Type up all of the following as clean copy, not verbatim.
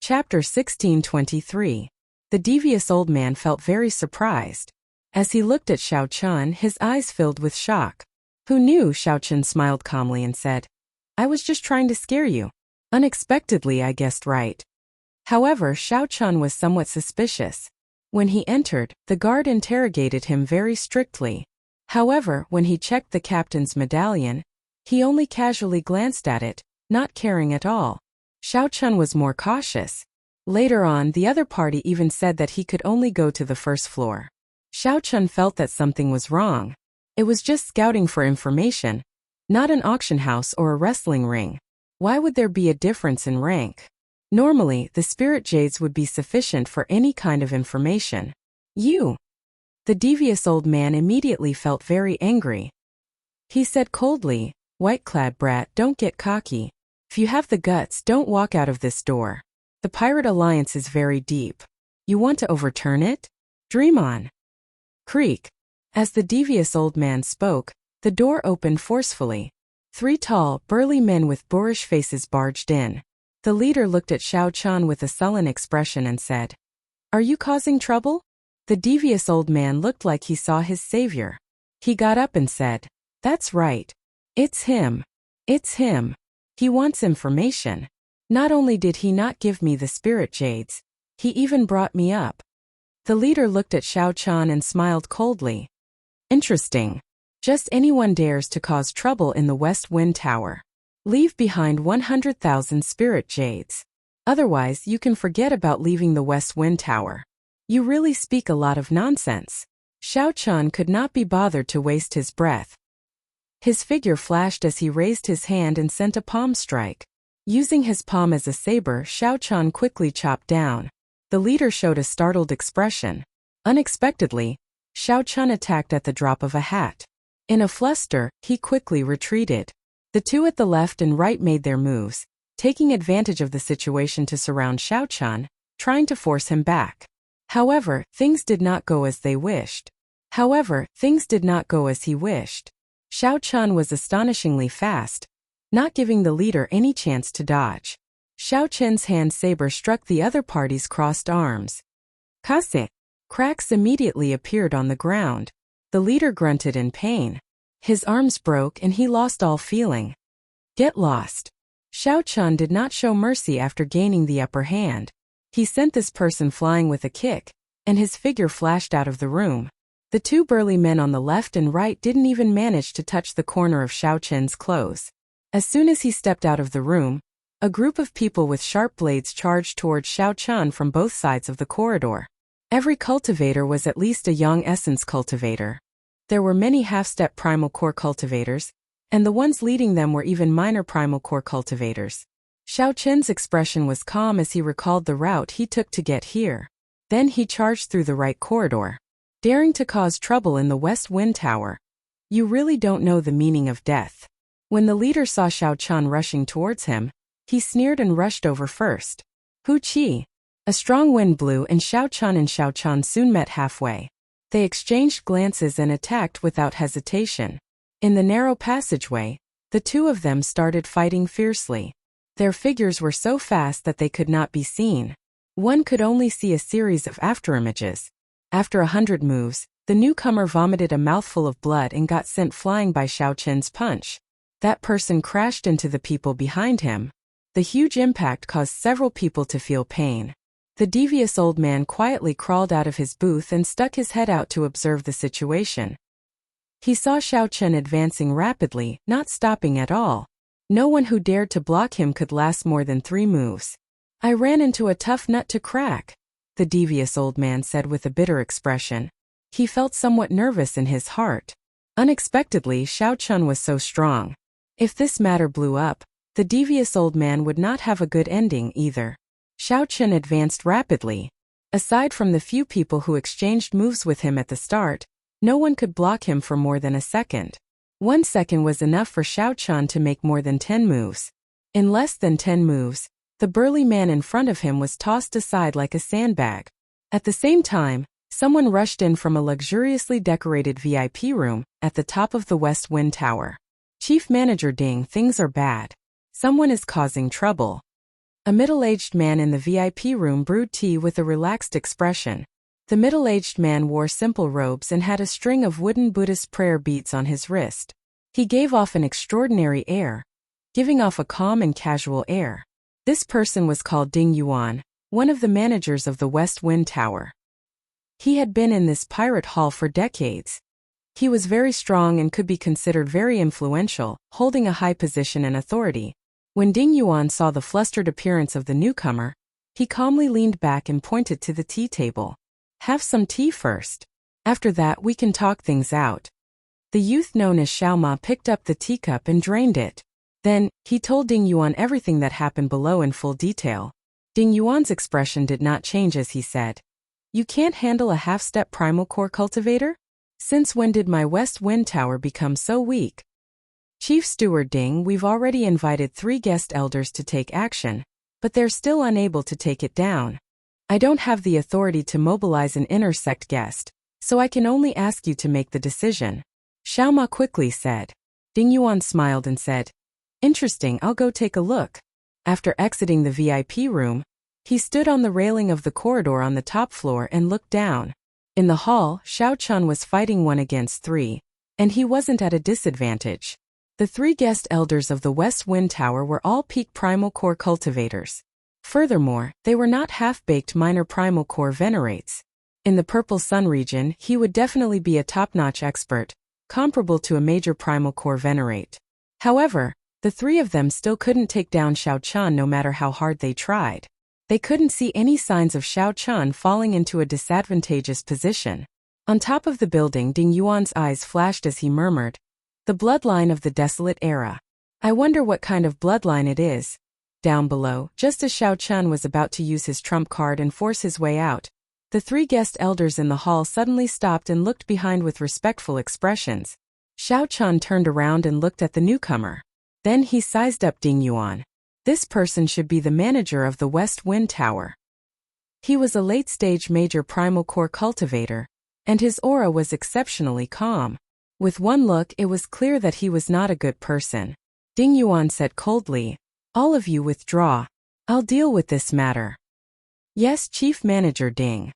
Chapter 1623. The devious old man felt very surprised. As he looked at Xiao Chun, his eyes filled with shock. Who knew? Xiao Chun smiled calmly and said, I was just trying to scare you. Unexpectedly, I guessed right. However, Xiao Chun was somewhat suspicious. When he entered, the guard interrogated him very strictly. However, when he checked the captain's medallion, he only casually glanced at it, not caring at all. Xiao Chun was more cautious. Later on, the other party even said that he could only go to the first floor. Xiao Chun felt that something was wrong. It was just scouting for information, not an auction house or a wrestling ring. Why would there be a difference in rank? Normally, the spirit jades would be sufficient for any kind of information. You! The devious old man immediately felt very angry. He said coldly, White-clad brat, don't get cocky. If you have the guts, don't walk out of this door. The pirate alliance is very deep. You want to overturn it? Dream on. Creak. As the devious old man spoke, the door opened forcefully. 3 tall, burly men with boorish faces barged in. The leader looked at Xiao Chun with a sullen expression and said, Are you causing trouble? The devious old man looked like he saw his savior. He got up and said, That's right. It's him. It's him. He wants information. Not only did he not give me the spirit jades, he even brought me up. The leader looked at Xiao Chun and smiled coldly. Interesting. Just anyone dares to cause trouble in the West Wind Tower. Leave behind 100,000 spirit jades. Otherwise, you can forget about leaving the West Wind Tower. You really speak a lot of nonsense. Xiao Chun could not be bothered to waste his breath. His figure flashed as he raised his hand and sent a palm strike. Using his palm as a saber, Xiao Chun quickly chopped down. The leader showed a startled expression. Unexpectedly, Xiao Chun attacked at the drop of a hat. In a fluster, he quickly retreated. The two at the left and right made their moves, taking advantage of the situation to surround Xiao Chun, trying to force him back. However, things did not go as he wished. Xiao Chun was astonishingly fast, not giving the leader any chance to dodge. Xiao Chun's hand saber struck the other party's crossed arms. Kase! Cracks immediately appeared on the ground. The leader grunted in pain. His arms broke and he lost all feeling. Get lost. Xiao Chun did not show mercy after gaining the upper hand. He sent this person flying with a kick, and his figure flashed out of the room. The 2 burly men on the left and right didn't even manage to touch the corner of Xiao Chun's clothes. As soon as he stepped out of the room, a group of people with sharp blades charged towards Xiao Chun from both sides of the corridor. Every cultivator was at least a young essence cultivator. There were many half-step primal core cultivators, and the ones leading them were even minor primal core cultivators. Xiao Chun's expression was calm as he recalled the route he took to get here. Then he charged through the right corridor, daring to cause trouble in the West Wind Tower. You really don't know the meaning of death. When the leader saw Xiao Chun rushing towards him, he sneered and rushed over first. Hu Qi. A strong wind blew and Xiao Chun soon met halfway. They exchanged glances and attacked without hesitation. In the narrow passageway, the 2 of them started fighting fiercely. Their figures were so fast that they could not be seen. One could only see a series of afterimages. After 100 moves, the newcomer vomited a mouthful of blood and got sent flying by Xiao Chun's punch. That person crashed into the people behind him. The huge impact caused several people to feel pain. The devious old man quietly crawled out of his booth and stuck his head out to observe the situation. He saw Xiao Chun advancing rapidly, not stopping at all. No one who dared to block him could last more than 3 moves. I ran into a tough nut to crack, the devious old man said with a bitter expression. He felt somewhat nervous in his heart. Unexpectedly, Xiao Chun was so strong. If this matter blew up, the devious old man would not have a good ending either. Xiao Chun advanced rapidly. Aside from the few people who exchanged moves with him at the start, no one could block him for more than a second. 1 second was enough for Xiao Chun to make more than 10 moves. In less than 10 moves, the burly man in front of him was tossed aside like a sandbag. At the same time, someone rushed in from a luxuriously decorated VIP room at the top of the West Wind Tower. Chief Manager Ding, things are bad. Someone is causing trouble. A middle-aged man in the VIP room brewed tea with a relaxed expression. The middle-aged man wore simple robes and had a string of wooden Buddhist prayer beads on his wrist. He gave off an extraordinary air, giving off a calm and casual air. This person was called Ding Yuan, one of the managers of the West Wind Tower. He had been in this pirate hall for decades. He was very strong and could be considered very influential, holding a high position and authority. When Ding Yuan saw the flustered appearance of the newcomer, he calmly leaned back and pointed to the tea table. "Have some tea first. After that we can talk things out." The youth known as Xiao Ma picked up the teacup and drained it. Then, he told Ding Yuan everything that happened below in full detail. Ding Yuan's expression did not change as he said, "You can't handle a half-step primal core cultivator? Since when did my West Wind Tower become so weak?" "Chief Steward Ding, we've already invited 3 guest elders to take action, but they're still unable to take it down. I don't have the authority to mobilize an intersect guest, so I can only ask you to make the decision," Xiao Ma quickly said. Ding Yuan smiled and said, "Interesting, I'll go take a look." After exiting the VIP room, he stood on the railing of the corridor on the top floor and looked down. In the hall, Xiao Chun was fighting 1 against 3, and he wasn't at a disadvantage. The 3 guest elders of the West Wind Tower were all peak primal core cultivators. Furthermore, they were not half-baked minor primal core venerates. In the Purple Sun region, he would definitely be a top-notch expert, comparable to a major primal core venerate. However, the 3 of them still couldn't take down Xiao Chun no matter how hard they tried. They couldn't see any signs of Xiao Chun falling into a disadvantageous position. On top of the building, Ding Yuan's eyes flashed as he murmured, "The bloodline of the desolate era. I wonder what kind of bloodline it is." Down below, just as Xiao Chun was about to use his trump card and force his way out, the 3 guest elders in the hall suddenly stopped and looked behind with respectful expressions. Xiao Chun turned around and looked at the newcomer. Then he sized up Ding Yuan. This person should be the manager of the West Wind Tower. He was a late-stage major primal core cultivator, and his aura was exceptionally calm. With one look, it was clear that he was not a good person. Ding Yuan said coldly, "All of you withdraw. I'll deal with this matter." "Yes, Chief Manager Ding."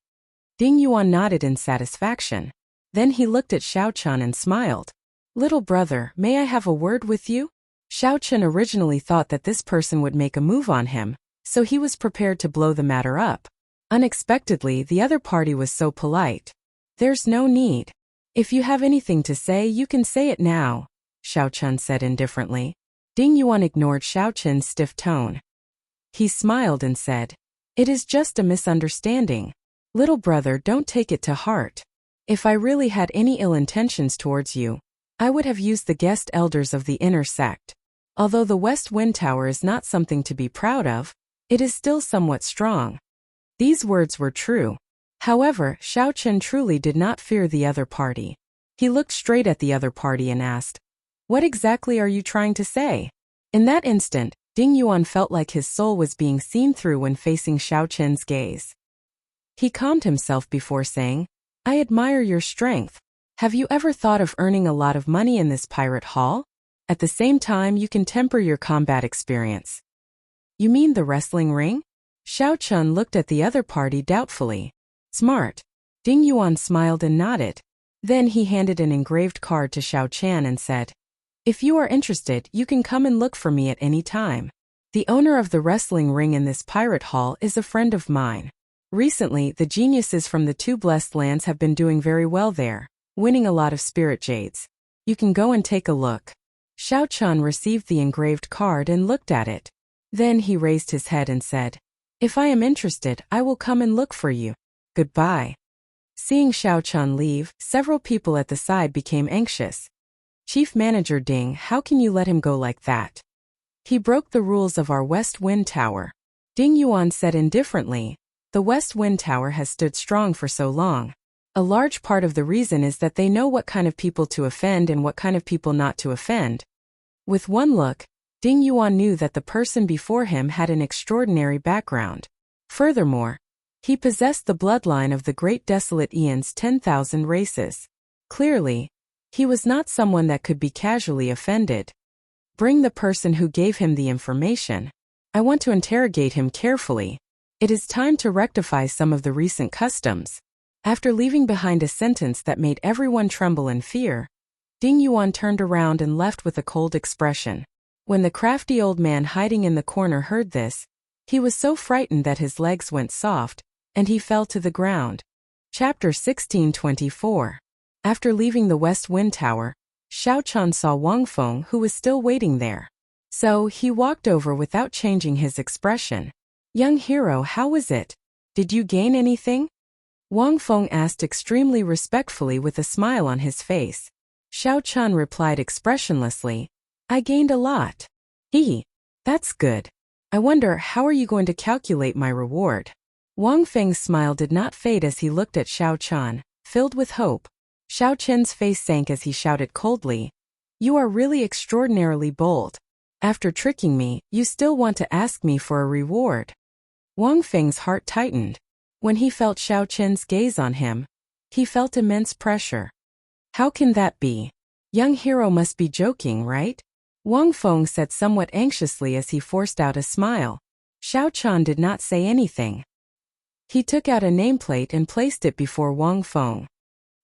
Ding Yuan nodded in satisfaction. Then he looked at Xiao Chun and smiled. "Little brother, may I have a word with you?" Xiao Chun originally thought that this person would make a move on him, so he was prepared to blow the matter up. Unexpectedly, the other party was so polite. "There's no need. If you have anything to say, you can say it now," Xiao Chun said indifferently. Ding Yuan ignored Xiao Chun's stiff tone. He smiled and said, "It is just a misunderstanding. Little brother, don't take it to heart. If I really had any ill intentions towards you, I would have used the guest elders of the inner sect. Although the West Wind Tower is not something to be proud of, it is still somewhat strong." These words were true. However, Xiao Chun truly did not fear the other party. He looked straight at the other party and asked, "What exactly are you trying to say?" In that instant, Ding Yuan felt like his soul was being seen through when facing Xiao Chun's gaze. He calmed himself before saying, "I admire your strength. Have you ever thought of earning a lot of money in this pirate hall? At the same time, you can temper your combat experience." "You mean the wrestling ring?" Xiao Chun looked at the other party doubtfully. "Smart." Ding Yuan smiled and nodded. Then he handed an engraved card to Xiao Chan and said, "If you are interested, you can come and look for me at any time. The owner of the wrestling ring in this pirate hall is a friend of mine. Recently, the geniuses from the 2 blessed lands have been doing very well there, winning a lot of spirit jades. You can go and take a look." Xiao Chun received the engraved card and looked at it. Then he raised his head and said, "If I am interested, I will come and look for you. Goodbye." Seeing Xiao Chun leave, several people at the side became anxious. "Chief Manager Ding, how can you let him go like that? He broke the rules of our West Wind Tower." Ding Yuan said indifferently, "The West Wind Tower has stood strong for so long. A large part of the reason is that they know what kind of people to offend and what kind of people not to offend." With one look, Ding Yuan knew that the person before him had an extraordinary background. Furthermore, he possessed the bloodline of the Great Desolate Aeon's 10,000 races. Clearly, he was not someone that could be casually offended. "Bring the person who gave him the information." I want to interrogate him carefully. It is time to rectify some of the recent customs. After leaving behind a sentence that made everyone tremble in fear, Ding Yuan turned around and left with a cold expression. When the crafty old man hiding in the corner heard this, he was so frightened that his legs went soft, and he fell to the ground. Chapter 1624. After leaving the West Wind Tower, Xiao Chan saw Wang Feng, who was still waiting there. So he walked over without changing his expression. "Young hero, how was it? Did you gain anything?" Wang Feng asked extremely respectfully with a smile on his face. Xiao Chan replied expressionlessly, "I gained a lot." "Hee, that's good. I wonder, how are you going to calculate my reward?" Wang Feng's smile did not fade as he looked at Xiao Chan, filled with hope. Xiao Chen's face sank as he shouted coldly, "You are really extraordinarily bold. After tricking me, you still want to ask me for a reward." Wang Feng's heart tightened. When he felt Xiao Chen's gaze on him, he felt immense pressure. "How can that be? Young hero must be joking, right?" Wang Feng said somewhat anxiously as he forced out a smile. Xiao Chan did not say anything. He took out a nameplate and placed it before Wang Feng.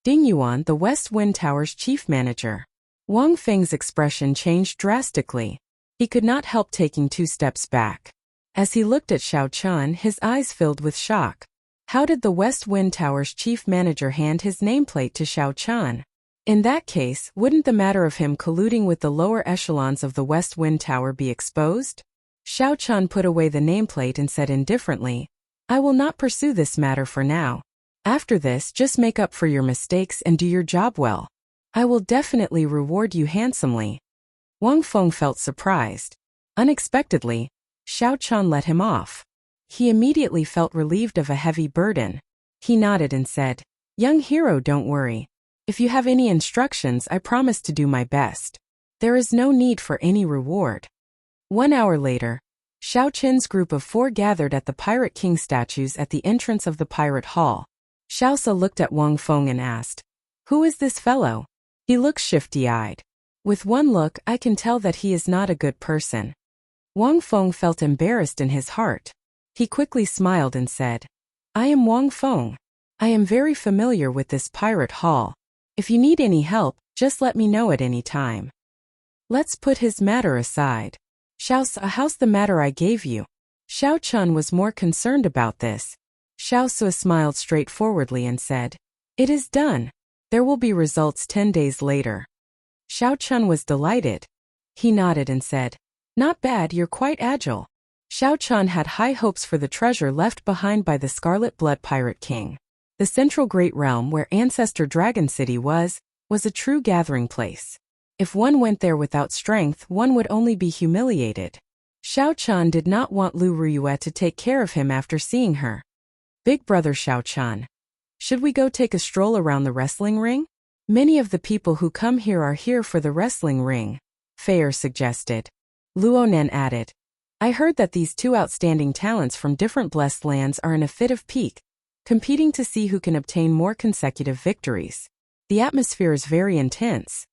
Ding Yuan, the West Wind Tower's chief manager. Wang Feng's expression changed drastically. He could not help taking 2 steps back. As he looked at Xiao Chan, his eyes filled with shock. How did the West Wind Tower's chief manager hand his nameplate to Xiao Chan? In that case, wouldn't the matter of him colluding with the lower echelons of the West Wind Tower be exposed? Xiao Chan put away the nameplate and said indifferently, "I will not pursue this matter for now. After this, just make up for your mistakes and do your job well. I will definitely reward you handsomely." Wang Feng felt surprised. Unexpectedly, Xiao Chan let him off. He immediately felt relieved of a heavy burden. He nodded and said, "Young hero, don't worry. If you have any instructions, I promise to do my best. There is no need for any reward." 1 hour later, Xiao Chen's group of 4 gathered at the Pirate King statues at the entrance of the Pirate Hall. Xiaosa looked at Wang Feng and asked, "Who is this fellow? He looks shifty-eyed. With one look, I can tell that he is not a good person." Wang Feng felt embarrassed in his heart. He quickly smiled and said, "I am Wang Feng. I am very familiar with this Pirate Hall. If you need any help, just let me know at any time." "Let's put his matter aside. Xiaosa, how's the matter I gave you?" Xiao Chan was more concerned about this. Xiaosa smiled straightforwardly and said, "It is done. There will be results 10 days later." Xiao Chan was delighted. He nodded and said, "Not bad, you're quite agile." Xiao Chan had high hopes for the treasure left behind by the Scarlet Blood Pirate King. The central great realm where Ancestor Dragon City was a true gathering place. If one went there without strength, one would only be humiliated. Xiao Chan did not want Lu Ruyue to take care of him after seeing her. "Big brother Xiao Chan, should we go take a stroll around the wrestling ring? Many of the people who come here are here for the wrestling ring," Fair suggested. Luonen added, "I heard that these 2 outstanding talents from different blessed lands are in a fit of pique, competing to see who can obtain more consecutive victories. The atmosphere is very intense."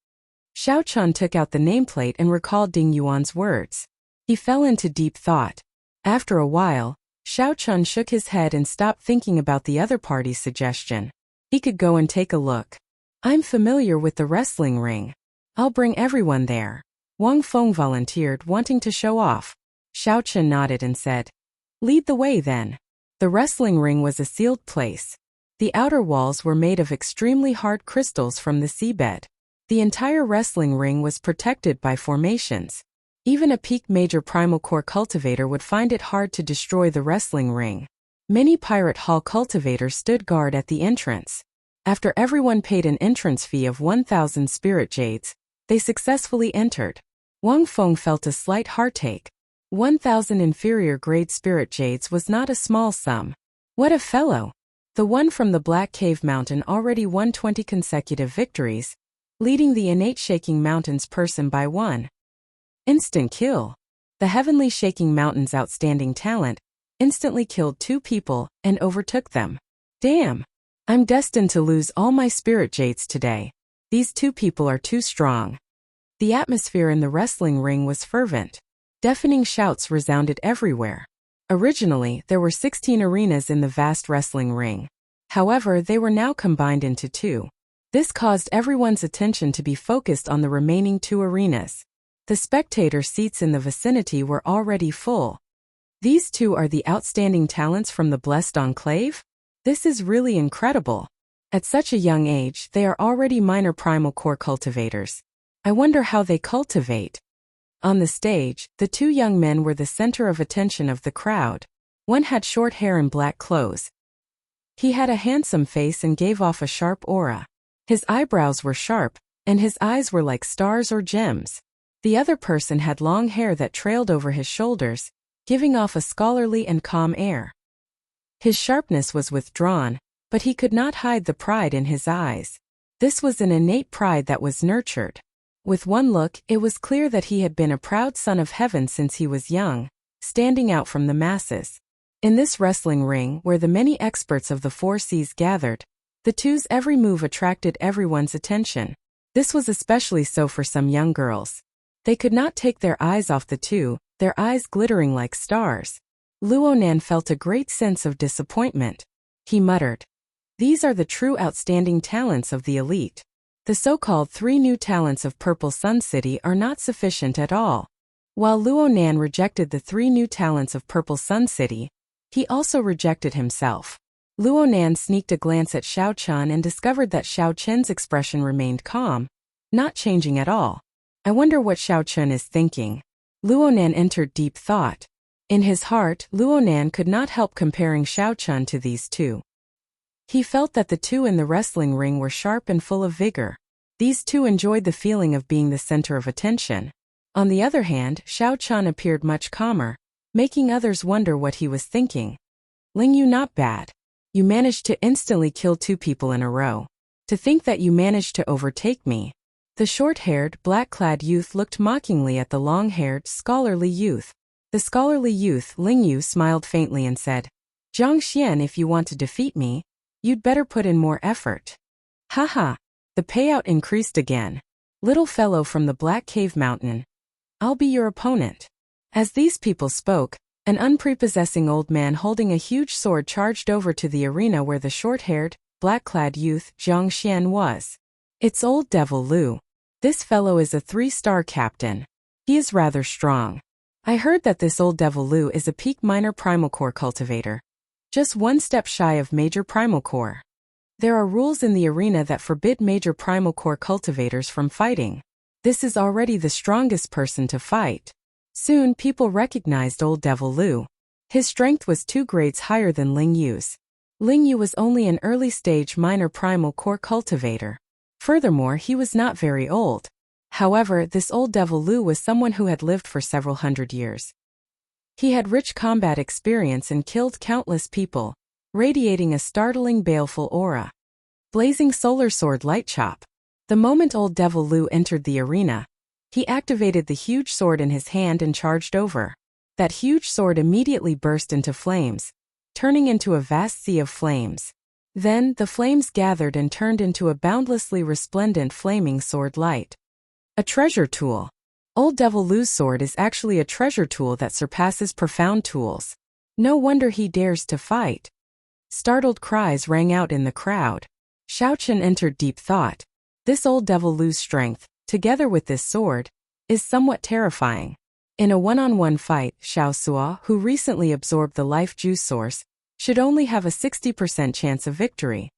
Xiao Chan took out the nameplate and recalled Ding Yuan's words. He fell into deep thought. After a while, Xiao Chan shook his head and stopped thinking about the other party's suggestion. He could go and take a look. "I'm familiar with the wrestling ring. I'll bring everyone there," Wang Feng volunteered, wanting to show off. Xiao Chan nodded and said, "Lead the way then." The wrestling ring was a sealed place. The outer walls were made of extremely hard crystals from the seabed. The entire wrestling ring was protected by formations. Even a peak major primal core cultivator would find it hard to destroy the wrestling ring. Many Pirate Hall cultivators stood guard at the entrance. After everyone paid an entrance fee of 1,000 spirit jades, they successfully entered. Wang Feng felt a slight heartache. 1,000 inferior grade spirit jades was not a small sum. What a fellow! The one from the Black Cave Mountain already won 20 consecutive victories, leading the innate Shaking Mountains person by 1. Instant kill. The Heavenly Shaking Mountains outstanding talent instantly killed 2 people and overtook them. Damn! I'm destined to lose all my spirit jades today. These 2 people are too strong. The atmosphere in the wrestling ring was fervent. Deafening shouts resounded everywhere. Originally, there were 16 arenas in the vast wrestling ring. However, they were now combined into 2. This caused everyone's attention to be focused on the remaining 2 arenas. The spectator seats in the vicinity were already full. These 2 are the outstanding talents from the Blessed Enclave? This is really incredible. At such a young age, they are already minor primal core cultivators. I wonder how they cultivate. On the stage, the 2 young men were the center of attention of the crowd. One had short hair and black clothes. He had a handsome face and gave off a sharp aura. His eyebrows were sharp, and his eyes were like stars or gems. The other person had long hair that trailed over his shoulders, giving off a scholarly and calm air. His sharpness was withdrawn, but he could not hide the pride in his eyes. This was an innate pride that was nurtured. With one look, it was clear that he had been a proud son of heaven since he was young, standing out from the masses. In this wrestling ring where the many experts of the 4 seas gathered, the 2's every move attracted everyone's attention. This was especially so for some young girls. They could not take their eyes off the 2, their eyes glittering like stars. Luonan felt a great sense of disappointment. He muttered, "These are the true outstanding talents of the elite. The so-called 3 new talents of Purple Sun City are not sufficient at all." While Luonan rejected the 3 new talents of Purple Sun City, he also rejected himself. Luonan sneaked a glance at Xiao Chun and discovered that Xiao Chun's expression remained calm, not changing at all. I wonder what Xiao Chun is thinking. Luonan entered deep thought. In his heart, Luonan could not help comparing Xiao Chun to these 2. He felt that the 2 in the wrestling ring were sharp and full of vigor. These 2 enjoyed the feeling of being the center of attention. On the other hand, Xiao Chun appeared much calmer, making others wonder what he was thinking. "Ling Yu, not bad. You managed to instantly kill 2 people in a row. To think that you managed to overtake me." The short-haired, black-clad youth looked mockingly at the long-haired, scholarly youth. The scholarly youth, Ling Yu, smiled faintly and said, "Zhang Xian, if you want to defeat me, you'd better put in more effort." Haha. The payout increased again. "Little fellow from the Black Cave Mountain, I'll be your opponent." As these people spoke, an unprepossessing old man holding a huge sword charged over to the arena where the short-haired, black-clad youth, Zhang Xian, was. "It's old Devil Lu. This fellow is a 3-star captain. He is rather strong. I heard that this old Devil Lu is a peak minor primal core cultivator. Just 1 step shy of major primal core. There are rules in the arena that forbid major primal core cultivators from fighting. This is already the strongest person to fight." Soon people recognized old Devil Lu. His strength was 2 grades higher than Ling Yu's. Ling Yu was only an early-stage minor primal core cultivator. Furthermore, he was not very old. However, this old Devil Lu was someone who had lived for several hundred years. He had rich combat experience and killed countless people, radiating a startling baleful aura. Blazing solar sword light chop. The moment old Devil Lu entered the arena, he activated the huge sword in his hand and charged over. That huge sword immediately burst into flames, turning into a vast sea of flames. Then, the flames gathered and turned into a boundlessly resplendent flaming sword light. A treasure tool. Old Devil Lu's sword is actually a treasure tool that surpasses profound tools. No wonder he dares to fight. Startled cries rang out in the crowd. Xiao Chun entered deep thought. This old Devil Lu's strength, together with this sword, is somewhat terrifying. In a one-on-one fight, Xiao Sua, who recently absorbed the life juice source, should only have a 60% chance of victory.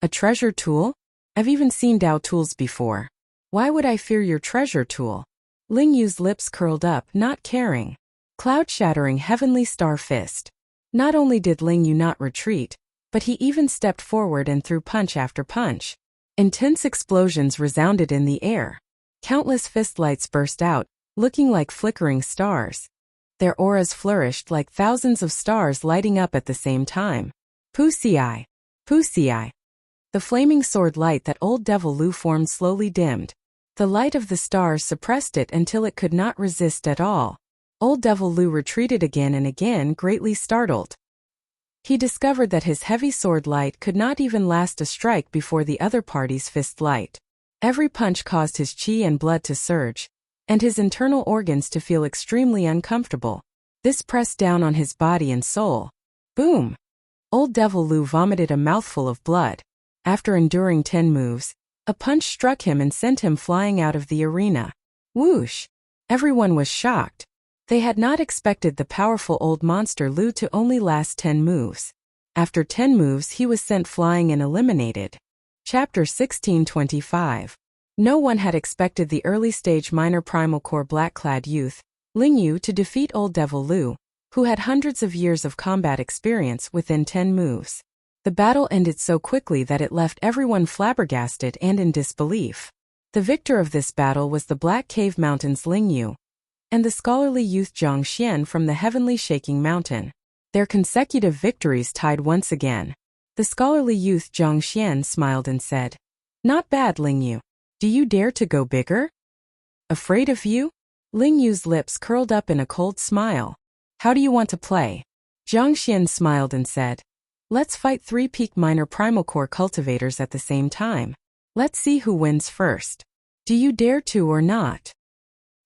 A treasure tool? I've even seen Dao tools before. Why would I fear your treasure tool? Ling Yu's lips curled up, not caring. Cloud-shattering heavenly star fist. Not only did Ling Yu not retreat, but he even stepped forward and threw punch after punch. Intense explosions resounded in the air. Countless fist lights burst out, looking like flickering stars. Their auras flourished like thousands of stars lighting up at the same time. Pussy-eye. Pussy-eye. The flaming sword light that old Devil Lu formed slowly dimmed. The light of the stars suppressed it until it could not resist at all. Old Devil Lu retreated again and again, greatly startled. He discovered that his heavy sword light could not even last a strike before the other party's fist light. Every punch caused his chi and blood to surge, and his internal organs to feel extremely uncomfortable. This pressed down on his body and soul. Boom! Old Devil Lu vomited a mouthful of blood. After enduring 10 moves, a punch struck him and sent him flying out of the arena. Whoosh! Everyone was shocked. They had not expected the powerful old monster Lu to only last 10 moves. After 10 moves he was sent flying and eliminated. Chapter 1625. No one had expected the early-stage minor primal core black-clad youth, Ling Yu, to defeat Old Devil Lu, who had hundreds of years of combat experience within 10 moves. The battle ended so quickly that it left everyone flabbergasted and in disbelief. The victor of this battle was the Black Cave Mountain's Ling Yu, and the scholarly youth Zhang Xian from the Heavenly Shaking Mountain. Their consecutive victories tied once again. The scholarly youth Zhang Xian smiled and said, "Not bad, Ling Yu. Do you dare to go bigger?" "Afraid of you?" Ling Yu's lips curled up in a cold smile. "How do you want to play?" Zhang Xian smiled and said, "Let's fight 3 peak minor primal core cultivators at the same time. Let's see who wins first. Do you dare to or not?"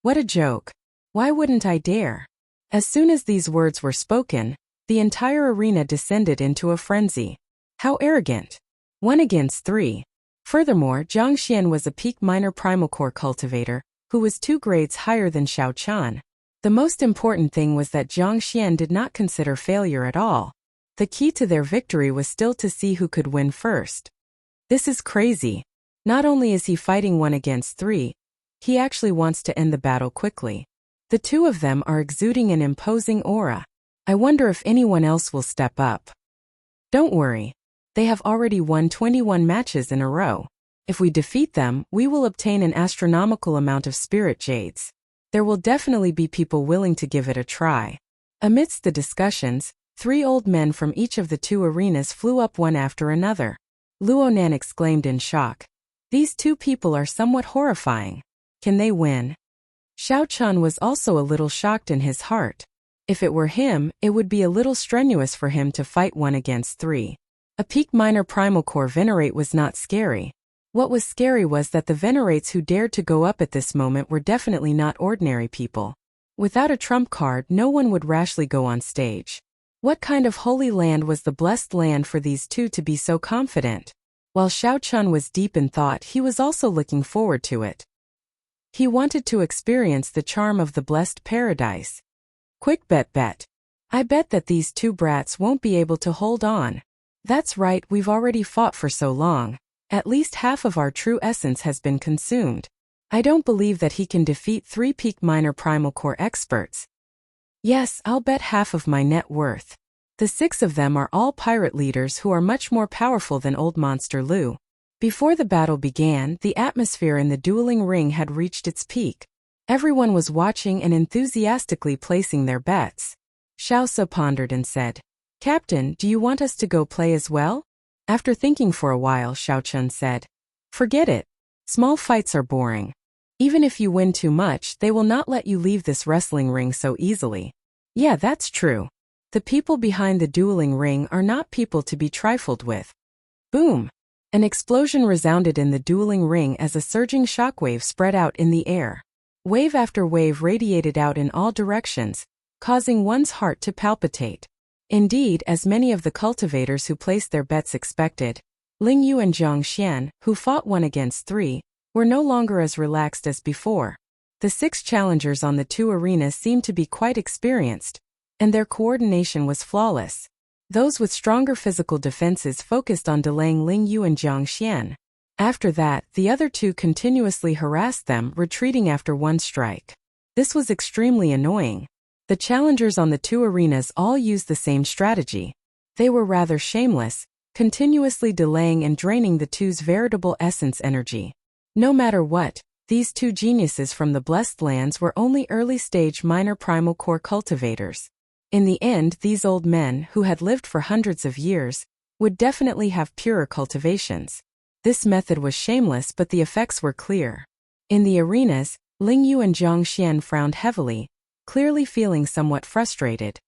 What a joke. Why wouldn't I dare? As soon as these words were spoken, the entire arena descended into a frenzy. How arrogant. 1 against 3. Furthermore, Zhang Xian was a peak minor primal core cultivator, who was 2 grades higher than Xiao Chan. The most important thing was that Zhang Xian did not consider failure at all. The key to their victory was still to see who could win first. This is crazy. Not only is he fighting 1 against 3, he actually wants to end the battle quickly. The 2 of them are exuding an imposing aura. I wonder if anyone else will step up. Don't worry. They have already won 21 matches in a row. If we defeat them, we will obtain an astronomical amount of spirit jades. There will definitely be people willing to give it a try. Amidst the discussions, 3 old men from each of the 2 arenas flew up one after another. Luonan exclaimed in shock. These 2 people are somewhat horrifying. Can they win? Xiao Chun was also a little shocked in his heart. If it were him, it would be a little strenuous for him to fight 1 against 3. A peak minor primal core venerate was not scary. What was scary was that the venerates who dared to go up at this moment were definitely not ordinary people. Without a trump card, no one would rashly go on stage. What kind of holy land was the blessed land for these 2 to be so confident? While Xiao Chun was deep in thought, he was also looking forward to it. He wanted to experience the charm of the blessed paradise. Quick bet. I bet that these 2 brats won't be able to hold on. That's right, we've already fought for so long. At least half of our true essence has been consumed. I don't believe that he can defeat 3 peak minor primal core experts. Yes, I'll bet half of my net worth. The 6 of them are all pirate leaders who are much more powerful than old monster Lu. Before the battle began, the atmosphere in the dueling ring had reached its peak. Everyone was watching and enthusiastically placing their bets. Xiao Se pondered and said, "Captain, do you want us to go play as well?" After thinking for a while, Xiao Chun said, "Forget it. Small fights are boring. Even if you win too much, they will not let you leave this wrestling ring so easily." Yeah, that's true. The people behind the dueling ring are not people to be trifled with. Boom! An explosion resounded in the dueling ring as a surging shockwave spread out in the air. Wave after wave radiated out in all directions, causing one's heart to palpitate. Indeed, as many of the cultivators who placed their bets expected, Ling Yu and Zhang Xian, who fought 1 against 3, were no longer as relaxed as before. The 6 challengers on the 2 arenas seemed to be quite experienced, and their coordination was flawless. Those with stronger physical defenses focused on delaying Ling Yu and Zhang Xian. After that, the other 2 continuously harassed them, retreating after 1 strike. This was extremely annoying. The challengers on the 2 arenas all used the same strategy. They were rather shameless, continuously delaying and draining the 2's veritable essence energy. No matter what, these 2 geniuses from the Blessed Lands were only early-stage minor primal core cultivators. In the end, these old men, who had lived for hundreds of years, would definitely have purer cultivations. This method was shameless, but the effects were clear. In the arenas, Ling Yu and Zhang Xian frowned heavily, clearly feeling somewhat frustrated.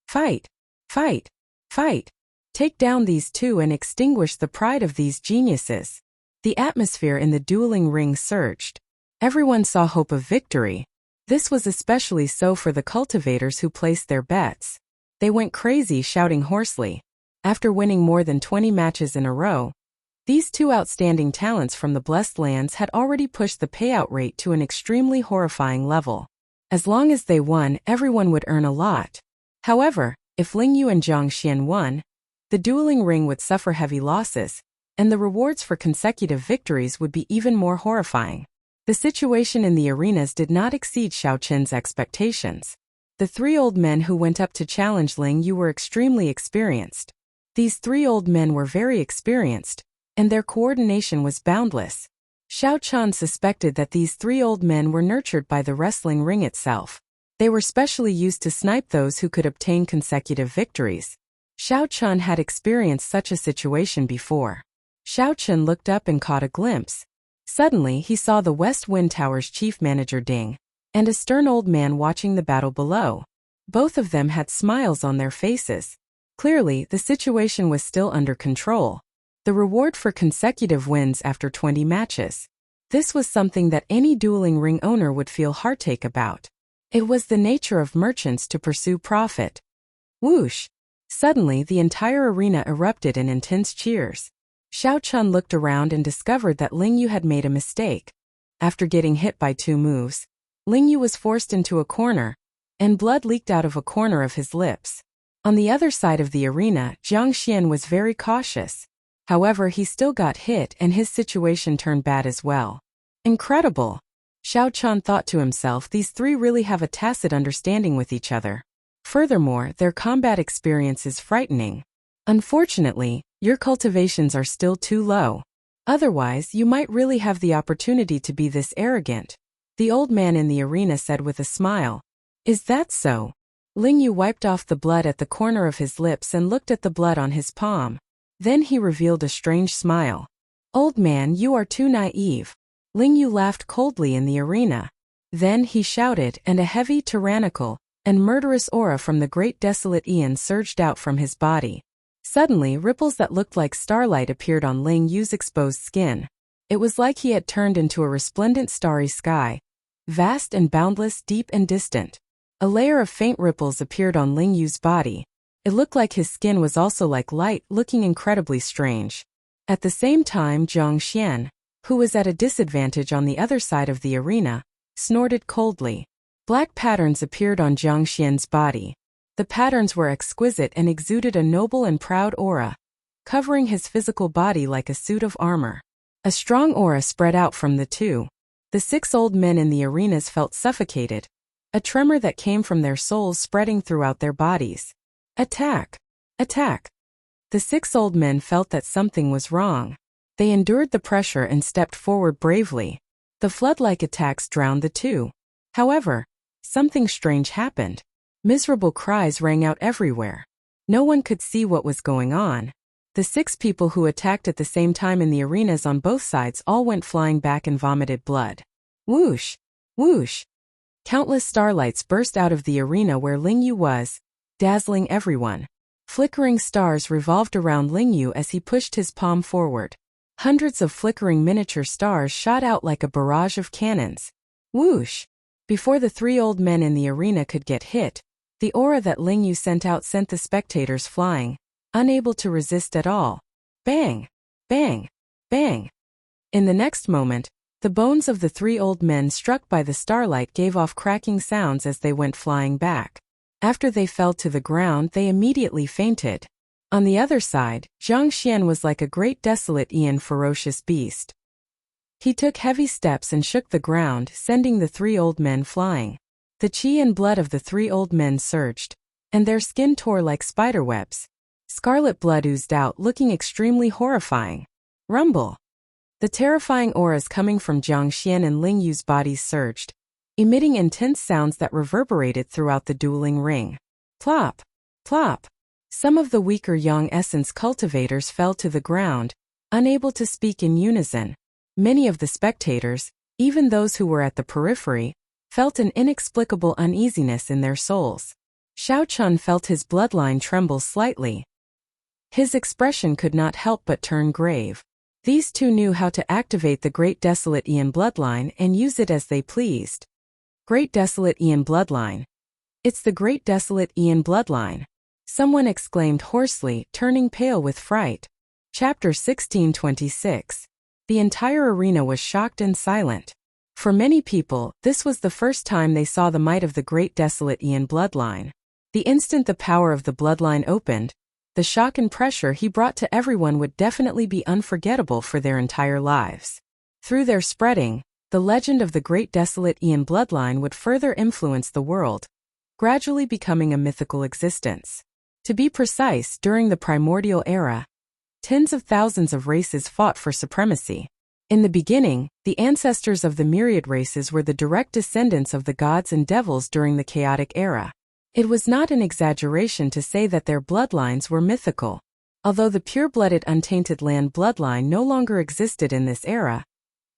Fight! Fight! Fight! Take down these 2 and extinguish the pride of these geniuses. The atmosphere in the dueling ring surged. Everyone saw hope of victory. This was especially so for the cultivators who placed their bets. They went crazy, shouting hoarsely. After winning more than 20 matches in a row, these two outstanding talents from the Blessed Lands had already pushed the payout rate to an extremely horrifying level. As long as they won, everyone would earn a lot. However, if Ling Yu and Jiang Xian won, the dueling ring would suffer heavy losses, and the rewards for consecutive victories would be even more horrifying. The situation in the arenas did not exceed Xiao Qin's expectations. The three old men who went up to challenge Ling Yu were extremely experienced. These three old men were very experienced, and their coordination was boundless. Xiao Qian suspected that these three old men were nurtured by the wrestling ring itself. They were specially used to snipe those who could obtain consecutive victories. Xiao Qian had experienced such a situation before. Xiao Qian looked up and caught a glimpse. Suddenly he saw the West Wind Tower's chief manager Ding, and a stern old man watching the battle below. Both of them had smiles on their faces. Clearly, the situation was still under control. The reward for consecutive wins after 20 matches. This was something that any dueling ring owner would feel heartache about. It was the nature of merchants to pursue profit. Whoosh! Suddenly, the entire arena erupted in intense cheers. Xiao Qian looked around and discovered that Ling Yu had made a mistake. After getting hit by 2 moves, Ling Yu was forced into a corner, and blood leaked out of a corner of his lips. On the other side of the arena, Jiang Xian was very cautious. However, he still got hit and his situation turned bad as well. Incredible! Xiao Qian thought to himself, these three really have a tacit understanding with each other. Furthermore, their combat experience is frightening. Unfortunately, your cultivations are still too low. Otherwise, you might really have the opportunity to be this arrogant. The old man in the arena said with a smile. Is that so? Ling Yu wiped off the blood at the corner of his lips and looked at the blood on his palm. Then he revealed a strange smile. Old man, you are too naive. Ling Yu laughed coldly in the arena. Then he shouted, and a heavy, tyrannical, and murderous aura from the great desolate Aeon surged out from his body. Suddenly, ripples that looked like starlight appeared on Ling Yu's exposed skin. It was like he had turned into a resplendent starry sky, vast and boundless, deep and distant. A layer of faint ripples appeared on Ling Yu's body. It looked like his skin was also like light, looking incredibly strange. At the same time, Jiang Xian, who was at a disadvantage on the other side of the arena, snorted coldly. Black patterns appeared on Jiang Xian's body. The patterns were exquisite and exuded a noble and proud aura, covering his physical body like a suit of armor. A strong aura spread out from the two. The 6 old men in the arenas felt suffocated, a tremor that came from their souls spreading throughout their bodies. Attack! Attack! The 6 old men felt that something was wrong. They endured the pressure and stepped forward bravely. The flood-like attacks drowned the two. However, something strange happened. Miserable cries rang out everywhere. No one could see what was going on. The 6 people who attacked at the same time in the arenas on both sides all went flying back and vomited blood. Whoosh! Whoosh! Countless starlights burst out of the arena where Ling Yu was, dazzling everyone. Flickering stars revolved around Ling Yu as he pushed his palm forward. Hundreds of flickering miniature stars shot out like a barrage of cannons. Whoosh! Before the 3 old men in the arena could get hit, the aura that Ling Yu sent out sent the spectators flying, unable to resist at all. Bang! Bang! Bang! In the next moment, the bones of the 3 old men struck by the starlight gave off cracking sounds as they went flying back. After they fell to the ground, they immediately fainted. On the other side, Jiang Xian was like a great desolate Aeon ferocious beast. He took heavy steps and shook the ground, sending the 3 old men flying. The qi and blood of the 3 old men surged, and their skin tore like spiderwebs. Scarlet blood oozed out, looking extremely horrifying. Rumble! The terrifying auras coming from Jiang Xian and Ling Yu's bodies surged, emitting intense sounds that reverberated throughout the dueling ring. Plop! Plop! Some of the weaker Yang essence cultivators fell to the ground, unable to speak in unison. Many of the spectators, even those who were at the periphery, felt an inexplicable uneasiness in their souls. Xiao Qian felt his bloodline tremble slightly. His expression could not help but turn grave. These two knew how to activate the Great Desolate Aeon bloodline and use it as they pleased. Great Desolate Aeon bloodline. It's the Great Desolate Aeon bloodline. Someone exclaimed hoarsely, turning pale with fright. Chapter 1626. The entire arena was shocked and silent. For many people, this was the first time they saw the might of the Great Desolate Aeon bloodline. The instant the power of the bloodline opened, the shock and pressure he brought to everyone would definitely be unforgettable for their entire lives. Through their spreading, the legend of the Great Desolate Aeon bloodline would further influence the world, gradually becoming a mythical existence. To be precise, during the primordial era, tens of thousands of races fought for supremacy. In the beginning, the ancestors of the myriad races were the direct descendants of the gods and devils during the chaotic era. It was not an exaggeration to say that their bloodlines were mythical. Although the pure-blooded untainted land bloodline no longer existed in this era,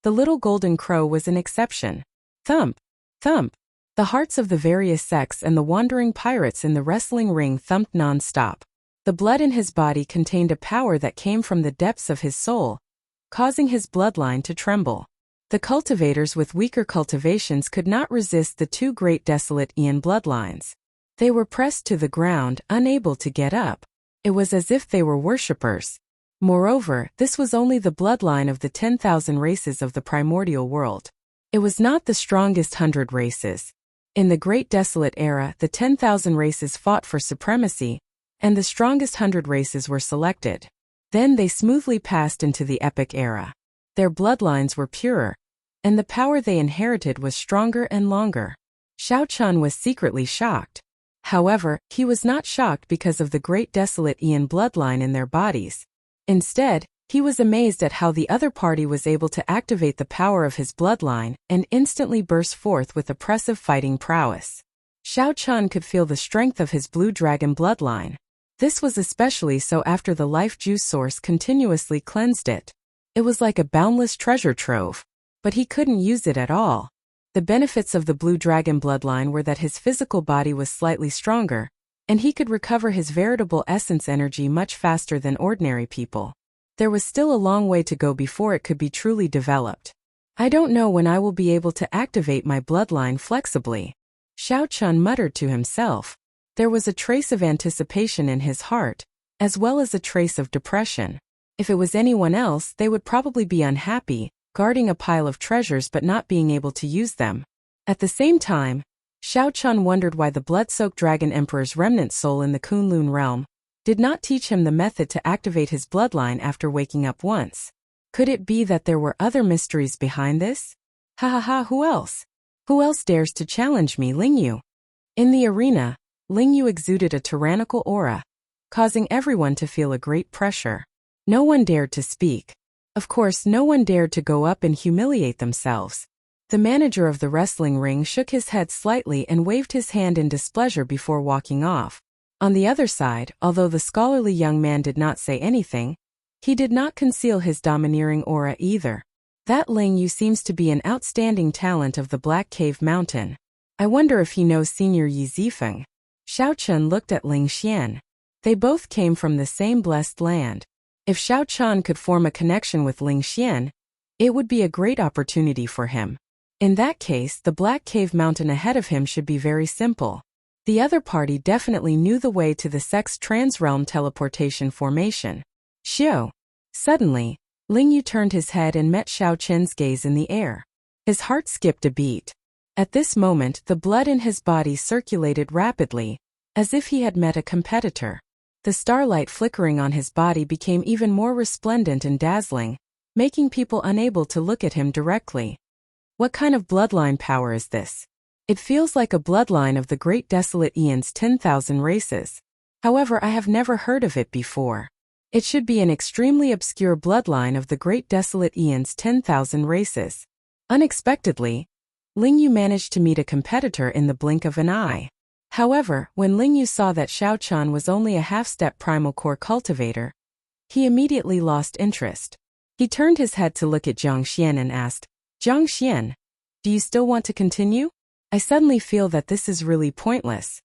the little golden crow was an exception. Thump! Thump! The hearts of the various sects and the wandering pirates in the wrestling ring thumped non-stop. The blood in his body contained a power that came from the depths of his soul, causing his bloodline to tremble. The cultivators with weaker cultivations could not resist the two Great Desolate Aeon bloodlines. They were pressed to the ground, unable to get up. It was as if they were worshippers. Moreover, this was only the bloodline of the 10,000 races of the primordial world. It was not the strongest 100 races. In the Great Desolate Era, the 10,000 races fought for supremacy, and the strongest 100 races were selected. Then they smoothly passed into the Epic Era. Their bloodlines were purer, and the power they inherited was stronger and longer. Xiao Chun was secretly shocked. However, he was not shocked because of the Great Desolate Aeon bloodline in their bodies. Instead, he was amazed at how the other party was able to activate the power of his bloodline and instantly burst forth with oppressive fighting prowess. Xiao Chun could feel the strength of his blue dragon bloodline. This was especially so after the life juice source continuously cleansed it. It was like a boundless treasure trove. But he couldn't use it at all. The benefits of the blue dragon bloodline were that his physical body was slightly stronger, and he could recover his veritable essence energy much faster than ordinary people. There was still a long way to go before it could be truly developed. I don't know when I will be able to activate my bloodline flexibly, Xiao Chun muttered to himself. There was a trace of anticipation in his heart, as well as a trace of depression. If it was anyone else, they would probably be unhappy, guarding a pile of treasures but not being able to use them. At the same time, Xiao Chun wondered why the blood-soaked dragon emperor's remnant soul in the Kunlun realm did not teach him the method to activate his bloodline after waking up once. Could it be that there were other mysteries behind this? Ha ha ha, who else? Who else dares to challenge me, Lingyu? In the arena, Lingyu exuded a tyrannical aura, causing everyone to feel a great pressure. No one dared to speak. Of course, no one dared to go up and humiliate themselves. The manager of the wrestling ring shook his head slightly and waved his hand in displeasure before walking off. On the other side, although the scholarly young man did not say anything, he did not conceal his domineering aura either. That Lingyu seems to be an outstanding talent of the Black Cave Mountain. I wonder if he knows Senior Yi Zifeng. Xiao Chun looked at Ling Xian. They both came from the same blessed land. If Xiao Chun could form a connection with Ling Xian, it would be a great opportunity for him. In that case, the Black Cave Mountain ahead of him should be very simple. The other party definitely knew the way to the Sex Transrealm teleportation formation. Xiao. Suddenly, Lingyu turned his head and met Xiao Chen's gaze in the air. His heart skipped a beat. At this moment, the blood in his body circulated rapidly, as if he had met a competitor. The starlight flickering on his body became even more resplendent and dazzling, making people unable to look at him directly. What kind of bloodline power is this? It feels like a bloodline of the Great Desolate Aeon's 10,000 races. However, I have never heard of it before. It should be an extremely obscure bloodline of the Great Desolate Aeon's 10,000 races. Unexpectedly, Lingyu managed to meet a competitor in the blink of an eye. However, when Lingyu saw that Xiao Chun was only a half-step primal core cultivator, he immediately lost interest. He turned his head to look at Jiang Xian and asked, Jiang Xian, do you still want to continue? I suddenly feel that this is really pointless.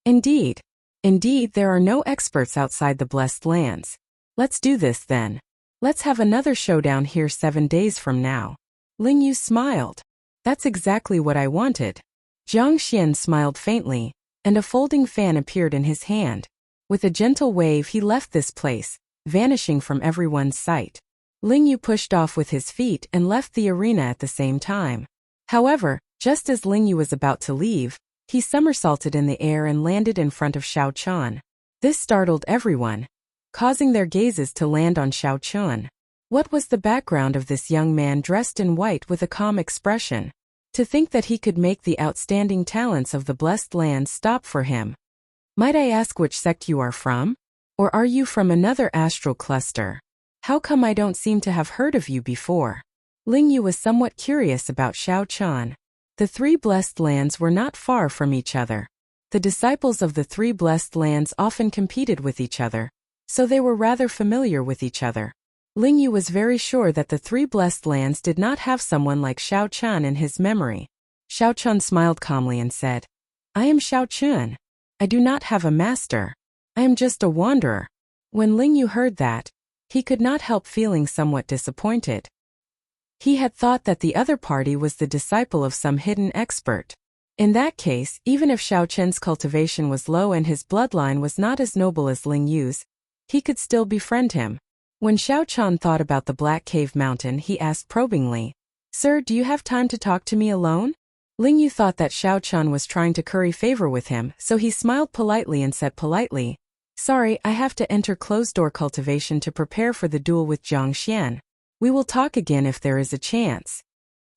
Indeed, there are no experts outside the Blessed Lands. Let's do this then. Let's have another showdown here 7 days from now. Ling Yu smiled. That's exactly what I wanted. Jiang Xian smiled faintly, and a folding fan appeared in his hand. With a gentle wave he left this place, vanishing from everyone's sight. Ling Yu pushed off with his feet and left the arena at the same time. However, just as Ling Yu was about to leave, he somersaulted in the air and landed in front of Xiao Chun. This startled everyone, causing their gazes to land on Xiao Chun. What was the background of this young man dressed in white with a calm expression? To think that he could make the outstanding talents of the blessed lands stop for him. Might I ask which sect you are from? Or are you from another astral cluster? How come I don't seem to have heard of you before? Ling Yu was somewhat curious about Xiao Chun. The 3 blessed lands were not far from each other. The disciples of the 3 blessed lands often competed with each other, so they were rather familiar with each other. Ling Yu was very sure that the 3 blessed lands did not have someone like Xiao Chun in his memory. Xiao Chun smiled calmly and said, I am Xiao Chun. I do not have a master. I am just a wanderer. When Ling Yu heard that, he could not help feeling somewhat disappointed. He had thought that the other party was the disciple of some hidden expert. In that case, even if Xiao Chun's cultivation was low and his bloodline was not as noble as Ling Yu's, he could still befriend him. When Xiao Chun thought about the Black Cave Mountain, he asked probingly, Sir, do you have time to talk to me alone? Ling Yu thought that Xiao Chun was trying to curry favor with him, so he smiled politely and said politely, Sorry, I have to enter closed-door cultivation to prepare for the duel with Jiang Xian. We will talk again if there is a chance.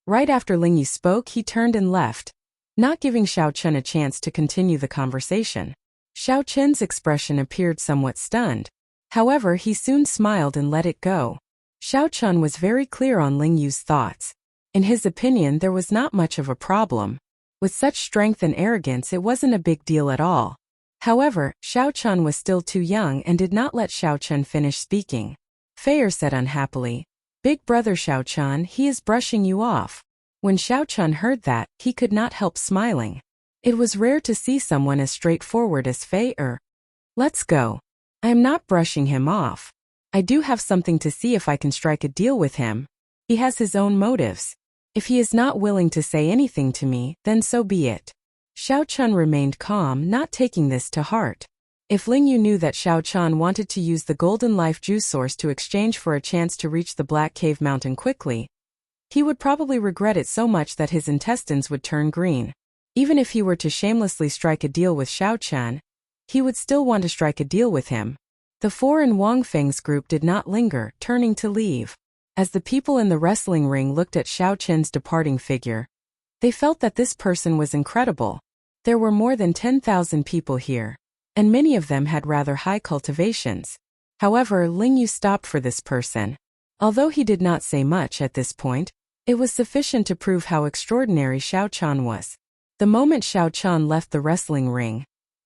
Right after Ling Yu spoke, he turned and left, not giving Xiao Chun a chance to continue the conversation. Xiao Chun's expression appeared somewhat stunned. However, he soon smiled and let it go. Xiao Chun was very clear on Ling Yu's thoughts. In his opinion, there was not much of a problem. With such strength and arrogance, it wasn't a big deal at all. However, Xiao Chun was still too young and did not let Xiao Chun finish speaking. Feier said unhappily, Big brother Xiao Chun, he is brushing you off. When Xiao Chun heard that, he could not help smiling. It was rare to see someone as straightforward as Feier. Let's go. I am not brushing him off. I do have something to see if I can strike a deal with him. He has his own motives. If he is not willing to say anything to me, then so be it. Xiao Chun remained calm, not taking this to heart. If Ling Yu knew that Xiao Chun wanted to use the golden life juice source to exchange for a chance to reach the Black Cave Mountain quickly, he would probably regret it so much that his intestines would turn green. Even if he were to shamelessly strike a deal with Xiao Chun, he would still want to strike a deal with him. The 4 in Wang Feng's group did not linger, turning to leave. As the people in the wrestling ring looked at Xiao Chun's departing figure, they felt that this person was incredible. There were more than 10,000 people here, and many of them had rather high cultivations. However, Ling Yu stopped for this person. Although he did not say much at this point, it was sufficient to prove how extraordinary Xiao Chun was. The moment Xiao Chun left the wrestling ring,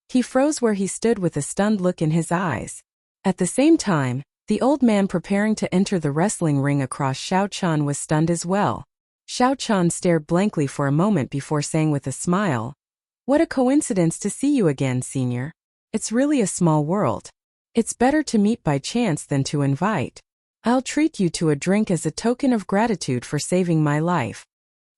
he froze where he stood with a stunned look in his eyes. At the same time, the old man preparing to enter the wrestling ring across Xiao Chun was stunned as well. Xiao Chun stared blankly for a moment before saying with a smile, What a coincidence to see you again, senior. It's really a small world. It's better to meet by chance than to invite. I'll treat you to a drink as a token of gratitude for saving my life.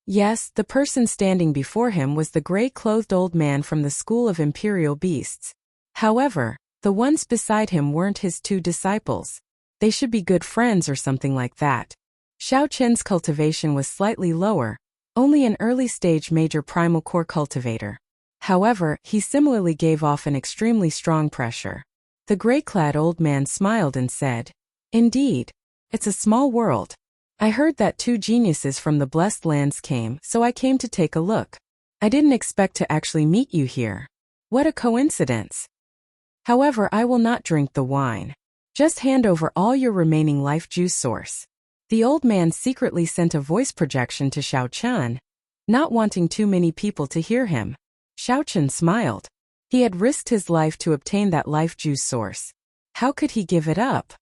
Yes, the person standing before him was the gray-clothed old man from the School of Imperial Beasts. However, the ones beside him weren't his 2 disciples. They should be good friends or something like that. Xiao Chun's cultivation was slightly lower, only an early-stage major primal core cultivator. However, he similarly gave off an extremely strong pressure. The gray-clad old man smiled and said, Indeed, it's a small world. I heard that 2 geniuses from the Blessed Lands came, so I came to take a look. I didn't expect to actually meet you here. What a coincidence. However, I will not drink the wine. Just hand over all your remaining life juice source. The old man secretly sent a voice projection to Xiao Chun, not wanting too many people to hear him. Xiao Chun smiled. He had risked his life to obtain that life juice source. How could he give it up?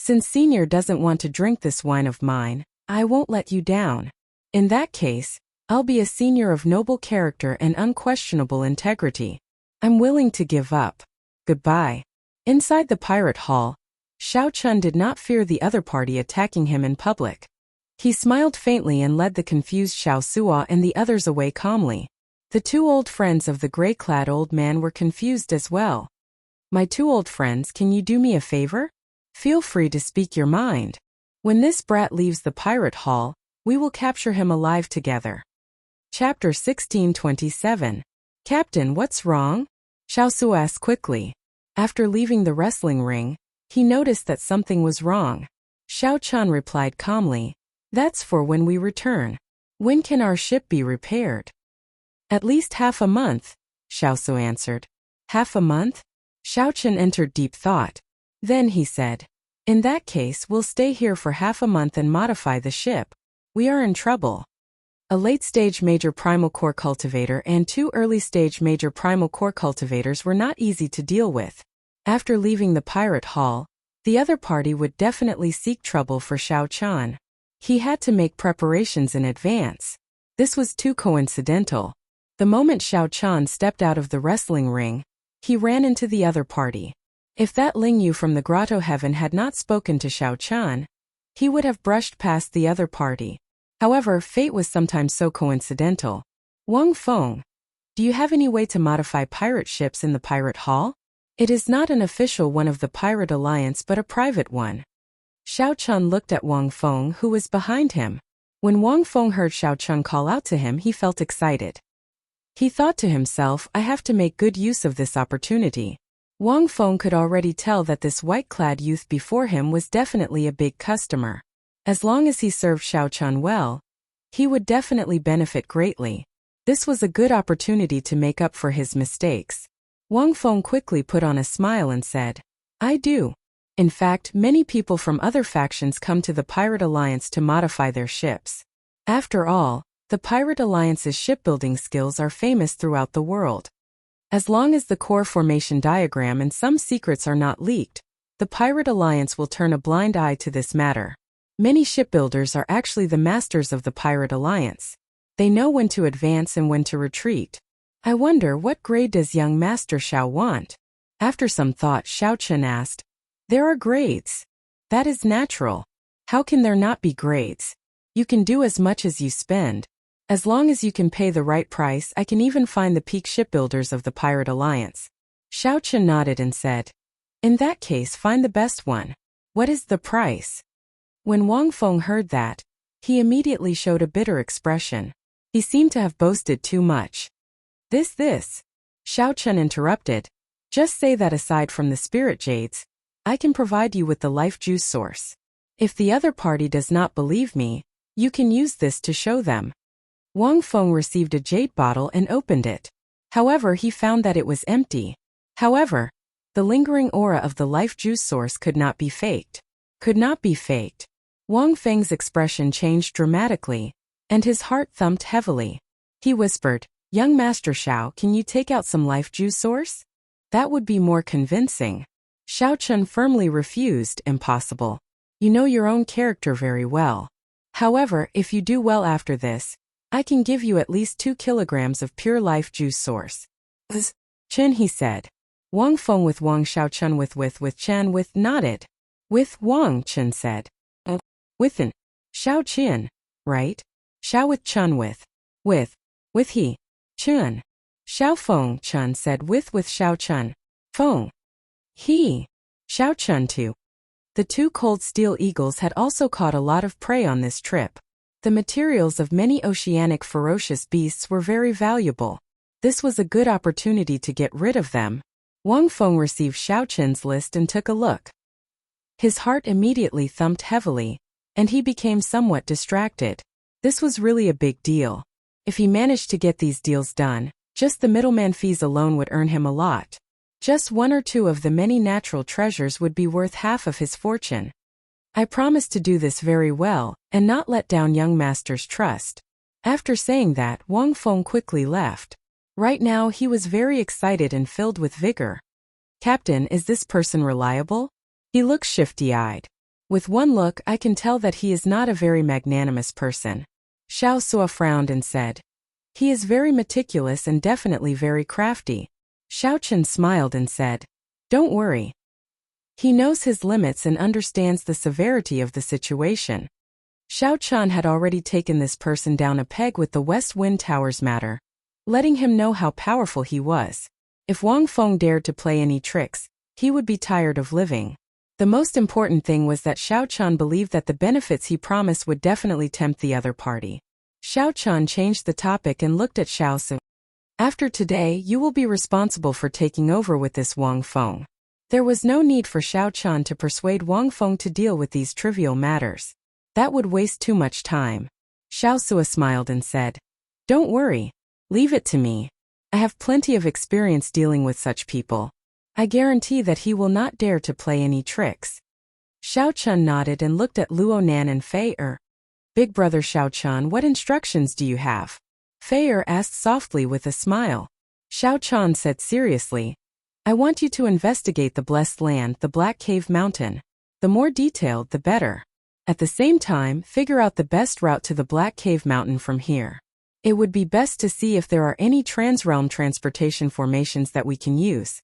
Since Senior doesn't want to drink this wine of mine, I won't let you down. In that case, I'll be a senior of noble character and unquestionable integrity. I'm willing to give up. Goodbye. Inside the pirate hall, Xiao Chun did not fear the other party attacking him in public. He smiled faintly and led the confused Xiao Suo and the others away calmly. The two old friends of the gray-clad old man were confused as well. My two old friends, can you do me a favor? Feel free to speak your mind. When this brat leaves the pirate hall, we will capture him alive together. Chapter 1627. Captain, what's wrong? Xiao Suo asked quickly. After leaving the wrestling ring, he noticed that something was wrong. Xiao Chun replied calmly, "That's for when we return. When can our ship be repaired?" "At least half a month," Xiao Suo answered. "Half a month?" Xiao Chun entered deep thought. Then he said, "In that case, we'll stay here for half a month and modify the ship. We are in trouble." A late-stage major primal core cultivator and two early-stage major primal core cultivators were not easy to deal with. After leaving the pirate hall, the other party would definitely seek trouble for Xiao Chun. He had to make preparations in advance. This was too coincidental. The moment Xiao Chun stepped out of the wrestling ring, he ran into the other party. If that Lingyu from the Grotto Heaven had not spoken to Xiao Chun, he would have brushed past the other party. However, fate was sometimes so coincidental. "Wang Feng, do you have any way to modify pirate ships in the pirate hall? It is not an official one of the Pirate Alliance but a private one." Xiao Chun looked at Wang Feng, who was behind him. When Wang Feng heard Xiao Chun call out to him, he felt excited. He thought to himself, "I have to make good use of this opportunity." Wang Feng could already tell that this white-clad youth before him was definitely a big customer. As long as he served Xiao Chun well, he would definitely benefit greatly. This was a good opportunity to make up for his mistakes. Wang Feng quickly put on a smile and said, "I do. In fact, many people from other factions come to the Pirate Alliance to modify their ships. After all, the Pirate Alliance's shipbuilding skills are famous throughout the world. As long as the core formation diagram and some secrets are not leaked, the Pirate Alliance will turn a blind eye to this matter. Many shipbuilders are actually the masters of the Pirate Alliance. They know when to advance and when to retreat. I wonder what grade does young Master Xiao want?" After some thought, Xiao Chun asked, "There are grades. That is natural. How can there not be grades? You can do as much as you spend. As long as you can pay the right price, I can even find the peak shipbuilders of the Pirate Alliance." Xiao Chun nodded and said, "In that case, find the best one. What is the price?" When Wang Feng heard that, he immediately showed a bitter expression. He seemed to have boasted too much. This, Xiao Chun interrupted. "Just say that aside from the spirit jades, I can provide you with the life juice source. If the other party does not believe me, you can use this to show them." Wang Feng received a jade bottle and opened it. However, he found that it was empty. However, the lingering aura of the life juice source could not be faked. Could not be faked. Wang Feng's expression changed dramatically, and his heart thumped heavily. He whispered, "Young Master Xiao, can you take out some life juice source? That would be more convincing." Xiao Chun firmly refused, "Impossible. You know your own character very well. However, if you do well after this, I can give you at least 2 kilograms of pure life juice source." "Chin," he said. Wang Feng with Wang Xiao Chun with Chan with nodded. "With Wang," Chin said. "With an Xiao Chin, right?" Xiao with Chun with he. Chun. Xiao Feng, Chun said with Xiao Chun. Feng. He. Xiao Chun too. The two cold steel eagles had also caught a lot of prey on this trip. The materials of many oceanic ferocious beasts were very valuable. This was a good opportunity to get rid of them. Wang Feng received Xiao Chin's list and took a look. His heart immediately thumped heavily, and he became somewhat distracted. This was really a big deal. If he managed to get these deals done, just the middleman fees alone would earn him a lot. Just 1 or 2 of the many natural treasures would be worth half of his fortune. I promise to do this very well, and not let down young master's trust. After saying that, Wang Feng quickly left. Right now he was very excited and filled with vigor. "Captain, is this person reliable?" He looks shifty-eyed. With one look, I can tell that he is not a very magnanimous person. Xiao Suo frowned and said, "He is very meticulous and definitely very crafty." Xiao Chen smiled and said, "Don't worry. He knows his limits and understands the severity of the situation. Xiao Chan had already taken this person down a peg with the West Wind Tower's matter, letting him know how powerful he was. If Wang Feng dared to play any tricks, he would be tired of living. The most important thing was that Xiao Chan believed that the benefits he promised would definitely tempt the other party. Xiao Chan changed the topic and looked at Xiao Su. After today, you will be responsible for taking over with this Wang Feng. There was no need for Xiao Chan to persuade Wang Feng to deal with these trivial matters. That would waste too much time. Xiao Su smiled and said, "Don't worry. Leave it to me. I have plenty of experience dealing with such people. I guarantee that he will not dare to play any tricks." Xiao Chan nodded and looked at Luo Nan and Fei Er. "Big brother Xiao Chan, what instructions do you have?" Fei Er asked softly with a smile. Xiao Chan said seriously, "I want you to investigate the Blessed Land, the Black Cave Mountain. The more detailed, the better. At the same time, figure out the best route to the Black Cave Mountain from here. It would be best to see if there are any transrealm transportation formations that we can use."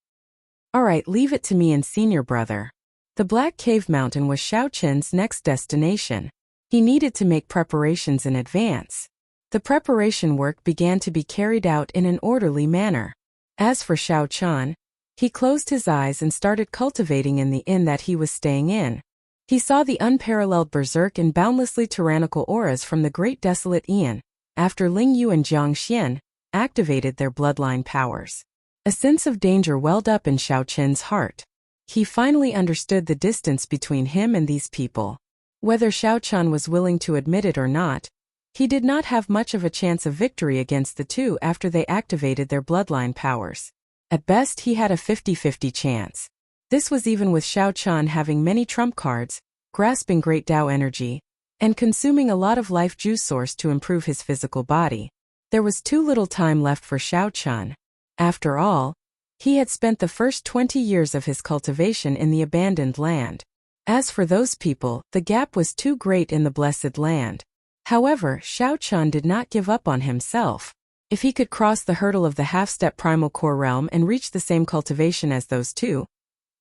"Alright, leave it to me and senior brother." The Black Cave Mountain was Xiao Chen's next destination. He needed to make preparations in advance. The preparation work began to be carried out in an orderly manner. As for Xiao Chan, he closed his eyes and started cultivating in the inn that he was staying in. He saw the unparalleled berserk and boundlessly tyrannical auras from the Great Desolate Aeon, after Ling Yu and Jiang Xian activated their bloodline powers. A sense of danger welled up in Xiao Chen's heart. He finally understood the distance between him and these people. Whether Xiao Chan was willing to admit it or not, he did not have much of a chance of victory against the two after they activated their bloodline powers. At best, he had a 50-50 chance. This was even with Xiao Chan having many trump cards, grasping great Tao energy, and consuming a lot of life juice source to improve his physical body. There was too little time left for Xiao Chan. After all, he had spent the first 20 years of his cultivation in the abandoned land. As for those people, the gap was too great in the blessed land. However, Xiao Chan did not give up on himself. If he could cross the hurdle of the half-step primal core realm and reach the same cultivation as those two,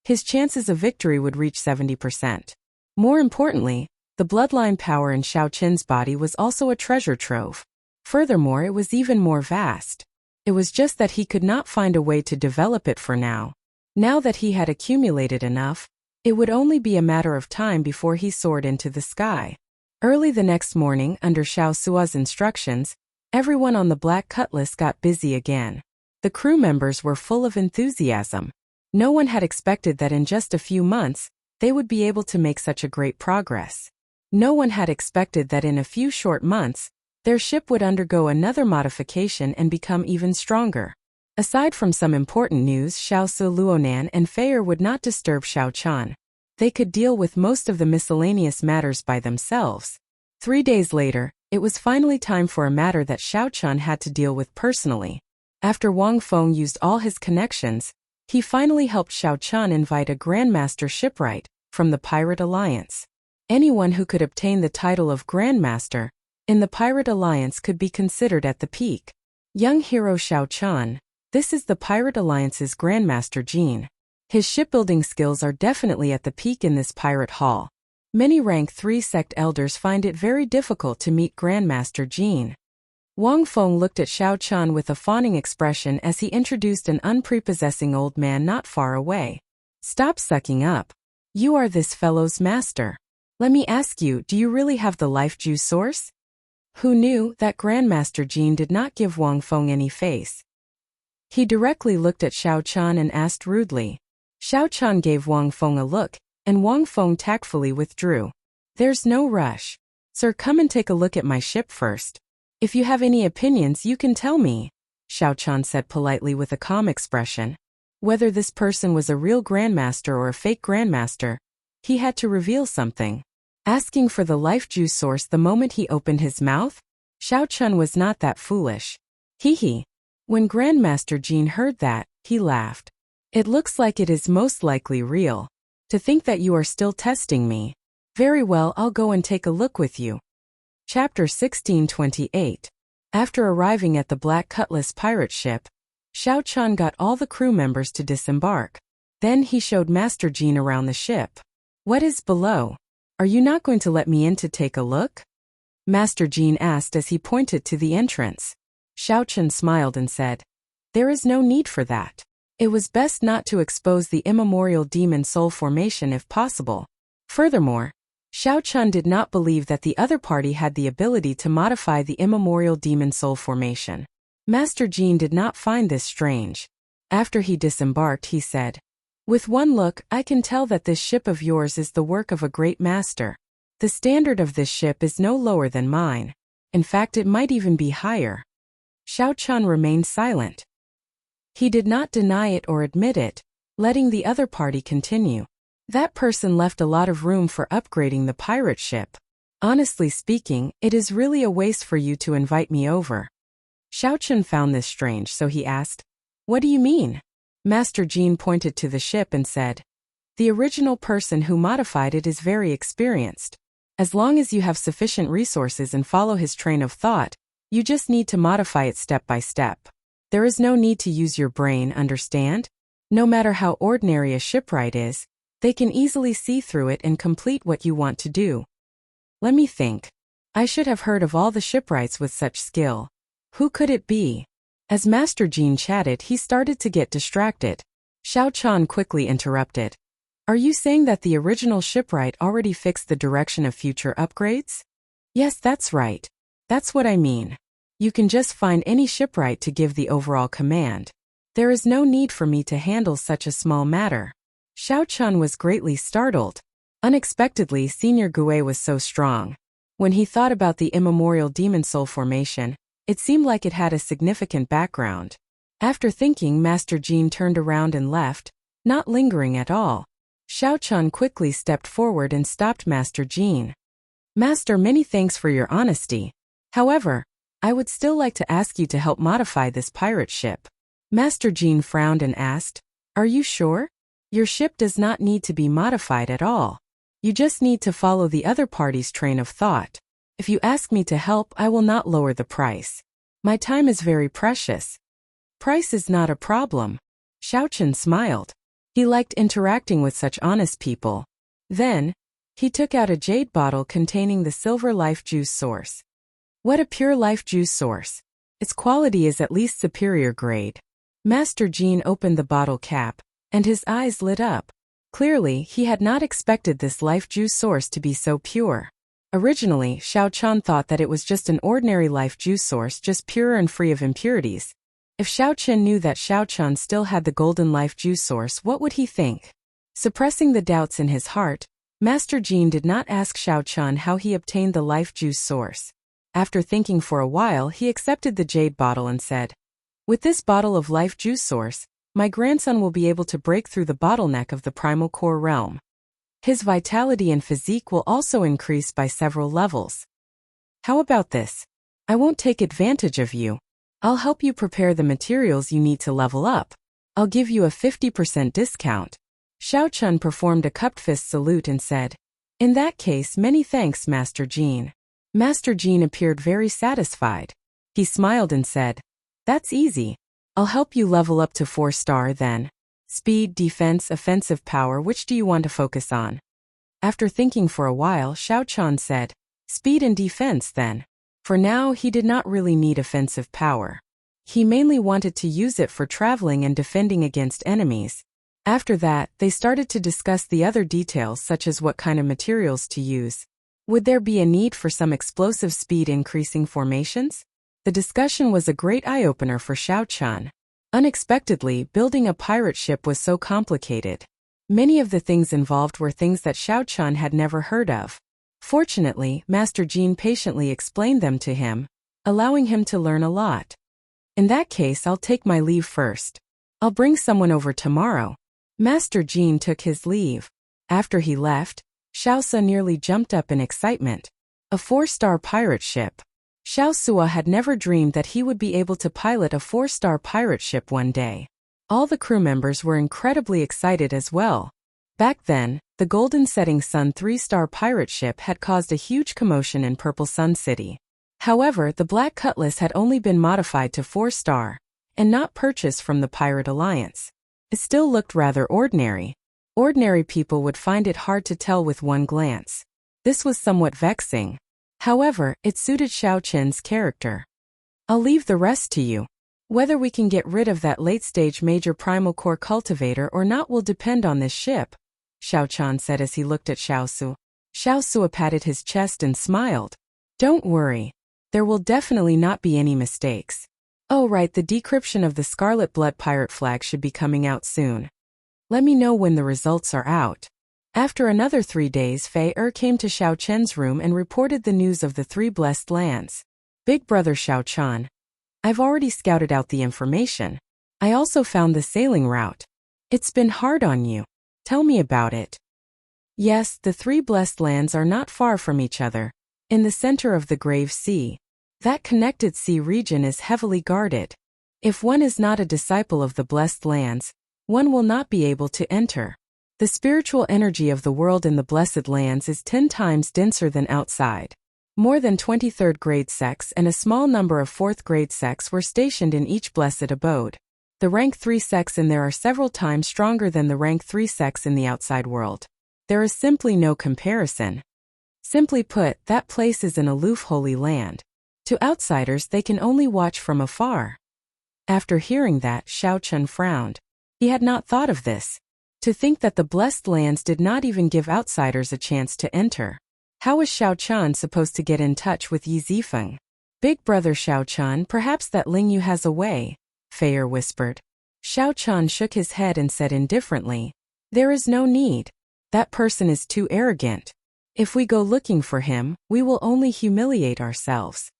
his chances of victory would reach 70%. More importantly, the bloodline power in Xiao Chen's body was also a treasure trove. Furthermore, it was even more vast. It was just that he could not find a way to develop it for now. Now that he had accumulated enough, it would only be a matter of time before he soared into the sky. Early the next morning, under Xiao Sua's instructions, everyone on the Black Cutlass got busy again. The crew members were full of enthusiasm. No one had expected that in just a few months, they would be able to make such a great progress. No one had expected that in a few short months, their ship would undergo another modification and become even stronger. Aside from some important news, Xiao Su, Luonan, and Fei Er would not disturb Xiao Chan. They could deal with most of the miscellaneous matters by themselves. 3 days later, it was finally time for a matter that Xiao Chan had to deal with personally. After Wang Feng used all his connections, he finally helped Xiao Chan invite a Grandmaster shipwright from the Pirate Alliance. Anyone who could obtain the title of Grandmaster in the Pirate Alliance could be considered at the peak. Young hero Xiao Chan, this is the Pirate Alliance's Grandmaster Jean. His shipbuilding skills are definitely at the peak in this pirate hall. Many rank 3 sect elders find it very difficult to meet Grandmaster Jean. Wang Feng looked at Xiao Chan with a fawning expression as he introduced an unprepossessing old man not far away. "Stop sucking up. You are this fellow's master. Let me ask you, do you really have the life juice source?" Who knew that Grandmaster Jean did not give Wang Feng any face? He directly looked at Xiao Chan and asked rudely. Xiao Chan gave Wang Feng a look, and Wang Feng tactfully withdrew. "There's no rush. Sir, come and take a look at my ship first. If you have any opinions, you can tell me," Xiao Chan said politely with a calm expression. Whether this person was a real Grandmaster or a fake Grandmaster, he had to reveal something. Asking for the life juice source the moment he opened his mouth? Xiao Chan was not that foolish. Hee. When Grandmaster Jean heard that, he laughed. "It looks like it is most likely real. To think that you are still testing me. Very well, I'll go and take a look with you." Chapter 1628. After arriving at the Black Cutlass pirate ship, Xiao Chan got all the crew members to disembark. Then he showed Master Jean around the ship. What is below? Are you not going to let me in to take a look? Master Jean asked as he pointed to the entrance. Xiao Chen smiled and said, there is no need for that. It was best not to expose the immemorial demon soul formation if possible. Furthermore, Xiao Chen did not believe that the other party had the ability to modify the immemorial demon soul formation. Master Jean did not find this strange. After he disembarked, he said, with one look, I can tell that this ship of yours is the work of a great master. The standard of this ship is no lower than mine. In fact, it might even be higher. Xiao Chen remained silent. He did not deny it or admit it, letting the other party continue. That person left a lot of room for upgrading the pirate ship. Honestly speaking, it is really a waste for you to invite me over. Xiao Chen found this strange, so he asked, what do you mean? Master Jean pointed to the ship and said, the original person who modified it is very experienced. As long as you have sufficient resources and follow his train of thought, you just need to modify it step by step. There is no need to use your brain, understand? No matter how ordinary a shipwright is, they can easily see through it and complete what you want to do. Let me think. I should have heard of all the shipwrights with such skill. Who could it be? As Master Jean chatted, he started to get distracted. Xiao Chen quickly interrupted. Are you saying that the original shipwright already fixed the direction of future upgrades? Yes, that's right. That's what I mean. You can just find any shipwright to give the overall command. There is no need for me to handle such a small matter. Xiao Chen was greatly startled. Unexpectedly, Senior Gue was so strong. When he thought about the immemorial demon soul formation, it seemed like it had a significant background. After thinking, Master Jean turned around and left, not lingering at all. Xiao Chen quickly stepped forward and stopped Master Jean. Master, many thanks for your honesty. However, I would still like to ask you to help modify this pirate ship. Master Jean frowned and asked, are you sure? Your ship does not need to be modified at all. You just need to follow the other party's train of thought. If you ask me to help, I will not lower the price. My time is very precious. Price is not a problem. Xiao Chen smiled. He liked interacting with such honest people. Then, he took out a jade bottle containing the silver life juice source. What a pure life juice source. Its quality is at least superior grade. Master Jean opened the bottle cap, and his eyes lit up. Clearly, he had not expected this life juice source to be so pure. Originally, Xiao Chen thought that it was just an ordinary life juice source, just pure and free of impurities. If Xiao Chen knew that Xiao Chen still had the golden life juice source, what would he think? Suppressing the doubts in his heart, Master Jean did not ask Xiao Chen how he obtained the life juice source. After thinking for a while, he accepted the jade bottle and said, with this bottle of life juice source, my grandson will be able to break through the bottleneck of the primal core realm. His vitality and physique will also increase by several levels. How about this? I won't take advantage of you. I'll help you prepare the materials you need to level up. I'll give you a 50% discount. Xiao Chen performed a cupped fist salute and said, in that case, many thanks, Master Jean. Master Jean appeared very satisfied. He smiled and said, that's easy. I'll help you level up to 4-star then. Speed, defense, offensive power, which do you want to focus on? After thinking for a while, Xiao Chen said, speed and defense then. For now, he did not really need offensive power. He mainly wanted to use it for traveling and defending against enemies. After that, they started to discuss the other details such as what kind of materials to use. Would there be a need for some explosive speed increasing formations? The discussion was a great eye-opener for Xiao Chen. Unexpectedly, building a pirate ship was so complicated. Many of the things involved were things that Xiao Chen had never heard of. Fortunately, Master Jean patiently explained them to him, allowing him to learn a lot. In that case, I'll take my leave first. I'll bring someone over tomorrow. Master Jean took his leave. After he left, Xiao Su nearly jumped up in excitement. A 4-star pirate ship. Xiao Sua had never dreamed that he would be able to pilot a 4-star pirate ship one day. All the crew members were incredibly excited as well. Back then, the Golden Setting Sun 3-star pirate ship had caused a huge commotion in Purple Sun City. However, the Black Cutlass had only been modified to 4-star, and not purchased from the Pirate Alliance. It still looked rather ordinary. Ordinary people would find it hard to tell with one glance. This was somewhat vexing. However, it suited Xiao Qin's character. I'll leave the rest to you. Whether we can get rid of that late-stage major primal core cultivator or not will depend on this ship, Xiao Qian said as he looked at Xiao Su. Xiao Su patted his chest and smiled. Don't worry. There will definitely not be any mistakes. Oh right, the decryption of the Scarlet Blood Pirate flag should be coming out soon. Let me know when the results are out. After another 3 days, Fei came to Xiao Chen's room and reported the news of the 3 blessed lands. Big brother Xiao Chen. I've already scouted out the information. I also found the sailing route. It's been hard on you. Tell me about it. Yes, the 3 blessed lands are not far from each other. In the center of the Grave Sea. That connected sea region is heavily guarded. If one is not a disciple of the blessed lands, one will not be able to enter. The spiritual energy of the world in the blessed lands is 10 times denser than outside. More than 23rd grade sects and a small number of 4th grade sects were stationed in each blessed abode. The rank 3 sects in there are several times stronger than the rank 3 sects in the outside world. There is simply no comparison. Simply put, that place is an aloof holy land. To outsiders they can only watch from afar. After hearing that, Xiao Chen frowned. He had not thought of this. To think that the blessed lands did not even give outsiders a chance to enter. How was Xiao Chen supposed to get in touch with Yi Zifeng? Big brother Xiao Chen, perhaps that Ling Yu has a way, Fei whispered. Xiao Chen shook his head and said indifferently, there is no need. That person is too arrogant. If we go looking for him, we will only humiliate ourselves.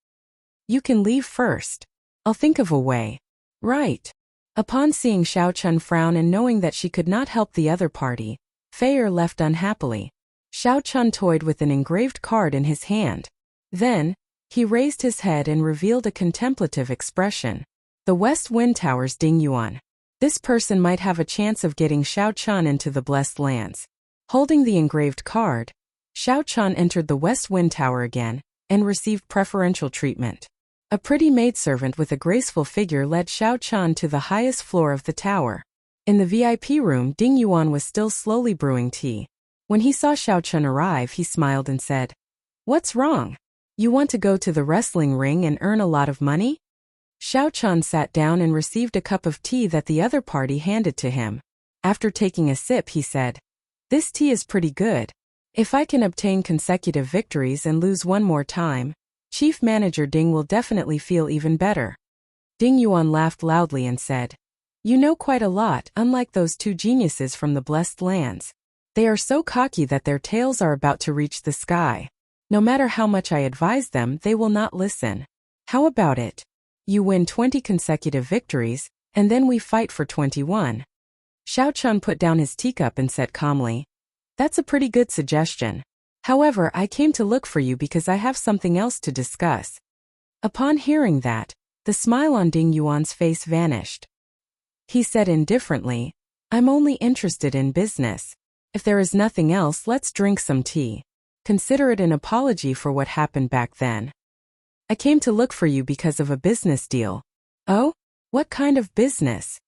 You can leave first. I'll think of a way. Right. Upon seeing Xiao Chen frown and knowing that she could not help the other party, Fei left unhappily. Xiao Chen toyed with an engraved card in his hand. Then, he raised his head and revealed a contemplative expression. The West Wind Tower's Ding Yuan. This person might have a chance of getting Xiao Chen into the blessed lands. Holding the engraved card, Xiao Chen entered the West Wind Tower again, and received preferential treatment. A pretty maidservant with a graceful figure led Xiao Chen to the highest floor of the tower. In the VIP room, Ding Yuan was still slowly brewing tea. When he saw Xiao Chen arrive, he smiled and said, What's wrong? You want to go to the wrestling ring and earn a lot of money? Xiao Chen sat down and received a cup of tea that the other party handed to him. After taking a sip, he said, This tea is pretty good. If I can obtain consecutive victories and lose one more time, Chief Manager Ding will definitely feel even better. Ding Yuan laughed loudly and said, You know quite a lot, unlike those 2 geniuses from the blessed lands. They are so cocky that their tails are about to reach the sky. No matter how much I advise them, they will not listen. How about it? You win 20 consecutive victories, and then we fight for 21. Xiao Chen put down his teacup and said calmly, That's a pretty good suggestion. However, I came to look for you because I have something else to discuss. Upon hearing that, the smile on Ding Yuan's face vanished. He said indifferently, I'm only interested in business. If there is nothing else, let's drink some tea. Consider it an apology for what happened back then. I came to look for you because of a business deal. Oh? What kind of business?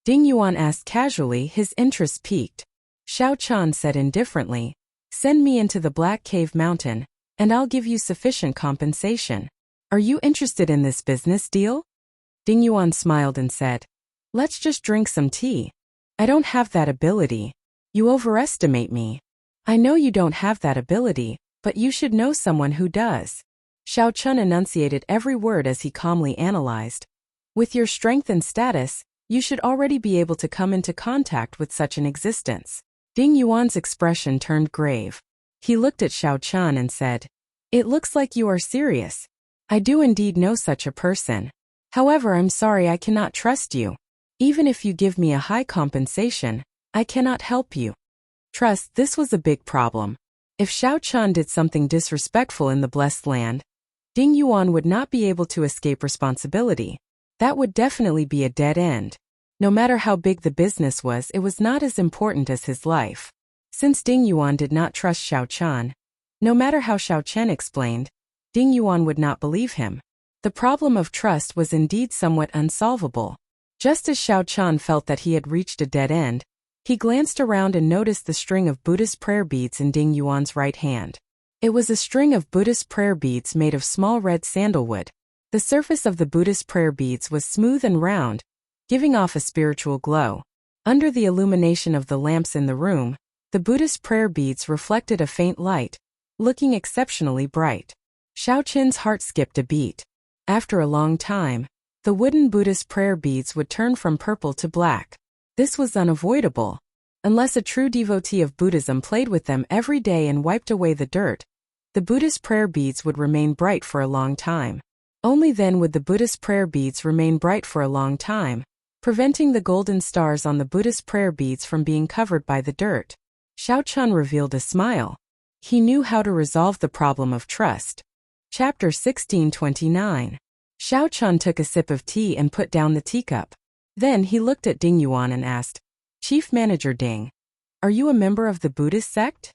Ding Yuan asked casually, his interest piqued. Xiao Chen said indifferently, Send me into the Black Cave Mountain, and I'll give you sufficient compensation. Are you interested in this business deal? Ding Yuan smiled and said, Let's just drink some tea. I don't have that ability. You overestimate me. I know you don't have that ability, but you should know someone who does. Xiao Chen enunciated every word as he calmly analyzed. With your strength and status, you should already be able to come into contact with such an existence. Ding Yuan's expression turned grave. He looked at Xiao Chen and said, It looks like you are serious. I do indeed know such a person. However, I'm sorry I cannot trust you. Even if you give me a high compensation, I cannot help you. Trust, this was a big problem. If Xiao Chen did something disrespectful in the blessed land, Ding Yuan would not be able to escape responsibility. That would definitely be a dead end. No matter how big the business was, it was not as important as his life. Since Ding Yuan did not trust Xiao Chen, no matter how Xiao Chen explained, Ding Yuan would not believe him. The problem of trust was indeed somewhat unsolvable. Just as Xiao Chan felt that he had reached a dead end, he glanced around and noticed the string of Buddhist prayer beads in Ding Yuan's right hand. It was a string of Buddhist prayer beads made of small red sandalwood. The surface of the Buddhist prayer beads was smooth and round, giving off a spiritual glow. Under the illumination of the lamps in the room, the Buddhist prayer beads reflected a faint light, looking exceptionally bright. Xiao Qin's heart skipped a beat. After a long time, the wooden Buddhist prayer beads would turn from purple to black. This was unavoidable. Unless a true devotee of Buddhism played with them every day and wiped away the dirt, the Buddhist prayer beads would remain bright for a long time. Only then would the Buddhist prayer beads remain bright for a long time, preventing the golden stars on the Buddhist prayer beads from being covered by the dirt. Xiao Chan revealed a smile. He knew how to resolve the problem of trust. Chapter 1629. Xiao Chan took a sip of tea and put down the teacup. Then he looked at Ding Yuan and asked, "Chief Manager Ding, are you a member of the Buddhist sect?"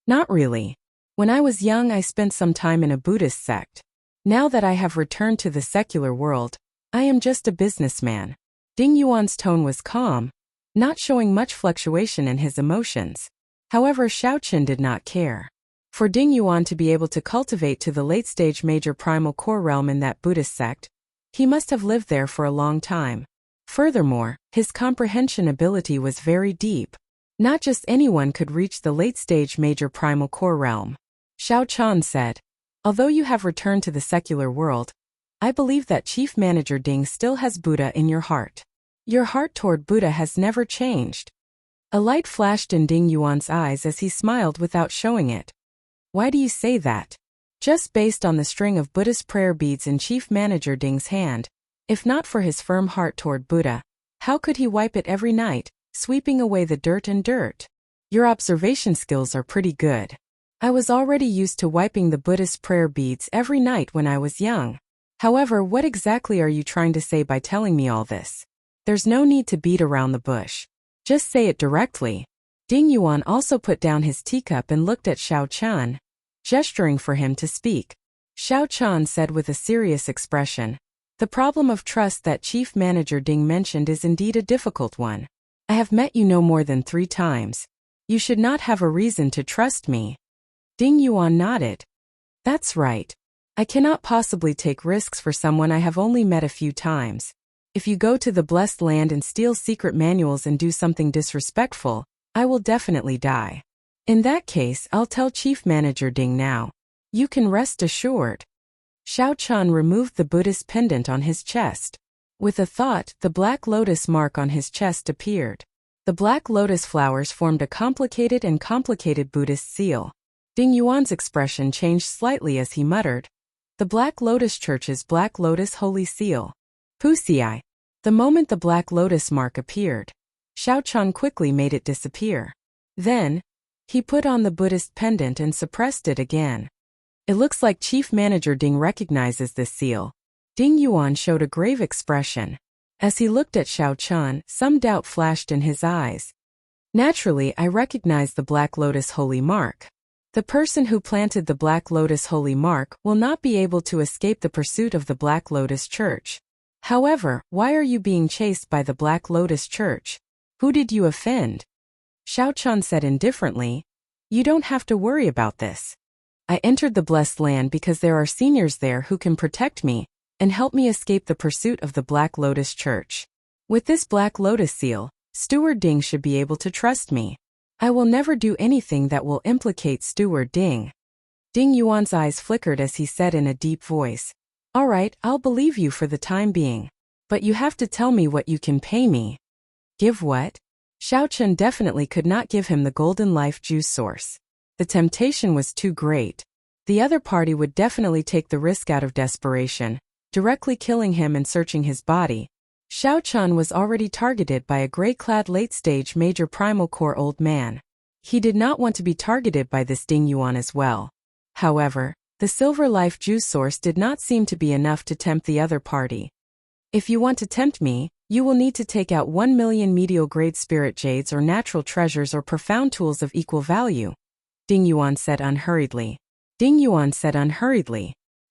"Not really. When I was young I spent some time in a Buddhist sect. Now that I have returned to the secular world, I am just a businessman." Ding Yuan's tone was calm, not showing much fluctuation in his emotions. However, Xiao Qin did not care. For Ding Yuan to be able to cultivate to the late-stage major primal core realm in that Buddhist sect, he must have lived there for a long time. Furthermore, his comprehension ability was very deep. Not just anyone could reach the late-stage major primal core realm. Xiao Chan said, "Although you have returned to the secular world, I believe that Chief Manager Ding still has Buddha in your heart. Your heart toward Buddha has never changed." A light flashed in Ding Yuan's eyes as he smiled without showing it. "Why do you say that?" Just based on the string of Buddhist prayer beads in Chief Manager Ding's hand, if not for his firm heart toward Buddha, how could he wipe it every night, sweeping away the dirt and dirt? Your observation skills are pretty good. I was already used to wiping the Buddhist prayer beads every night when I was young. However, what exactly are you trying to say by telling me all this? There's no need to beat around the bush. Just say it directly. Ding Yuan also put down his teacup and looked at Xiao Chan, gesturing for him to speak. Xiao Chan said with a serious expression, "The problem of trust that Chief Manager Ding mentioned is indeed a difficult one. I have met you no more than 3 times. You should not have a reason to trust me." Ding Yuan nodded. "That's right. I cannot possibly take risks for someone I have only met a few times. If you go to the Blessed Land and steal secret manuals and do something disrespectful, I will definitely die. In that case, I'll tell Chief Manager Ding now. You can rest assured." Xiao Chan removed the Buddhist pendant on his chest. With a thought, the black lotus mark on his chest appeared. The black lotus flowers formed a complicated Buddhist seal. Ding Yuan's expression changed slightly as he muttered, "The Black Lotus Church's Black Lotus Holy Seal. Pusi." The moment the black lotus mark appeared, Xiao Chan quickly made it disappear. Then, he put on the Buddhist pendant and suppressed it again. "It looks like Chief Manager Ding recognizes this seal." Ding Yuan showed a grave expression. As he looked at Xiao Chan, some doubt flashed in his eyes. "Naturally, I recognize the Black Lotus Holy Mark. The person who planted the Black Lotus Holy Mark will not be able to escape the pursuit of the Black Lotus Church. However, why are you being chased by the Black Lotus Church? Who did you offend?" Xiao Chan said indifferently, "You don't have to worry about this. I entered the Blessed Land because there are seniors there who can protect me and help me escape the pursuit of the Black Lotus Church. With this Black Lotus seal, Steward Ding should be able to trust me. I will never do anything that will implicate Steward Ding." Ding Yuan's eyes flickered as he said in a deep voice, "All right, I'll believe you for the time being. But you have to tell me what you can pay me." "Give what?" Xiao Chen definitely could not give him the golden life juice source. The temptation was too great. The other party would definitely take the risk out of desperation, directly killing him and searching his body. Xiao Chan was already targeted by a gray-clad late-stage major primal core old man. He did not want to be targeted by this Ding Yuan as well. However, the silver life juice source did not seem to be enough to tempt the other party. "If you want to tempt me, you will need to take out 1 million medial-grade spirit jades or natural treasures or profound tools of equal value," Ding Yuan said unhurriedly.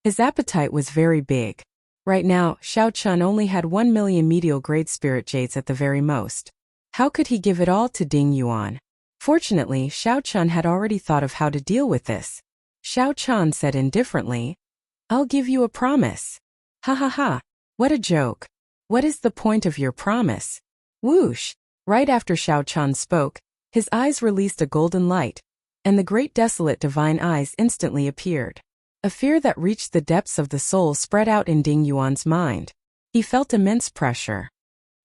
His appetite was very big. Right now, Xiao Chun only had 1 million medial-grade spirit jades at the very most. How could he give it all to Ding Yuan? Fortunately, Xiao Chun had already thought of how to deal with this. Xiao Chun said indifferently, "I'll give you a promise." Ha ha ha, what a joke. What is the point of your promise? Whoosh! Right after Xiao Chun spoke, his eyes released a golden light, and the great desolate divine eyes instantly appeared. A fear that reached the depths of the soul spread out in Ding Yuan's mind. He felt immense pressure.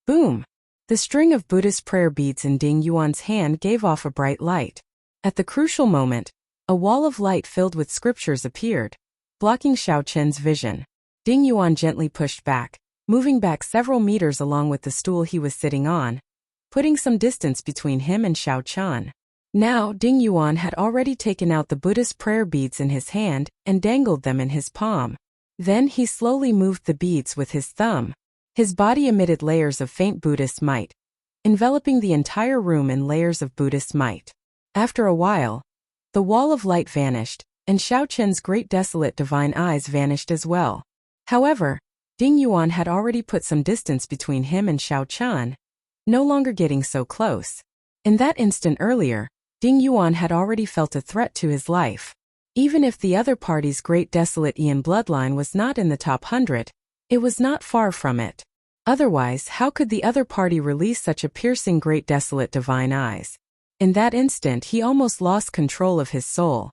Boom! The string of Buddhist prayer beads in Ding Yuan's hand gave off a bright light. At the crucial moment, a wall of light filled with scriptures appeared, blocking Xiao Chen's vision. Ding Yuan gently pushed back, moving back several meters along with the stool he was sitting on, putting some distance between him and Xiao Chun. Now, Ding Yuan had already taken out the Buddhist prayer beads in his hand and dangled them in his palm. Then he slowly moved the beads with his thumb. His body emitted layers of faint Buddhist might, enveloping the entire room in layers of Buddhist might. After a while, the wall of light vanished, and Xiao Chen's great desolate divine eyes vanished as well. However, Ding Yuan had already put some distance between him and Xiao Chun, no longer getting so close. In that instant earlier, Ding Yuan had already felt a threat to his life. Even if the other party's great desolate Ian bloodline was not in the top 100, it was not far from it. Otherwise, how could the other party release such a piercing great desolate divine eyes? In that instant he almost lost control of his soul.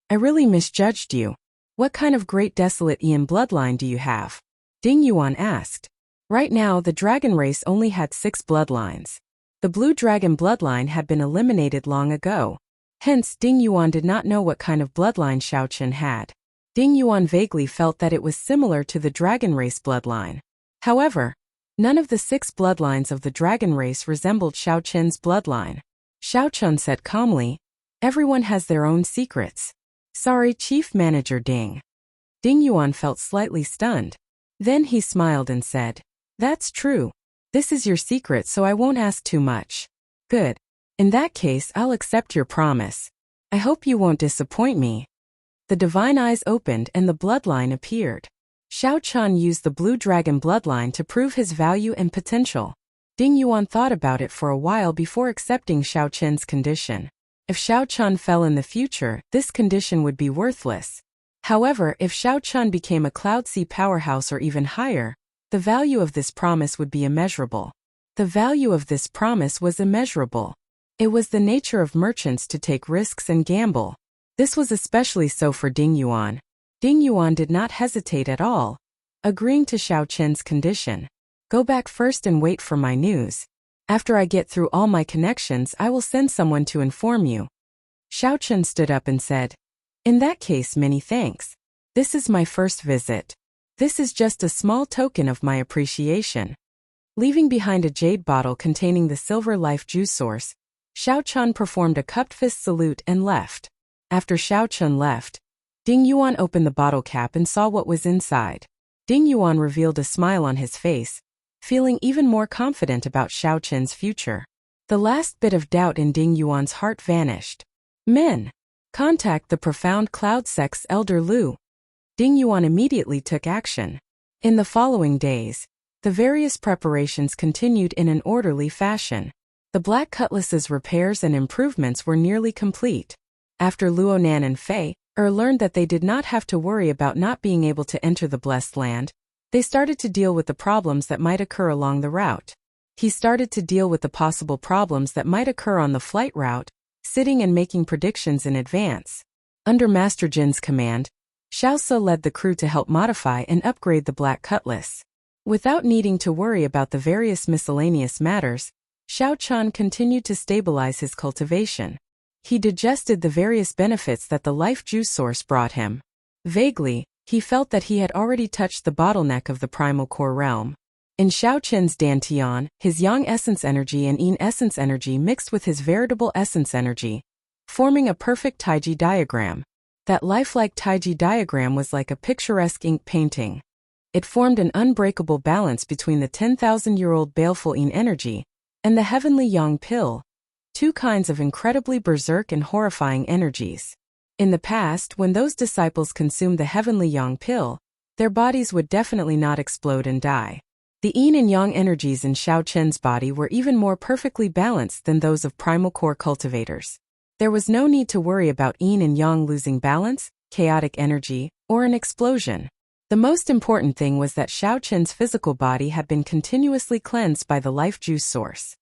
I really misjudged you. What kind of great desolate Ian bloodline do you have? Ding Yuan asked. Right now the dragon race only had 6 bloodlines. The blue dragon bloodline had been eliminated long ago. Hence, Ding Yuan did not know what kind of bloodline Xiao Chun had. Ding Yuan vaguely felt that it was similar to the dragon race bloodline. However, none of the 6 bloodlines of the dragon race resembled Xiao Chun's bloodline. Xiao Chun said calmly, "Everyone has their own secrets." Sorry, Chief Manager Ding. Ding Yuan felt slightly stunned. Then he smiled and said, "That's true. This is your secret, so I won't ask too much." Good. In that case, I'll accept your promise. I hope you won't disappoint me. The divine eyes opened and the bloodline appeared. Xiao Chun used the blue dragon bloodline to prove his value and potential. Ding Yuan thought about it for a while before accepting Xiao Chun's condition. If Xiao Chun fell in the future, this condition would be worthless. However, if Xiao Chun became a Cloud Sea powerhouse or even higher, the value of this promise would be immeasurable. The value of this promise was immeasurable. It was the nature of merchants to take risks and gamble. This was especially so for Ding Yuan. Ding Yuan did not hesitate at all, agreeing to Xiao Chen's condition. Go back first and wait for my news. After I get through all my connections, I will send someone to inform you. Xiao Chen stood up and said, "In that case, many thanks. This is my first visit. This is just a small token of my appreciation." Leaving behind a jade bottle containing the silver life juice source, Xiao Chun performed a cupped fist salute and left. After Xiao Chun left, Ding Yuan opened the bottle cap and saw what was inside. Ding Yuan revealed a smile on his face, feeling even more confident about Xiao Chen's future. The last bit of doubt in Ding Yuan's heart vanished. Men, contact the profound cloud sect's elder Lu. Ding Yuan immediately took action. In the following days, the various preparations continued in an orderly fashion. The Black Cutlass's repairs and improvements were nearly complete. After Luonan and Fei learned that they did not have to worry about not being able to enter the Blessed Land, they started to deal with the problems that might occur along the route. He started to deal with the possible problems that might occur on the flight route, sitting and making predictions in advance. Under Master Jin's command, Xiao Se led the crew to help modify and upgrade the Black Cutlass. Without needing to worry about the various miscellaneous matters, Xiao Chun continued to stabilize his cultivation. He digested the various benefits that the life juice source brought him. Vaguely, he felt that he had already touched the bottleneck of the primal core realm. In Xiao Chen's Dantian, his yang essence energy and yin essence energy mixed with his veritable essence energy, forming a perfect Taiji diagram. That lifelike Taiji diagram was like a picturesque ink painting. It formed an unbreakable balance between the 10,000-year-old baleful yin energy and the heavenly yang pill, two kinds of incredibly berserk and horrifying energies. In the past, when those disciples consumed the heavenly yang pill, their bodies would definitely not explode and die. The yin and yang energies in Xiao Chen's body were even more perfectly balanced than those of primal core cultivators. There was no need to worry about yin and yang losing balance, chaotic energy, or an explosion. The most important thing was that Xiao Chen's physical body had been continuously cleansed by the life juice source.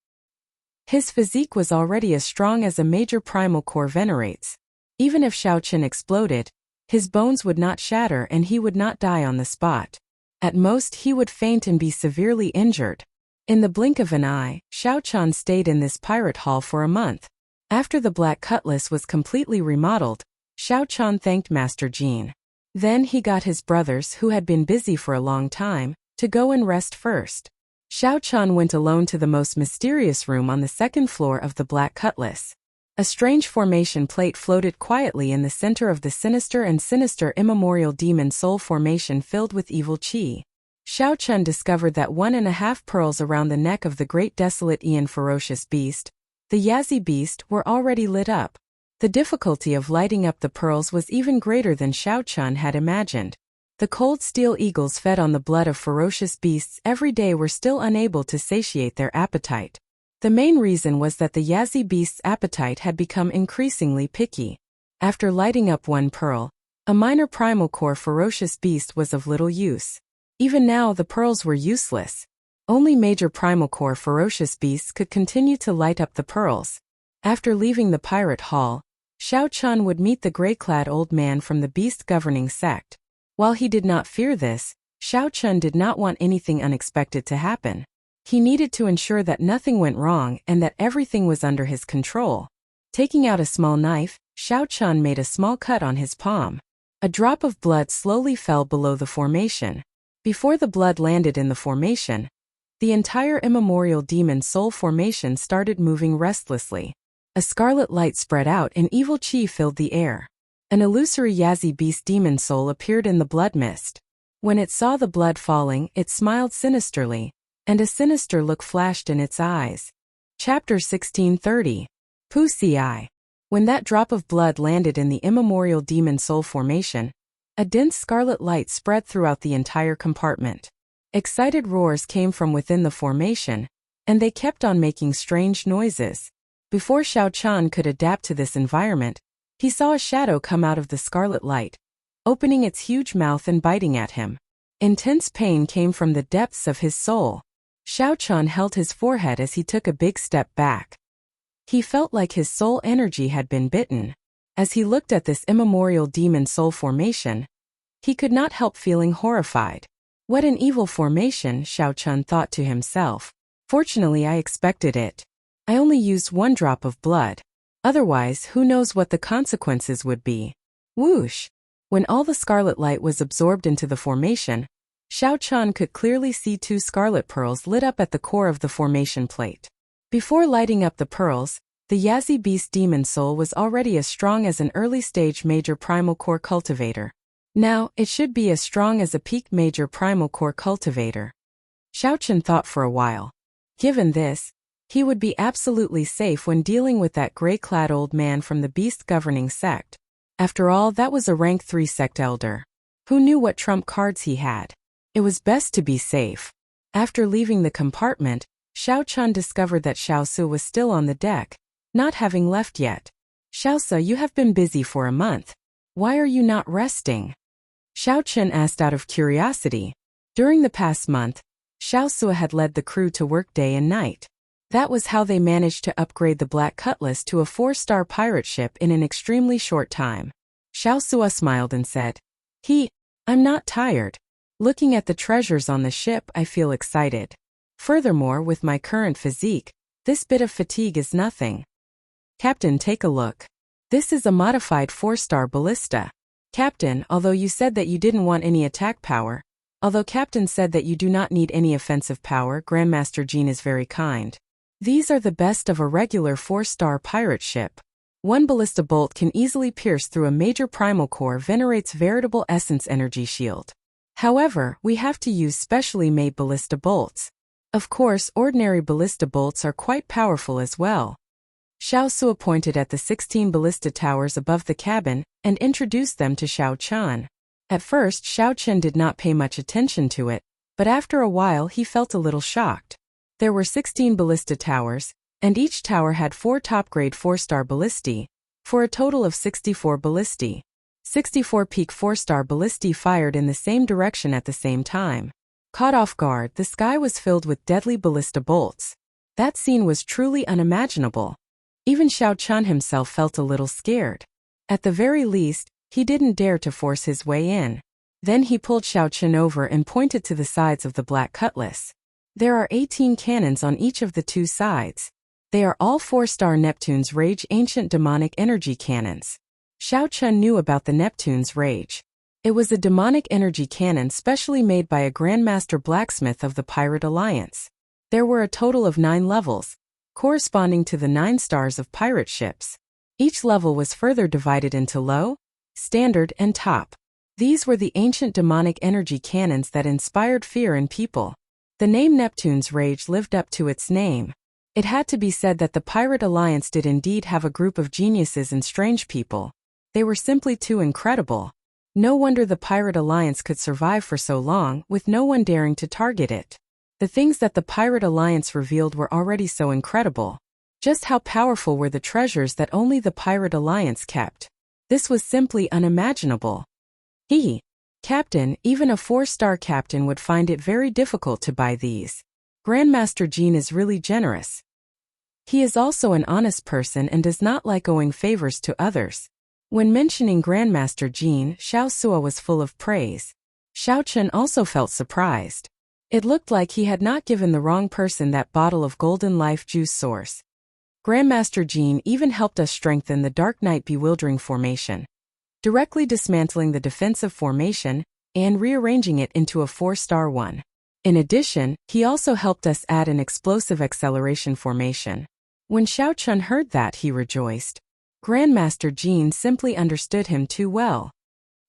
His physique was already as strong as a major primal core venerates. Even if Xiao Chen exploded, his bones would not shatter and he would not die on the spot. At most he would faint and be severely injured. In the blink of an eye, Xiao Chen stayed in this pirate hall for a month. After the Black Cutlass was completely remodeled, Xiao Chen thanked Master Jin. Then he got his brothers, who had been busy for a long time, to go and rest first. Xiao Chen went alone to the most mysterious room on the second floor of the Black Cutlass. A strange formation plate floated quietly in the center of the sinister immemorial demon soul formation filled with evil qi. Xiao Chen discovered that 1.5 pearls around the neck of the great desolate Ian ferocious beast, the Yazi beast, were already lit up. The difficulty of lighting up the pearls was even greater than Xiao Chen had imagined. The cold steel eagles fed on the blood of ferocious beasts every day were still unable to satiate their appetite. The main reason was that the Yazi beast's appetite had become increasingly picky. After lighting up one pearl, a minor primal core ferocious beast was of little use. Even now the pearls were useless. Only major primal core ferocious beasts could continue to light up the pearls. After leaving the pirate hall, Xiao Chen would meet the gray-clad old man from the beast governing sect. While he did not fear this, Xiao Chen did not want anything unexpected to happen. He needed to ensure that nothing went wrong and that everything was under his control. Taking out a small knife, Xiao Chen made a small cut on his palm. A drop of blood slowly fell below the formation. Before the blood landed in the formation, the entire immemorial demon soul formation started moving restlessly. A scarlet light spread out and evil qi filled the air. An illusory Yazi beast demon soul appeared in the blood mist. When it saw the blood falling, it smiled sinisterly, and a sinister look flashed in its eyes. Chapter 1630. Pussy Eye. When that drop of blood landed in the immemorial demon soul formation, a dense scarlet light spread throughout the entire compartment. Excited roars came from within the formation, and they kept on making strange noises. Before Xiao Chen could adapt to this environment, he saw a shadow come out of the scarlet light, opening its huge mouth and biting at him. Intense pain came from the depths of his soul. Xiao Chen held his forehead as he took a big step back. He felt like his soul energy had been bitten. As he looked at this immemorial demon soul formation, he could not help feeling horrified. What an evil formation, Xiao Chen thought to himself. Fortunately, I expected it. I only used 1 drop of blood. Otherwise, who knows what the consequences would be. Whoosh! When all the scarlet light was absorbed into the formation, Xiao Chen could clearly see 2 scarlet pearls lit up at the core of the formation plate. Before lighting up the pearls, the Yazi beast demon soul was already as strong as an early-stage major primal core cultivator. Now, it should be as strong as a peak major primal core cultivator. Xiao Chen thought for a while. Given this, he would be absolutely safe when dealing with that gray-clad old man from the beast governing sect. After all, that was a rank 3 sect elder. Who knew what trump cards he had? It was best to be safe. After leaving the compartment, Xiao Chen discovered that Xiaosu was still on the deck, not having left yet. Xiaosu, you have been busy for a month. Why are you not resting? Xiao Chen asked out of curiosity. During the past month, Xiaosu had led the crew to work day and night. That was how they managed to upgrade the Black Cutlass to a 4-star pirate ship in an extremely short time. Xiaosu smiled and said, I'm not tired. Looking at the treasures on the ship, I feel excited. Furthermore, with my current physique, this bit of fatigue is nothing. Captain, take a look. This is a modified 4-star ballista. Captain, although you said that you didn't want any attack power, although Captain said that you do not need any offensive power, Grandmaster Jean is very kind. These are the best of a regular 4-star pirate ship. 1 ballista bolt can easily pierce through a major primal core venerate's veritable essence energy shield. However, we have to use specially made ballista bolts. Of course, ordinary ballista bolts are quite powerful as well. Xiaosu pointed at the 16 ballista towers above the cabin and introduced them to Xiao Chen. At first, Xiao Chen did not pay much attention to it, but after a while he felt a little shocked. There were 16 ballista towers, and each tower had 4 top-grade 4-star ballistae, for a total of 64 ballistae. 64 peak 4-star ballistae fired in the same direction at the same time. Caught off guard, the sky was filled with deadly ballista bolts. That scene was truly unimaginable. Even Xiao Chen himself felt a little scared. At the very least, he didn't dare to force his way in. Then he pulled Xiao Chen over and pointed to the sides of the black cutlass. There are 18 cannons on each of the 2 sides. They are all 4-star Neptune's Rage ancient demonic energy cannons. Xiao Chen knew about the Neptune's Rage. It was a demonic energy cannon specially made by a Grandmaster blacksmith of the Pirate Alliance. There were a total of 9 levels, corresponding to the 9 stars of pirate ships. Each level was further divided into low, standard, and top. These were the ancient demonic energy cannons that inspired fear in people. The name Neptune's Rage lived up to its name. It had to be said that the Pirate Alliance did indeed have a group of geniuses and strange people. They were simply too incredible. No wonder the Pirate Alliance could survive for so long with no one daring to target it. The things that the Pirate Alliance revealed were already so incredible. Just how powerful were the treasures that only the Pirate Alliance kept? This was simply unimaginable. Captain, even a 4-star captain would find it very difficult to buy these. Grandmaster Jean is really generous. He is also an honest person and does not like owing favors to others. When mentioning Grandmaster Jean, Xiao Sua was full of praise. Xiao Chen also felt surprised. It looked like he had not given the wrong person that bottle of golden life juice source. Grandmaster Jean even helped us strengthen the Dark Knight Bewildering formation, directly dismantling the defensive formation and rearranging it into a 4-star one. In addition, he also helped us add an explosive acceleration formation. When Xiao Chen heard that, he rejoiced. Grandmaster Jean simply understood him too well.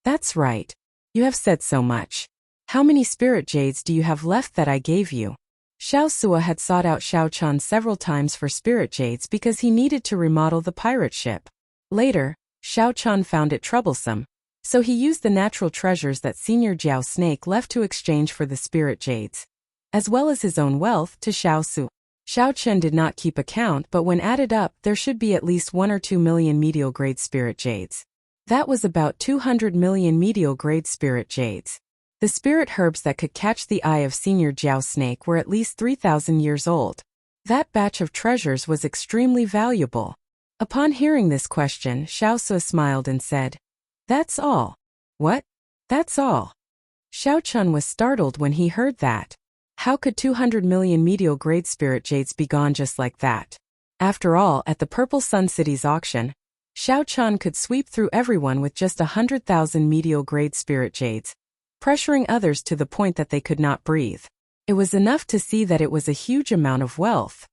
That's right. You have said so much. How many spirit jades do you have left that I gave you? Xiao Sua had sought out Xiao Chen several times for spirit jades because he needed to remodel the pirate ship. Later, Xiao Chen found it troublesome, so he used the natural treasures that Senior Jiao Snake left to exchange for the spirit jades, as well as his own wealth, to Xiao Su. Xiao Chen did not keep account, but when added up, there should be at least 1 or 2 million medial-grade spirit jades. That was about 200 million medial-grade spirit jades. The spirit herbs that could catch the eye of Senior Jiao Snake were at least 3,000 years old. That batch of treasures was extremely valuable. Upon hearing this question, Xiao Su smiled and said, "That's all." "What? That's all?" Xiao Chen was startled when he heard that. How could 200 million medial-grade spirit jades be gone just like that? After all, at the Purple Sun City's auction, Xiao Chen could sweep through everyone with just 100,000 medial-grade spirit jades, pressuring others to the point that they could not breathe. It was enough to see that it was a huge amount of wealth.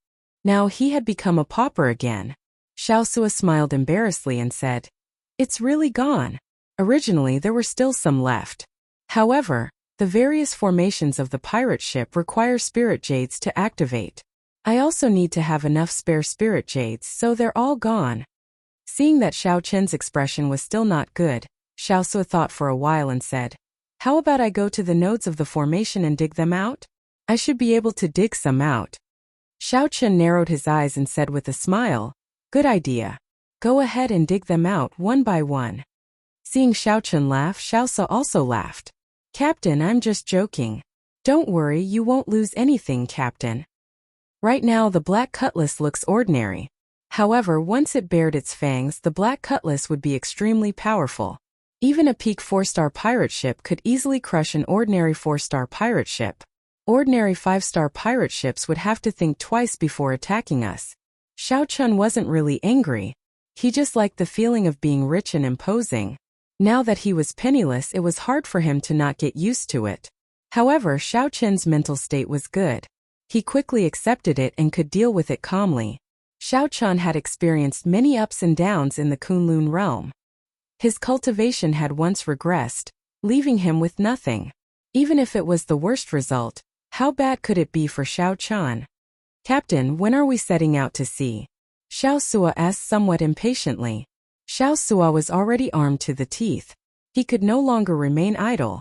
Now he had become a pauper again. Xiao Sua smiled embarrassedly and said, "It's really gone. Originally there were still some left. However, the various formations of the pirate ship require spirit jades to activate. I also need to have enough spare spirit jades, so they're all gone." Seeing that Xiao Chen's expression was still not good, Xiao Sua thought for a while and said, "How about I go to the nodes of the formation and dig them out? I should be able to dig some out." Xiao Chen narrowed his eyes and said with a smile, "Good idea. Go ahead and dig them out one by one." Seeing Xiao Chen laugh, Xiao Sua also laughed. "Captain, I'm just joking. Don't worry, you won't lose anything, Captain. Right now the black cutlass looks ordinary. However, once it bared its fangs, the black cutlass would be extremely powerful. Even a peak 4-star pirate ship could easily crush an ordinary 4-star pirate ship. Ordinary 5-star pirate ships would have to think twice before attacking us." Xiao Chen wasn't really angry. He just liked the feeling of being rich and imposing. Now that he was penniless, it was hard for him to not get used to it. However, Xiao Chen's mental state was good. He quickly accepted it and could deal with it calmly. Xiao Chen had experienced many ups and downs in the Kunlun realm. His cultivation had once regressed, leaving him with nothing. Even if it was the worst result, how bad could it be for Xiao Chen? "Captain, when are we setting out to sea?" Xiao Sua asked somewhat impatiently. Xiao Sua was already armed to the teeth. He could no longer remain idle.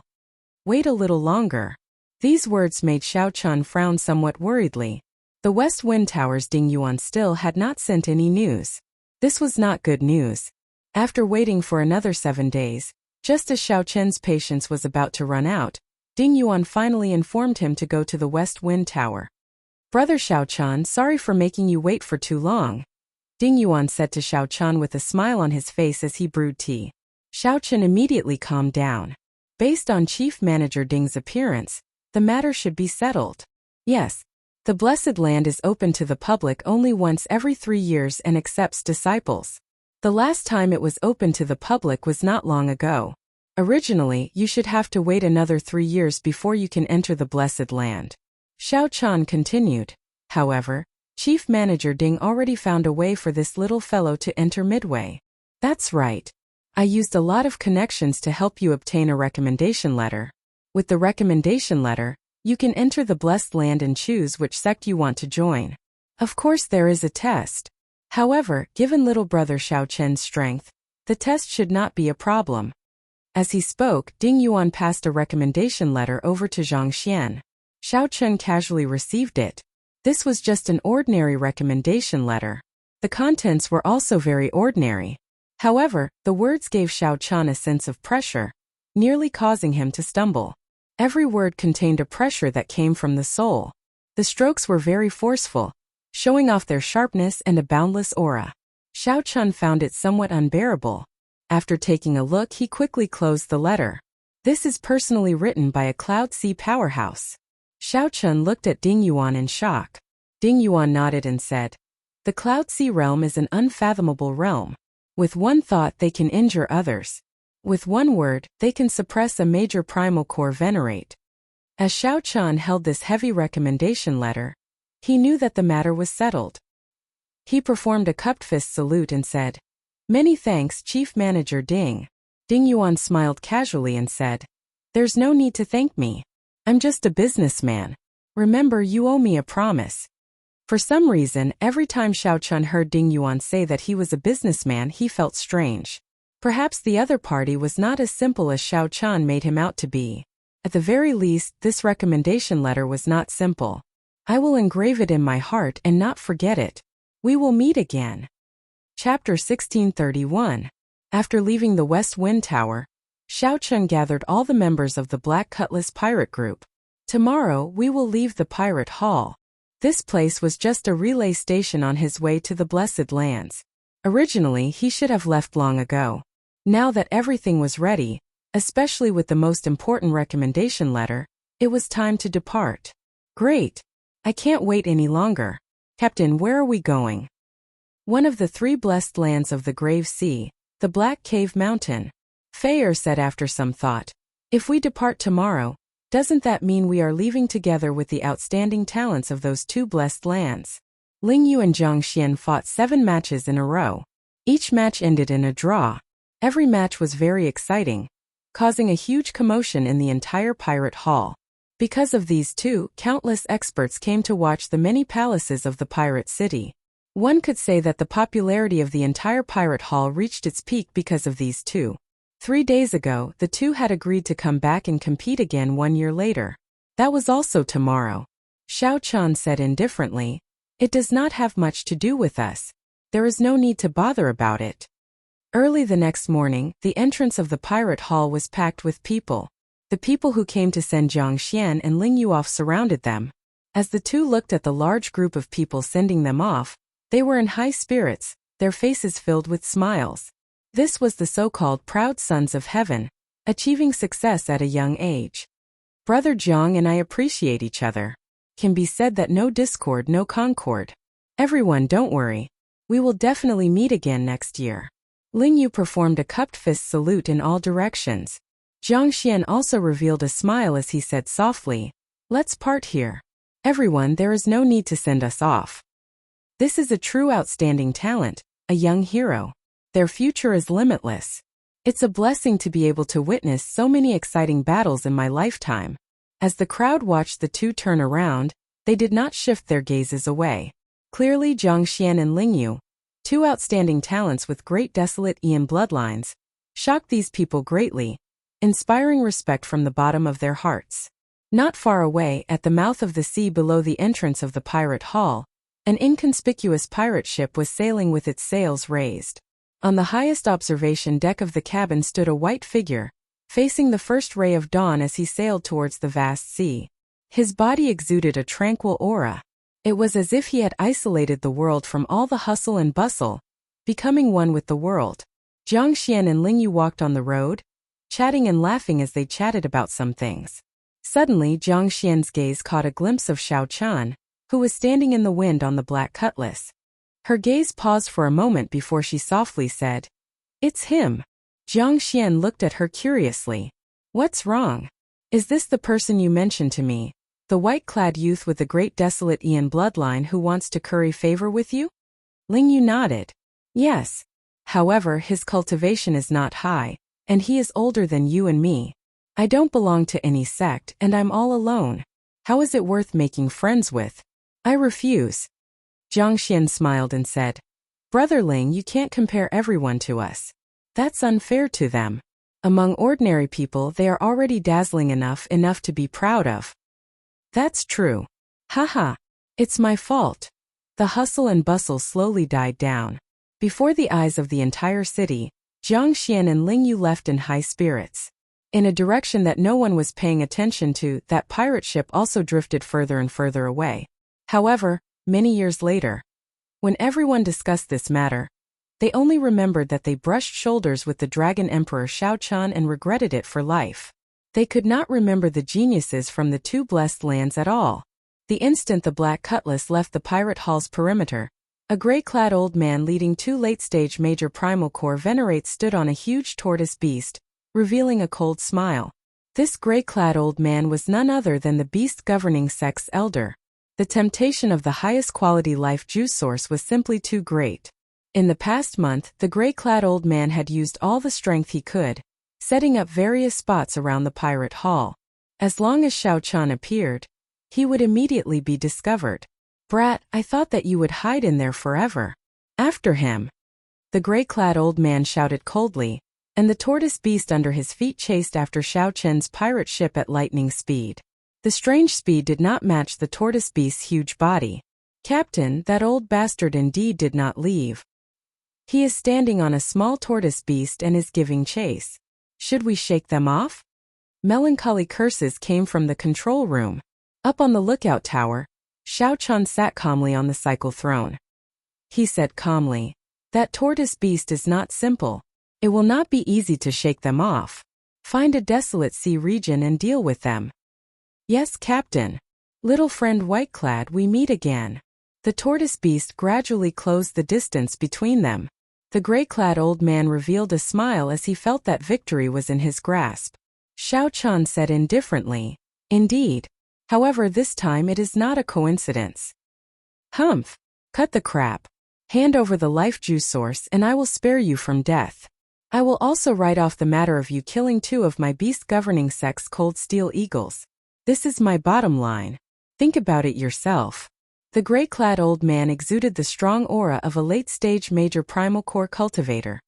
Wait a little longer. These words made Xiao Chun frown somewhat worriedly. The West Wind Tower's Ding Yuan still had not sent any news. This was not good news. After waiting for another 7 days, just as Xiao Chen's patience was about to run out, Ding Yuan finally informed him to go to the West Wind Tower. Brother Xiao Chun, sorry for making you wait for too long, Ding Yuan said to Xiao Chun with a smile on his face as he brewed tea. Xiao Chun immediately calmed down. Based on Chief Manager Ding's appearance, the matter should be settled. Yes, the Blessed Land is open to the public only once every 3 years and accepts disciples. The last time it was open to the public was not long ago. Originally, you should have to wait another 3 years before you can enter the Blessed Land. Xiao Chun continued. However, Chief Manager Ding already found a way for this little fellow to enter midway. That's right. I used a lot of connections to help you obtain a recommendation letter. With the recommendation letter, you can enter the Blessed Land and choose which sect you want to join. Of course there is a test. However, given little brother Xiao Chen's strength, the test should not be a problem. As he spoke, Ding Yuan passed a recommendation letter over to Zhang Xian. Xiao Chen casually received it. This was just an ordinary recommendation letter. The contents were also very ordinary. However, the words gave Xiao Chen a sense of pressure, nearly causing him to stumble. Every word contained a pressure that came from the soul. The strokes were very forceful, showing off their sharpness and a boundless aura. Xiao Chen found it somewhat unbearable. After taking a look, he quickly closed the letter. This is personally written by a Cloud Sea powerhouse. Xiao Chen looked at Ding Yuan in shock. Ding Yuan nodded and said, "The Cloud Sea realm is an unfathomable realm. With one thought they can injure others. With one word, they can suppress a major primal core venerate." As Xiao Chen held this heavy recommendation letter, he knew that the matter was settled. He performed a cupped fist salute and said, "Many thanks, Chief Manager Ding." Ding Yuan smiled casually and said, "There's no need to thank me. I'm just a businessman. Remember, you owe me a promise." For some reason, every time Xiao Chun heard Ding Yuan say that he was a businessman, he felt strange. Perhaps the other party was not as simple as Xiao Chun made him out to be. At the very least, this recommendation letter was not simple. I will engrave it in my heart and not forget it. We will meet again. Chapter 1631. After leaving the West Wind Tower, Xiao Chun gathered all the members of the Black Cutlass pirate group. Tomorrow, we will leave the pirate hall. This place was just a relay station on his way to the Blessed Lands. Originally, he should have left long ago. Now that everything was ready, especially with the most important recommendation letter, it was time to depart. Great! I can't wait any longer. Captain, where are we going? One of the 3 blessed lands of the Grave Sea, the Black Cave Mountain. Fayer said after some thought. If we depart tomorrow, doesn't that mean we are leaving together with the outstanding talents of those 2 blessed lands? Ling Yu and Zhang Xian fought 7 matches in a row. Each match ended in a draw. Every match was very exciting, causing a huge commotion in the entire pirate hall. Because of these 2, countless experts came to watch the many palaces of the pirate city. One could say that the popularity of the entire pirate hall reached its peak because of these 2. 3 days ago, the 2 had agreed to come back and compete again 1 year later. That was also tomorrow. Xiao Chun said indifferently, "It does not have much to do with us. There is no need to bother about it." Early the next morning, the entrance of the pirate hall was packed with people. The people who came to send Zhang Xian and Ling Yu off surrounded them. As the 2 looked at the large group of people sending them off, they were in high spirits, their faces filled with smiles. This was the so-called proud sons of heaven, achieving success at a young age. Brother Jiang and I appreciate each other. Can be said that no discord, no concord. Everyone, don't worry. We will definitely meet again next year. Ling Yu performed a cupped fist salute in all directions. Zhang Xian also revealed a smile as he said softly, "Let's part here. Everyone, there is no need to send us off. This is a true outstanding talent, a young hero. Their future is limitless. It's a blessing to be able to witness so many exciting battles in my lifetime." As the crowd watched the 2 turn around, they did not shift their gazes away. Clearly Zhang Xian and Ling Yu, 2 outstanding talents with great desolate Ian bloodlines, shocked these people greatly, inspiring respect from the bottom of their hearts. Not far away, at the mouth of the sea below the entrance of the pirate hall, an inconspicuous pirate ship was sailing with its sails raised. On the highest observation deck of the cabin stood a white figure, facing the first ray of dawn as he sailed towards the vast sea. His body exuded a tranquil aura. It was as if he had isolated the world from all the hustle and bustle, becoming one with the world. Jiang Xian and Ling Yu walked on the road, chatting and laughing as they chatted about some things. Suddenly, Jiang Xian's gaze caught a glimpse of Xiao Qian, who was standing in the wind on the black cutlass. Her gaze paused for a moment before she softly said, "It's him." Jiang Xian looked at her curiously. "What's wrong? Is this the person you mentioned to me, the white-clad youth with the great desolate Ian bloodline who wants to curry favor with you?" Ling Yu nodded. "Yes. However, his cultivation is not high, and he is older than you and me. I don't belong to any sect, and I'm all alone. How is it worth making friends with? I refuse." Jiang Xian smiled and said, "Brother Ling, you can't compare everyone to us. That's unfair to them. Among ordinary people they are already dazzling enough to be proud of." "That's true. Haha. It's my fault." The hustle and bustle slowly died down. Before the eyes of the entire city, Jiang Xian and Ling Yu left in high spirits. In a direction that no one was paying attention to, that pirate ship also drifted further and further away. However, many years later, when everyone discussed this matter, they only remembered that they brushed shoulders with the Dragon Emperor Xiao Qian and regretted it for life. They could not remember the geniuses from the two blessed lands at all. The instant the black cutlass left the pirate hall's perimeter, a gray-clad old man leading two late-stage major primal core venerates stood on a huge tortoise beast, revealing a cold smile. This gray-clad old man was none other than the beast governing sect's elder. The temptation of the highest quality life juice source was simply too great. In the past month, the gray-clad old man had used all the strength he could, setting up various spots around the pirate hall. As long as Xiao Qian appeared, he would immediately be discovered. "Brat, I thought that you would hide in there forever." "After him!" the gray-clad old man shouted coldly, and the tortoise beast under his feet chased after Xiao Qian's pirate ship at lightning speed. The strange speed did not match the tortoise beast's huge body. "Captain, that old bastard indeed did not leave. He is standing on a small tortoise beast and is giving chase. Should we shake them off?" Melancholy curses came from the control room. Up on the lookout tower, Xiao Qian sat calmly on the cycle throne. He said calmly, "That tortoise beast is not simple. It will not be easy to shake them off. Find a desolate sea region and deal with them." "Yes, Captain. Little friend Whiteclad, we meet again." The tortoise beast gradually closed the distance between them. The gray-clad old man revealed a smile as he felt that victory was in his grasp. Xiao Qian said indifferently, "Indeed. However, this time it is not a coincidence." "Humph. Cut the crap. Hand over the life juice source and I will spare you from death. I will also write off the matter of you killing two of my beast governing sect's cold steel eagles. This is my bottom line. Think about it yourself." The gray-clad old man exuded the strong aura of a late-stage major primal core cultivator.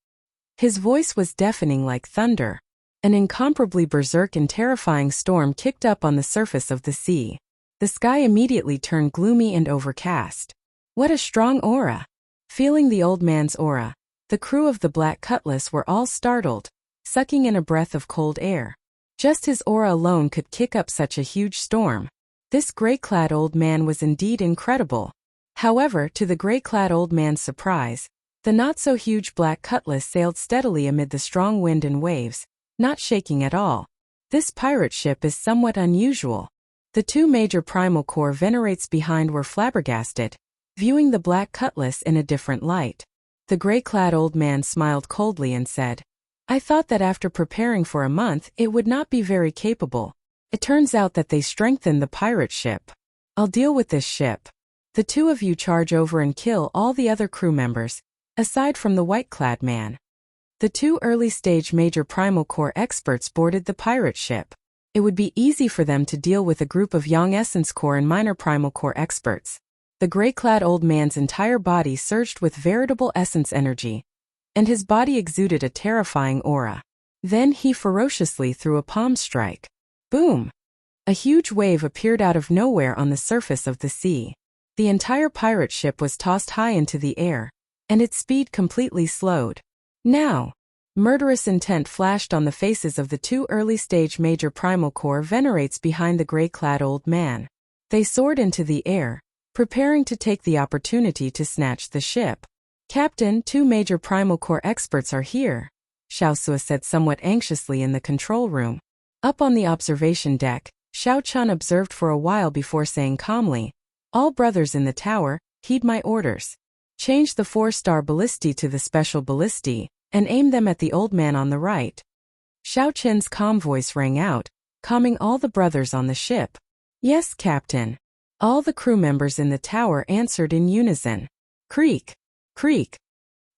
His voice was deafening like thunder. An incomparably berserk and terrifying storm kicked up on the surface of the sea. The sky immediately turned gloomy and overcast. What a strong aura! Feeling the old man's aura, the crew of the Black Cutlass were all startled, sucking in a breath of cold air. Just his aura alone could kick up such a huge storm. This gray-clad old man was indeed incredible. However, to the gray-clad old man's surprise, the not-so-huge Black Cutlass sailed steadily amid the strong wind and waves, not shaking at all. This pirate ship is somewhat unusual. The two major primal core venerates behind were flabbergasted, viewing the Black Cutlass in a different light. The gray-clad old man smiled coldly and said, "I thought that after preparing for a month it would not be very capable. It turns out that they strengthened the pirate ship. I'll deal with this ship. The two of you charge over and kill all the other crew members, aside from the white-clad man." The two early-stage major primal core experts boarded the pirate ship. It would be easy for them to deal with a group of young essence core and minor primal core experts. The gray-clad old man's entire body surged with veritable essence energy, and his body exuded a terrifying aura. Then he ferociously threw a palm strike. Boom! A huge wave appeared out of nowhere on the surface of the sea. The entire pirate ship was tossed high into the air, and its speed completely slowed. Now, murderous intent flashed on the faces of the two early-stage Major Primal Core Venerates behind the gray-clad old man. They soared into the air, preparing to take the opportunity to snatch the ship. "Captain, 2 Major Primal Core experts are here," Xiaosua said somewhat anxiously in the control room. Up on the observation deck, Xiao Chun observed for a while before saying calmly, "All brothers in the tower, heed my orders. Change the 4-star ballistae to the special ballistae, and aim them at the old man on the right." Xiao Chen's calm voice rang out, calming all the brothers on the ship. "Yes, Captain." All the crew members in the tower answered in unison. Creak! Creak!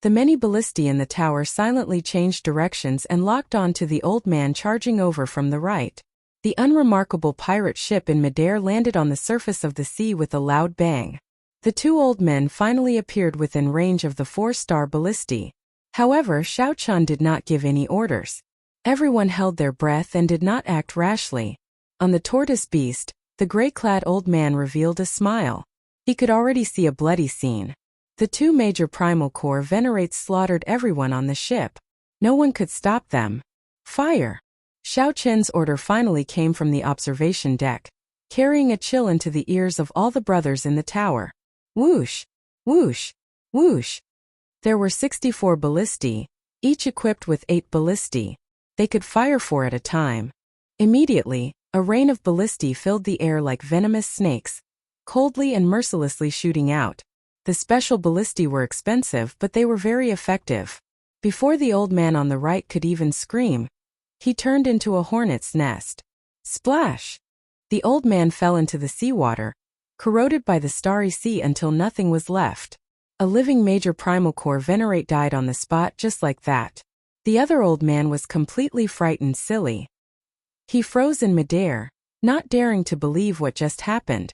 The many ballistae in the tower silently changed directions and locked on to the old man charging over from the right. The unremarkable pirate ship in midair landed on the surface of the sea with a loud bang. The two old men finally appeared within range of the 4-star ballistae. However, Xiao Chun did not give any orders. Everyone held their breath and did not act rashly. On the tortoise beast, the gray-clad old man revealed a smile. He could already see a bloody scene. The 2 Major Primal Core Venerates slaughtered everyone on the ship. No one could stop them. Fire! Xiao Chen's order finally came from the observation deck, carrying a chill into the ears of all the brothers in the tower. Whoosh! Whoosh! Whoosh! There were 64 ballistae, each equipped with 8 ballistae. They could fire 4 at a time. Immediately, a rain of ballistae filled the air like venomous snakes, coldly and mercilessly shooting out. The special ballistae were expensive, but they were very effective. Before the old man on the right could even scream, he turned into a hornet's nest. Splash! The old man fell into the seawater, corroded by the starry sea until nothing was left. A living Major Primal Core Venerate died on the spot just like that. The other old man was completely frightened silly. He froze in midair, not daring to believe what just happened.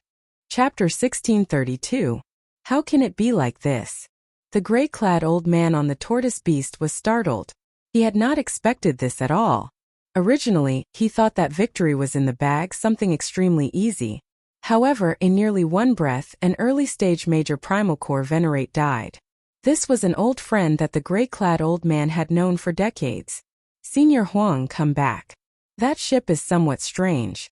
Chapter 1632. How can it be like this? The gray-clad old man on the tortoise beast was startled. He had not expected this at all. Originally, he thought that victory was in the bag, something extremely easy. However, in nearly one breath, an early-stage Major Primal Core Venerate died. This was an old friend that the gray-clad old man had known for decades. "Senior Huang, come back. That ship is somewhat strange."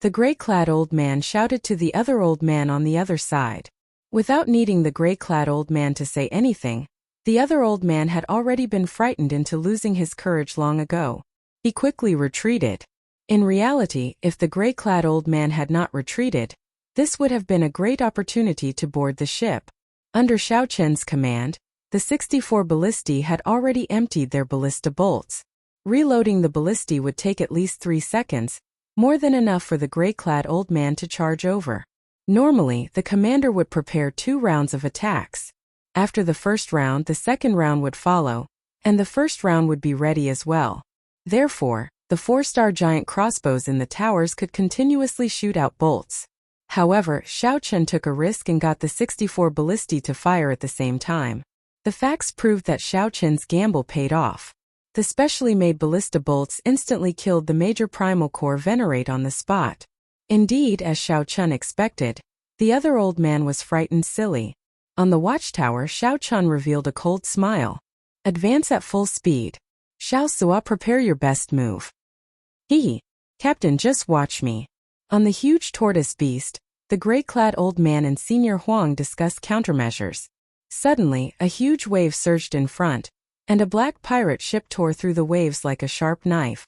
The gray-clad old man shouted to the other old man on the other side. Without needing the gray-clad old man to say anything, the other old man had already been frightened into losing his courage long ago. He quickly retreated. In reality, if the gray-clad old man had not retreated, this would have been a great opportunity to board the ship. Under Xiao Chen's command, the 64 ballistae had already emptied their ballista bolts. Reloading the ballistae would take at least 3 seconds, more than enough for the gray-clad old man to charge over. Normally, the commander would prepare 2 rounds of attacks. After the first round, the second round would follow, and the first round would be ready as well. Therefore, the 4-star giant crossbows in the towers could continuously shoot out bolts. However, Xiao Chen took a risk and got the 64 ballistae to fire at the same time. The facts proved that Xiao Chen's gamble paid off. The specially made ballista bolts instantly killed the Major Primal Core Venerate on the spot. Indeed, as Xiao Chun expected, the other old man was frightened silly. On the watchtower, Xiao Chun revealed a cold smile. "Advance at full speed. Xiaosua, prepare your best move." "Hee! Captain, just watch me." On the huge tortoise beast, the gray-clad old man and Senior Huang discussed countermeasures. Suddenly, a huge wave surged in front, and a black pirate ship tore through the waves like a sharp knife.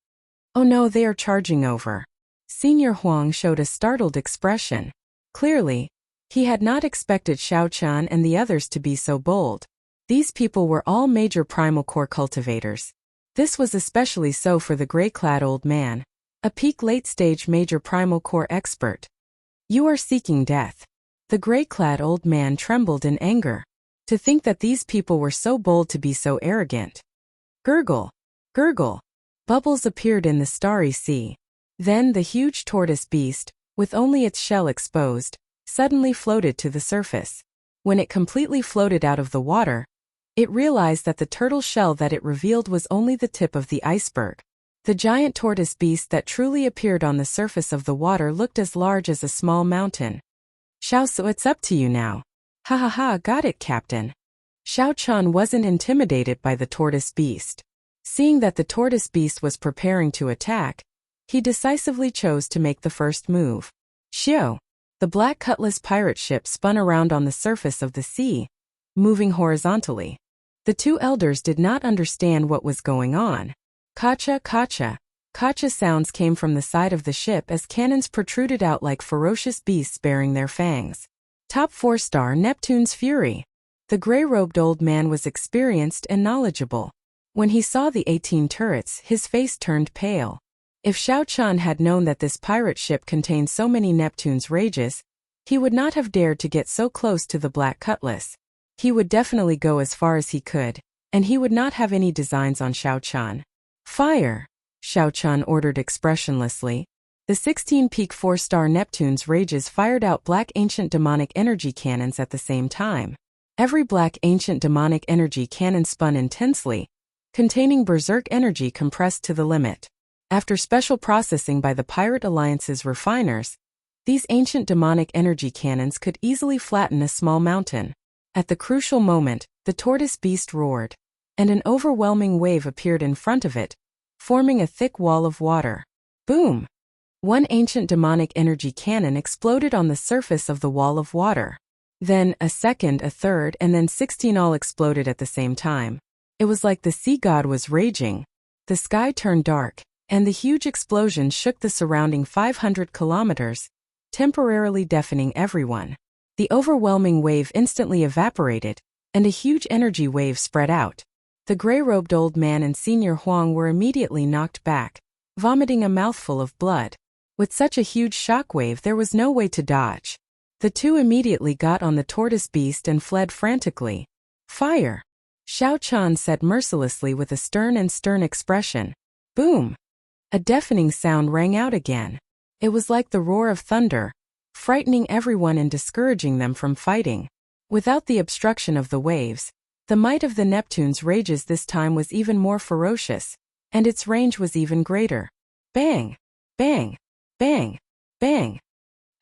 "Oh no, they are charging over." Senior Huang showed a startled expression. Clearly, he had not expected Xiao Chun and the others to be so bold. These people were all Major Primal Core cultivators. This was especially so for the gray-clad old man, a peak late-stage Major Primal Core expert. "You are seeking death." The gray-clad old man trembled in anger. To think that these people were so bold to be so arrogant. Gurgle! Gurgle! Bubbles appeared in the starry sea. Then the huge tortoise beast, with only its shell exposed, suddenly floated to the surface. When it completely floated out of the water, It realized that the turtle shell that it revealed was only the tip of the iceberg. The giant tortoise beast that truly appeared on the surface of the water looked as large as a small mountain. "Xiao, so it's up to you now." "Ha ha ha, got it, Captain." Xiao Chan wasn't intimidated by the tortoise beast. Seeing that the tortoise beast was preparing to attack, he decisively chose to make the first move. Xiao. The Black Cutlass pirate ship spun around on the surface of the sea, moving horizontally. The two elders did not understand what was going on. Kacha, kacha. Kacha sounds came from the side of the ship as cannons protruded out like ferocious beasts baring their fangs. Top 4-star Neptune's Fury. The gray-robed old man was experienced and knowledgeable. When he saw the 18 turrets, his face turned pale. If Xiao Chan had known that this pirate ship contained so many Neptune's rages, he would not have dared to get so close to the Black Cutlass. He would definitely go as far as he could, and he would not have any designs on Xiao Chan. "Fire!" Xiao Chan ordered expressionlessly. The 16-peak 4-star Neptune's rages fired out black ancient demonic energy cannons at the same time. Every black ancient demonic energy cannon spun intensely, containing berserk energy compressed to the limit. After special processing by the Pirate Alliance's refiners, these ancient demonic energy cannons could easily flatten a small mountain. At the crucial moment, the tortoise beast roared, and an overwhelming wave appeared in front of it, forming a thick wall of water. Boom! One ancient demonic energy cannon exploded on the surface of the wall of water. Then, a second, a third, and then 16 all exploded at the same time. It was like the sea god was raging. The sky turned dark, and the huge explosion shook the surrounding 500 kilometers, temporarily deafening everyone. The overwhelming wave instantly evaporated, and a huge energy wave spread out. The gray-robed old man and Senior Huang were immediately knocked back, vomiting a mouthful of blood. With such a huge shockwave, there was no way to dodge. The two immediately got on the tortoise beast and fled frantically. "Fire!" Xiao Chan said mercilessly with a stern expression. Boom! A deafening sound rang out again. It was like the roar of thunder, frightening everyone and discouraging them from fighting. Without the obstruction of the waves, the might of the Neptune's rages this time was even more ferocious, and its range was even greater. Bang! Bang! Bang! Bang!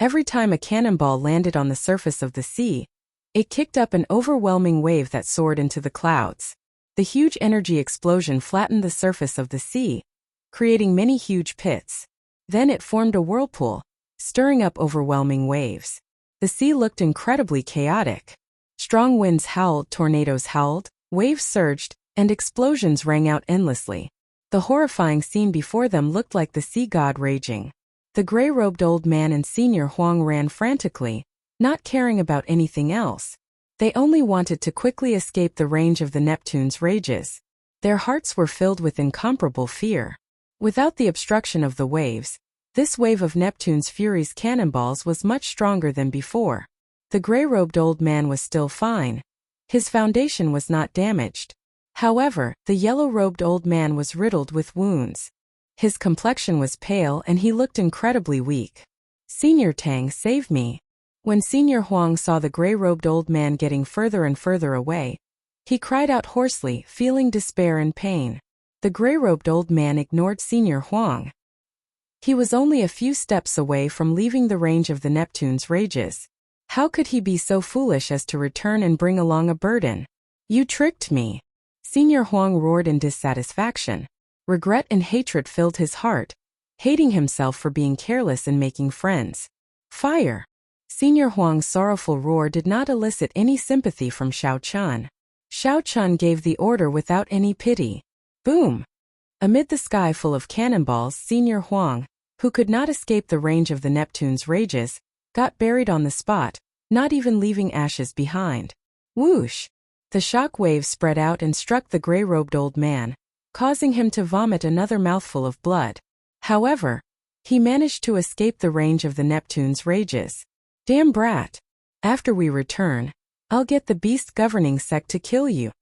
Every time a cannonball landed on the surface of the sea, it kicked up an overwhelming wave that soared into the clouds. The huge energy explosion flattened the surface of the sea, creating many huge pits. Then it formed a whirlpool, stirring up overwhelming waves. The sea looked incredibly chaotic. Strong winds howled, tornadoes howled, waves surged, and explosions rang out endlessly. The horrifying scene before them looked like the sea god raging. The gray-robed old man and Senior Huang ran frantically, not caring about anything else. They only wanted to quickly escape the range of the Neptune's rages. Their hearts were filled with incomparable fear. Without the obstruction of the waves, this wave of Neptune's Fury's cannonballs was much stronger than before. The gray-robed old man was still fine. His foundation was not damaged. However, the yellow-robed old man was riddled with wounds. His complexion was pale and he looked incredibly weak. "Senior Tang, save me." When Senior Huang saw the gray-robed old man getting further and further away, he cried out hoarsely, feeling despair and pain. The gray-robed old man ignored Senior Huang. He was only a few steps away from leaving the range of the Neptune's rages. How could he be so foolish as to return and bring along a burden? "You tricked me." Senior Huang roared in dissatisfaction. Regret and hatred filled his heart, hating himself for being careless and making friends. "Fire!" Senior Huang's sorrowful roar did not elicit any sympathy from Xiao Chan. Xiao Chan gave the order without any pity. Boom! Amid the sky full of cannonballs, Senior Huang, who could not escape the range of the Neptune's rages, got buried on the spot, not even leaving ashes behind. Whoosh! The shock waves spread out and struck the gray-robed old man, causing him to vomit another mouthful of blood. However, he managed to escape the range of the Neptune's rages. "Damn brat! After we return, I'll get the beast governing sect to kill you."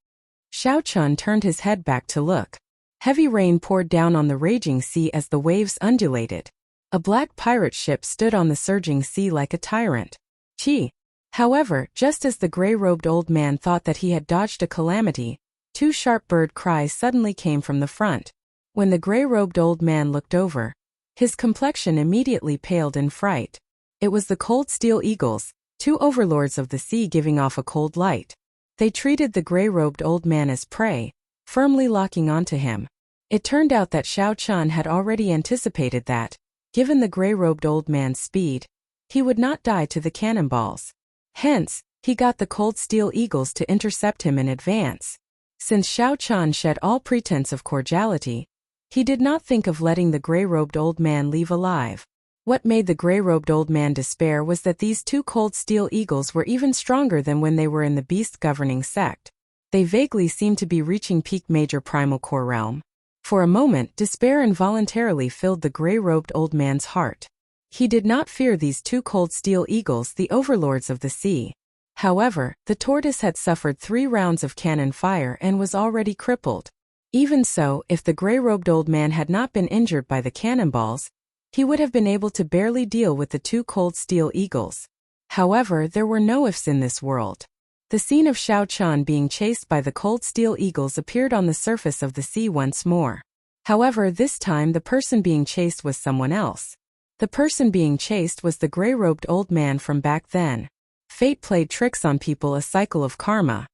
Xiao Chun turned his head back to look. Heavy rain poured down on the raging sea as the waves undulated. A black pirate ship stood on the surging sea like a tyrant. "Chi! However, just as the gray-robed old man thought that he had dodged a calamity, two sharp bird cries suddenly came from the front. When the gray-robed old man looked over, his complexion immediately paled in fright. It was the cold steel eagles, two overlords of the sea giving off a cold light. They treated the gray-robed old man as prey, firmly locking onto him. It turned out that Xiao Chun had already anticipated that, given the gray-robed old man's speed, he would not die to the cannonballs. Hence, he got the cold steel eagles to intercept him in advance. Since Xiao Chun shed all pretense of cordiality, he did not think of letting the gray-robed old man leave alive. What made the gray-robed old man despair was that these two cold steel eagles were even stronger than when they were in the beast governing sect. They vaguely seemed to be reaching peak major primal core realm. For a moment, despair involuntarily filled the gray-robed old man's heart. He did not fear these two cold steel eagles, the overlords of the sea. However, the tortoise had suffered 3 rounds of cannon fire and was already crippled. Even so, if the gray-robed old man had not been injured by the cannonballs, he would have been able to barely deal with the two cold steel eagles. However, there were no ifs in this world. The scene of Xiao Chun being chased by the cold steel eagles appeared on the surface of the sea once more. However, this time the person being chased was someone else. The person being chased was the gray-robed old man from back then. Fate played tricks on people, a cycle of karma.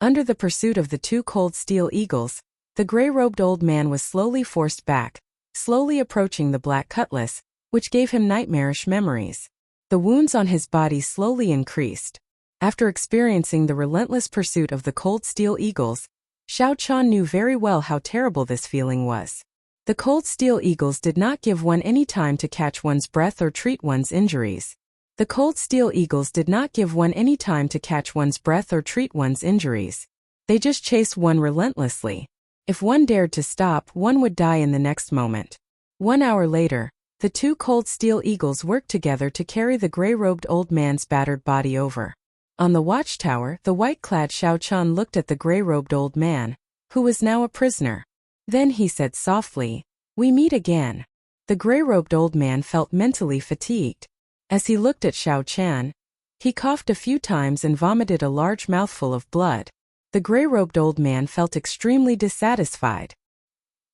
Under the pursuit of the two cold steel eagles, the gray-robed old man was slowly forced back, slowly approaching the black cutlass, which gave him nightmarish memories. The wounds on his body slowly increased. After experiencing the relentless pursuit of the cold steel eagles, Xiao Chun knew very well how terrible this feeling was. The cold steel eagles did not give one any time to catch one's breath or treat one's injuries. The cold steel eagles did not give one any time to catch one's breath or treat one's injuries. They just chased one relentlessly. If one dared to stop, one would die in the next moment. 1 hour later, the two cold steel eagles worked together to carry the gray-robed old man's battered body over. On the watchtower, the white-clad Xiao Chun looked at the gray-robed old man, who was now a prisoner. Then he said softly, "We meet again." The gray-robed old man felt mentally fatigued. As he looked at Xiao Chun, he coughed a few times and vomited a large mouthful of blood. The gray-robed old man felt extremely dissatisfied.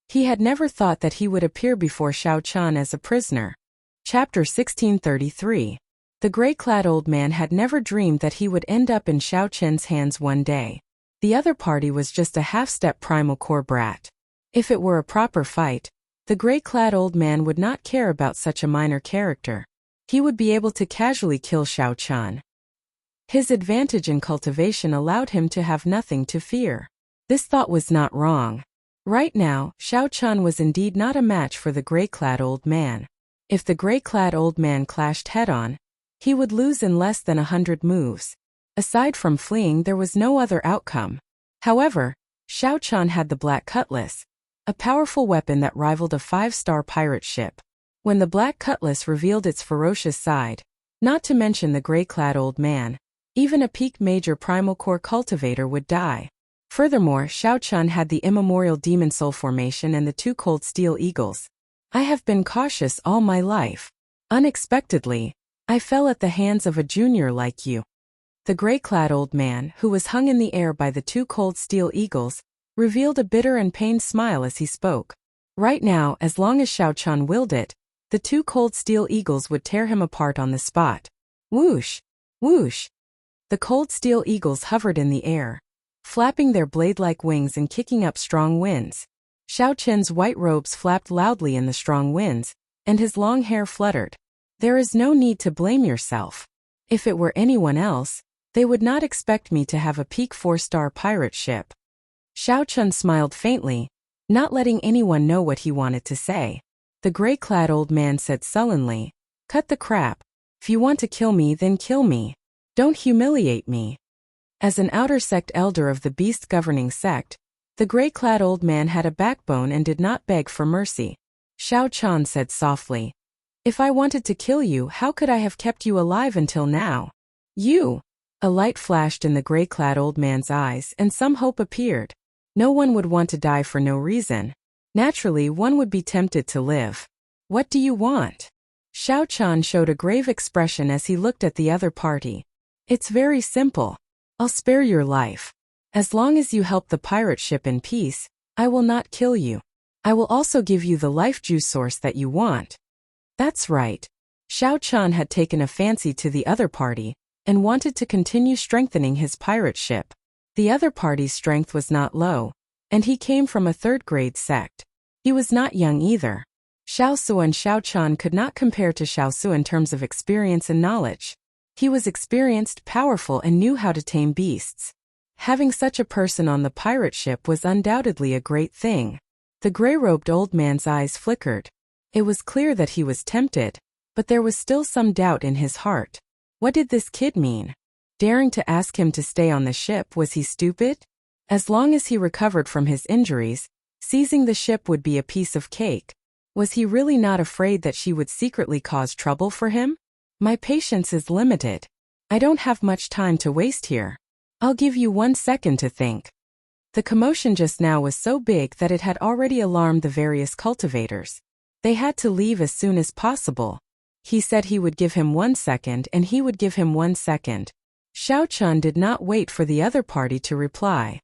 He had never thought that he would appear before Xiao Chun as a prisoner. Chapter 1633. The gray-clad old man had never dreamed that he would end up in Xiao Chun's hands one day. The other party was just a half-step primal core brat. If it were a proper fight, the gray-clad old man would not care about such a minor character. He would be able to casually kill Xiao Chun. His advantage in cultivation allowed him to have nothing to fear. This thought was not wrong. Right now, Xiao Chun was indeed not a match for the gray-clad old man. If the gray-clad old man clashed head-on, he would lose in less than 100 moves. Aside from fleeing, there was no other outcome. However, Xiao Chun had the Black Cutlass, a powerful weapon that rivaled a 5-star pirate ship. When the Black Cutlass revealed its ferocious side, not to mention the gray-clad old man, even a peak major primal core cultivator would die. Furthermore, Xiao Chun had the immemorial demon soul formation and the two cold steel eagles. I have been cautious all my life. Unexpectedly, I fell at the hands of a junior like you. The gray-clad old man, who was hung in the air by the two cold steel eagles, revealed a bitter and pained smile as he spoke. Right now, as long as Xiao Chun willed it, the two cold steel eagles would tear him apart on the spot. Whoosh! Whoosh! The cold steel eagles hovered in the air, flapping their blade-like wings and kicking up strong winds. Xiao Chun's white robes flapped loudly in the strong winds, and his long hair fluttered. There is no need to blame yourself. If it were anyone else, they would not expect me to have a peak 4-star pirate ship. Xiao Chun smiled faintly, not letting anyone know what he wanted to say. The gray-clad old man said sullenly, "Cut the crap. If you want to kill me, then kill me. Don't humiliate me." As an outer sect elder of the beast governing sect, the gray-clad old man had a backbone and did not beg for mercy. Xiao Chun said softly, "If I wanted to kill you, how could I have kept you alive until now? You!" A light flashed in the gray-clad old man's eyes and some hope appeared. No one would want to die for no reason. Naturally, one would be tempted to live. "What do you want?" Xiao Chun showed a grave expression as he looked at the other party. It's very simple. I'll spare your life. As long as you help the pirate ship in peace, I will not kill you. I will also give you the life juice source that you want. That's right. Xiao Chan had taken a fancy to the other party and wanted to continue strengthening his pirate ship. The other party's strength was not low, and he came from a third-grade sect. He was not young either. Xiao Su and Xiao Chan could not compare to Xiao Su in terms of experience and knowledge. He was experienced, powerful, and knew how to tame beasts. Having such a person on the pirate ship was undoubtedly a great thing. The gray-robed old man's eyes flickered. It was clear that he was tempted, but there was still some doubt in his heart. What did this kid mean? Daring to ask him to stay on the ship, was he stupid? As long as he recovered from his injuries, seizing the ship would be a piece of cake. Was he really not afraid that she would secretly cause trouble for him? My patience is limited. I don't have much time to waste here. I'll give you 1 second to think. The commotion just now was so big that it had already alarmed the various cultivators. They had to leave as soon as possible. He said he would give him 1 second and he would give him 1 second. Xiao Chun did not wait for the other party to reply.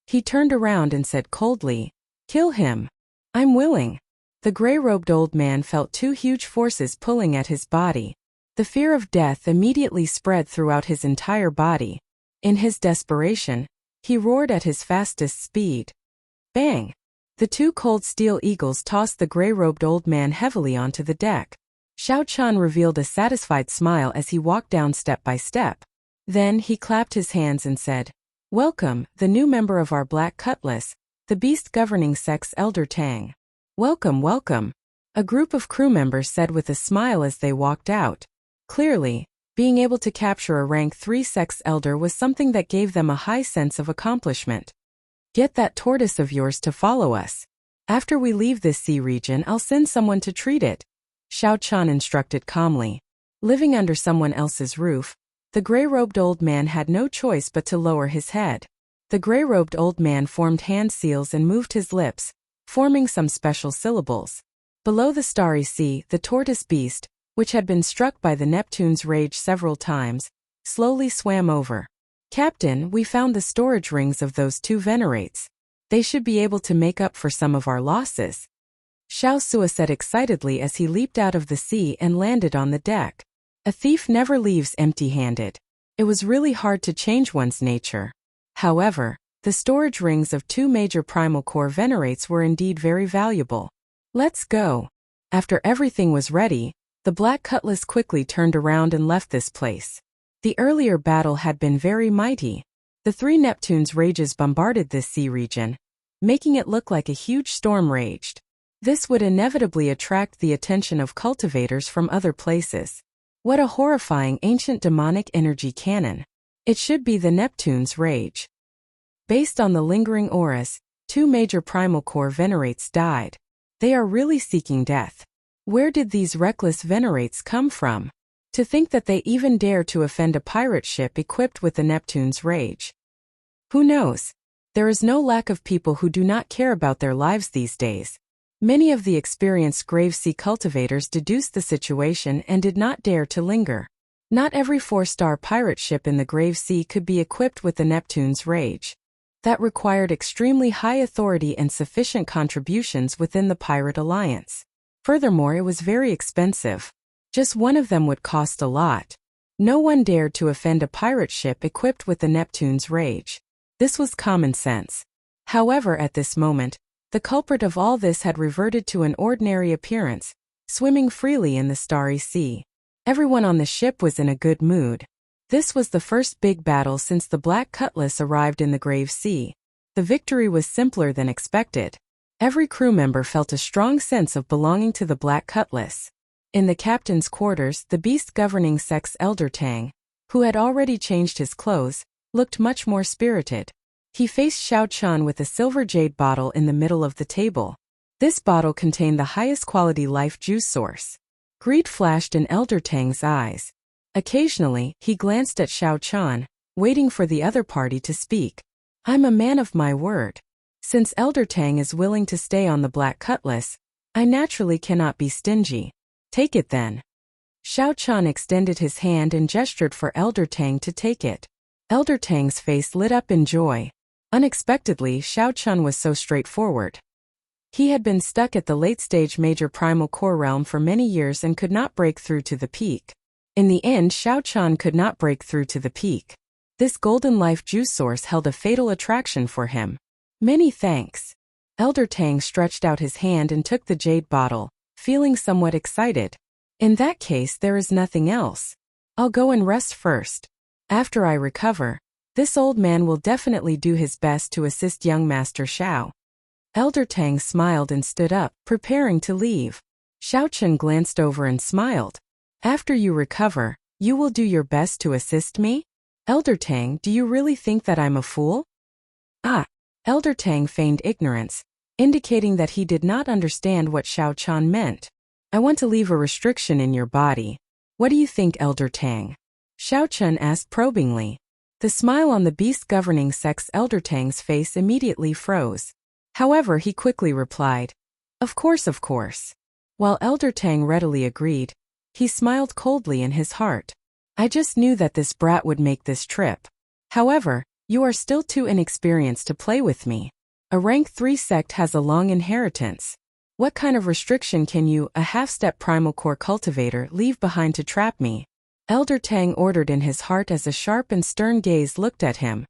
He turned around and said coldly, "Kill him. I'm willing." The gray-robed old man felt 2 huge forces pulling at his body. The fear of death immediately spread throughout his entire body. In his desperation, he roared at his fastest speed. Bang! The 2 cold steel eagles tossed the gray-robed old man heavily onto the deck. Xiao Chan revealed a satisfied smile as he walked down step by step. Then he clapped his hands and said, "Welcome, the new member of our Black Cutlass, the beast governing sect's Elder Tang." "Welcome, welcome," a group of crew members said with a smile as they walked out. Clearly, being able to capture a rank 3 sect's elder was something that gave them a high sense of accomplishment. "Get that tortoise of yours to follow us. After we leave this sea region, I'll send someone to treat it," Xiao Chan instructed calmly. Living under someone else's roof, the gray-robed old man had no choice but to lower his head. The gray-robed old man formed hand seals and moved his lips, forming some special syllables. Below the starry sea, the tortoise beast, which had been struck by the Neptune's rage several times, slowly swam over. "Captain, we found the storage rings of those 2 venerates. They should be able to make up for some of our losses," Xiao Sua said excitedly as he leaped out of the sea and landed on the deck. A thief never leaves empty-handed. It was really hard to change one's nature. However, the storage rings of 2 major primal core venerates were indeed very valuable. "Let's go." After everything was ready, the Black Cutlass quickly turned around and left this place. The earlier battle had been very mighty. The 3 Neptunes' rages bombarded this sea region, making it look like a huge storm raged. This would inevitably attract the attention of cultivators from other places. What a horrifying ancient demonic energy cannon. It should be the Neptune's rage. Based on the lingering auras, 2 major primal core venerates died. They are really seeking death. Where did these reckless venerates come from? To think that they even dare to offend a pirate ship equipped with the Neptune's rage. Who knows? There is no lack of people who do not care about their lives these days. Many of the experienced Grave Sea cultivators deduced the situation and did not dare to linger. Not every 4-star pirate ship in the Grave Sea could be equipped with the Neptune's rage. That required extremely high authority and sufficient contributions within the pirate alliance. Furthermore, it was very expensive. Just one of them would cost a lot. No one dared to offend a pirate ship equipped with the Neptune's rage. This was common sense. However, at this moment, the culprit of all this had reverted to an ordinary appearance, swimming freely in the starry sea. Everyone on the ship was in a good mood. This was the first big battle since the Black Cutlass arrived in the Grave Sea. The victory was simpler than expected. Every crew member felt a strong sense of belonging to the Black Cutlass. In the captain's quarters, the beast governing sect's Elder Tang, who had already changed his clothes, looked much more spirited. He faced Xiao Chan with a silver jade bottle in the middle of the table. This bottle contained the highest quality life juice source. Greed flashed in Elder Tang's eyes. Occasionally, he glanced at Xiao Chan, waiting for the other party to speak. "I'm a man of my word. Since Elder Tang is willing to stay on the Black Cutlass, I naturally cannot be stingy. Take it then." Xiao Chan extended his hand and gestured for Elder Tang to take it. Elder Tang's face lit up in joy. Unexpectedly, Xiao Chan was so straightforward. He had been stuck at the late-stage major primal core realm for many years and could not break through to the peak. In the end, Xiao Chan could not break through to the peak. This golden life juice source held a fatal attraction for him. Many thanks. Elder Tang stretched out his hand and took the jade bottle, feeling somewhat excited. In that case, there is nothing else. I'll go and rest first. After I recover, this old man will definitely do his best to assist young Master Xiao. Elder Tang smiled and stood up, preparing to leave. Xiao Chen glanced over and smiled. After you recover, you will do your best to assist me? Elder Tang, do you really think that I'm a fool? Ah! Elder Tang feigned ignorance, indicating that he did not understand what Xiao Chan meant. I want to leave a restriction in your body. What do you think, Elder Tang? Xiao Chen asked probingly. The smile on the beast governing sex Elder Tang's face immediately froze. However, he quickly replied, Of course. While Elder Tang readily agreed, he smiled coldly in his heart. I just knew that this brat would make this trip. However, you are still too inexperienced to play with me. A rank 3 sect has a long inheritance. What kind of restriction can you, a half-step primal core cultivator, leave behind to trap me? Elder Tang ordered in his heart as a sharp and stern gaze looked at him.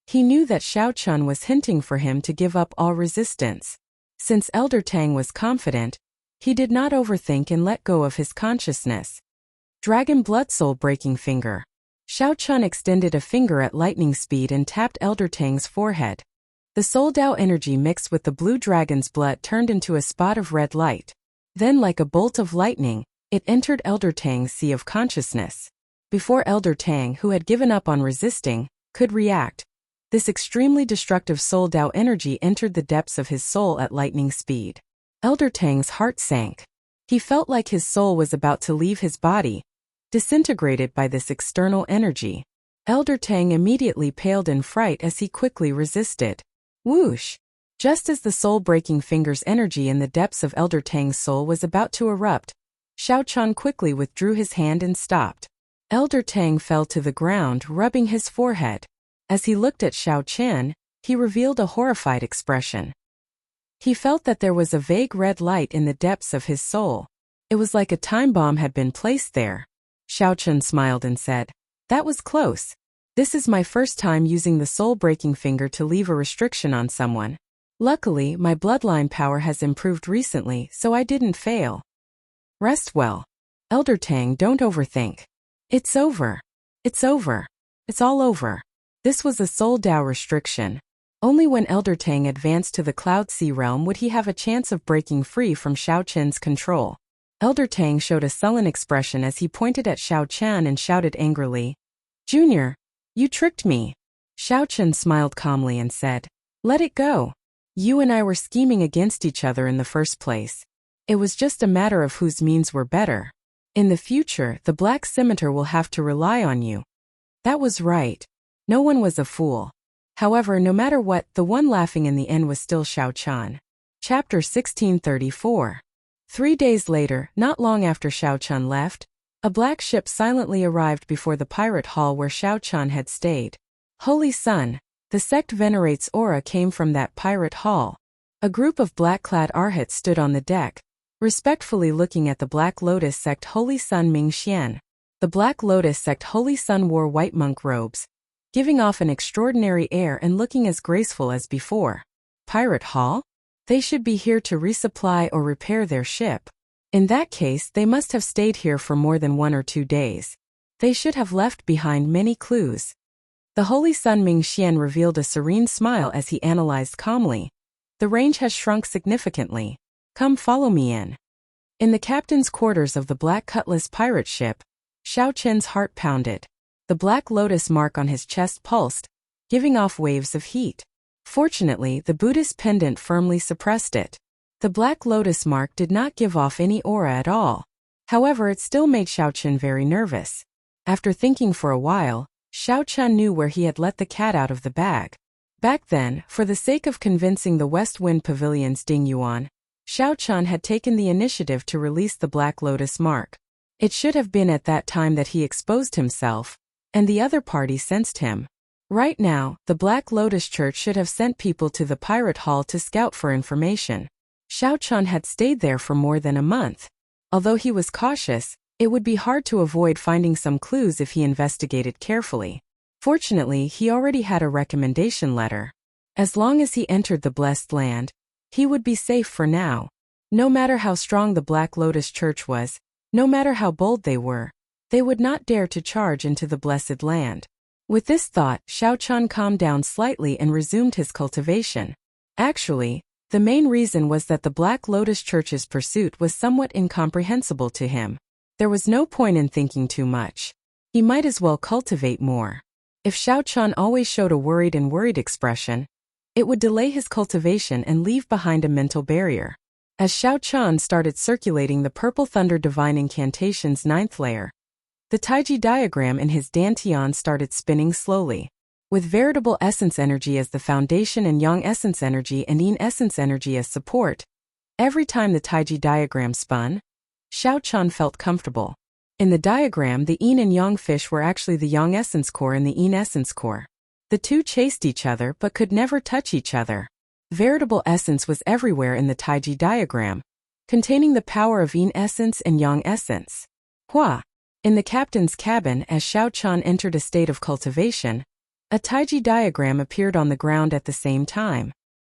He knew that Xiao Chun was hinting for him to give up all resistance. Since Elder Tang was confident, he did not overthink and let go of his consciousness. Dragon Blood Soul Breaking Finger. Xiao Chun extended a finger at lightning speed and tapped Elder Tang's forehead. The Soul Dao energy mixed with the blue dragon's blood turned into a spot of red light. Then, like a bolt of lightning, it entered Elder Tang's sea of consciousness. Before Elder Tang, who had given up on resisting, could react, this extremely destructive Soul Dao energy entered the depths of his soul at lightning speed. Elder Tang's heart sank. He felt like his soul was about to leave his body, disintegrated by this external energy. Elder Tang immediately paled in fright as he quickly resisted. Whoosh! Just as the soul-breaking finger's energy in the depths of Elder Tang's soul was about to erupt, Xiao Chun quickly withdrew his hand and stopped. Elder Tang fell to the ground, rubbing his forehead. As he looked at Xiao Chen, he revealed a horrified expression. He felt that there was a vague red light in the depths of his soul. It was like a time bomb had been placed there. Xiao Chen smiled and said, That was close. This is my first time using the soul-breaking finger to leave a restriction on someone. Luckily, my bloodline power has improved recently, so I didn't fail. Rest well. Elder Tang, don't overthink. It's over. It's over. It's all over. This was a Soul Dao restriction. Only when Elder Tang advanced to the Cloud Sea realm would he have a chance of breaking free from Xiao Chen's control. Elder Tang showed a sullen expression as he pointed at Xiao Chen and shouted angrily, Junior, you tricked me. Xiao Chen smiled calmly and said, Let it go. You and I were scheming against each other in the first place. It was just a matter of whose means were better. In the future, the Black Scimitar will have to rely on you. That was right. No one was a fool. However, no matter what, the one laughing in the end was still Xiao Chan. Chapter 1634. 3 days later, not long after Xiao Chun left, a black ship silently arrived before the pirate hall where Xiao Chun had stayed. Holy Sun, the sect venerates aura came from that pirate hall. A group of black-clad arhats stood on the deck, respectfully looking at the Black Lotus sect Holy Sun Ming Xian. The Black Lotus sect Holy Sun wore white monk robes, giving off an extraordinary air and looking as graceful as before. Pirate hall? They should be here to resupply or repair their ship. In that case, they must have stayed here for more than 1 or 2 days. They should have left behind many clues. The Holy Sun Ming Xian revealed a serene smile as he analyzed calmly. The range has shrunk significantly. Come follow me in. In the captain's quarters of the Black Cutlass pirate ship, Xiao Chen's heart pounded. The Black Lotus mark on his chest pulsed, giving off waves of heat. Fortunately, the Buddhist pendant firmly suppressed it. The Black Lotus mark did not give off any aura at all. However, it still made Xiao Chen very nervous. After thinking for a while, Xiao Chen knew where he had let the cat out of the bag. Back then, for the sake of convincing the West Wind Pavilion's Ding Yuan, Xiao Chen had taken the initiative to release the Black Lotus mark. It should have been at that time that he exposed himself, and the other party sensed him. Right now, the Black Lotus Church should have sent people to the pirate hall to scout for information. Xiao Chun had stayed there for more than a month. Although he was cautious, it would be hard to avoid finding some clues if he investigated carefully. Fortunately, he already had a recommendation letter. As long as he entered the Blessed Land, he would be safe for now. No matter how strong the Black Lotus Church was, no matter how bold they were, they would not dare to charge into the Blessed Land. With this thought, Xiao Chun calmed down slightly and resumed his cultivation. Actually, the main reason was that the Black Lotus Church's pursuit was somewhat incomprehensible to him. There was no point in thinking too much. He might as well cultivate more. If Xiao Chun always showed a worried expression, it would delay his cultivation and leave behind a mental barrier. As Xiao Chun started circulating the Purple Thunder Divine Incantation's 9th layer, the Taiji diagram in his dantian started spinning slowly. With veritable essence energy as the foundation and yang essence energy and yin essence energy as support, every time the Taiji diagram spun, Xiao Chun felt comfortable. In the diagram, the yin and yang fish were actually the yang essence core and the yin essence core. The two chased each other but could never touch each other. Veritable essence was everywhere in the Taiji diagram, containing the power of yin essence and yang essence. Hua! In the captain's cabin, as Xiao Chun entered a state of cultivation, a Taiji diagram appeared on the ground at the same time.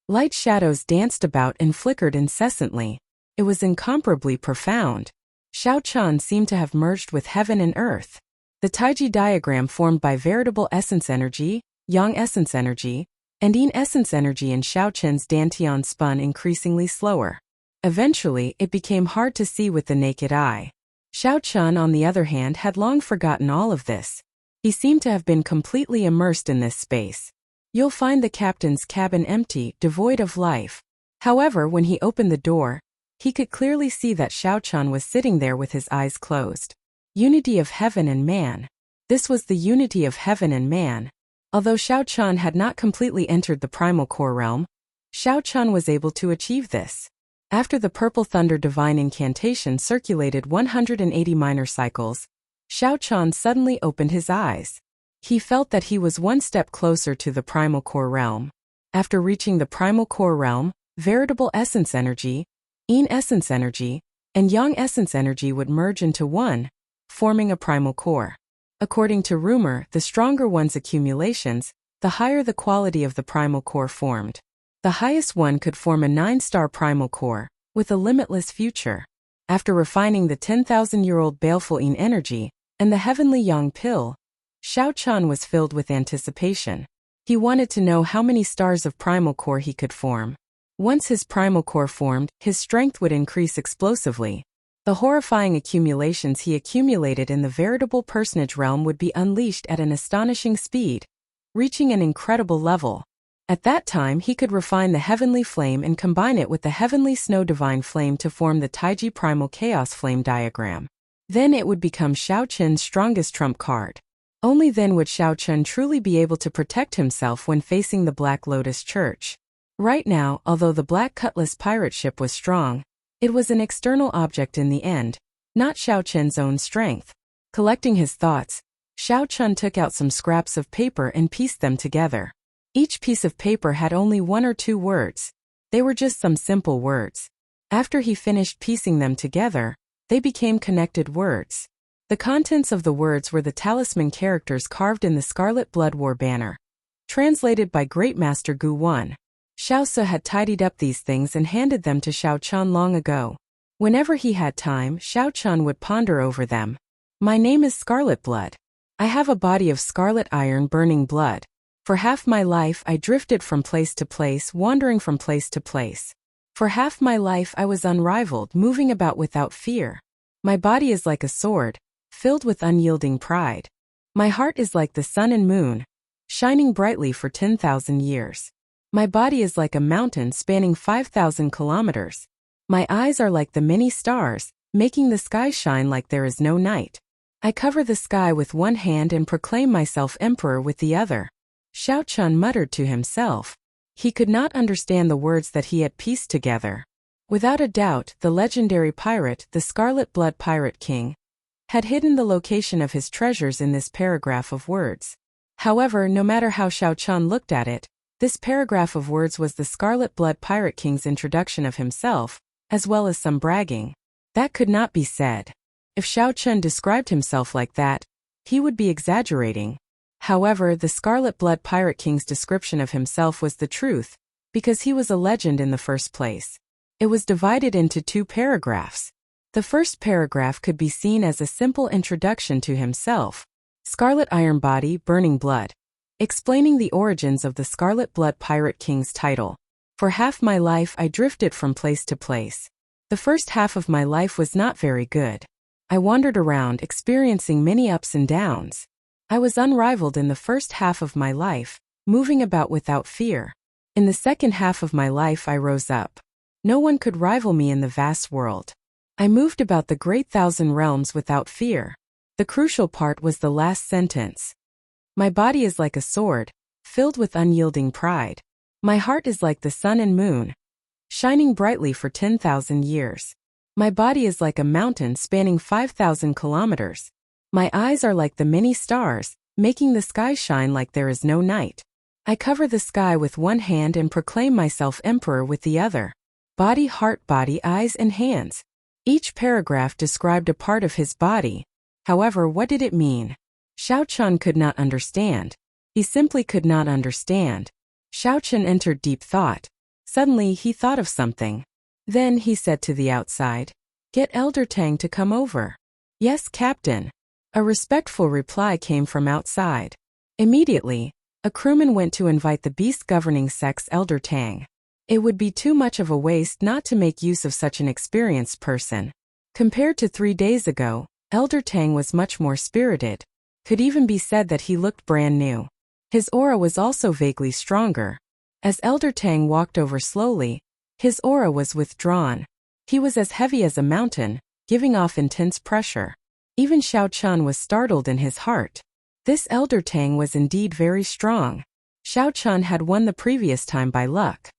Light shadows danced about and flickered incessantly. It was incomparably profound. Xiao Chun seemed to have merged with heaven and earth. The Taiji diagram formed by veritable essence energy, yang essence energy, and yin essence energy in Xiao Chun's dantian spun increasingly slower. Eventually, it became hard to see with the naked eye. Xiao Chun, on the other hand, had long forgotten all of this. He seemed to have been completely immersed in this space. You'll find the captain's cabin empty, devoid of life. However, when he opened the door, he could clearly see that Xiao Chun was sitting there with his eyes closed. Unity of heaven and man. This was the unity of heaven and man. Although Xiao Chun had not completely entered the primal core realm, Xiao Chun was able to achieve this. After the Purple Thunder Divine Incantation circulated 180 minor cycles, Xiao Chun suddenly opened his eyes. He felt that he was one step closer to the primal core realm. After reaching the primal core realm, veritable essence energy, yin essence energy, and yang essence energy would merge into one, forming a primal core. According to rumor, the stronger one's accumulations, the higher the quality of the primal core formed. The highest one could form a 9-star primal core, with a limitless future. After refining the 10,000-year-old baleful yin energy, and the heavenly yang pill, Xiao Chun was filled with anticipation. He wanted to know how many stars of primal core he could form. Once his primal core formed, his strength would increase explosively. The horrifying accumulations he accumulated in the veritable personage realm would be unleashed at an astonishing speed, reaching an incredible level. At that time, he could refine the heavenly flame and combine it with the heavenly snow divine flame to form the Taiji primal chaos flame diagram. Then it would become Xiao Chun's strongest trump card. Only then would Xiao Chun truly be able to protect himself when facing the Black Lotus Church. Right now, although the Black Cutlass pirate ship was strong, it was an external object in the end, not Xiao Chun's own strength. Collecting his thoughts, Xiao Chun took out some scraps of paper and pieced them together. Each piece of paper had only 1 or 2 words. They were just some simple words. After he finished piecing them together, they became connected words. The contents of the words were the talisman characters carved in the Scarlet Blood War banner. Translated by Great Master Gu Wan. Xiao Se had tidied up these things and handed them to Xiao Chun long ago. Whenever he had time, Xiao Chun would ponder over them. My name is Scarlet Blood. I have a body of scarlet iron burning blood. For half my life I drifted from place to place, wandering from place to place. For half my life I was unrivaled, moving about without fear. My body is like a sword, filled with unyielding pride. My heart is like the sun and moon, shining brightly for 10,000 years. My body is like a mountain spanning 5,000 kilometers. My eyes are like the many stars, making the sky shine like there is no night. I cover the sky with one hand and proclaim myself emperor with the other. Xiao Chun muttered to himself. He could not understand the words that he had pieced together. Without a doubt, the legendary pirate, the Scarlet Blood Pirate King, had hidden the location of his treasures in this paragraph of words. However, no matter how Xiao Chen looked at it, this paragraph of words was the Scarlet Blood Pirate King's introduction of himself, as well as some bragging. That could not be said. If Xiao Chen described himself like that, he would be exaggerating. However, the Scarlet Blood Pirate King's description of himself was the truth, because he was a legend in the first place. It was divided into 2 paragraphs. The first paragraph could be seen as a simple introduction to himself. Scarlet Iron Body, Burning Blood. Explaining the origins of the Scarlet Blood Pirate King's title. For half my life I drifted from place to place. The first half of my life was not very good. I wandered around, experiencing many ups and downs. I was unrivaled in the first half of my life, moving about without fear. In the second half of my life I rose up. No one could rival me in the vast world. I moved about the great 1,000 realms without fear. The crucial part was the last sentence. My body is like a sword, filled with unyielding pride. My heart is like the sun and moon, shining brightly for 10,000 years. My body is like a mountain spanning 5,000 kilometers. My eyes are like the many stars, making the sky shine like there is no night. I cover the sky with one hand and proclaim myself emperor with the other. Body, heart, body, eyes, and hands. Each paragraph described a part of his body. However, what did it mean? Xiao Chen could not understand. He simply could not understand. Xiao Chen entered deep thought. Suddenly, he thought of something. Then he said to the outside, "Get Elder Tang to come over." "Yes, Captain." A respectful reply came from outside. Immediately, a crewman went to invite the beast governing sect's Elder Tang. It would be too much of a waste not to make use of such an experienced person. Compared to 3 days ago, Elder Tang was much more spirited. Could even be said that he looked brand new. His aura was also vaguely stronger. As Elder Tang walked over slowly, his aura was withdrawn. He was as heavy as a mountain, giving off intense pressure. Even Xiao Chen was startled in his heart. This Elder Tang was indeed very strong. Xiao Chen had won the previous time by luck.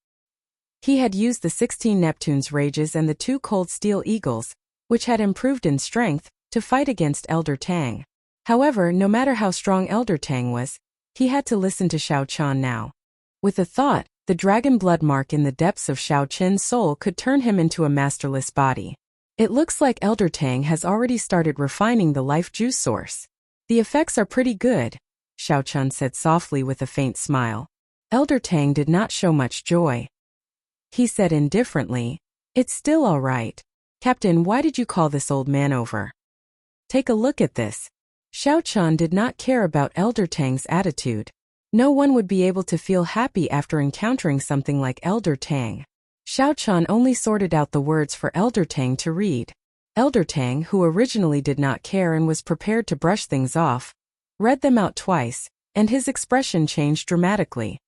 He had used the 16 Neptune's Rages and the 2 Cold Steel Eagles, which had improved in strength, to fight against Elder Tang. However, no matter how strong Elder Tang was, he had to listen to Xiao Chen now. With a thought, the dragon blood mark in the depths of Xiao Chen's soul could turn him into a masterless body. It looks like Elder Tang has already started refining the life juice source. The effects are pretty good, Xiao Chen said softly with a faint smile. Elder Tang did not show much joy. He said indifferently, "It's still all right. Captain, why did you call this old man over? Take a look at this." Xiao Chen did not care about Elder Tang's attitude. No one would be able to feel happy after encountering something like Elder Tang. Xiao Chen only sorted out the words for Elder Tang to read. Elder Tang, who originally did not care and was prepared to brush things off, read them out twice, and his expression changed dramatically.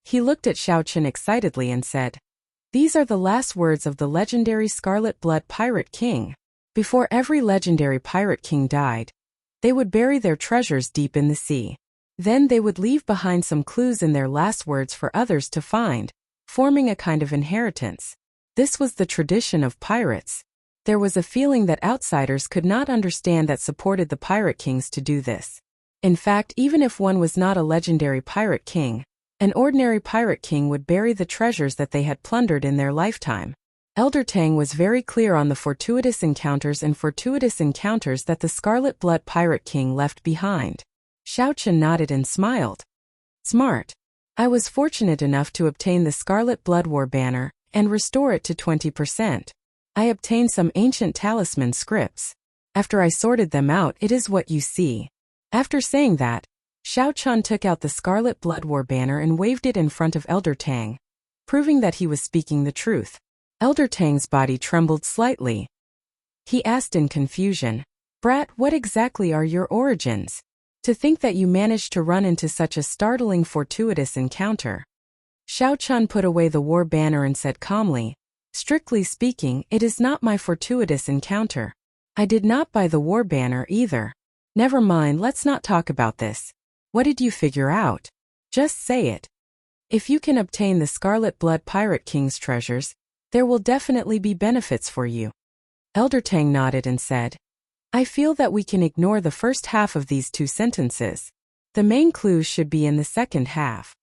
He looked at Xiao Chen excitedly and said, "These are the last words of the legendary Scarlet Blood Pirate King. Before every legendary pirate king died, they would bury their treasures deep in the sea. Then they would leave behind some clues in their last words for others to find, forming a kind of inheritance. This was the tradition of pirates. There was a feeling that outsiders could not understand that supported the pirate kings to do this. In fact, even if one was not a legendary pirate king, an ordinary pirate king would bury the treasures that they had plundered in their lifetime." Elder Tang was very clear on the fortuitous encounters that the Scarlet Blood Pirate King left behind. Xiao Chen nodded and smiled. "Smart. I was fortunate enough to obtain the Scarlet Blood War banner and restore it to 20%. I obtained some ancient talisman scripts. After I sorted them out, it is what you see." After saying that, Xiao Chen took out the Scarlet Blood War banner and waved it in front of Elder Tang, proving that he was speaking the truth. Elder Tang's body trembled slightly. He asked in confusion, "Brat, what exactly are your origins? To think that you managed to run into such a startling fortuitous encounter." Xiao Chen put away the war banner and said calmly, "Strictly speaking, it is not my fortuitous encounter. I did not buy the war banner either. Never mind, let's not talk about this. What did you figure out? Just say it. If you can obtain the Scarlet Blood Pirate King's treasures, there will definitely be benefits for you." Elder Tang nodded and said, I feel that we can ignore the first half of these two sentences. The main clues should be in the second half.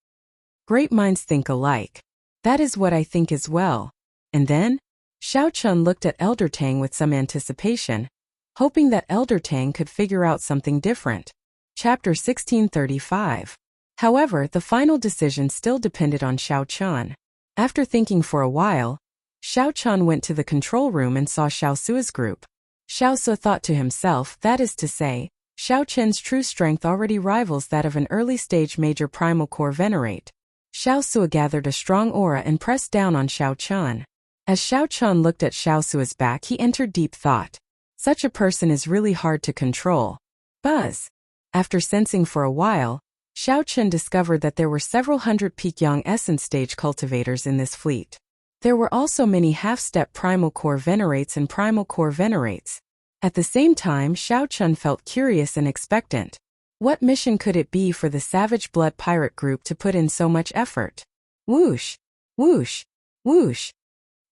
Great minds think alike. That is what I think as well. And then? Xiao Chun looked at Elder Tang with some anticipation, hoping that Elder Tang could figure out something different. Chapter 1635. However, the final decision still depended on Xiao Chun. After thinking for a while, Xiao Chun went to the control room and saw Xiao Sua's group. Xiao Sua thought to himself, that is to say, Xiao Chen's true strength already rivals that of an early-stage major primal core venerate. Xiao Sua gathered a strong aura and pressed down on Xiao Chun. As Xiao Chun looked at Xiao Sua's back, he entered deep thought. Such a person is really hard to control. Buzz. After sensing for a while, Xiao Chun discovered that there were several hundred peak young essence stage cultivators in this fleet. There were also many half-step primal core venerates and primal core venerates. At the same time, Xiao Chun felt curious and expectant. What mission could it be for the Savage Blood Pirate group to put in so much effort? Whoosh! Whoosh! Whoosh!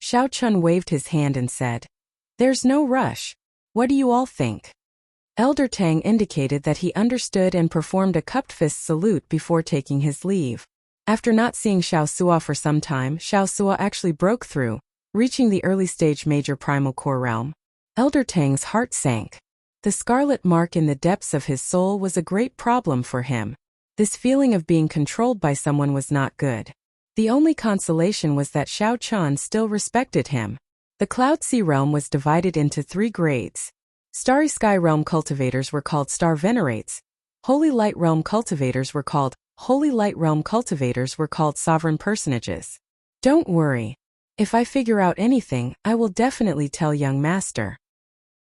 Xiao Chun waved his hand and said, "There's no rush. What do you all think?" Elder Tang indicated that he understood and performed a cupped fist salute before taking his leave. After not seeing Xiao Sua for some time, Xiao Sua actually broke through, reaching the early-stage major primal core realm. Elder Tang's heart sank. The scarlet mark in the depths of his soul was a great problem for him. This feeling of being controlled by someone was not good. The only consolation was that Xiao Chun still respected him. The Cloud Sea realm was divided into 3 grades. Starry Sky realm cultivators were called Star Venerates. Holy Light realm cultivators were called Holy Light realm cultivators were called Sovereign Personages. Don't worry. If I figure out anything, I will definitely tell young master.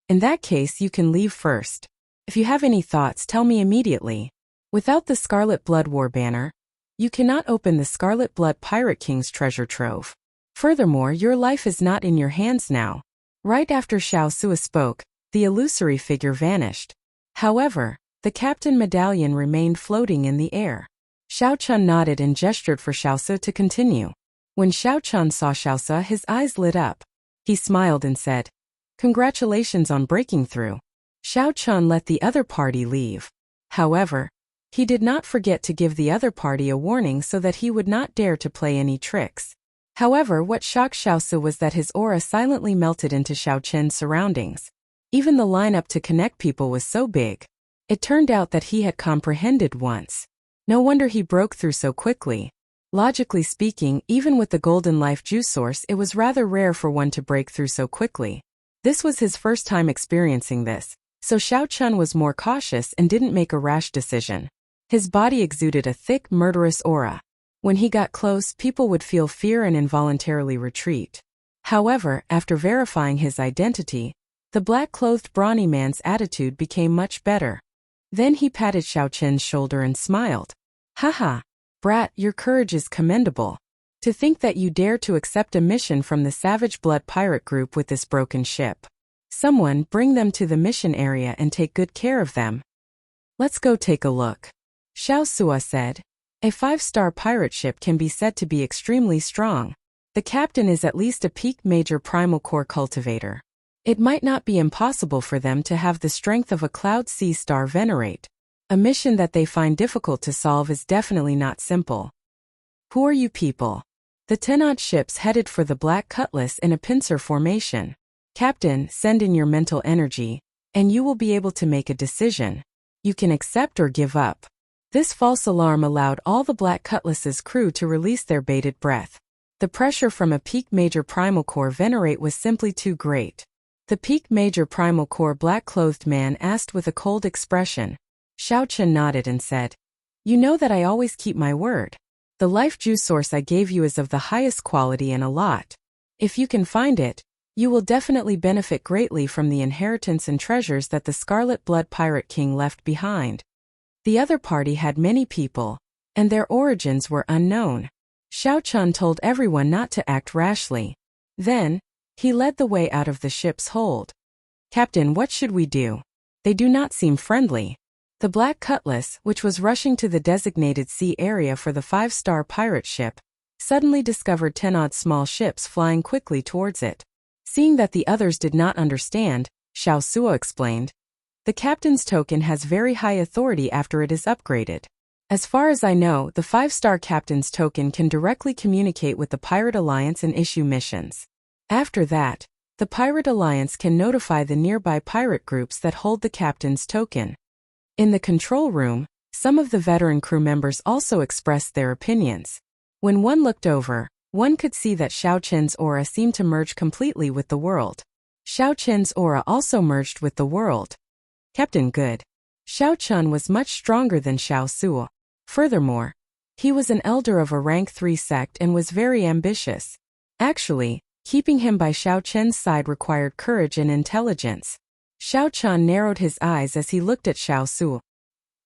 In that case, you can leave first. If you have any thoughts, tell me immediately. Without the Scarlet Blood War banner, you cannot open the Scarlet Blood Pirate King's treasure trove. Furthermore, your life is not in your hands now. Right after Xiao Sua spoke, the illusory figure vanished. However, the captain medallion remained floating in the air. Xiao Chun nodded and gestured for Xiao Sua to continue. When Xiao Chun saw Xiao Sua, his eyes lit up. He smiled and said, "Congratulations on breaking through." Xiao Chun let the other party leave. However, he did not forget to give the other party a warning so that he would not dare to play any tricks. However, what shocked Xiao Sua was that his aura silently melted into Xiao Chen's surroundings. Even the lineup to connect people was so big. It turned out that he had comprehended once. No wonder he broke through so quickly. Logically speaking, even with the golden life juice source, it was rather rare for one to break through so quickly. This was his first time experiencing this, so Xiao Chun was more cautious and didn't make a rash decision. His body exuded a thick, murderous aura. When he got close, people would feel fear and involuntarily retreat. However, after verifying his identity, the black-clothed brawny man's attitude became much better. Then he patted Xiao Chen's shoulder and smiled. "Haha, brat, your courage is commendable. To think that you dare to accept a mission from the Savage Blood Pirate group with this broken ship. Someone bring them to the mission area and take good care of them." "Let's go take a look," Xiao Sua said. A 5-star pirate ship can be said to be extremely strong. The captain is at least a peak major primal core cultivator. It might not be impossible for them to have the strength of a Cloud Sea Star Venerate. A mission that they find difficult to solve is definitely not simple. "Who are you people?" The 10-odd ships headed for the Black Cutlass in a pincer formation. "Captain, send in your mental energy, and you will be able to make a decision. You can accept or give up." This false alarm allowed all the Black Cutlass's crew to release their bated breath. The pressure from a peak major primal core venerate was simply too great. The peak major primal core black-clothed man asked with a cold expression. Xiao Chun nodded and said, "You know that I always keep my word. The life juice source I gave you is of the highest quality and a lot. If you can find it, you will definitely benefit greatly from the inheritance and treasures that the Scarlet Blood Pirate King left behind." The other party had many people, and their origins were unknown. Xiao Chun told everyone not to act rashly. Then, he led the way out of the ship's hold. "Captain, what should we do? They do not seem friendly." The Black Cutlass, which was rushing to the designated sea area for the 5-star pirate ship, suddenly discovered 10-odd small ships flying quickly towards it. Seeing that the others did not understand, Xiao Sua explained, The captain's token has very high authority after it is upgraded. As far as I know, the 5-star captain's token can directly communicate with the Pirate Alliance and issue missions. After that, the Pirate Alliance can notify the nearby pirate groups that hold the captain's token. In the control room, some of the veteran crew members also expressed their opinions. When one looked over, one could see that Xiao Qin's aura seemed to merge completely with the world. Xiao Qin's aura also merged with the world. Captain Good. Xiao Qin was much stronger than Xiao Su. Furthermore, he was an elder of a rank 3 sect and was very ambitious. Actually, keeping him by Xiao Qin's side required courage and intelligence. Xiao Qin narrowed his eyes as he looked at Xiao Su.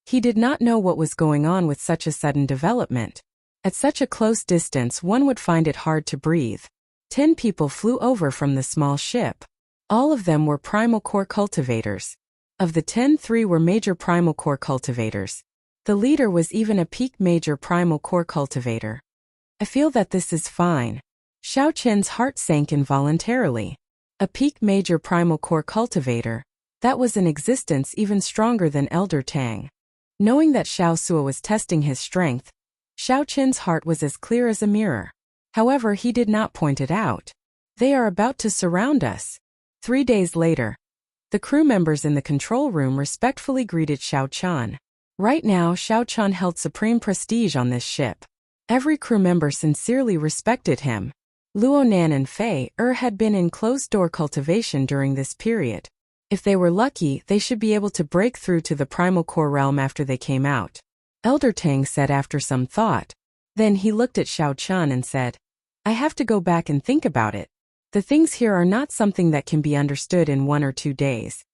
He did not know what was going on with such a sudden development. At such a close distance, one would find it hard to breathe. 10 people flew over from the small ship. All of them were primal core cultivators. Of the 10, 3 were major primal core cultivators. The leader was even a peak major primal core cultivator. I feel that this is fine. Xiao Qin's heart sank involuntarily. A peak major primal core cultivator, that was an existence even stronger than Elder Tang. Knowing that Xiao Su was testing his strength, Xiao Qin's heart was as clear as a mirror. However, he did not point it out. They are about to surround us. 3 days later, the crew members in the control room respectfully greeted Xiao Qin. Right now, Xiao Qin held supreme prestige on this ship. Every crew member sincerely respected him. Luo Nan and Fei had been in closed-door cultivation during this period. If they were lucky, they should be able to break through to the primal core realm after they came out. Elder Tang said after some thought. Then he looked at Xiao Qin and said, I have to go back and think about it. The things here are not something that can be understood in 1 or 2 days.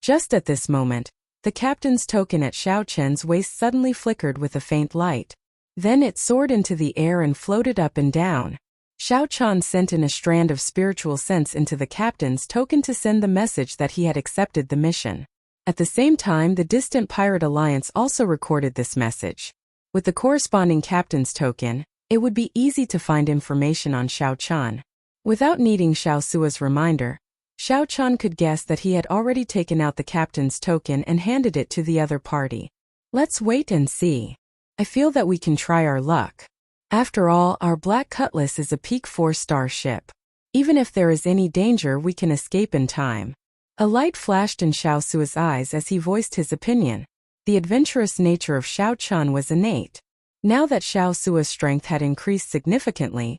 Just at this moment, the captain's token at Xiao Qin's waist suddenly flickered with a faint light. Then it soared into the air and floated up and down. Xiao Qin sent in a strand of spiritual sense into the captain's token to send the message that he had accepted the mission. At the same time, the distant Pirate Alliance also recorded this message. With the corresponding captain's token, it would be easy to find information on Xiao Qin. Without needing Xiao Su's reminder, Xiao Qin could guess that he had already taken out the captain's token and handed it to the other party. Let's wait and see. I feel that we can try our luck. After all, our Black Cutlass is a peak 4-star ship. Even if there is any danger, we can escape in time. A light flashed in Xiao Su's eyes as he voiced his opinion. The adventurous nature of Xiao Qin was innate. Now that Xiao Su's strength had increased significantly,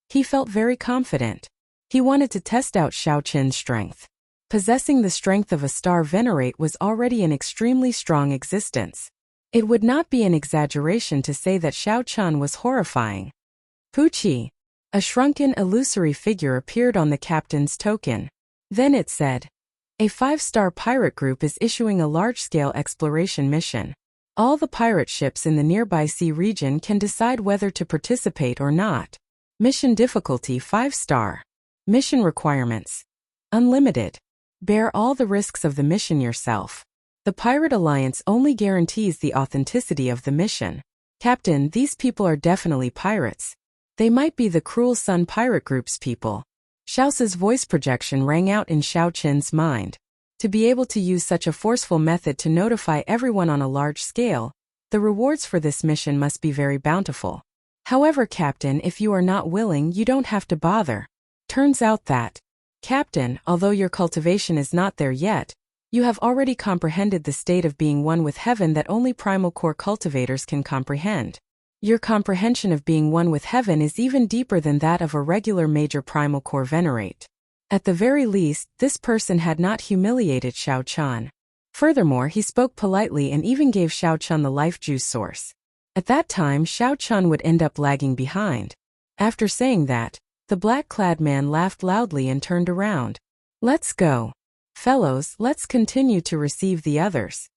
he felt very confident. He wanted to test out Xiao Qin's strength. Possessing the strength of a star venerate was already an extremely strong existence. It would not be an exaggeration to say that Xiao Qin was horrifying. Puchi. A shrunken, illusory figure appeared on the captain's token. Then it said, a 5-star pirate group is issuing a large-scale exploration mission. All the pirate ships in the nearby sea region can decide whether to participate or not. Mission difficulty 5-star. Mission requirements. Unlimited. Bear all the risks of the mission yourself. The Pirate Alliance only guarantees the authenticity of the mission. Captain, these people are definitely pirates. They might be the Cruel Sun Pirate Group's people. Xiao's voice projection rang out in Xiao Qin's mind. To be able to use such a forceful method to notify everyone on a large scale, the rewards for this mission must be very bountiful. However, Captain, if you are not willing, you don't have to bother. Turns out that, Captain, although your cultivation is not there yet, you have already comprehended the state of being one with heaven that only primal core cultivators can comprehend. Your comprehension of being one with heaven is even deeper than that of a regular major primal core venerate. At the very least, this person had not humiliated Xiao Qin. Furthermore, he spoke politely and even gave Xiao Qin the life juice source. At that time, Xiao Qin would end up lagging behind. After saying that, the black-clad man laughed loudly and turned around. Let's go. Fellows, let's continue to receive the others.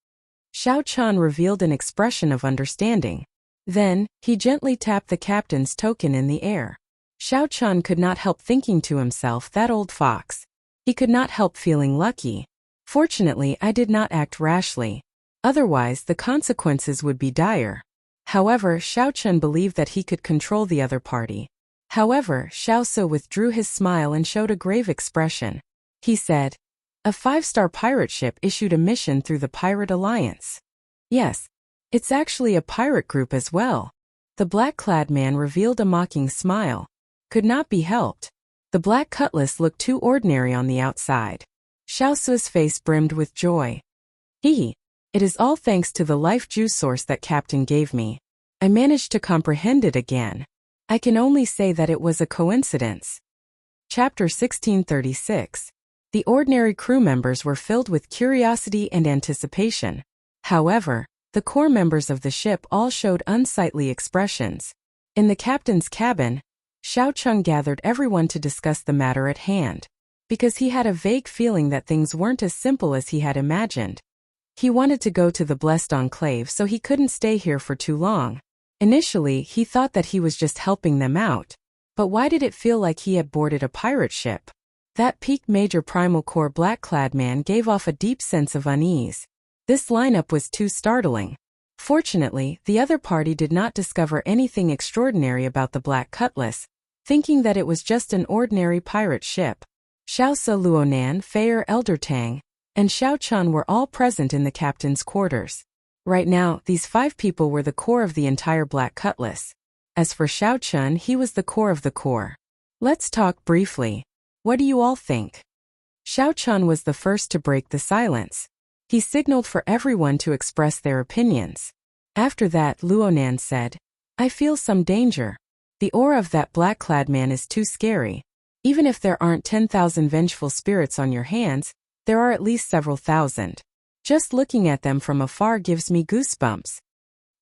Xiao Qin revealed an expression of understanding. Then, he gently tapped the captain's token in the air. Xiao Qin could not help thinking to himself, that old fox. He could not help feeling lucky. Fortunately, I did not act rashly. Otherwise, the consequences would be dire. However, Xiao Qin believed that he could control the other party. However, Xiao Su withdrew his smile and showed a grave expression. He said, A 5-star pirate ship issued a mission through the Pirate Alliance. Yes, it's actually a pirate group as well. The black-clad man revealed a mocking smile. Could not be helped. The black cutlass looked too ordinary on the outside. Xiao Su's face brimmed with joy. It is all thanks to the life juice source that Captain gave me. I managed to comprehend it again. I can only say that it was a coincidence. Chapter 1636. The ordinary crew members were filled with curiosity and anticipation. However, the core members of the ship all showed unsightly expressions. In the captain's cabin, Xiao Cheng gathered everyone to discuss the matter at hand, because he had a vague feeling that things weren't as simple as he had imagined. He wanted to go to the Blessed Enclave, so he couldn't stay here for too long. Initially, he thought that he was just helping them out. But why did it feel like he had boarded a pirate ship? That peaked Major Primal Core black-clad man gave off a deep sense of unease. This lineup was too startling. Fortunately, the other party did not discover anything extraordinary about the Black Cutlass, thinking that it was just an ordinary pirate ship. Xiao Su, Luonan, Fei, Elder Tang, and Xiao Chun were all present in the captain's quarters. Right now, these 5 people were the core of the entire Black Cutlass. As for Xiao Chun, he was the core of the core. Let's talk briefly. What do you all think? Xiao Chun was the first to break the silence. He signaled for everyone to express their opinions. After that, Luonan said, I feel some danger. The aura of that black-clad man is too scary. Even if there aren't 10,000 vengeful spirits on your hands, there are at least several thousand. Just looking at them from afar gives me goosebumps.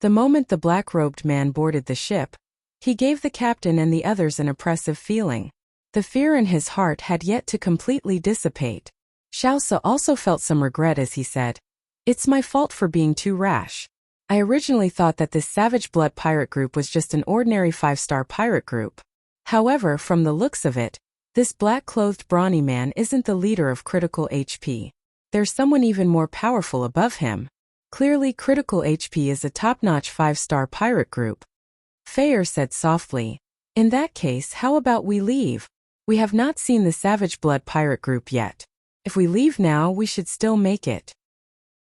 The moment the black-robed man boarded the ship, he gave the captain and the others an oppressive feeling. The fear in his heart had yet to completely dissipate. Xiao Su also felt some regret as he said, It's my fault for being too rash. I originally thought that this Savage Blood pirate group was just an ordinary 5-star pirate group. However, from the looks of it, this black-clothed brawny man isn't the leader of Critical HP. There's someone even more powerful above him. Clearly, Critical HP is a top-notch 5-star pirate group. Fei said softly, In that case, how about we leave? We have not seen the Savage Blood pirate group yet. If we leave now, we should still make it.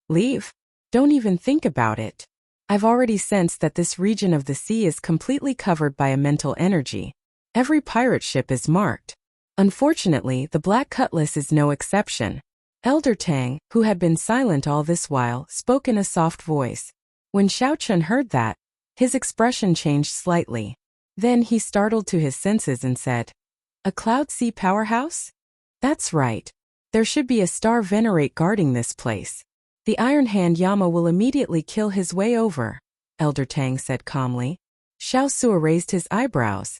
Leave? Don't even think about it. I've already sensed that this region of the sea is completely covered by a mental energy. Every pirate ship is marked. Unfortunately, the Black Cutlass is no exception. Elder Tang, who had been silent all this while, spoke in a soft voice. When Xiao Chun heard that, his expression changed slightly. Then he startled to his senses and said, A Cloud Sea powerhouse? That's right. There should be a star venerate guarding this place. The Iron Hand Yama will immediately kill his way over, Elder Tang said calmly. Xiao Su raised his eyebrows.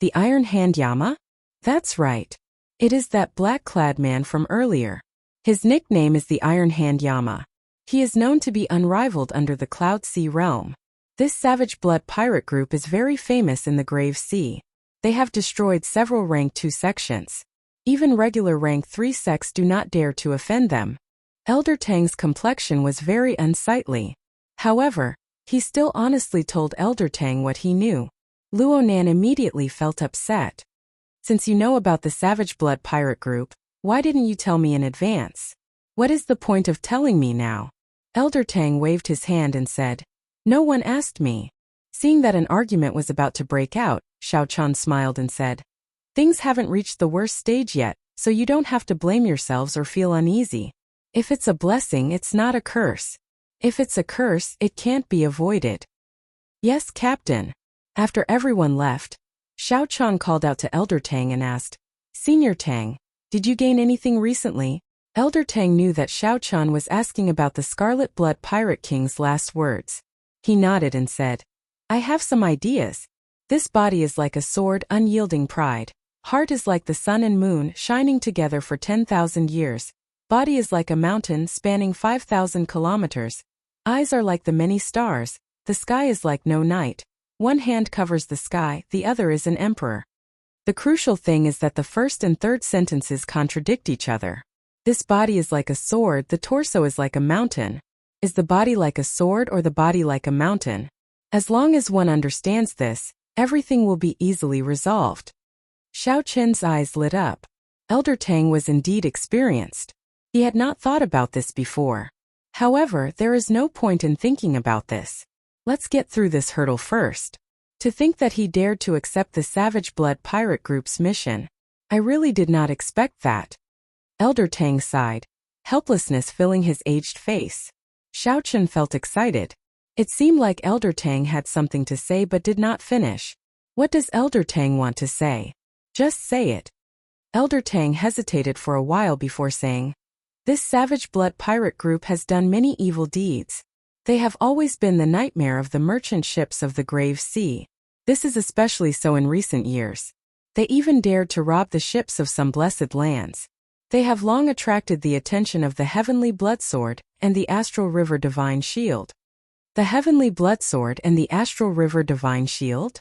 The Iron Hand Yama? That's right. It is that black-clad man from earlier. His nickname is the Iron Hand Yama. He is known to be unrivaled under the Cloud Sea realm. This Savage Blood pirate group is very famous in the Grave Sea. They have destroyed several rank 2 sections. Even regular rank 3 sects do not dare to offend them. Elder Tang's complexion was very unsightly. However, he still honestly told Elder Tang what he knew. Luonan immediately felt upset. Since you know about the Savage Blood pirate group, why didn't you tell me in advance? What is the point of telling me now? Elder Tang waved his hand and said, No one asked me. Seeing that an argument was about to break out, Xiao Chun smiled and said, Things haven't reached the worst stage yet, so you don't have to blame yourselves or feel uneasy. If it's a blessing, it's not a curse. If it's a curse, it can't be avoided. Yes, Captain. After everyone left, Xiao Chun called out to Elder Tang and asked, Senior Tang, did you gain anything recently? Elder Tang knew that Xiao Chun was asking about the Scarlet Blood Pirate King's last words. He nodded and said, I have some ideas. This body is like a sword, unyielding pride. Heart is like the sun and moon, shining together for 10,000 years. Body is like a mountain, spanning 5,000 kilometers. Eyes are like the many stars. The sky is like no night. One hand covers the sky, the other is an emperor. The crucial thing is that the first and third sentences contradict each other. This body is like a sword, the torso is like a mountain. Is the body like a sword or the body like a mountain? As long as one understands this, everything will be easily resolved. Xiao Chen's eyes lit up. Elder Tang was indeed experienced. He had not thought about this before. However, there is no point in thinking about this. Let's get through this hurdle first. To think that he dared to accept the Savage Blood Pirate Group's mission. I really did not expect that. Elder Tang sighed, helplessness filling his aged face. Xiao Chen felt excited. It seemed like Elder Tang had something to say but did not finish. What does Elder Tang want to say? Just say it. Elder Tang hesitated for a while before saying, "This Savage Blood Pirate Group has done many evil deeds. They have always been the nightmare of the merchant ships of the Grave Sea. This is especially so in recent years. They even dared to rob the ships of some blessed lands. They have long attracted the attention of the Heavenly Bloodsword and the Astral River Divine Shield." The Heavenly Bloodsword and the Astral River Divine Shield?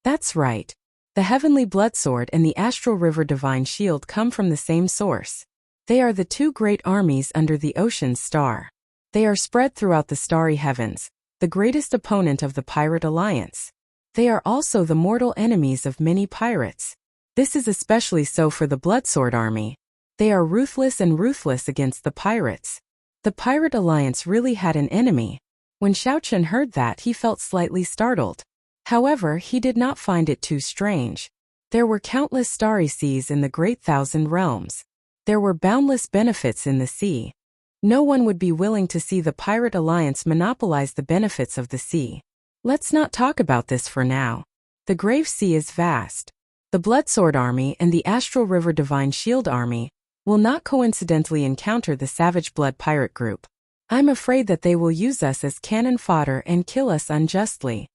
That's right. The Heavenly Bloodsword and the Astral River Divine Shield come from the same source. They are the two great armies under the Ocean's Star. They are spread throughout the starry heavens, the greatest opponent of the Pirate Alliance. They are also the mortal enemies of many pirates. This is especially so for the Bloodsword Army. They are ruthless and ruthless against the pirates. The Pirate Alliance really had an enemy. When Xiao Chen heard that, he felt slightly startled. However, he did not find it too strange. There were countless starry seas in the Great Thousand Realms. There were boundless benefits in the sea. No one would be willing to see the Pirate Alliance monopolize the benefits of the sea. Let's not talk about this for now. The Grave Sea is vast. The Bloodsword Army and the Astral River Divine Shield Army will not coincidentally encounter the Savage Blood Pirate Group. I'm afraid that they will use us as cannon fodder and kill us unjustly.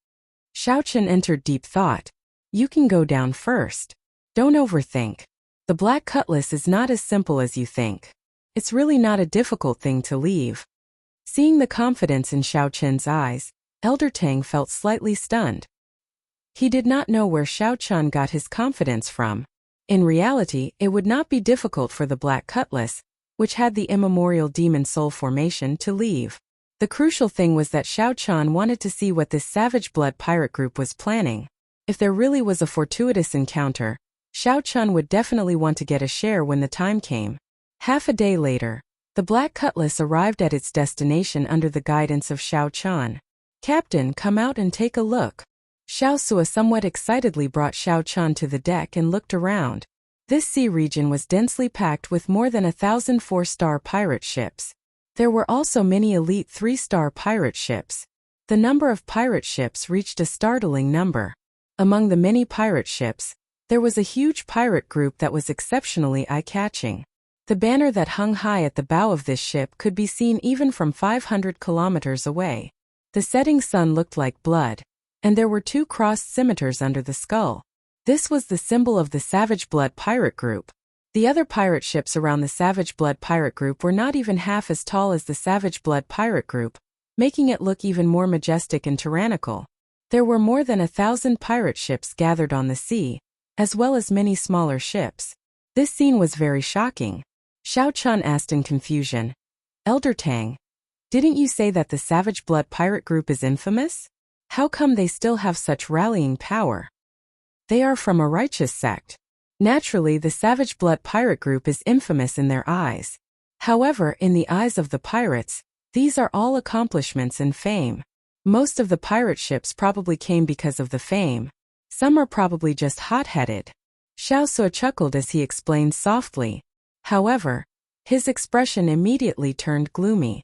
Xiao Chen entered deep thought. You can go down first. Don't overthink. The Black Cutlass is not as simple as you think. It's really not a difficult thing to leave. Seeing the confidence in Xiao Chen's eyes, Elder Tang felt slightly stunned. He did not know where Xiao Chen got his confidence from. In reality, it would not be difficult for the Black Cutlass, which had the immemorial demon soul formation, to leave. The crucial thing was that Xiao Chen wanted to see what this Savage Blood Pirate Group was planning. If there really was a fortuitous encounter, Xiao Chen would definitely want to get a share when the time came. Half a day later, the Black Cutlass arrived at its destination under the guidance of Xiao Chen. "Captain, come out and take a look." Xiao Sua somewhat excitedly brought Xiao Chen to the deck and looked around. This sea region was densely packed with more than 1,000 four-star pirate ships. There were also many elite 3-star pirate ships. The number of pirate ships reached a startling number. Among the many pirate ships, there was a huge pirate group that was exceptionally eye-catching. The banner that hung high at the bow of this ship could be seen even from 500 kilometers away. The setting sun looked like blood, and there were 2 crossed scimitars under the skull. This was the symbol of the Savage Blood Pirate Group. The other pirate ships around the Savage Blood Pirate Group were not even half as tall as the Savage Blood Pirate Group, making it look even more majestic and tyrannical. There were more than 1,000 pirate ships gathered on the sea, as well as many smaller ships. This scene was very shocking. Xiao Chen asked in confusion, "Elder Tang, didn't you say that the Savage Blood Pirate Group is infamous? How come they still have such rallying power?" "They are from a righteous sect. Naturally, the Savage Blood Pirate Group is infamous in their eyes. However, in the eyes of the pirates, these are all accomplishments and fame. Most of the pirate ships probably came because of the fame. Some are probably just hot-headed." Xiao Sua chuckled as he explained softly. However, his expression immediately turned gloomy.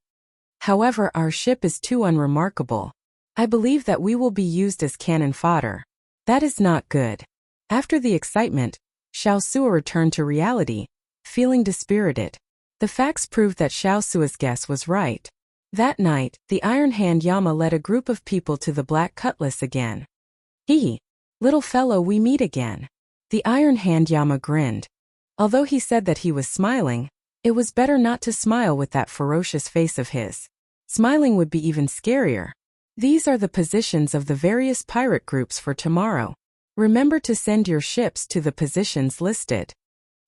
"However, our ship is too unremarkable. I believe that we will be used as cannon fodder. That is not good." After the excitement, Xiao Sua returned to reality, feeling dispirited. The facts proved that Xiao Sua's guess was right. That night, the Iron Hand Yama led a group of people to the Black Cutlass again. "Hee, little fellow, we meet again." The Iron Hand Yama grinned. Although he said that he was smiling, it was better not to smile with that ferocious face of his. Smiling would be even scarier. "These are the positions of the various pirate groups for tomorrow. Remember to send your ships to the positions listed."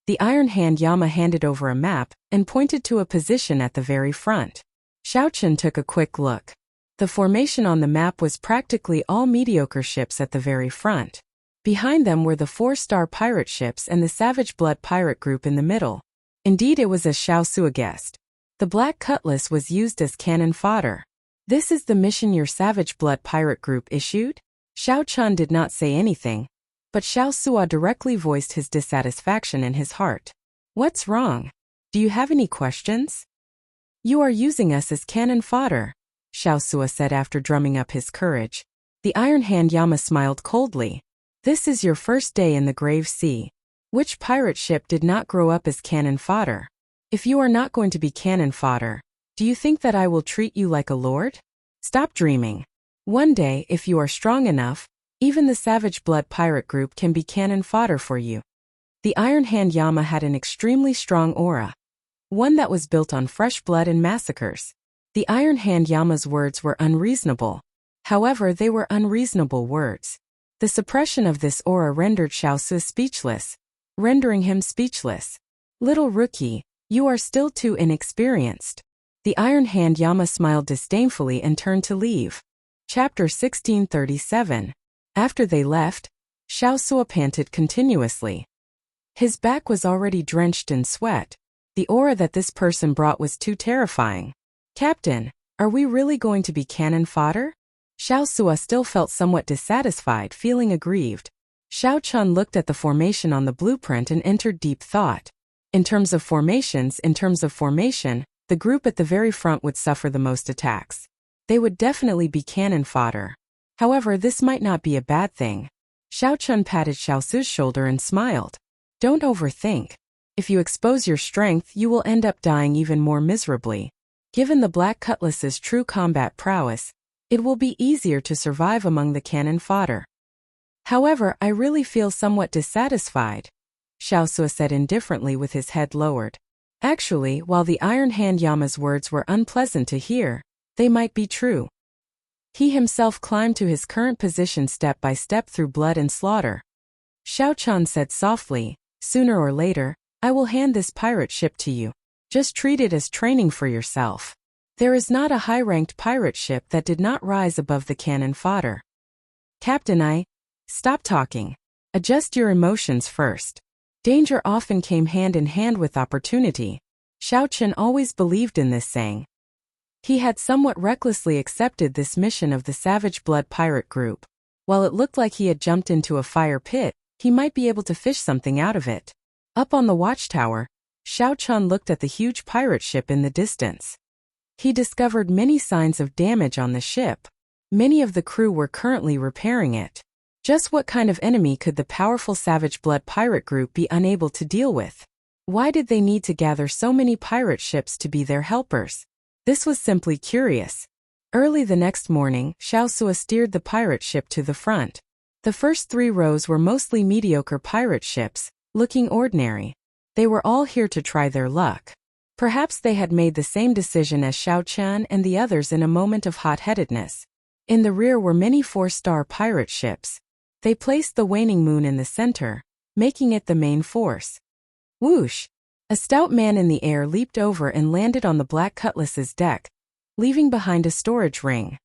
The Iron Hand Yama handed over a map and pointed to a position at the very front. Xiao Chen took a quick look. The formation on the map was practically all mediocre ships at the very front. Behind them were the 4-star pirate ships and the Savage Blood Pirate Group in the middle. Indeed, it was as Xiao Sua guessed. The black cutlass was used as cannon fodder. This is the mission your Savage Blood pirate group issued? Xiao Chun did not say anything, but Xiao Sua directly voiced his dissatisfaction in his heart. What's wrong? Do you have any questions? You are using us as cannon fodder, Xiao Sua said after drumming up his courage. The Iron Hand Yama smiled coldly. This is your first day in the Grave Sea. Which pirate ship did not grow up as cannon fodder? If you are not going to be cannon fodder, do you think that I will treat you like a lord? Stop dreaming. One day, if you are strong enough, even the Savage Blood pirate group can be cannon fodder for you. The Iron Hand Yama had an extremely strong aura, one that was built on fresh blood and massacres. The Iron Hand Yama's words were unreasonable. However, they were unreasonable words. The suppression of this aura rendered Xiao Sua speechless, rendering him speechless. Little rookie, you are still too inexperienced. The Iron Hand Yama smiled disdainfully and turned to leave. Chapter 1637. After they left, Xiao Sua panted continuously. His back was already drenched in sweat. The aura that this person brought was too terrifying. Captain, are we really going to be cannon fodder? Xiao Sua still felt somewhat dissatisfied, feeling aggrieved. Xiao Chun looked at the formation on the blueprint and entered deep thought. In terms of formation, the group at the very front would suffer the most attacks. They would definitely be cannon fodder. However, this might not be a bad thing. Xiao Chun patted Xiao Su's shoulder and smiled. Don't overthink. If you expose your strength, you will end up dying even more miserably. Given the Black Cutlass's true combat prowess, it will be easier to survive among the cannon fodder. However, I really feel somewhat dissatisfied, Xiao Sua said indifferently with his head lowered. Actually, while the Iron Hand Yama's words were unpleasant to hear, they might be true. He himself climbed to his current position step by step through blood and slaughter. Xiao Chun said softly, sooner or later, I will hand this pirate ship to you. Just treat it as training for yourself. There is not a high-ranked pirate ship that did not rise above the cannon fodder. Captain, stop talking. Adjust your emotions first. Danger often came hand in hand with opportunity. Xiao Chun always believed in this saying. He had somewhat recklessly accepted this mission of the Savage Blood pirate group. While it looked like he had jumped into a fire pit, he might be able to fish something out of it. Up on the watchtower, Xiao Chun looked at the huge pirate ship in the distance. He discovered many signs of damage on the ship. Many of the crew were currently repairing it. Just what kind of enemy could the powerful Savage Blood pirate group be unable to deal with? Why did they need to gather so many pirate ships to be their helpers? This was simply curious. Early the next morning, Xiao Sua steered the pirate ship to the front. The first 3 rows were mostly mediocre pirate ships, looking ordinary. They were all here to try their luck. Perhaps they had made the same decision as Xiao Chun and the others in a moment of hot-headedness. In the rear were many 4-star pirate ships. They placed the waning moon in the center, making it the main force. Whoosh! A stout man in the air leaped over and landed on the Black Cutlass's deck, leaving behind a storage ring.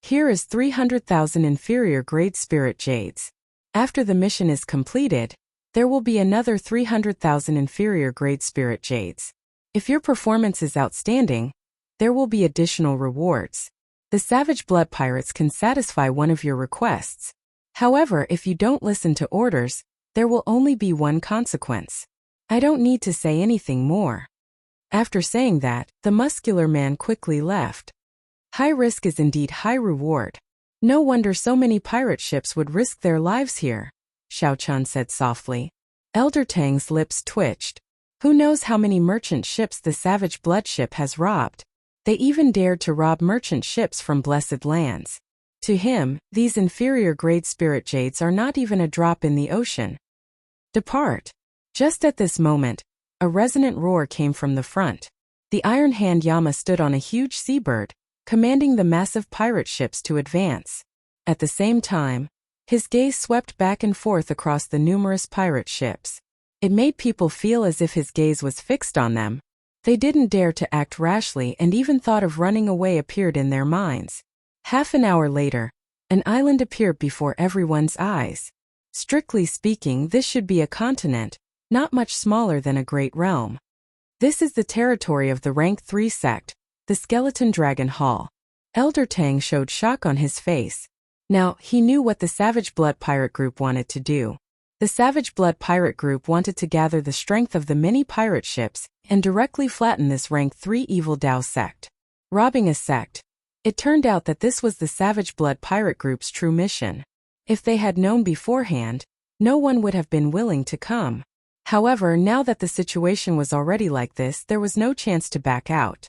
Here is 300,000 inferior-grade spirit jades. After the mission is completed, there will be another 300,000 inferior-grade spirit jades. If your performance is outstanding, there will be additional rewards. The Savage Blood Pirates can satisfy one of your requests. However, if you don't listen to orders, there will only be one consequence. I don't need to say anything more. After saying that, the muscular man quickly left. High risk is indeed high reward. No wonder so many pirate ships would risk their lives here, Xiao Chun said softly. Elder Tang's lips twitched. Who knows how many merchant ships the Savage Blood ship has robbed? They even dared to rob merchant ships from blessed lands. To him, these inferior-grade spirit jades are not even a drop in the ocean. Depart. Just at this moment, a resonant roar came from the front. The Iron Hand Yama stood on a huge seabird, commanding the massive pirate ships to advance. At the same time, his gaze swept back and forth across the numerous pirate ships. It made people feel as if his gaze was fixed on them. They didn't dare to act rashly, and even thought of running away appeared in their minds. Half an hour later, an island appeared before everyone's eyes. Strictly speaking, this should be a continent, not much smaller than a great realm. This is the territory of the Rank 3 sect, the Skeleton Dragon Hall. Elder Tang showed shock on his face. Now, he knew what the Savage Blood Pirate Group wanted to do. The Savage Blood Pirate Group wanted to gather the strength of the many pirate ships and directly flatten this Rank 3 Evil Dao sect. Robbing a sect. It turned out that this was the Savage Blood Pirate Group's true mission. If they had known beforehand, no one would have been willing to come. However, now that the situation was already like this, there was no chance to back out.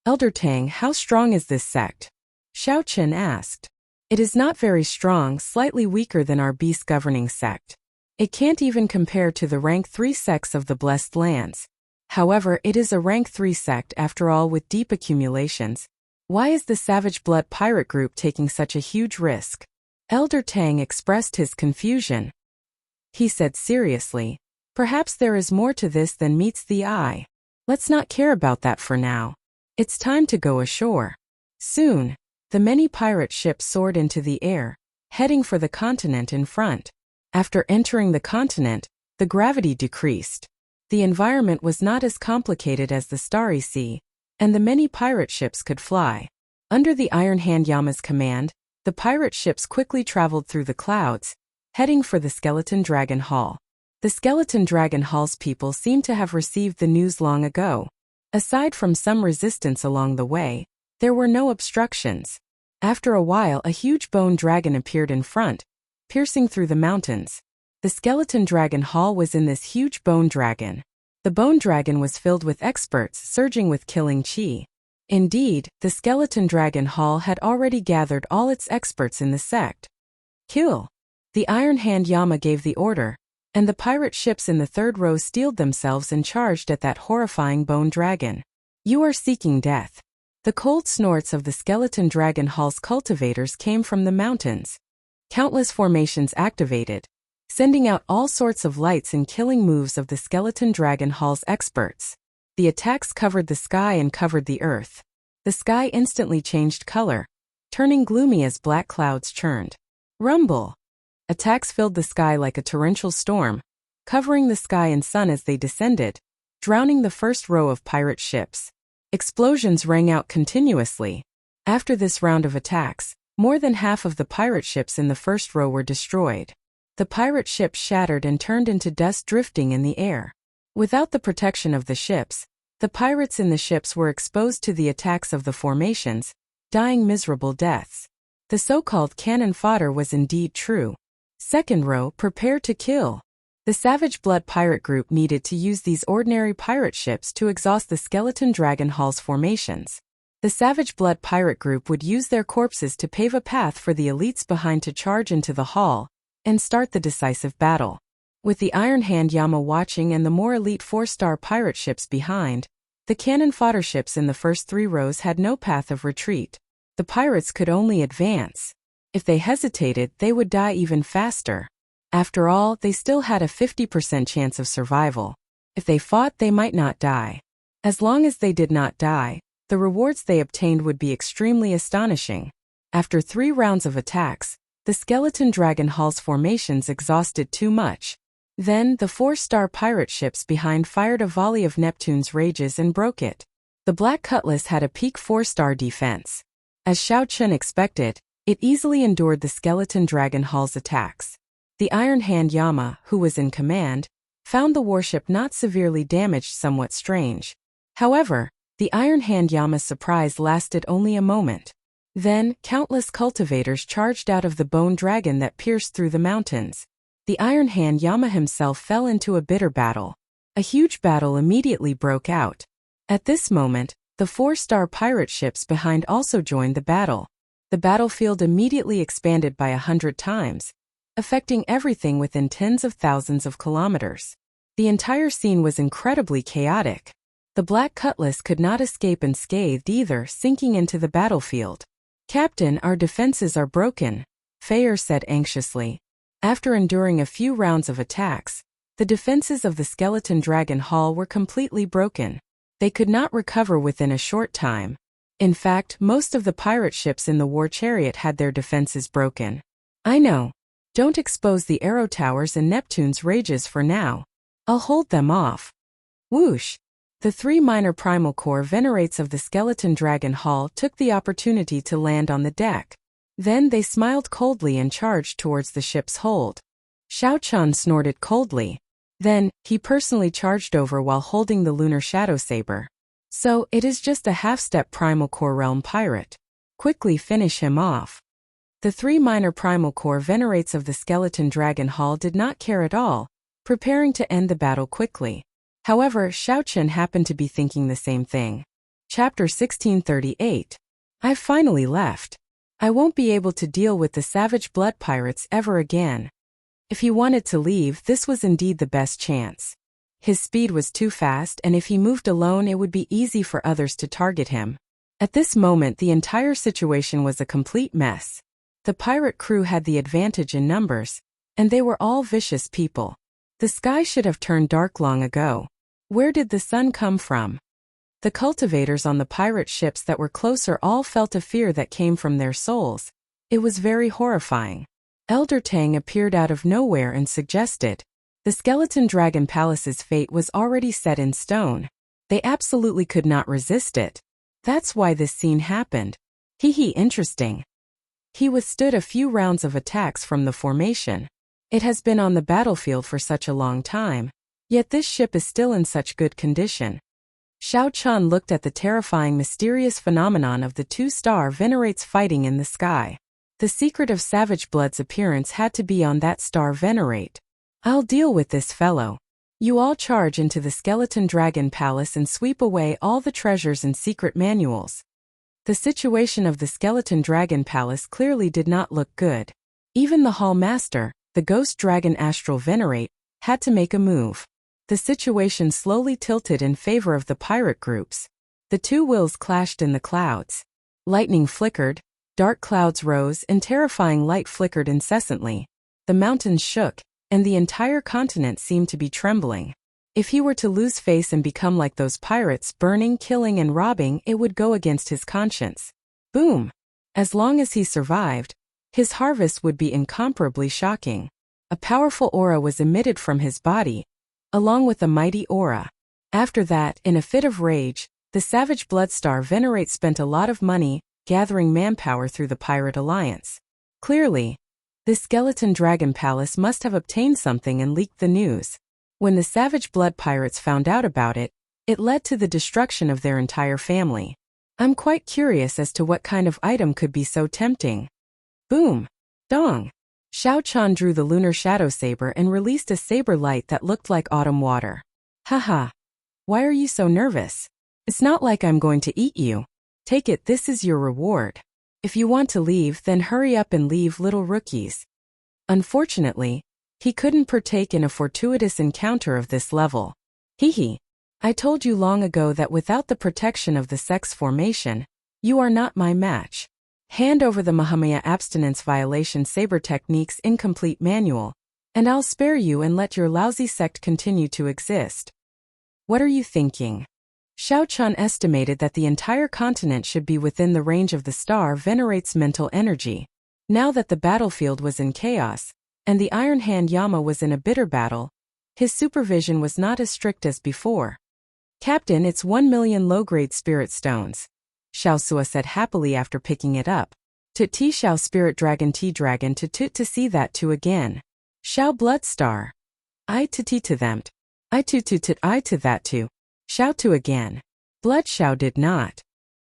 Elder Tang, how strong is this sect? Xiao Chen asked. It is not very strong, slightly weaker than our beast governing sect. It can't even compare to the Rank 3 sects of the Blessed Lands. However, it is a Rank 3 sect after all with deep accumulations. Why is the Savage Blood Pirate Group taking such a huge risk? Elder Tang expressed his confusion. He said seriously, perhaps there is more to this than meets the eye. Let's not care about that for now. It's time to go ashore. Soon, the many pirate ships soared into the air, heading for the continent in front. After entering the continent, the gravity decreased. The environment was not as complicated as the Starry Sea, and the many pirate ships could fly. Under the Iron Hand Yama's command, the pirate ships quickly traveled through the clouds, heading for the Skeleton Dragon Hall. The Skeleton Dragon Hall's people seemed to have received the news long ago. Aside from some resistance along the way, there were no obstructions. After a while, a huge bone dragon appeared in front, piercing through the mountains. The Skeleton Dragon Hall was in this huge bone dragon. The bone dragon was filled with experts surging with killing chi. Indeed, the Skeleton Dragon Hall had already gathered all its experts in the sect. Kill! The Iron Hand Yama gave the order, and the pirate ships in the third row steeled themselves and charged at that horrifying bone dragon. You are seeking death. The cold snorts of the Skeleton Dragon Hall's cultivators came from the mountains. Countless formations activated, sending out all sorts of lights and killing moves of the Skeleton Dragon Hall's experts. The attacks covered the sky and covered the earth. The sky instantly changed color, turning gloomy as black clouds churned. Rumble! Attacks filled the sky like a torrential storm, covering the sky and sun as they descended, drowning the first row of pirate ships. Explosions rang out continuously. After this round of attacks, more than half of the pirate ships in the first row were destroyed. The pirate ships shattered and turned into dust drifting in the air. Without the protection of the ships, the pirates in the ships were exposed to the attacks of the formations, dying miserable deaths. The so-called cannon fodder was indeed true. Second row, prepare to kill. The Savage Blood Pirate Group needed to use these ordinary pirate ships to exhaust the Skeleton Dragon Hall's formations. The Savage Blood Pirate Group would use their corpses to pave a path for the elites behind to charge into the hall and start the decisive battle. With the Iron Hand Yama watching and the more elite 4-star pirate ships behind, the cannon fodder ships in the first 3 rows had no path of retreat. The pirates could only advance. If they hesitated, they would die even faster. After all, they still had a 50% chance of survival. If they fought, they might not die. As long as they did not die, the rewards they obtained would be extremely astonishing. After 3 rounds of attacks, the Skeleton Dragon Hall's formations exhausted too much. Then, the 4-star pirate ships behind fired a volley of Neptune's rages and broke it. The Black Cutlass had a peak 4-star defense. As Xiao Chen expected, it easily endured the Skeleton Dragon Hall's attacks. The Iron Hand Yama, who was in command, found the warship not severely damaged somewhat strange. However, the Iron Hand Yama's surprise lasted only a moment. Then, countless cultivators charged out of the bone dragon that pierced through the mountains. The Iron Hand Yama himself fell into a bitter battle. A huge battle immediately broke out. At this moment, the 4-star pirate ships behind also joined the battle. The battlefield immediately expanded by 100 times, affecting everything within tens of thousands of kilometers. The entire scene was incredibly chaotic. The Black Cutlass could not escape unscathed either, sinking into the battlefield. "Captain, our defenses are broken," Fayer said anxiously. After enduring a few rounds of attacks, the defenses of the Skeleton Dragon Hall were completely broken. They could not recover within a short time. In fact, most of the pirate ships in the war chariot had their defenses broken. "I know. Don't expose the arrow towers and Neptune's rages for now. I'll hold them off." Whoosh! The 3 minor primal core venerates of the skeleton dragon hall took the opportunity to land on the deck. Then they smiled coldly and charged towards the ship's hold. Xiao Chun snorted coldly. Then, he personally charged over while holding the lunar shadow saber. So, it is just a half-step primal core realm pirate. Quickly finish him off. The 3 minor primal core venerates of the skeleton dragon hall did not care at all, preparing to end the battle quickly. However, Xiao Chun happened to be thinking the same thing. Chapter 1638. I've finally left. I won't be able to deal with the savage blood pirates ever again. If he wanted to leave, this was indeed the best chance. His speed was too fast, and if he moved alone it would be easy for others to target him. At this moment the entire situation was a complete mess. The pirate crew had the advantage in numbers, and they were all vicious people. The sky should have turned dark long ago. Where did the sun come from? The cultivators on the pirate ships that were closer all felt a fear that came from their souls. It was very horrifying. Elder Tang appeared out of nowhere and suggested, the skeleton dragon palace's fate was already set in stone. They absolutely could not resist it. That's why this scene happened. Interesting. He withstood a few rounds of attacks from the formation. It has been on the battlefield for such a long time. Yet this ship is still in such good condition. Xiao Chun looked at the terrifying mysterious phenomenon of the 2-star venerates fighting in the sky. The secret of Savage Blood's appearance had to be on that star venerate. I'll deal with this fellow. You all charge into the skeleton dragon palace and sweep away all the treasures and secret manuals. The situation of the skeleton dragon palace clearly did not look good. Even the hall master, the ghost dragon astral venerate, had to make a move. The situation slowly tilted in favor of the pirate groups. The two wills clashed in the clouds. Lightning flickered, dark clouds rose, and terrifying light flickered incessantly. The mountains shook, and the entire continent seemed to be trembling. If he were to lose face and become like those pirates, burning, killing, and robbing, it would go against his conscience. Boom! As long as he survived, his harvest would be incomparably shocking. A powerful aura was emitted from his body, along with a mighty aura. After that, in a fit of rage, the Savage Bloodstar Venerate spent a lot of money, gathering manpower through the Pirate Alliance. Clearly, the Skeleton Dragon Palace must have obtained something and leaked the news. When the Savage Blood Pirates found out about it, it led to the destruction of their entire family. I'm quite curious as to what kind of item could be so tempting. Boom! Dong! Xiao Chun drew the lunar shadow saber and released a saber light that looked like autumn water. Haha. Why are you so nervous? It's not like I'm going to eat you. Take it, this is your reward. If you want to leave, then hurry up and leave, little rookies. Unfortunately, he couldn't partake in a fortuitous encounter of this level. I told you long ago that without the protection of the sex formation, you are not my match. Hand over the Mahamaya abstinence violation saber techniques incomplete manual, and I'll spare you and let your lousy sect continue to exist. What are you thinking? Xiao Chun estimated that the entire continent should be within the range of the star venerate's mental energy. Now that the battlefield was in chaos, and the Iron Hand Yama was in a bitter battle, his supervision was not as strict as before. Captain, it's 1 million low-grade spirit stones, Xiao Sua said happily after picking it up. To Ti Xiao Spirit Dragon T Dragon to see that too again. Xiao Bloodstar. I to them. I to that too. Xiao to again. Blood Xiao did not.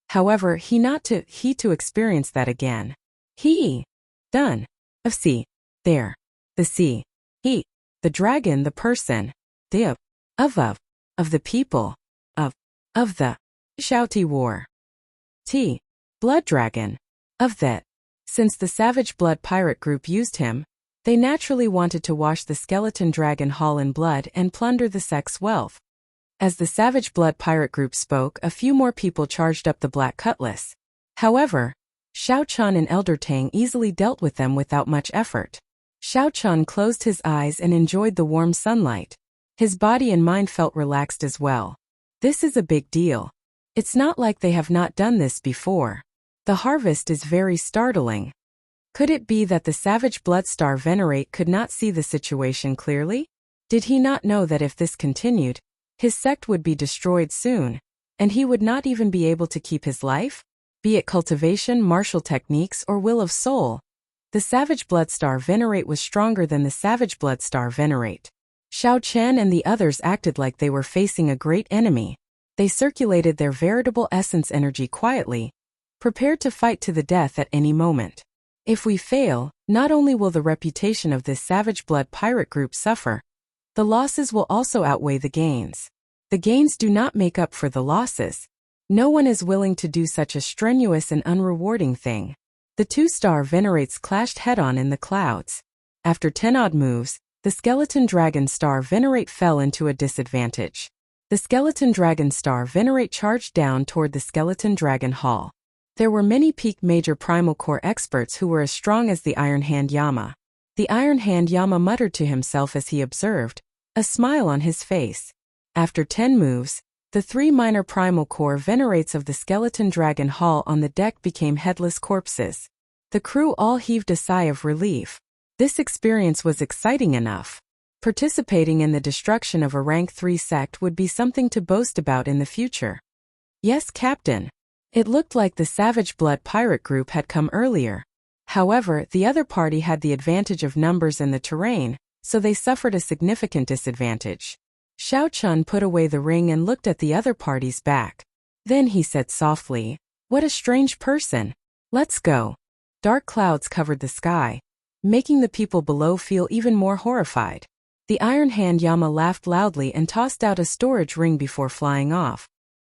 However, he to experience that again. He. Done. Of C. There. The C. He. The dragon, the person. The of the people. Of the. Xiao war. T. Blood Dragon. Of that. Since the Savage Blood Pirate group used him, they naturally wanted to wash the Skeleton Dragon Hall in blood and plunder the sect's wealth. As the Savage Blood Pirate group spoke, a few more people charged up the Black Cutlass. However, Xiao Chun and Elder Tang easily dealt with them without much effort. Xiao Chun closed his eyes and enjoyed the warm sunlight. His body and mind felt relaxed as well. This is a big deal. It's not like they have not done this before. The harvest is very startling. Could it be that the Savage Bloodstar Venerate could not see the situation clearly? Did he not know that if this continued, His sect would be destroyed soon, and he would not even be able to keep his life? Be it cultivation, martial techniques, or will of soul, the Savage Blood Star Venerate was stronger than the Savage Blood Star Venerate. Xiao Chen and the others acted like they were facing a great enemy. They circulated their veritable essence energy quietly, prepared to fight to the death at any moment. If we fail, not only will the reputation of this Savage Blood pirate group suffer, the losses will also outweigh the gains. The gains do not make up for the losses. No one is willing to do such a strenuous and unrewarding thing. The two-star Venerates clashed head-on in the clouds. After 10 odd moves, the Skeleton Dragon Star Venerate fell into a disadvantage. The Skeleton Dragon Star Venerate charged down toward the Skeleton Dragon Hall. There were many peak major Primal Core experts who were as strong as the Iron Hand Yama. The Iron Hand Yama muttered to himself as he observed, a smile on his face. After 10 moves, the 3 minor Primal Core Venerates of the Skeleton Dragon Hall on the deck became headless corpses. The crew all heaved a sigh of relief. This experience was exciting enough. Participating in the destruction of a Rank 3 sect would be something to boast about in the future. Yes, Captain. It looked like the Savage Blood pirate group had come earlier. However, the other party had the advantage of numbers and the terrain, so they suffered a significant disadvantage. Xiao Chun put away the ring and looked at the other party's back. Then he said softly, "What a strange person. Let's go." Dark clouds covered the sky, making the people below feel even more horrified. The Iron Hand Yama laughed loudly and tossed out a storage ring before flying off.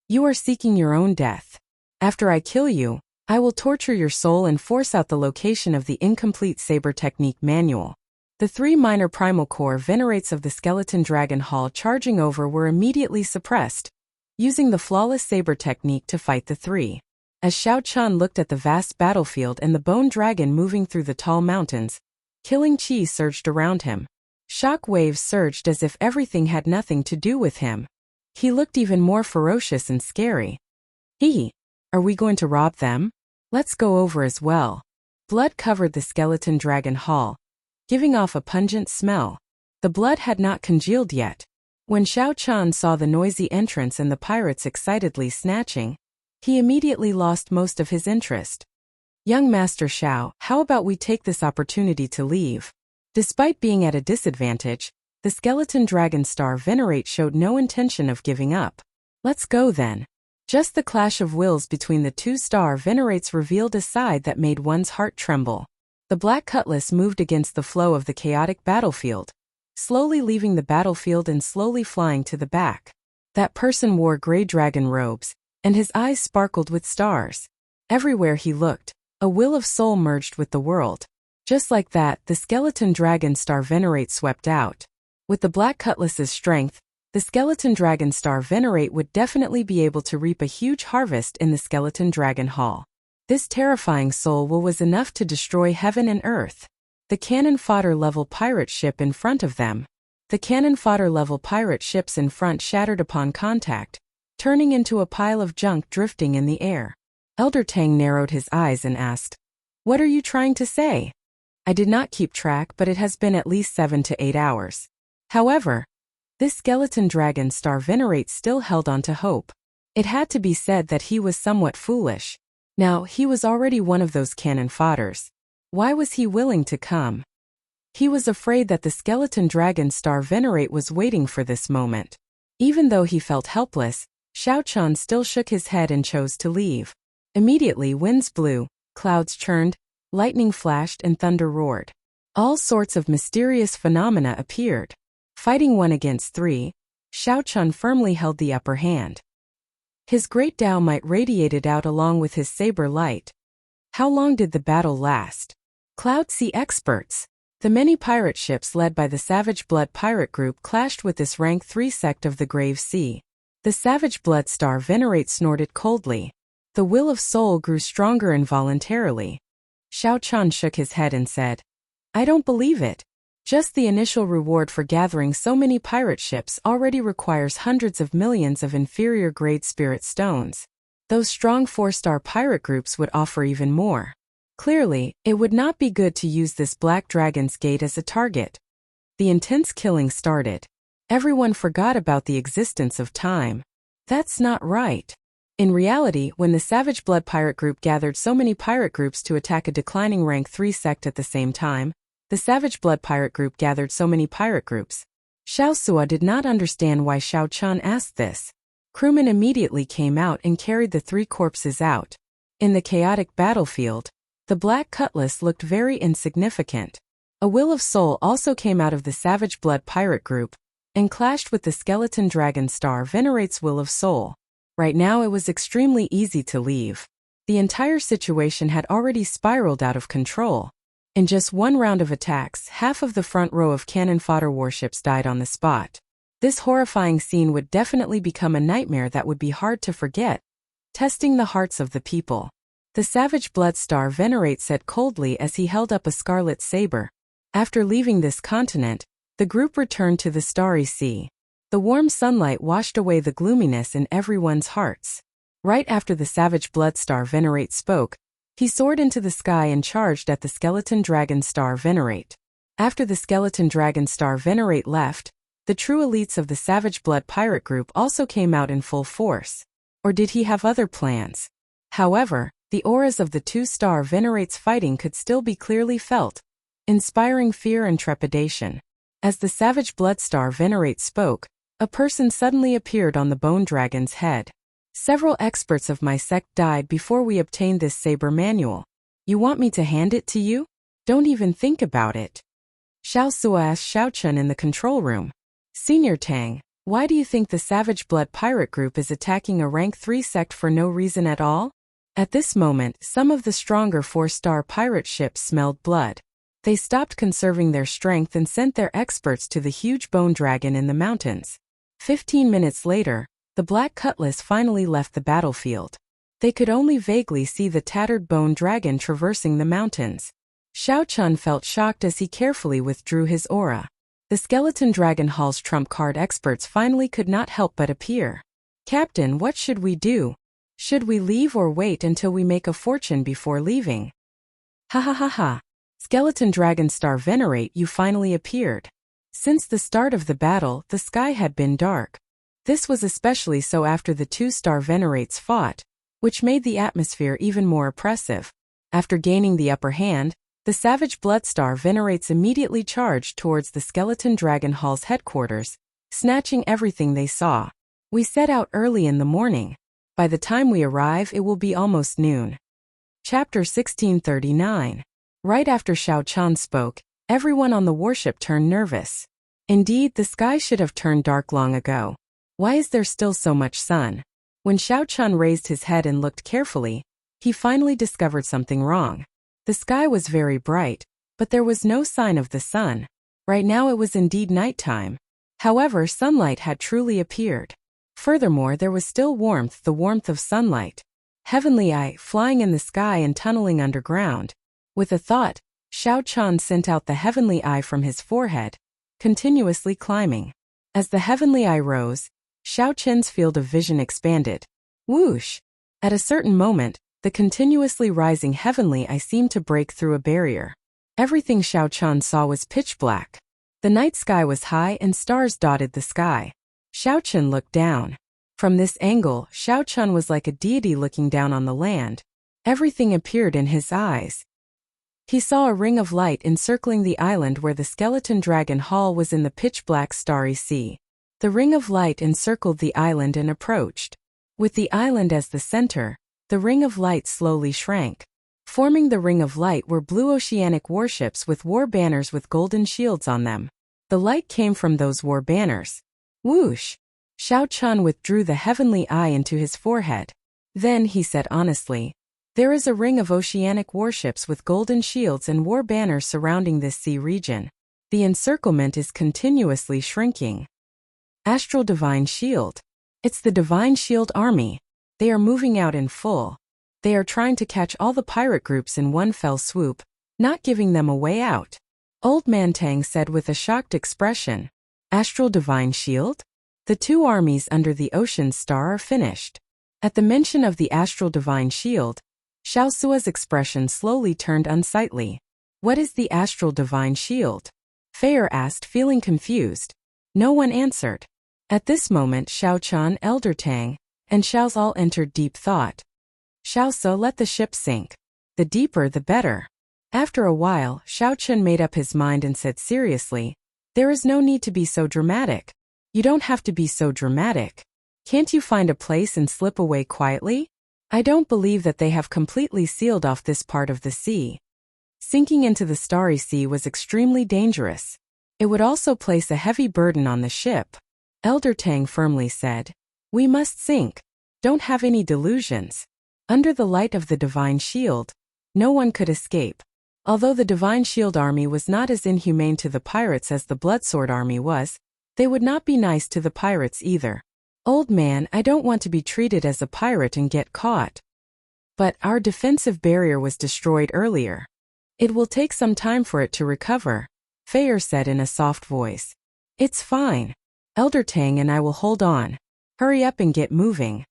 "You are seeking your own death. After I kill you, I will torture your soul and force out the location of the incomplete saber technique manual." The 3 minor Primal Core Venerates of the Skeleton Dragon Hall charging over were immediately suppressed, using the flawless saber technique to fight the 3. As Xiao Chun looked at the vast battlefield and the bone dragon moving through the tall mountains, killing chi surged around him. Shock waves surged as if everything had nothing to do with him. He looked even more ferocious and scary. Are we going to rob them? Let's go over as well." Blood covered the Skeleton Dragon Hall, giving off a pungent smell. The blood had not congealed yet. When Xiao Chun saw the noisy entrance and the pirates excitedly snatching, he immediately lost most of his interest. "Young Master Xiao, how about we take this opportunity to leave?" Despite being at a disadvantage, the Skeleton Dragon Star Venerate showed no intention of giving up. "Let's go then." Just the clash of wills between the 2-star Venerates revealed a side that made one's heart tremble. The Black Cutlass moved against the flow of the chaotic battlefield, slowly leaving the battlefield and slowly flying to the back. That person wore gray dragon robes, and his eyes sparkled with stars. Everywhere he looked, a will of soul merged with the world. Just like that, the Skeleton Dragon Star Venerate swept out. With the Black Cutlass's strength, the Skeleton Dragon Star Venerate would definitely be able to reap a huge harvest in the Skeleton Dragon Hall. This terrifying soul will was enough to destroy heaven and earth. The cannon fodder level pirate ship in front of them. The cannon fodder level pirate ships in front shattered upon contact, turning into a pile of junk drifting in the air. Elder Tang narrowed his eyes and asked, "What are you trying to say?" "I did not keep track, but it has been at least 7 to 8 hours. However, this Skeleton Dragon Star Venerate still held on to hope. It had to be said that he was somewhat foolish. Now, he was already one of those cannon fodders. Why was he willing to come? He was afraid that the Skeleton Dragon Star Venerate was waiting for this moment. Even though he felt helpless, Xiao Chun still shook his head and chose to leave. Immediately winds blew, clouds churned, lightning flashed and thunder roared. All sorts of mysterious phenomena appeared. Fighting 1 against 3, Xiao Chun firmly held the upper hand. His great Dao might radiated out along with his saber light. How long did the battle last? Cloud Sea experts. The many pirate ships led by the Savage Blood pirate group clashed with this rank 3 sect of the Grave Sea. The Savage Blood Star Venerate snorted coldly. The will of soul grew stronger involuntarily. Xiao Chun shook his head and said, "I don't believe it. Just the initial reward for gathering so many pirate ships already requires hundreds of millions of inferior grade spirit stones. Those strong 4-star pirate groups would offer even more. Clearly, it would not be good to use this Black Dragon's Gate as a target." The intense killing started. Everyone forgot about the existence of time. That's not right. In reality, when the Savage Blood Pirate Group gathered so many pirate groups to attack a declining rank 3 sect at the same time, the Savage Blood Pirate Group gathered so many pirate groups. Xiao Sua did not understand why Xiao Chun asked this. Crewmen immediately came out and carried the 3 corpses out. In the chaotic battlefield, the Black Cutlass looked very insignificant. A Will of Soul also came out of the Savage Blood Pirate Group and clashed with the Skeleton Dragon Star Venerate's Will of Soul. Right now it was extremely easy to leave. The entire situation had already spiraled out of control. In just one round of attacks, half of the front row of cannon fodder warships died on the spot. This horrifying scene would definitely become a nightmare that would be hard to forget. Testing the hearts of the people. The Savage Blood Star Venerate said coldly as he held up a scarlet saber. After leaving this continent, the group returned to the Starry Sea. The warm sunlight washed away the gloominess in everyone's hearts. Right after the Savage Blood Star Venerate spoke, he soared into the sky and charged at the Skeleton Dragon Star Venerate. After the Skeleton Dragon Star Venerate left, the true elites of the Savage Blood Pirate Group also came out in full force. Or did he have other plans? However, the auras of the 2-star Venerates fighting could still be clearly felt, inspiring fear and trepidation. As the Savage Blood Star Venerate spoke, a person suddenly appeared on the Bone Dragon's head. Several experts of my sect died before we obtained this saber manual. You want me to hand it to you? Don't even think about it. Xiao Sua asked Xiao Chun in the control room. Senior Tang, why do you think the Savage Blood Pirate Group is attacking a rank 3 sect for no reason at all? At this moment, some of the stronger 4-star pirate ships smelled blood. They stopped conserving their strength and sent their experts to the huge bone dragon in the mountains. 15 minutes later, the Black Cutlass finally left the battlefield. They could only vaguely see the tattered bone dragon traversing the mountains. Xiao Chun felt shocked as he carefully withdrew his aura. The Skeleton Dragon Hall's trump card experts finally could not help but appear. Captain, what should we do? Should we leave or wait until we make a fortune before leaving? Ha ha ha ha. Skeleton Dragon Star Venerate, you finally appeared. Since the start of the battle, the sky had been dark. This was especially so after the 2-star Venerates fought, which made the atmosphere even more oppressive. After gaining the upper hand, the Savage Blood Star Venerates immediately charged towards the Skeleton Dragon Hall's headquarters, snatching everything they saw. We set out early in the morning. By the time we arrive, it will be almost noon. Chapter 1639. Right after Xiao Chun spoke, everyone on the warship turned nervous. Indeed, the sky should have turned dark long ago. Why is there still so much sun? When Xiao Chun raised his head and looked carefully, he finally discovered something wrong. The sky was very bright, but there was no sign of the sun. Right now it was indeed nighttime. However, sunlight had truly appeared. Furthermore, there was still warmth, the warmth of sunlight. Heavenly Eye, flying in the sky and tunneling underground. With a thought, Xiao Chun sent out the Heavenly Eye from his forehead, continuously climbing. As the Heavenly Eye rose, Xiao Chun's field of vision expanded. Whoosh! At a certain moment, the continuously rising Heavenly Eye seemed to break through a barrier. Everything Xiao Chun saw was pitch black. The night sky was high and stars dotted the sky. Xiao Chun looked down. From this angle, Xiao Chun was like a deity looking down on the land. Everything appeared in his eyes. He saw a ring of light encircling the island where the Skeleton Dragon Hall was in the pitch-black starry sea. The ring of light encircled the island and approached. With the island as the center, the ring of light slowly shrank. Forming the ring of light were blue oceanic warships with war banners with golden shields on them. The light came from those war banners. Whoosh! Xiao Chun withdrew the Heavenly Eye into his forehead. Then he said honestly, there is a ring of oceanic warships with golden shields and war banners surrounding this sea region. The encirclement is continuously shrinking. Astral Divine Shield. It's the Divine Shield Army. They are moving out in full. They are trying to catch all the pirate groups in one fell swoop, not giving them a way out. Old Man Tang said with a shocked expression. Astral Divine Shield? The 2 armies under the Ocean Star are finished. At the mention of the Astral Divine Shield, Xiao Sua's expression slowly turned unsightly. What is the Astral Divine Shield? Feier asked, feeling confused. No one answered. At this moment Xiao Chan, Elder Tang, and Xiao's all entered deep thought. Xiao So let the ship sink. The deeper the better. After a while, Xiao Chen made up his mind and said seriously, "There is no need to be so dramatic. You don't have to be so dramatic. Can't you find a place and slip away quietly? I don't believe that they have completely sealed off this part of the sea." Sinking into the starry sea was extremely dangerous. It would also place a heavy burden on the ship. Elder Tang firmly said, "We must sink. Don't have any delusions. Under the light of the Divine Shield, no one could escape." Although the Divine Shield Army was not as inhumane to the pirates as the Bloodsword Army was, they would not be nice to the pirates either. "Old man, I don't want to be treated as a pirate and get caught. But our defensive barrier was destroyed earlier. It will take some time for it to recover," Fayer said in a soft voice. "It's fine. Elder Tang and I will hold on. Hurry up and get moving."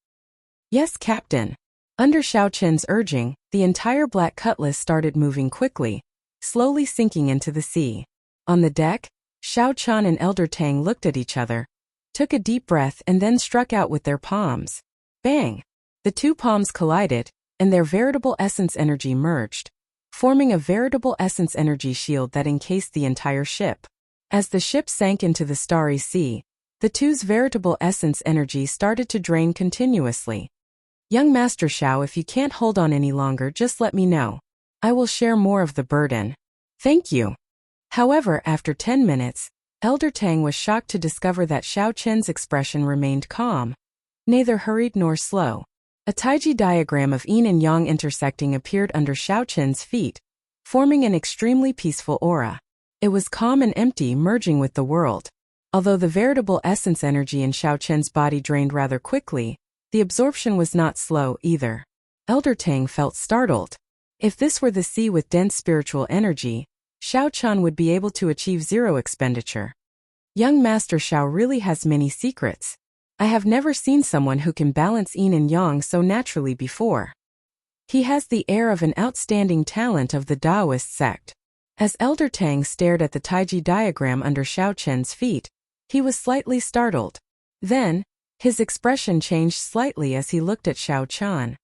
"Yes, Captain." Under Xiao Chen's urging, the entire Black Cutlass started moving quickly, slowly sinking into the sea. On the deck, Xiao Chan and Elder Tang looked at each other, took a deep breath and then struck out with their palms. Bang! The two palms collided, and their veritable essence energy merged, forming a veritable essence energy shield that encased the entire ship. As the ship sank into the starry sea, the two's veritable essence energy started to drain continuously. "Young Master Xiao, if you can't hold on any longer, just let me know. I will share more of the burden." "Thank you." However, after 10 minutes, Elder Tang was shocked to discover that Xiao Chen's expression remained calm, neither hurried nor slow. A Taiji diagram of yin and yang intersecting appeared under Xiao Chen's feet, forming an extremely peaceful aura. It was calm and empty, merging with the world. Although the veritable essence energy in Xiao Chen's body drained rather quickly, the absorption was not slow either. Elder Tang felt startled. If this were the sea with dense spiritual energy, Xiao Chan would be able to achieve zero expenditure. Young Master Xiao really has many secrets. I have never seen someone who can balance yin and yang so naturally before. He has the air of an outstanding talent of the Taoist sect. As Elder Tang stared at the Taiji diagram under Xiao Chen's feet, he was slightly startled. Then, his expression changed slightly as he looked at Xiao Chan.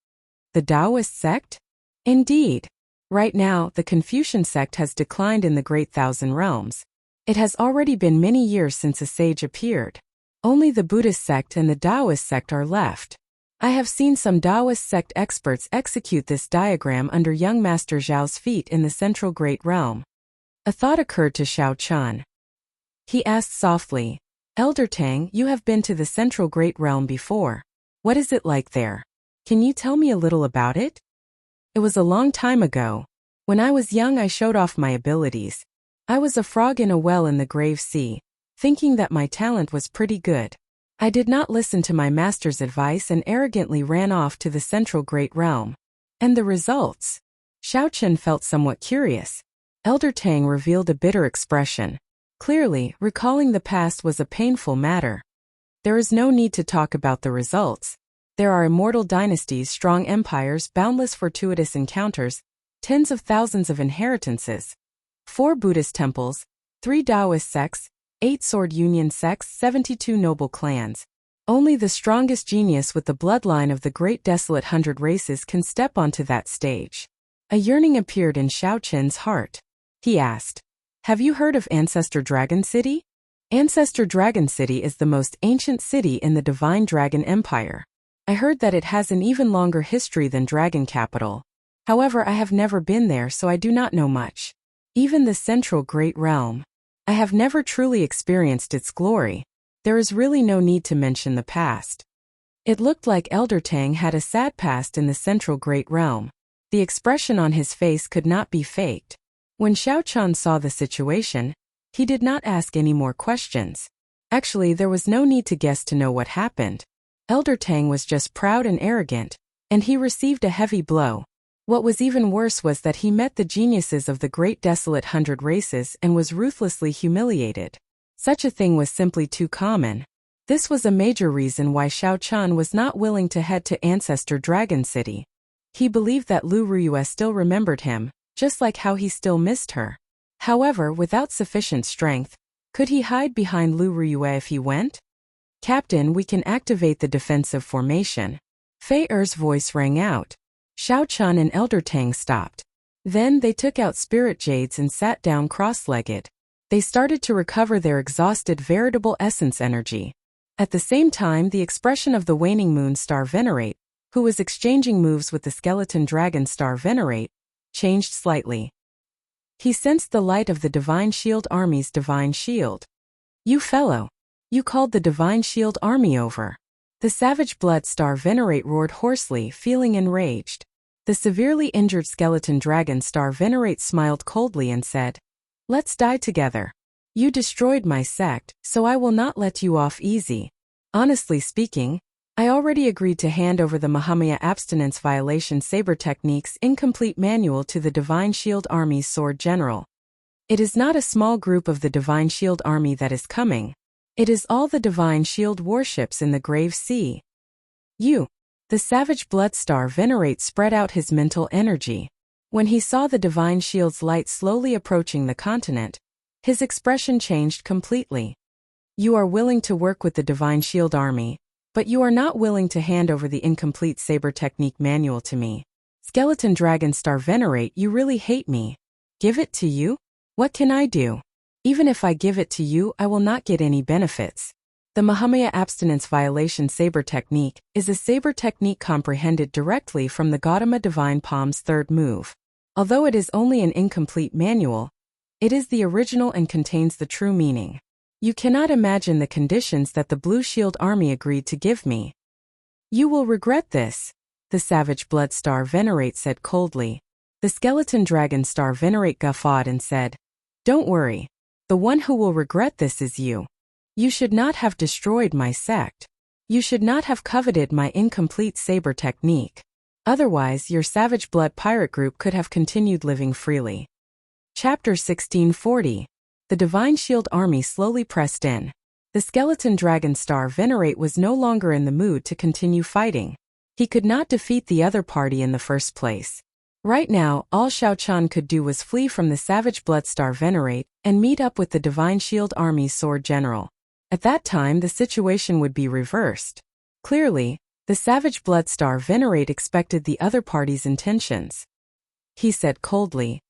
The Taoist sect? Indeed. Right now, the Confucian sect has declined in the Great Thousand Realms. It has already been many years since a sage appeared. Only the Buddhist sect and the Taoist sect are left. I have seen some Taoist sect experts execute this diagram under young Master Zhao's feet in the Central Great Realm. A thought occurred to Xiao Chan. He asked softly, "Elder Tang, you have been to the Central Great Realm before. What is it like there? Can you tell me a little about it?" "It was a long time ago. When I was young I showed off my abilities. I was a frog in a well in the Grave Sea, thinking that my talent was pretty good. I did not listen to my master's advice and arrogantly ran off to the Central Great Realm. And the results?" Xiao Chen felt somewhat curious. Elder Tang revealed a bitter expression. Clearly, recalling the past was a painful matter. "There is no need to talk about the results. There are immortal dynasties, strong empires, boundless fortuitous encounters, tens of thousands of inheritances, 4 Buddhist temples, 3 Taoist sects, 8 Sword Union sects, 72 noble clans. Only the strongest genius with the bloodline of the great desolate 100 races can step onto that stage." A yearning appeared in Xiao Chen's heart. He asked, "Have you heard of Ancestor Dragon City?" Ancestor Dragon City is the most ancient city in the Divine Dragon Empire. I heard that it has an even longer history than Dragon Capital. However, I have never been there, so I do not know much. Even the Central Great Realm. I have never truly experienced its glory. There is really no need to mention the past. It looked like Elder Tang had a sad past in the Central Great Realm. The expression on his face could not be faked. When Xiao Chan saw the situation, he did not ask any more questions. Actually, there was no need to guess to know what happened. Elder Tang was just proud and arrogant, and he received a heavy blow. What was even worse was that he met the geniuses of the great desolate 100 races and was ruthlessly humiliated. Such a thing was simply too common. This was a major reason why Xiao Chan was not willing to head to Ancestor Dragon City. He believed that Lu Ruyue still remembered him, just like how he still missed her. However, without sufficient strength, Could he hide behind Lu Riyue if he went? Captain, we can activate the defensive formation. Fei Er's voice rang out. Xiao Chun and Elder Tang stopped. Then they took out spirit jades and sat down cross-legged. They started to recover their exhausted veritable essence energy. At the same time, the expression of the waning moon star Venerate, who was exchanging moves with the skeleton dragon star Venerate, changed slightly. He sensed the light of the Divine Shield Army's Divine Shield. You fellow! You called the Divine Shield Army over. The Savage Blood Star Venerate roared hoarsely, feeling enraged. The severely injured skeleton dragon star Venerate smiled coldly and said, Let's die together. You destroyed my sect, so I will not let you off easy. Honestly speaking, I already agreed to hand over the Mahamaya Abstinence Violation Saber Techniques Incomplete Manual to the Divine Shield Army's Sword General. It is not a small group of the Divine Shield Army that is coming. It is all the Divine Shield warships in the Grave Sea. You, the Savage Blood Star Venerate spread out his mental energy. When he saw the Divine Shield's light slowly approaching the continent, his expression changed completely. You are willing to work with the Divine Shield Army, but you are not willing to hand over the incomplete Saber Technique Manual to me. Skeleton Dragon Star Venerate, you really hate me. Give it to you? What can I do? Even if I give it to you, I will not get any benefits. The Mahamaya Abstinence Violation Saber Technique is a saber technique comprehended directly from the Gautama Divine Palm's third move. Although it is only an incomplete manual, it is the original and contains the true meaning. You cannot imagine the conditions that the Blue Shield Army agreed to give me. You will regret this, the Savage Blood Star Venerate said coldly. The Skeleton Dragon Star Venerate guffawed and said, Don't worry. The one who will regret this is you. You should not have destroyed my sect. You should not have coveted my incomplete saber technique. Otherwise, your Savage Blood pirate group could have continued living freely. Chapter 1640. The Divine Shield Army slowly pressed in. The Skeleton Dragon Star Venerate was no longer in the mood to continue fighting. He could not defeat the other party in the first place. Right now, all Xiao Chun could do was flee from the Savage Blood Star Venerate and meet up with the Divine Shield Army's Sword General. At that time, the situation would be reversed. Clearly, the Savage Blood Star Venerate expected the other party's intentions. He said coldly,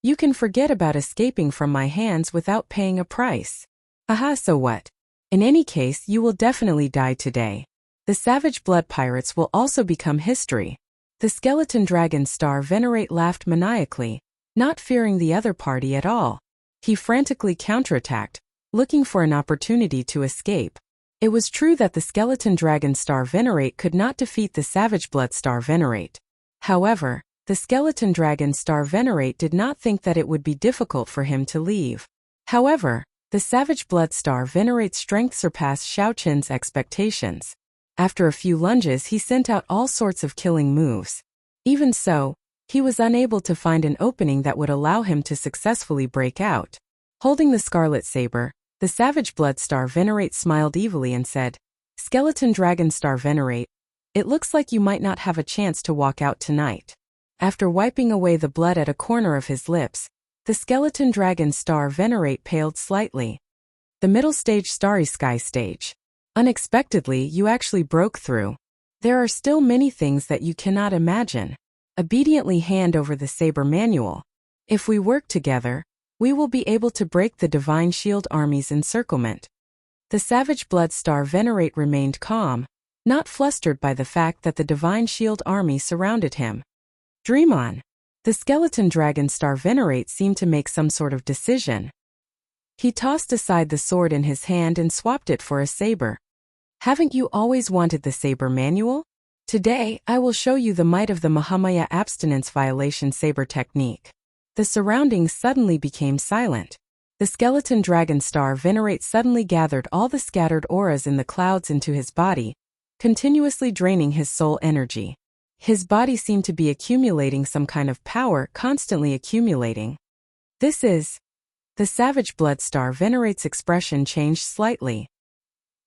You can forget about escaping from my hands without paying a price. Aha, so what? In any case, you will definitely die today. The Savage Blood Pirates will also become history. The Skeleton Dragon Star Venerate laughed maniacally, not fearing the other party at all. He frantically counterattacked, looking for an opportunity to escape. It was true that the Skeleton Dragon Star Venerate could not defeat the Savage Blood Star Venerate. However, the Skeleton Dragon Star Venerate did not think that it would be difficult for him to leave. However, the Savage Blood Star Venerate's strength surpassed Xiao Qin's expectations. After a few lunges, he sent out all sorts of killing moves. Even so, he was unable to find an opening that would allow him to successfully break out. Holding the Scarlet Saber, the Savage Blood Star Venerate smiled evilly and said, Skeleton Dragon Star Venerate, it looks like you might not have a chance to walk out tonight. After wiping away the blood at a corner of his lips, the Skeleton Dragon Star Venerate paled slightly. The middle stage Starry Sky stage. Unexpectedly, you actually broke through. There are still many things that you cannot imagine. Obediently hand over the Saber Manual. If we work together, we will be able to break the Divine Shield Army's encirclement. The Savage Blood Star Venerate remained calm, not flustered by the fact that the Divine Shield Army surrounded him. Dream on. The Skeleton Dragon Star Venerate seemed to make some sort of decision. He tossed aside the sword in his hand and swapped it for a saber. Haven't you always wanted the Saber Manual? Today, I will show you the might of the Mahamaya Abstinence Violation Saber Technique. The surroundings suddenly became silent. The Skeleton Dragon Star Venerate suddenly gathered all the scattered auras in the clouds into his body, continuously draining his soul energy. His body seemed to be accumulating some kind of power, constantly accumulating. This is... The Savage Blood Star Venerate's expression changed slightly.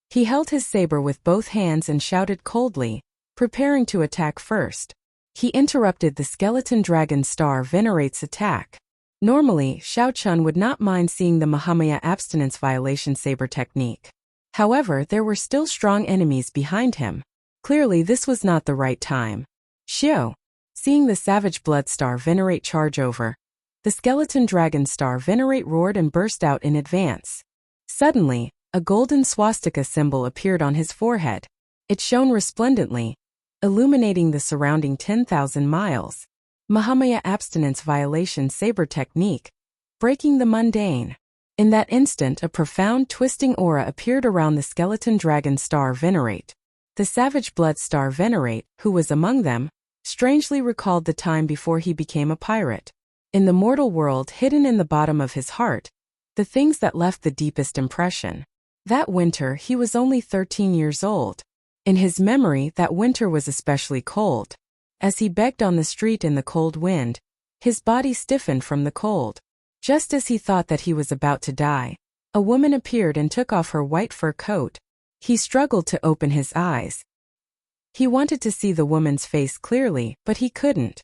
He held his saber with both hands and shouted coldly, preparing to attack first. He interrupted the Skeleton Dragon Star Venerate's attack. Normally, Xiao Chun would not mind seeing the Mahamaya abstinence violation saber technique. However, there were still strong enemies behind him. Clearly, this was not the right time. Xiao. Seeing the Savage Blood Star Venerate charge over, the Skeleton Dragon Star Venerate roared and burst out in advance. Suddenly, a golden swastika symbol appeared on his forehead. It shone resplendently, illuminating the surrounding 10,000 miles. Mahamaya abstinence violation saber technique, breaking the mundane. In that instant, a profound twisting aura appeared around the Skeleton Dragon Star Venerate. The Savage Blood Star Venerate, who was among them, strangely recalled the time before he became a pirate. In the mortal world hidden in the bottom of his heart, the things that left the deepest impression. That winter he was only 13 years old. In his memory that winter was especially cold. As he begged on the street in the cold wind, his body stiffened from the cold. Just as he thought that he was about to die, a woman appeared and took off her white fur coat. He struggled to open his eyes. He wanted to see the woman's face clearly, but he couldn't.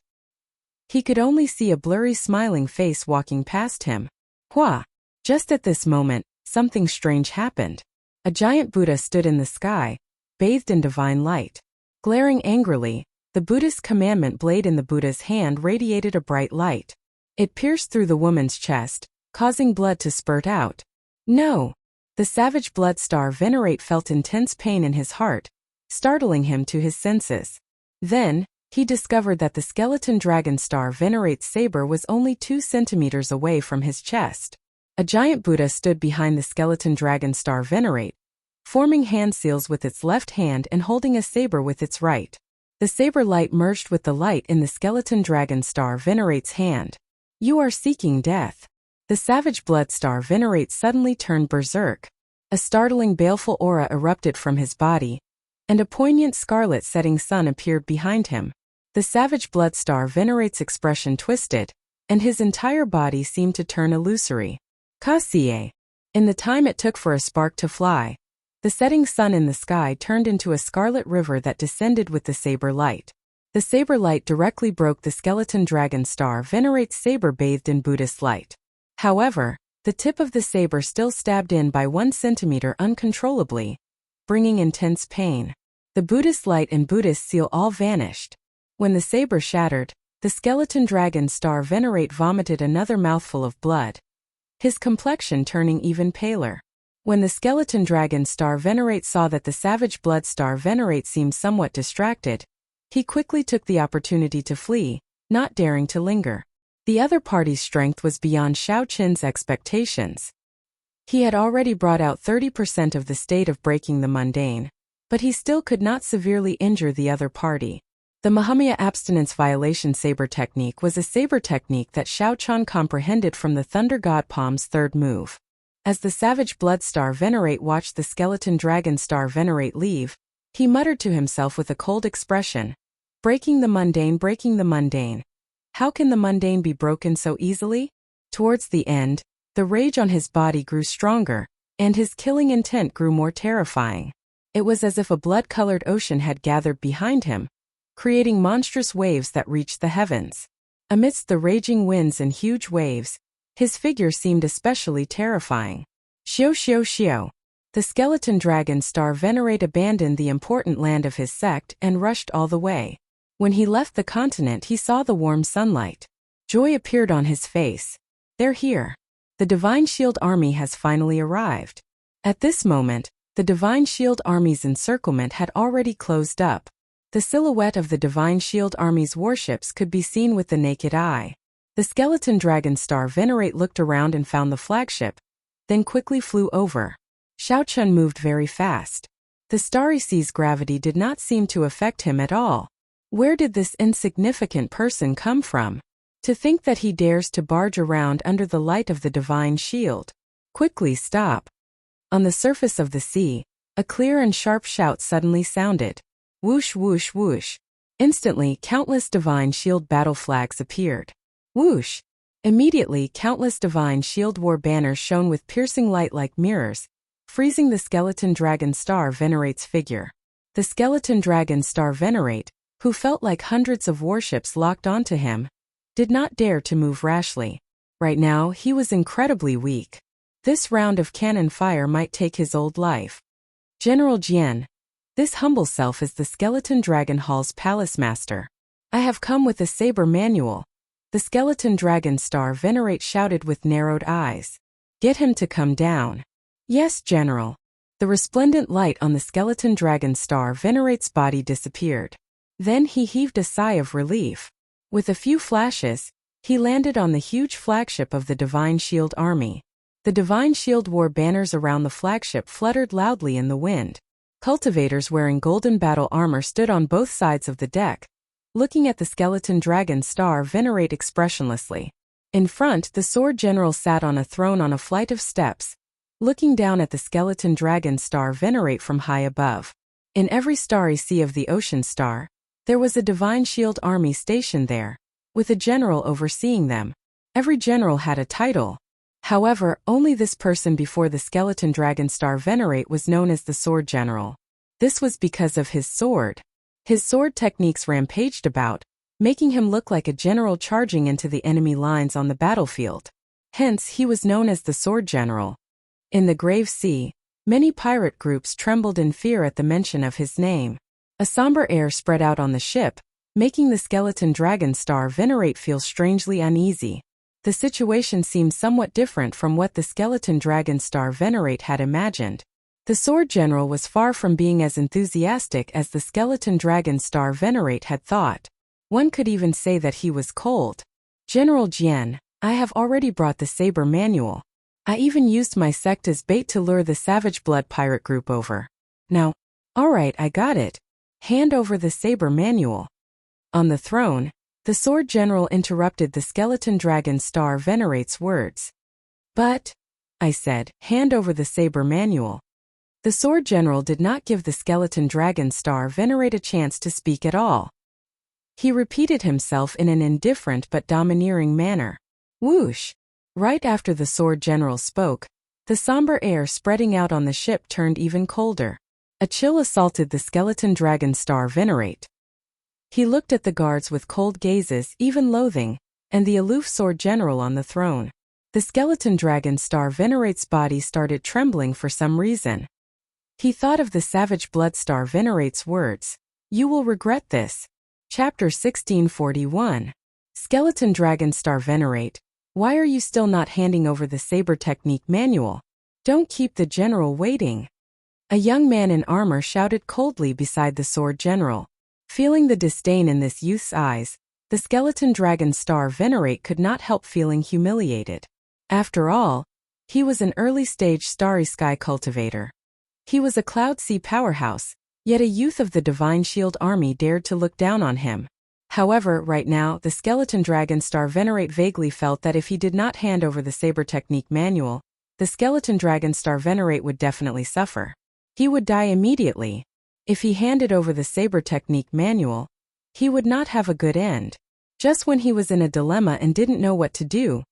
He could only see a blurry smiling face walking past him. Hua! Just at this moment, something strange happened. A giant Buddha stood in the sky, bathed in divine light. Glaring angrily, the Buddhist commandment blade in the Buddha's hand radiated a bright light. It pierced through the woman's chest, causing blood to spurt out. No! The Savage Blood Star Venerate felt intense pain in his heart, startling him to his senses. Then, he discovered that the Skeleton Dragon Star Venerate's saber was only 2 centimeters away from his chest. A giant Buddha stood behind the Skeleton Dragon Star Venerate, forming hand seals with its left hand and holding a saber with its right. The saber light merged with the light in the Skeleton Dragon Star Venerate's hand. You are seeking death. The Savage Blood Star Venerate suddenly turned berserk. A startling baleful aura erupted from his body, and a poignant scarlet setting sun appeared behind him. The Savage Blood Star Venerate's expression twisted, and his entire body seemed to turn illusory. Kasie. In the time it took for a spark to fly, the setting sun in the sky turned into a scarlet river that descended with the saber light. The saber light directly broke the Skeleton Dragon Star Venerate's saber bathed in Buddhist light. However, the tip of the saber still stabbed in by 1 centimeter uncontrollably, bringing intense pain. The Buddhist light and Buddhist seal all vanished. When the saber shattered, the Skeleton Dragon Star Venerate vomited another mouthful of blood, his complexion turning even paler. When the Skeleton Dragon Star Venerate saw that the Savage Blood Star Venerate seemed somewhat distracted, he quickly took the opportunity to flee, not daring to linger. The other party's strength was beyond Xiao Qin's expectations. He had already brought out 30% of the state of breaking the mundane, but he still could not severely injure the other party. The Mahamaya abstinence violation saber technique was a saber technique that Xiao Chun comprehended from the Thunder God Palm's third move. As the Savage Blood Star Venerate watched the Skeleton Dragon Star Venerate leave, he muttered to himself with a cold expression, breaking the mundane, breaking the mundane. How can the mundane be broken so easily? Towards the end, the rage on his body grew stronger, and his killing intent grew more terrifying. It was as if a blood-colored ocean had gathered behind him, creating monstrous waves that reached the heavens. Amidst the raging winds and huge waves, his figure seemed especially terrifying. Xiao xiao xiao. The Skeleton Dragon Star Venerate abandoned the important land of his sect and rushed all the way. When he left the continent, he saw the warm sunlight. Joy appeared on his face. They're here. The Divine Shield Army has finally arrived. At this moment, the Divine Shield Army's encirclement had already closed up. The silhouette of the Divine Shield Army's warships could be seen with the naked eye. The Skeleton Dragon Star Venerate looked around and found the flagship, then quickly flew over. Xiao Chun moved very fast. The starry sea's gravity did not seem to affect him at all. Where did this insignificant person come from? To think that he dares to barge around under the light of the Divine Shield. Quickly stop. On the surface of the sea, a clear and sharp shout suddenly sounded. Whoosh whoosh whoosh. Instantly, countless Divine Shield battle flags appeared. Whoosh! Immediately, countless Divine Shield war banners shone with piercing light like mirrors, freezing the Skeleton Dragon Star Venerate's figure. The Skeleton Dragon Star Venerate, who felt like hundreds of warships locked onto him, did not dare to move rashly. Right now, he was incredibly weak. This round of cannon fire might take his old life. General Jian, this humble self is the Skeleton Dragon Hall's palace master. I have come with a saber manual. The Skeleton Dragon Star Venerate shouted with narrowed eyes. Get him to come down. Yes, General. The resplendent light on the Skeleton Dragon Star Venerate's body disappeared. Then he heaved a sigh of relief. With a few flashes, he landed on the huge flagship of the Divine Shield Army. The Divine Shield war banners around the flagship fluttered loudly in the wind. Cultivators wearing golden battle armor stood on both sides of the deck, looking at the Skeleton Dragon Star Venerate expressionlessly. In front, the Sword General sat on a throne on a flight of steps, looking down at the Skeleton Dragon Star Venerate from high above. In every starry sea of the Ocean Star, there was a Divine Shield army stationed there, with a general overseeing them. Every general had a title. However, only this person before the Skeleton Dragon Star Venerate was known as the Sword General. This was because of his sword. His sword techniques rampaged about, making him look like a general charging into the enemy lines on the battlefield. Hence, he was known as the Sword General. In the Grave Sea, many pirate groups trembled in fear at the mention of his name. A somber air spread out on the ship, making the Skeleton Dragon Star Venerate feel strangely uneasy. The situation seemed somewhat different from what the Skeleton Dragon Star Venerate had imagined. The Sword General was far from being as enthusiastic as the Skeleton Dragon Star Venerate had thought. One could even say that he was cold. General Jian, I have already brought the saber manual. I even used my sect as bait to lure the Savage Blood pirate group over. Now, alright, I got it. Hand over the saber manual. On the throne, the Sword General interrupted the Skeleton Dragon Star Venerate's words. But, I said, hand over the saber manual. The Sword General did not give the Skeleton Dragon Star Venerate a chance to speak at all. He repeated himself in an indifferent but domineering manner. Whoosh! Right after the Sword General spoke, the somber air spreading out on the ship turned even colder. A chill assaulted the Skeleton Dragon Star Venerate. He looked at the guards with cold gazes, even loathing, and the aloof Sword General on the throne. The Skeleton Dragon Star Venerate's body started trembling for some reason. He thought of the Savage Blood Star Venerate's words. You will regret this. Chapter 1641. Skeleton Dragon Star Venerate, why are you still not handing over the saber technique manual? Don't keep the general waiting. A young man in armor shouted coldly beside the Sword General. Feeling the disdain in this youth's eyes, the Skeleton Dragon Star Venerate could not help feeling humiliated. After all, he was an early-stage Starry Sky cultivator. He was a Cloud Sea powerhouse, yet a youth of the Divine Shield Army dared to look down on him. However, right now, the Skeleton Dragon Star Venerate vaguely felt that if he did not hand over the saber technique manual, the Skeleton Dragon Star Venerate would definitely suffer. He would die immediately. If he handed over the saber technique manual, he would not have a good end. Just when he was in a dilemma and didn't know what to do,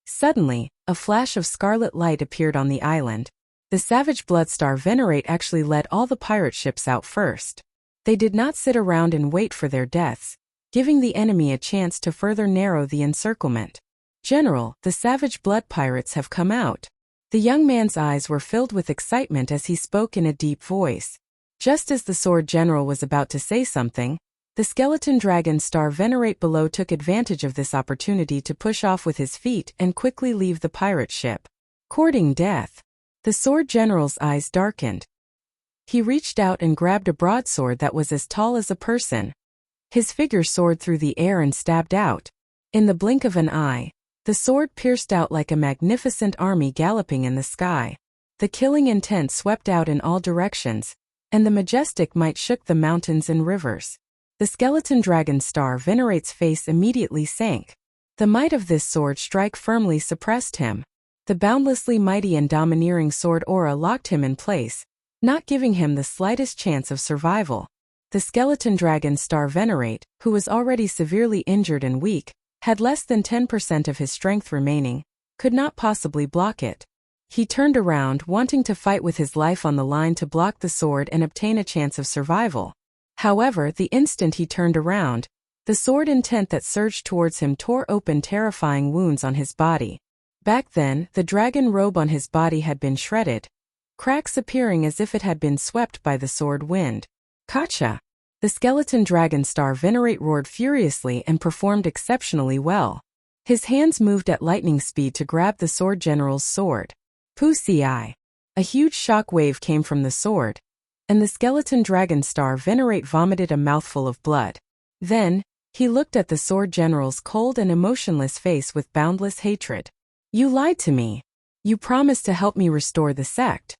suddenly, a flash of scarlet light appeared on the island. The Savage Blood Star Venerate actually led all the pirate ships out first. They did not sit around and wait for their deaths, giving the enemy a chance to further narrow the encirclement. General, the Savage Blood pirates have come out. The young man's eyes were filled with excitement as he spoke in a deep voice. Just as the Sword General was about to say something, the Skeleton Dragon Star Venerate below took advantage of this opportunity to push off with his feet and quickly leave the pirate ship. Courting death. The Sword General's eyes darkened. He reached out and grabbed a broadsword that was as tall as a person. His figure soared through the air and stabbed out. In the blink of an eye, the sword pierced out like a magnificent army galloping in the sky. The killing intent swept out in all directions, and the majestic might shook the mountains and rivers. The Skeleton Dragon Star Venerate's face immediately sank. The might of this sword strike firmly suppressed him. The boundlessly mighty and domineering sword aura locked him in place, not giving him the slightest chance of survival. The Skeleton Dragon Star Venerate, who was already severely injured and weak, had less than 10% of his strength remaining, could not possibly block it. He turned around, wanting to fight with his life on the line to block the sword and obtain a chance of survival. However, the instant he turned around, The sword intent that surged towards him tore open terrifying wounds on his body. Back then, the dragon robe on his body had been shredded, cracks appearing as if it had been swept by the sword wind. Gotcha! The skeleton dragon star venerate roared furiously and performed exceptionally well. His hands moved at lightning speed to grab the sword general's sword. Pussy. A huge shock wave came from the sword, and the skeleton dragon star venerate vomited a mouthful of blood. Then, he looked at the sword general's cold and emotionless face with boundless hatred. You lied to me. You promised to help me restore the sect.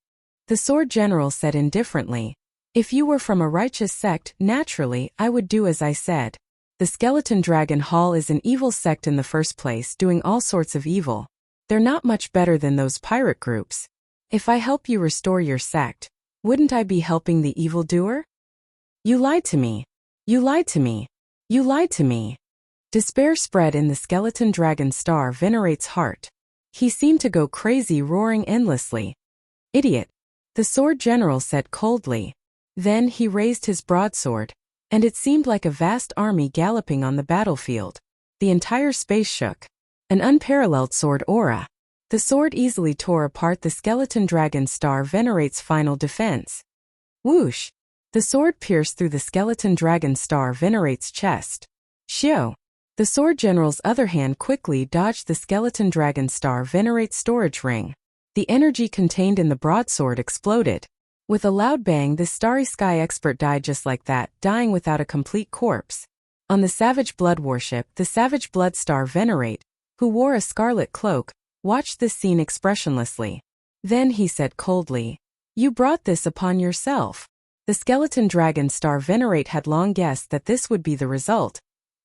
The sword general said indifferently. If you were from a righteous sect, naturally, I would do as I said. The skeleton dragon hall is an evil sect in the first place, doing all sorts of evil. They're not much better than those pirate groups. If I help you restore your sect, wouldn't I be helping the evildoer? You lied to me. You lied to me. You lied to me. Despair spread in the skeleton dragon star venerate's heart. He seemed to go crazy, roaring endlessly. Idiot! The sword general said coldly. Then he raised his broadsword, and it seemed like a vast army galloping on the battlefield. The entire space shook. An unparalleled sword aura. The sword easily tore apart the skeleton dragon star venerate's final defense. Whoosh! The sword pierced through the skeleton dragon star venerate's chest. Shio! The sword general's other hand quickly dodged the skeleton dragon star venerate's storage ring. The energy contained in the broadsword exploded. With a loud bang, the starry sky expert died just like that, dying without a complete corpse. On the Savage Blood warship, the Savage Blood star venerate, who wore a scarlet cloak, watched this scene expressionlessly. Then he said coldly, You brought this upon yourself. The skeleton dragon star venerate had long guessed that this would be the result.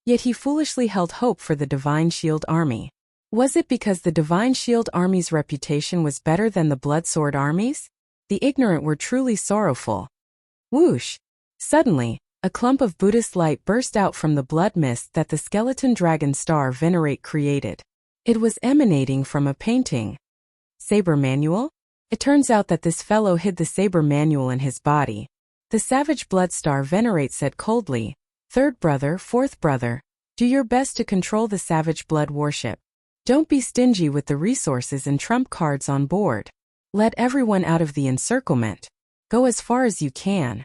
Yet he foolishly held hope for the Divine Shield Army. Was it because the Divine Shield Army's reputation was better than the Blood Sword armies? The ignorant were truly sorrowful. Whoosh! Suddenly, a clump of Buddhist light burst out from the blood mist that the skeleton dragon star venerate created. It was emanating from a painting. Saber manual? It turns out that this fellow hid the saber manual in his body. The Savage Blood star venerate said coldly, Third brother, fourth brother, do your best to control the Savage Blood warship. Don't be stingy with the resources and trump cards on board. Let everyone out of the encirclement. Go as far as you can.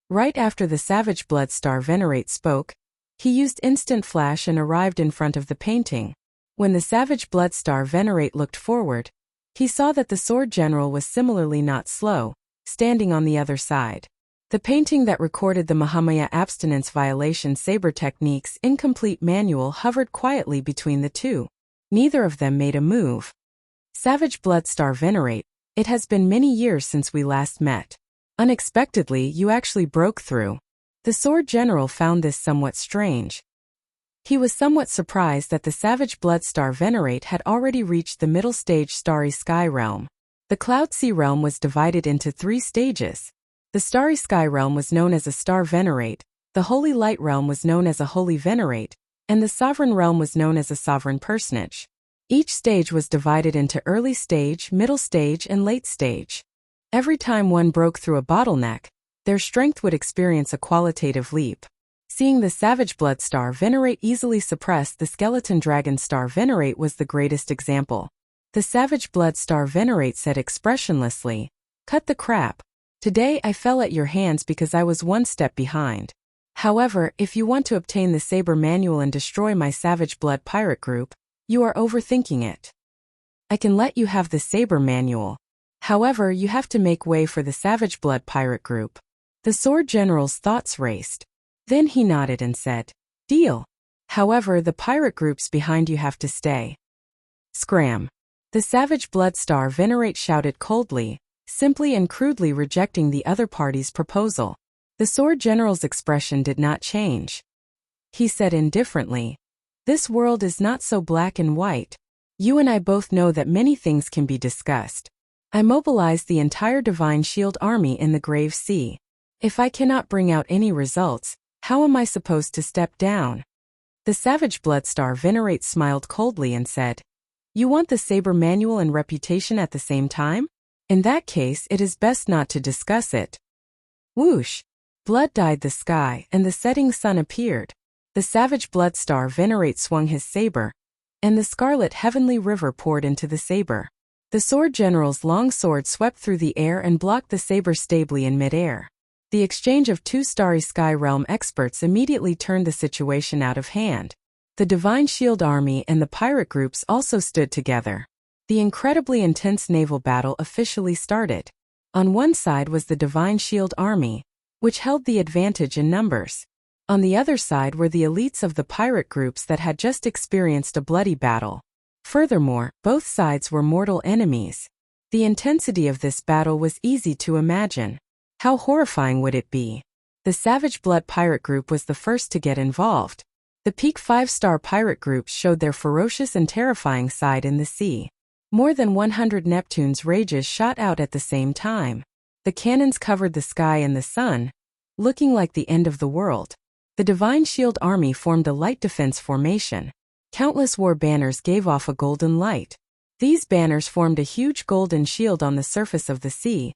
Right after the Savage Blood star venerate spoke, he used instant flash and arrived in front of the painting. When the Savage Blood star venerate looked forward, he saw that the sword general was similarly not slow, standing on the other side. The painting that recorded the Mahamaya abstinence violation saber techniques incomplete manual hovered quietly between the two. Neither of them made a move. Savage Blood star venerate, it has been many years since we last met. Unexpectedly, you actually broke through. The sword general found this somewhat strange. He was somewhat surprised that the Savage Blood star venerate had already reached the middle stage Starry Sky realm. The Cloud Sea realm was divided into 3 stages. The Starry Sky realm was known as a Star Venerate, the Holy Light realm was known as a Holy Venerate, and the Sovereign realm was known as a Sovereign Personage. Each stage was divided into early stage, middle stage, and late stage. Every time one broke through a bottleneck, their strength would experience a qualitative leap. Seeing the Savage Blood star venerate easily suppressed the Skeleton Dragon star venerate was the greatest example. The Savage Blood star venerate said expressionlessly, "Cut the crap. Today I fell at your hands because I was one step behind. However, if you want to obtain the Saber Manual and destroy my Savage Blood pirate group, you are overthinking it. I can let you have the Saber Manual. However, you have to make way for the Savage Blood pirate group." The Sword General's thoughts raced. Then he nodded and said, "Deal. However, the pirate groups behind you have to stay." Scram. The Savage Blood star venerate shouted coldly, simply and crudely rejecting the other party's proposal. The Sword General's expression did not change. He said indifferently, "This world is not so black and white. You and I both know that many things can be discussed. I mobilized the entire Divine Shield Army in the Grave Sea. If I cannot bring out any results, how am I supposed to step down?" The Savage Blood star venerate smiled coldly and said, "You want the Saber Manual and reputation at the same time? In that case, it is best not to discuss it." Whoosh! Blood dyed the sky and the setting sun appeared. The savage Bloodstar Venerate swung his saber, and the scarlet heavenly river poured into the saber. The Sword General's long sword swept through the air and blocked the saber stably in midair. The exchange of two Starry Sky Realm experts immediately turned the situation out of hand. The Divine Shield Army and the pirate groups also stood together. The incredibly intense naval battle officially started. On one side was the Divine Shield Army, which held the advantage in numbers. On the other side were the elites of the pirate groups that had just experienced a bloody battle. Furthermore, both sides were mortal enemies. The intensity of this battle was easy to imagine. How horrifying would it be? The Savage Blood Pirate Group was the first to get involved. The peak 5-star pirate groups showed their ferocious and terrifying side in the sea. More than 100 Neptune's rages shot out at the same time. The cannons covered the sky and the sun, looking like the end of the world. The Divine Shield Army formed a light defense formation. Countless war banners gave off a golden light. These banners formed a huge golden shield on the surface of the sea,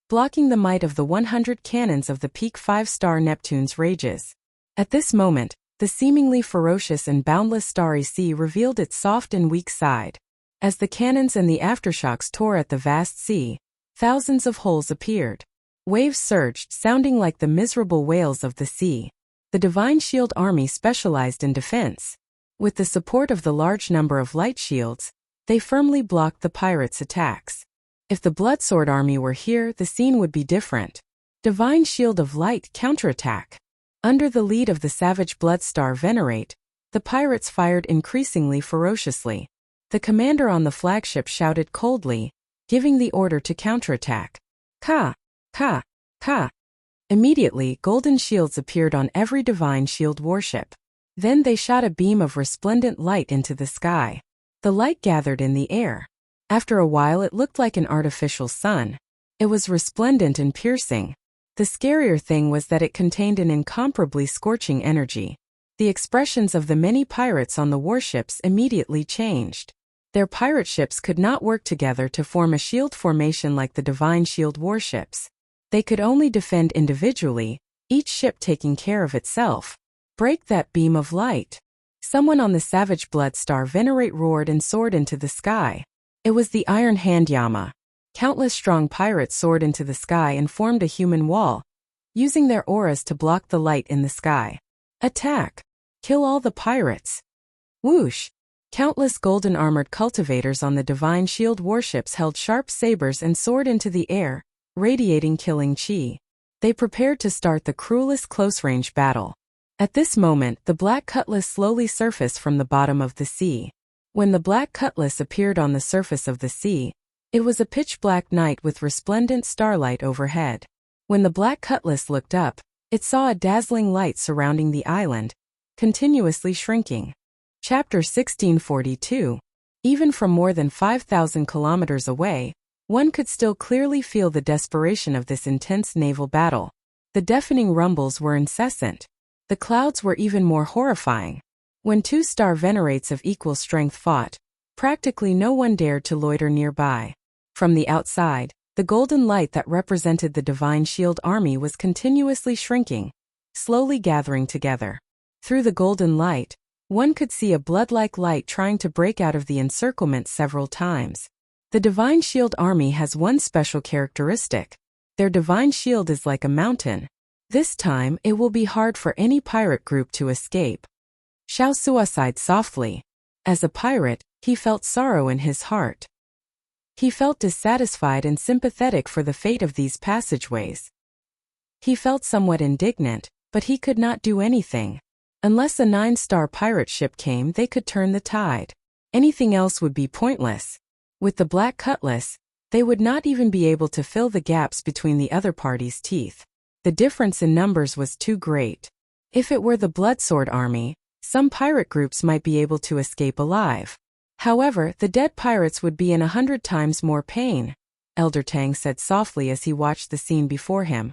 blocking the might of the 100 cannons of the peak 5-star Neptune's rages. At this moment, the seemingly ferocious and boundless starry sea revealed its soft and weak side. As the cannons and the aftershocks tore at the vast sea, thousands of holes appeared. Waves surged, sounding like the miserable wails of the sea. The Divine Shield Army specialized in defense. With the support of the large number of light shields, they firmly blocked the pirates' attacks. If the Bloodsword Army were here, the scene would be different. Divine Shield of Light counterattack. Under the lead of the savage Bloodstar Venerate, the pirates fired increasingly ferociously. The commander on the flagship shouted coldly, giving the order to counterattack. Ka! Ka! Ka! Immediately, golden shields appeared on every Divine Shield warship. Then they shot a beam of resplendent light into the sky. The light gathered in the air. After a while it looked like an artificial sun. It was resplendent and piercing. The scarier thing was that it contained an incomparably scorching energy. The expressions of the many pirates on the warships immediately changed. Their pirate ships could not work together to form a shield formation like the Divine Shield warships. They could only defend individually, each ship taking care of itself. Break that beam of light. Someone on the savage Bloodstar Venerate roared and soared into the sky. It was the Iron Hand Yama. Countless strong pirates soared into the sky and formed a human wall, using their auras to block the light in the sky. Attack! Kill all the pirates! Whoosh! Countless golden-armored cultivators on the Divine Shield warships held sharp sabers and soared into the air, radiating killing chi. They prepared to start the cruelest close-range battle. At this moment, the Black Cutlass slowly surfaced from the bottom of the sea. When the Black Cutlass appeared on the surface of the sea, it was a pitch-black night with resplendent starlight overhead. When the Black Cutlass looked up, it saw a dazzling light surrounding the island, continuously shrinking. Chapter 1642. Even from more than 5,000 kilometers away, one could still clearly feel the desperation of this intense naval battle. The deafening rumbles were incessant. The clouds were even more horrifying. When two star venerates of equal strength fought, practically no one dared to loiter nearby. From the outside, the golden light that represented the Divine Shield Army was continuously shrinking, slowly gathering together. Through the golden light, one could see a blood-like light trying to break out of the encirclement several times. The Divine Shield Army has one special characteristic. Their Divine Shield is like a mountain. This time, it will be hard for any pirate group to escape. Xiao Sua sighed softly. As a pirate, he felt sorrow in his heart. He felt dissatisfied and sympathetic for the fate of these passageways. He felt somewhat indignant, but he could not do anything. Unless a 9-star pirate ship came, they could turn the tide. Anything else would be pointless. With the Black Cutlass, they would not even be able to fill the gaps between the other party's teeth. The difference in numbers was too great. If it were the Bloodsword Army, some pirate groups might be able to escape alive. However, the dead pirates would be in 100 times more pain, Elder Tang said softly as he watched the scene before him.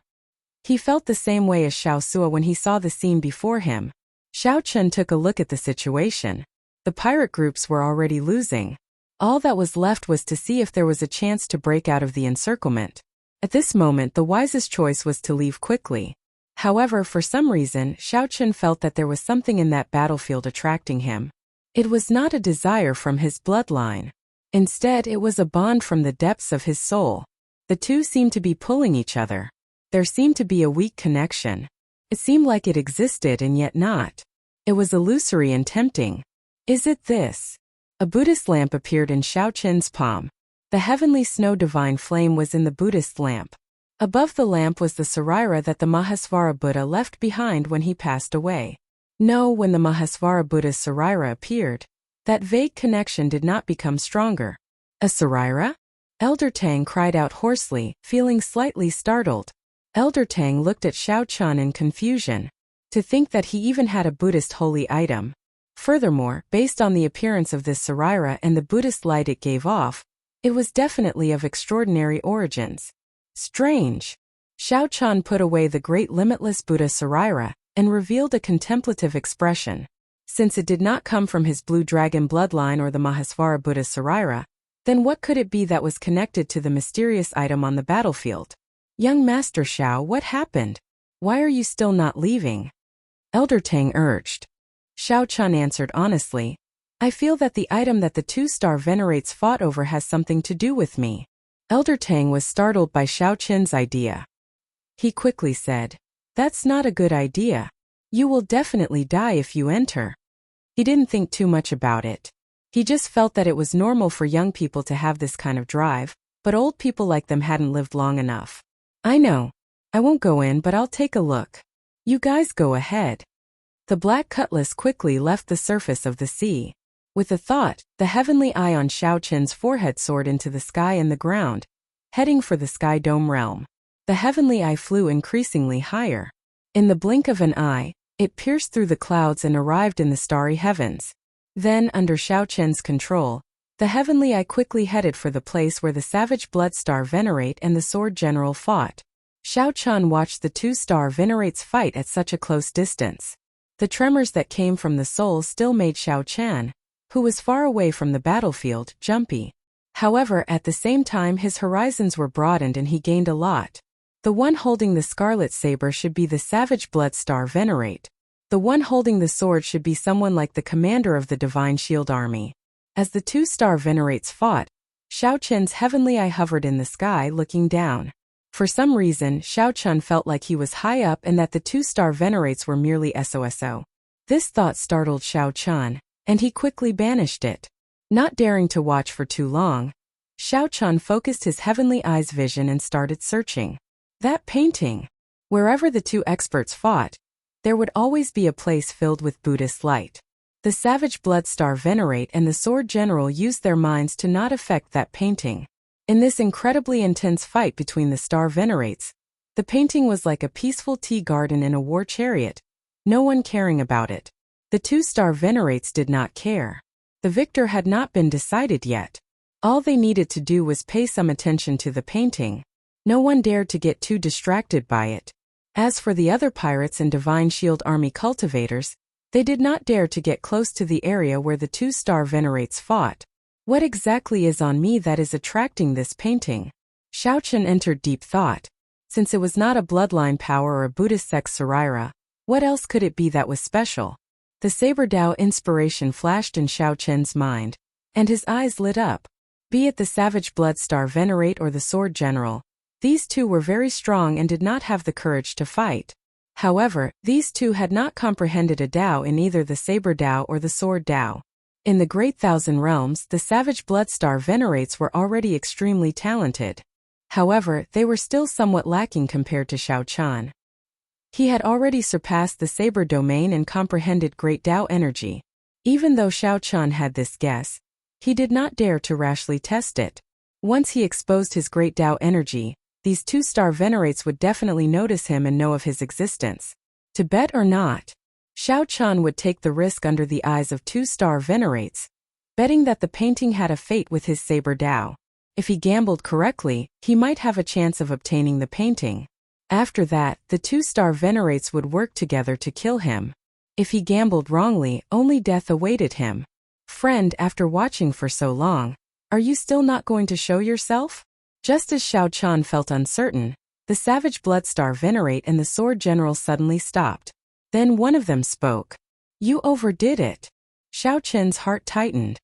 He felt the same way as Xiao Sua when he saw the scene before him. Xiao Chen took a look at the situation. The pirate groups were already losing. All that was left was to see if there was a chance to break out of the encirclement. At this moment, the wisest choice was to leave quickly. However, for some reason, Xiao Chen felt that there was something in that battlefield attracting him. It was not a desire from his bloodline. Instead, it was a bond from the depths of his soul. The two seemed to be pulling each other. There seemed to be a weak connection. It seemed like it existed and yet not. It was illusory and tempting. Is it this? A Buddhist lamp appeared in Xiao Chen's palm. The heavenly snow divine flame was in the Buddhist lamp. Above the lamp was the Sarira that the Mahasvara Buddha left behind when he passed away. No, when the Mahasvara Buddha's Sarira appeared, that vague connection did not become stronger. A Sarira? Elder Tang cried out hoarsely, feeling slightly startled. Elder Tang looked at Xiao Chen in confusion. To think that he even had a Buddhist holy item. Furthermore, based on the appearance of this Sarira and the Buddhist light it gave off, it was definitely of extraordinary origins. Strange. Xiao Chen put away the great limitless Buddha Sarira and revealed a contemplative expression. Since it did not come from his blue dragon bloodline or the Mahasvara Buddha Sarira, then what could it be that was connected to the mysterious item on the battlefield? Young Master Xiao, what happened? Why are you still not leaving? Elder Tang urged. Xiao Chen answered honestly, I feel that the item that the two-star venerates fought over has something to do with me. Elder Tang was startled by Xiao Chen's idea. He quickly said, That's not a good idea. You will definitely die if you enter. He didn't think too much about it. He just felt that it was normal for young people to have this kind of drive, but old people like them hadn't lived long enough. I know. I won't go in, but I'll take a look. You guys go ahead. The black cutlass quickly left the surface of the sea. With a thought, the heavenly eye on Xiao Chen's forehead soared into the sky and the ground, heading for the Sky Dome realm. The heavenly eye flew increasingly higher. In the blink of an eye, it pierced through the clouds and arrived in the starry heavens. Then, under Xiao Chen's control, the heavenly eye quickly headed for the place where the savage Bloodstar Venerate and the Sword General fought. Xiao Chen watched the two-star Venerates fight at such a close distance. The tremors that came from the soul still made Xiao Chen, who was far away from the battlefield, jumpy. However, at the same time his horizons were broadened and he gained a lot. The one holding the scarlet saber should be the savage Bloodstar Venerate. The one holding the sword should be someone like the commander of the Divine Shield Army. As the two-star Venerates fought, Xiao Chen's heavenly eye hovered in the sky looking down. For some reason, Xiao Chen felt like he was high up and that the two-star Venerates were merely SOSO. This thought startled Xiao Chen, and he quickly banished it. Not daring to watch for too long, Xiao Chen focused his heavenly eye's vision and started searching. That painting! Wherever the two experts fought, there would always be a place filled with Buddhist light. The savage Bloodstar Venerate and the Sword General used their minds to not affect that painting. In this incredibly intense fight between the Star Venerates, the painting was like a peaceful tea garden in a war chariot, no one caring about it. The two-star Venerates did not care. The victor had not been decided yet. All they needed to do was pay some attention to the painting. No one dared to get too distracted by it. As for the other pirates and Divine Shield Army cultivators, they did not dare to get close to the area where the two-star Venerates fought. What exactly is on me that is attracting this painting? Xiao Chen entered deep thought. Since it was not a bloodline power or a Buddhist sect Sarira, what else could it be that was special? The Saber Dao inspiration flashed in Xiao Chen's mind, and his eyes lit up. Be it the savage Bloodstar Venerate or the Sword General, these two were very strong and did not have the courage to fight. However, these two had not comprehended a Dao in either the Saber Dao or the Sword Dao. In the Great Thousand Realms, the savage Bloodstar Venerates were already extremely talented. However, they were still somewhat lacking compared to Xiao Chen. He had already surpassed the Saber domain and comprehended Great Dao energy. Even though Xiao Chen had this guess, he did not dare to rashly test it. Once he exposed his Great Dao energy, these two-star Venerates would definitely notice him and know of his existence. To bet or not, Xiao Chen would take the risk under the eyes of two-star Venerates, betting that the painting had a fate with his Saber Dao. If he gambled correctly, he might have a chance of obtaining the painting. After that, the two-star Venerates would work together to kill him. If he gambled wrongly, only death awaited him. Friend, after watching for so long, are you still not going to show yourself? Just as Xiao Chen felt uncertain, The Savage Bloodstar Venerate and the Sword General suddenly stopped. Then one of them spoke. You overdid it. Xiao Qin's heart tightened.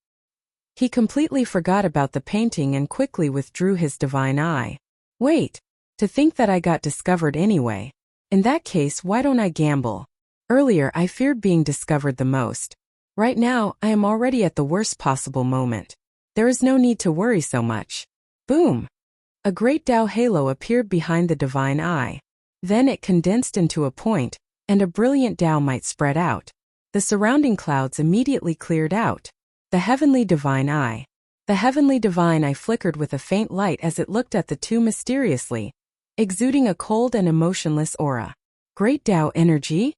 He completely forgot about the painting and quickly withdrew his divine eye. Wait. To think that I got discovered anyway. In that case, why don't I gamble? Earlier I feared being discovered the most. Right now, I am already at the worst possible moment. There is no need to worry so much. Boom! A great Dao halo appeared behind the divine eye. Then it condensed into a point, and a brilliant Dao might spread out. The surrounding clouds immediately cleared out. The heavenly divine eye. The heavenly divine eye flickered with a faint light as it looked at the two mysteriously, exuding a cold and emotionless aura. Great Dao energy?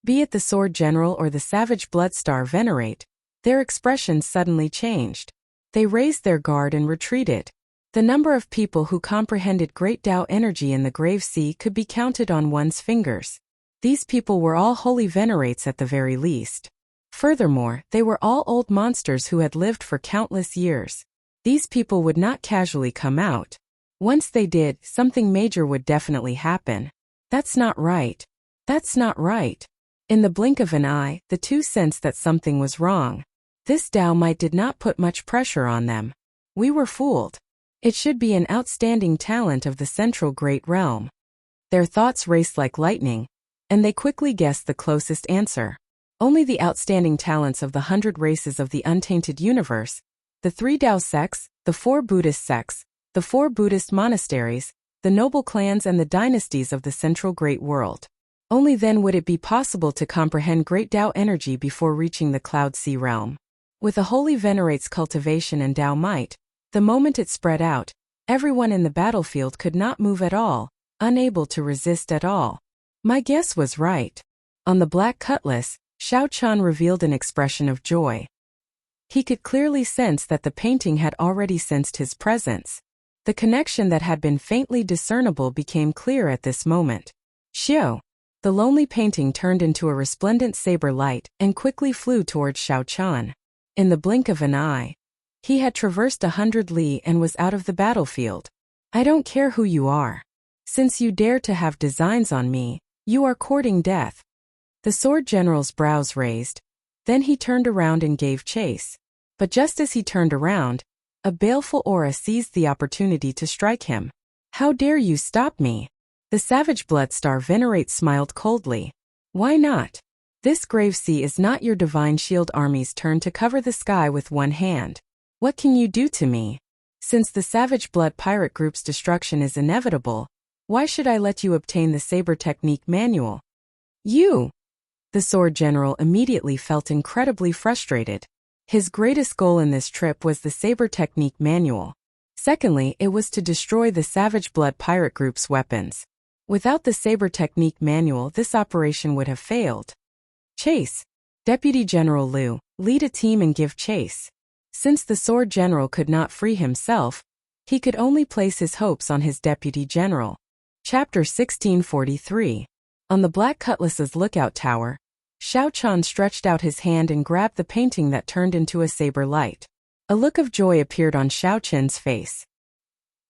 Be it the Sword General or the Savage Bloodstar Venerate, their expressions suddenly changed. They raised their guard and retreated. The number of people who comprehended Great Dao energy in the Grave Sea could be counted on one's fingers. These people were all holy venerates at the very least. Furthermore, they were all old monsters who had lived for countless years. These people would not casually come out. Once they did, something major would definitely happen. That's not right. That's not right. In the blink of an eye, the two sensed that something was wrong. This Dao might did not put much pressure on them. We were fooled. It should be an outstanding talent of the central great realm. Their thoughts raced like lightning, and they quickly guessed the closest answer. Only the outstanding talents of the 100 races of the untainted universe, the 3 Dao sects, the 4 Buddhist sects, the 4 Buddhist monasteries, the noble clans and the dynasties of the central great world. Only then would it be possible to comprehend Great Dao energy before reaching the Cloud Sea realm. With a holy venerate's cultivation and Dao might, the moment it spread out, everyone in the battlefield could not move at all, unable to resist at all. My guess was right. On the black cutlass, Xiao Qian revealed an expression of joy. He could clearly sense that the painting had already sensed his presence. The connection that had been faintly discernible became clear at this moment. Xiao. The lonely painting turned into a resplendent saber light and quickly flew towards Xiao Qian. In the blink of an eye, he had traversed 100 li and was out of the battlefield. I don't care who you are. Since you dare to have designs on me, you are courting death. The Sword General's brows raised. Then he turned around and gave chase. But just as he turned around, a baleful aura seized the opportunity to strike him. How dare you stop me? The Savage Bloodstar Venerate smiled coldly. Why not? This Grave Sea is not your Divine Shield Army's turn to cover the sky with one hand. What can you do to me? Since the Savage Blood Pirate Group's destruction is inevitable, why should I let you obtain the Saber Technique Manual? You! The Sword General immediately felt incredibly frustrated. His greatest goal in this trip was the Saber Technique Manual. Secondly, it was to destroy the Savage Blood Pirate Group's weapons. Without the Saber Technique Manual, this operation would have failed. Chase. Deputy General Liu, lead a team and give chase. Since the Sword General could not free himself, he could only place his hopes on his Deputy General. Chapter 1643. On the Black Cutlass's lookout tower, Xiao Qian stretched out his hand and grabbed the painting that turned into a saber light. A look of joy appeared on Xiao Qian's face.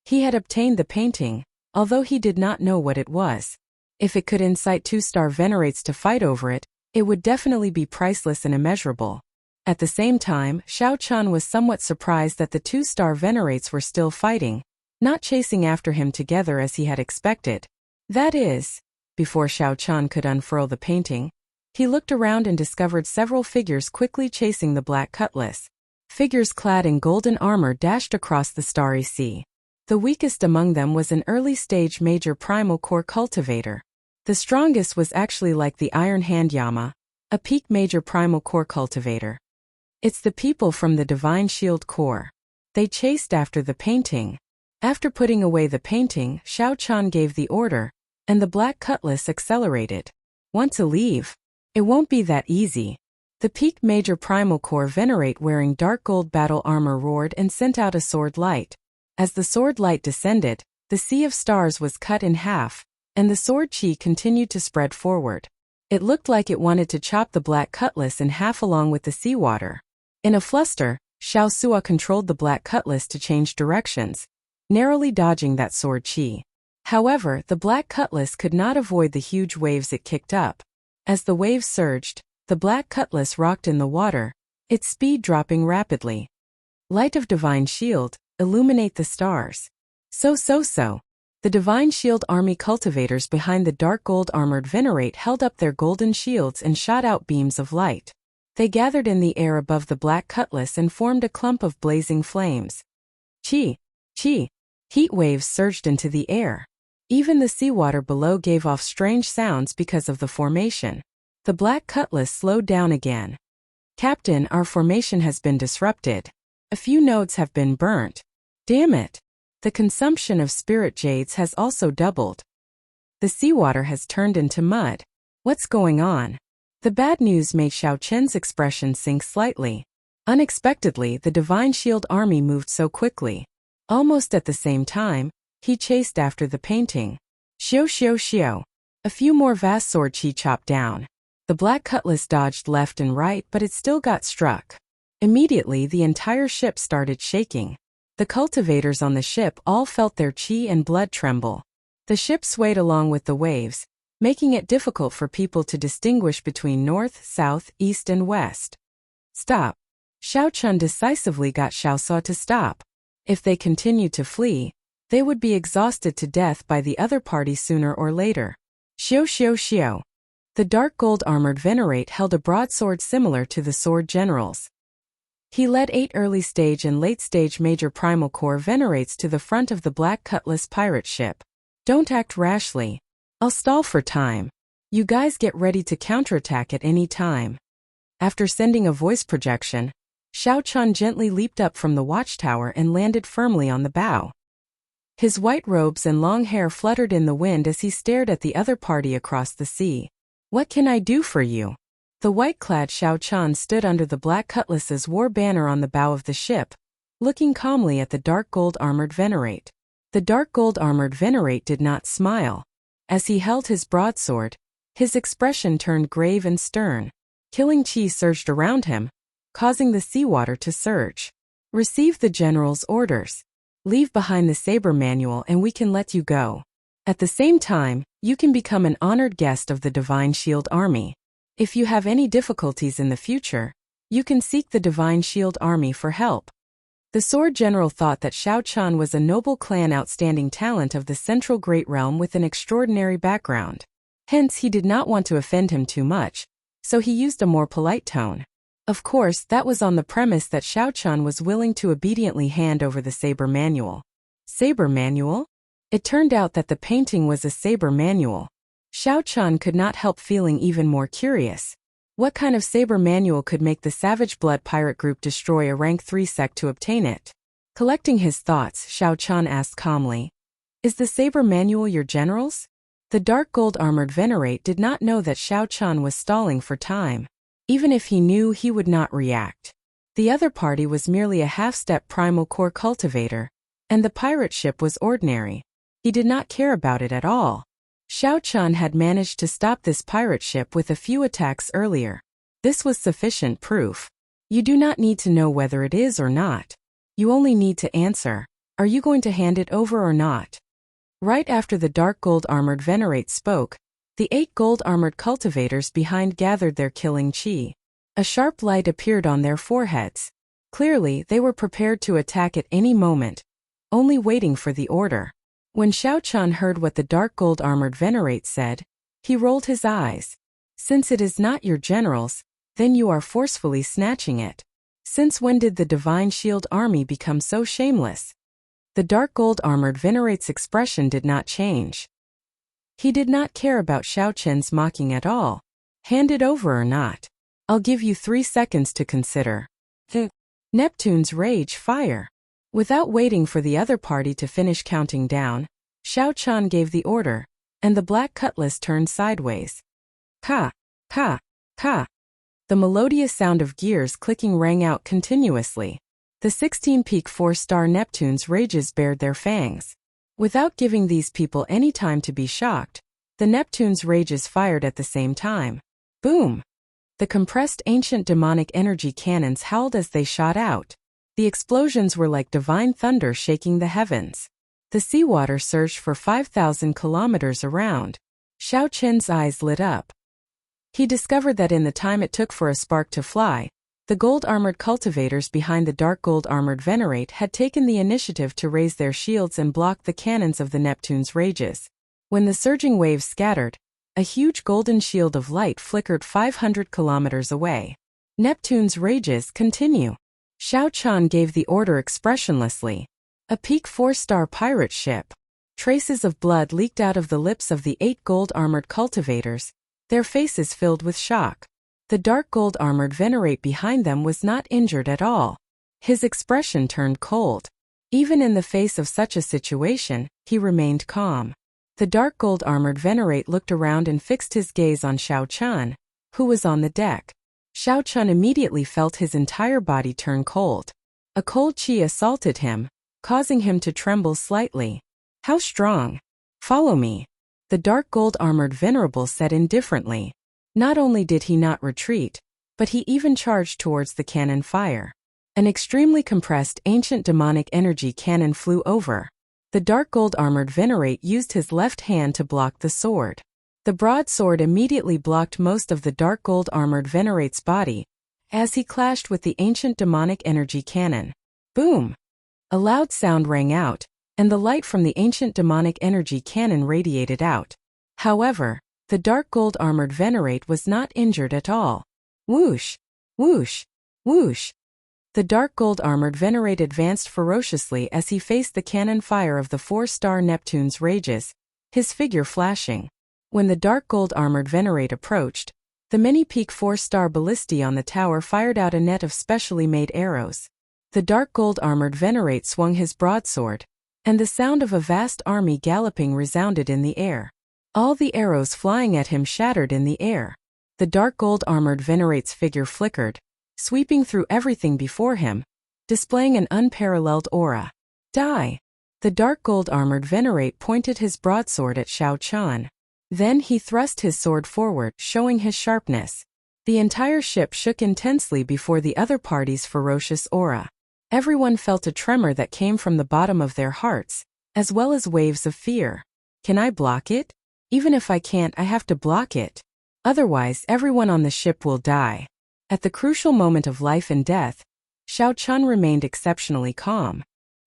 He had obtained the painting, although he did not know what it was. If it could incite 2-star venerates to fight over it, it would definitely be priceless and immeasurable. At the same time, Xiao Qian was somewhat surprised that the 2-star venerates were still fighting, not chasing after him together as he had expected. That is, before Xiao Qian could unfurl the painting, he looked around and discovered several figures quickly chasing the Black Cutlass. Figures clad in golden armor dashed across the starry sea. The weakest among them was an early-stage major primal core cultivator. The strongest was actually like the Iron Hand Yama, a peak major primal core cultivator. It's the people from the Divine Shield Corps. They chased after the painting. After putting away the painting, Xiao Qian gave the order, and the Black Cutlass accelerated. Want to leave? It won't be that easy. The peak major primal core venerate wearing dark gold battle armor roared and sent out a sword light. As the sword light descended, the sea of stars was cut in half, and the sword chi continued to spread forward. It looked like it wanted to chop the Black Cutlass in half along with the seawater. In a fluster, Xiao Sua controlled the Black Cutlass to change directions, narrowly dodging that sword chi. However, the black cutlass could not avoid the huge waves it kicked up. As the waves surged, the black cutlass rocked in the water, its speed dropping rapidly. Light of divine shield, illuminate the stars. So. The divine shield army cultivators behind the dark gold armored venerate held up their golden shields and shot out beams of light. They gathered in the air above the black cutlass and formed a clump of blazing flames. Chi. Heat waves surged into the air. Even the seawater below gave off strange sounds because of the formation. The black cutlass slowed down again. Captain, our formation has been disrupted. A few nodes have been burnt. Damn it. The consumption of spirit jades has also doubled. The seawater has turned into mud. What's going on? The bad news made Xiao Chen's expression sink slightly. Unexpectedly, the divine shield army moved so quickly. Almost at the same time, he chased after the painting. Xiao. A few more vast sword chi chopped down. The black cutlass dodged left and right, but it still got struck. Immediately, the entire ship started shaking. The cultivators on the ship all felt their chi and blood tremble. The ship swayed along with the waves, making it difficult for people to distinguish between north, south, east, and west. Stop. Xiao Chun decisively got Xiao Sa to stop. If they continued to flee, they would be exhausted to death by the other party sooner or later. Xiao. The dark gold armored venerate held a broadsword similar to the sword general's. He led 8 early-stage and late-stage major primal core venerates to the front of the black cutlass pirate ship. Don't act rashly. I'll stall for time. You guys get ready to counterattack at any time. After sending a voice projection, Xiao Chun gently leaped up from the watchtower and landed firmly on the bow. His white robes and long hair fluttered in the wind as he stared at the other party across the sea. What can I do for you? The white-clad Xiao Chun stood under the black cutlass's war banner on the bow of the ship, looking calmly at the dark gold armored venerate. The dark gold armored venerate did not smile. As he held his broadsword, his expression turned grave and stern. Killing chi surged around him, causing the seawater to surge. Receive the general's orders. Leave behind the saber manual and we can let you go. At the same time, you can become an honored guest of the Divine Shield Army. If you have any difficulties in the future, you can seek the Divine Shield Army for help. The Sword General thought that Xiao Chun was a noble clan outstanding talent of the Central Great Realm with an extraordinary background. Hence he did not want to offend him too much, so he used a more polite tone. Of course, that was on the premise that Xiao Chun was willing to obediently hand over the saber manual. Saber manual? It turned out that the painting was a saber manual. Xiao Chun could not help feeling even more curious. What kind of saber manual could make the Savage Blood Pirate Group destroy a rank 3 sect to obtain it? Collecting his thoughts, Xiao Chun asked calmly, "Is the saber manual your general's?" The dark gold armored venerate did not know that Xiao Chun was stalling for time. Even if he knew, he would not react. The other party was merely a half-step primal core cultivator, and the pirate ship was ordinary. He did not care about it at all. Xiao Chun had managed to stop this pirate ship with a few attacks earlier. This was sufficient proof. You do not need to know whether it is or not. You only need to answer, are you going to hand it over or not? Right after the dark gold armored venerate spoke, the 8 gold armored cultivators behind gathered their killing chi. A sharp light appeared on their foreheads. Clearly, they were prepared to attack at any moment, only waiting for the order. When Xiao Chun heard what the dark gold armored venerate said, he rolled his eyes. Since it is not your general's, then you are forcefully snatching it. Since when did the Divine Shield Army become so shameless? The dark gold armored venerate's expression did not change. He did not care about Xiao Chen's mocking at all. Hand it over or not. I'll give you 3 seconds to consider. Neptune's rage fire. Without waiting for the other party to finish counting down, Xiao Chun gave the order, and the black cutlass turned sideways. Ka, ka, ka. The melodious sound of gears clicking rang out continuously. The 16-peak 4-star Neptune's rages bared their fangs. Without giving these people any time to be shocked, the Neptune's rages fired at the same time. Boom! The compressed ancient demonic energy cannons howled as they shot out. The explosions were like divine thunder shaking the heavens. The seawater surged for 5,000 kilometers around. Xiao Qin's eyes lit up. He discovered that in the time it took for a spark to fly, the gold-armored cultivators behind the dark gold-armored Venerate had taken the initiative to raise their shields and block the cannons of the Neptune's rages. When the surging waves scattered, a huge golden shield of light flickered 500 kilometers away. Neptune's rages continue. Xiao Qian gave the order expressionlessly. A peak 4-star pirate ship. Traces of blood leaked out of the lips of the 8 gold-armored cultivators, their faces filled with shock. The dark gold-armored Venerate behind them was not injured at all. His expression turned cold. Even in the face of such a situation, he remained calm. The dark gold-armored Venerate looked around and fixed his gaze on Xiao Qian, who was on the deck. Xiao Qian immediately felt his entire body turn cold. A cold qi assaulted him, causing him to tremble slightly. How strong? Follow me. The dark gold-armored Venerable said indifferently. Not only did he not retreat, but he even charged towards the cannon fire. An extremely compressed ancient demonic energy cannon flew over. The dark gold-armored Venerate used his left hand to block the sword. The broadsword immediately blocked most of the dark gold-armored Venerate's body, as he clashed with the ancient demonic energy cannon. Boom! A loud sound rang out, and the light from the ancient demonic energy cannon radiated out. However, the dark gold-armored Venerate was not injured at all. Whoosh! Whoosh! Whoosh! The dark gold-armored Venerate advanced ferociously as he faced the cannon fire of the 4-star Neptune's rages, his figure flashing. When the dark gold-armored Venerate approached, the many-peak 4-star ballistae on the tower fired out a net of specially made arrows. The dark gold-armored Venerate swung his broadsword, and the sound of a vast army galloping resounded in the air. All the arrows flying at him shattered in the air. The dark gold-armored Venerate's figure flickered, sweeping through everything before him, displaying an unparalleled aura. Die! The dark gold-armored Venerate pointed his broadsword at Xiao Qian. Then he thrust his sword forward, showing his sharpness. The entire ship shook intensely before the other party's ferocious aura. Everyone felt a tremor that came from the bottom of their hearts, as well as waves of fear. Can I block it? Even if I can't, I have to block it. Otherwise, everyone on the ship will die. At the crucial moment of life and death, Xiao Qian remained exceptionally calm.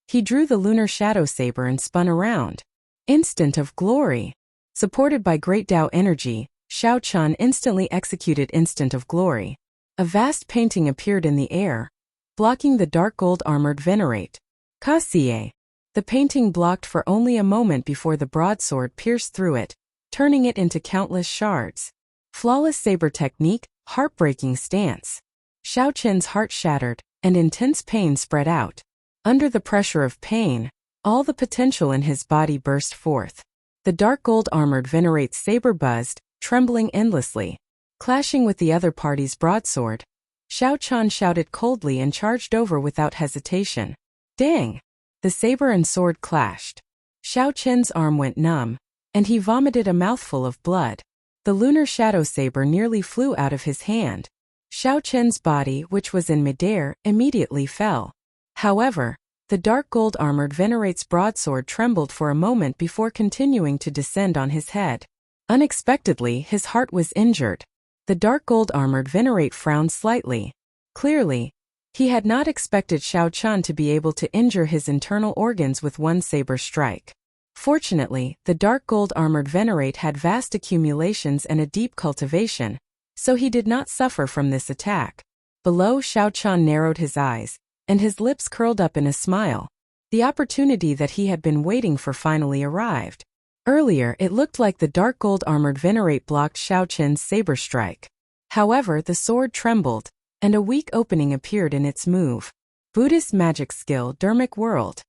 He drew the lunar shadow saber and spun around. Instant of glory. Supported by great Tao energy, Xiao Qian instantly executed Instant of Glory. A vast painting appeared in the air, blocking the dark gold-armored Venerate. Kasie. The painting blocked for only a moment before the broadsword pierced through it, turning it into countless shards. Flawless saber technique, heartbreaking stance. Xiao Qin's heart shattered, and intense pain spread out. Under the pressure of pain, all the potential in his body burst forth. The dark gold-armored Venerate's saber buzzed, trembling endlessly. Clashing with the other party's broadsword, Xiao Qian shouted coldly and charged over without hesitation. Dang! The saber and sword clashed. Xiao Qin's arm went numb, and he vomited a mouthful of blood. The lunar shadow saber nearly flew out of his hand. Xiao Qin's body, which was in midair, immediately fell. However, the dark gold-armored Venerate's broadsword trembled for a moment before continuing to descend on his head. Unexpectedly, his heart was injured. The dark gold-armored Venerate frowned slightly. Clearly, he had not expected Xiao Qian to be able to injure his internal organs with one saber strike. Fortunately, the dark gold-armored Venerate had vast accumulations and a deep cultivation, so he did not suffer from this attack. Below, Xiao Qian narrowed his eyes, and his lips curled up in a smile. The opportunity that he had been waiting for finally arrived. Earlier, it looked like the dark gold-armored Venerate blocked Xiao Qin's saber strike. However, the sword trembled, and a weak opening appeared in its move. Buddhist Magic Skill Dharmic World.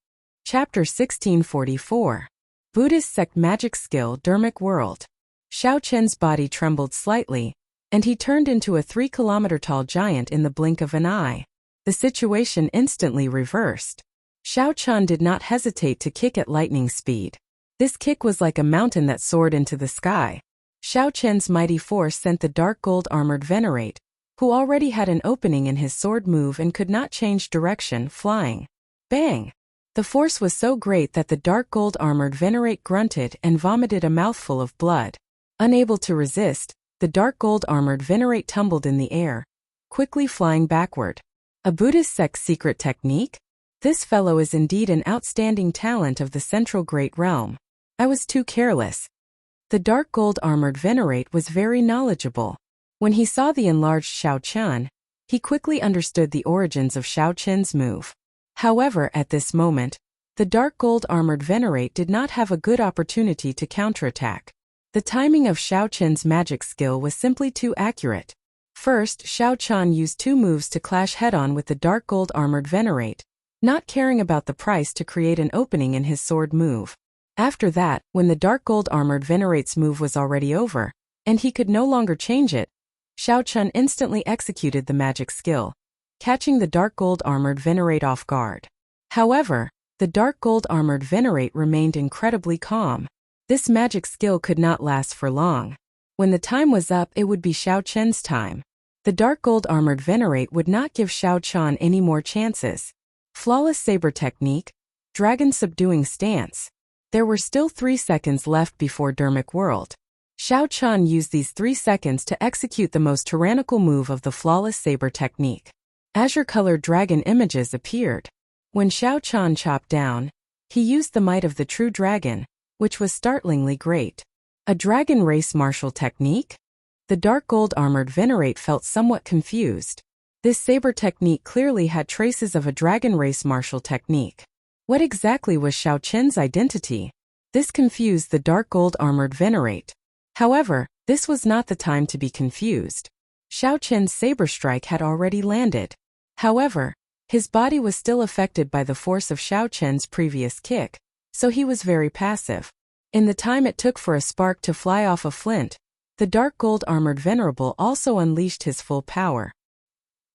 Chapter 1644. Buddhist Sect Magic Skill Dharmic World. Xiao Qin's body trembled slightly, and he turned into a 3-kilometer-tall giant in the blink of an eye. The situation instantly reversed. Xiao Qian did not hesitate to kick at lightning speed. This kick was like a mountain that soared into the sky. Xiao Qin's mighty force sent the dark gold-armored Venerate, who already had an opening in his sword move and could not change direction, flying. Bang! The force was so great that the dark gold-armored venerate grunted and vomited a mouthful of blood. Unable to resist, the dark gold-armored venerate tumbled in the air, quickly flying backward. A Buddhist sect's secret technique? This fellow is indeed an outstanding talent of the central great realm. I was too careless. The dark gold-armored venerate was very knowledgeable. When he saw the enlarged Xiao Qian, he quickly understood the origins of Xiao Qian's move. However, at this moment, the dark gold-armored venerate did not have a good opportunity to counterattack. The timing of Xiao Qian's magic skill was simply too accurate. First, Xiao Qian used 2 moves to clash head-on with the dark gold-armored venerate, not caring about the price to create an opening in his sword move. After that, when the dark gold-armored venerate's move was already over, and he could no longer change it, Xiao Qian instantly executed the magic skill, catching the dark gold-armored venerate off guard. However, the dark gold-armored venerate remained incredibly calm. This magic skill could not last for long. When the time was up, it would be Xiao Qian's time. The dark gold-armored venerate would not give Xiao Qian any more chances. Flawless saber technique, dragon subduing stance. There were still 3 seconds left before Dermic World. Xiao Qian used these 3 seconds to execute the most tyrannical move of the flawless saber technique. Azure-colored dragon images appeared. When Xiao Qian chopped down, he used the might of the true dragon, which was startlingly great. A dragon race martial technique? The dark gold-armored venerate felt somewhat confused. This saber technique clearly had traces of a dragon race martial technique. What exactly was Xiao Qian's identity? This confused the dark gold-armored venerate. However, this was not the time to be confused. Xiao Qian's saber strike had already landed. However, his body was still affected by the force of Xiao Qian's previous kick, so he was very passive. In the time it took for a spark to fly off a flint, the dark gold-armored venerable also unleashed his full power.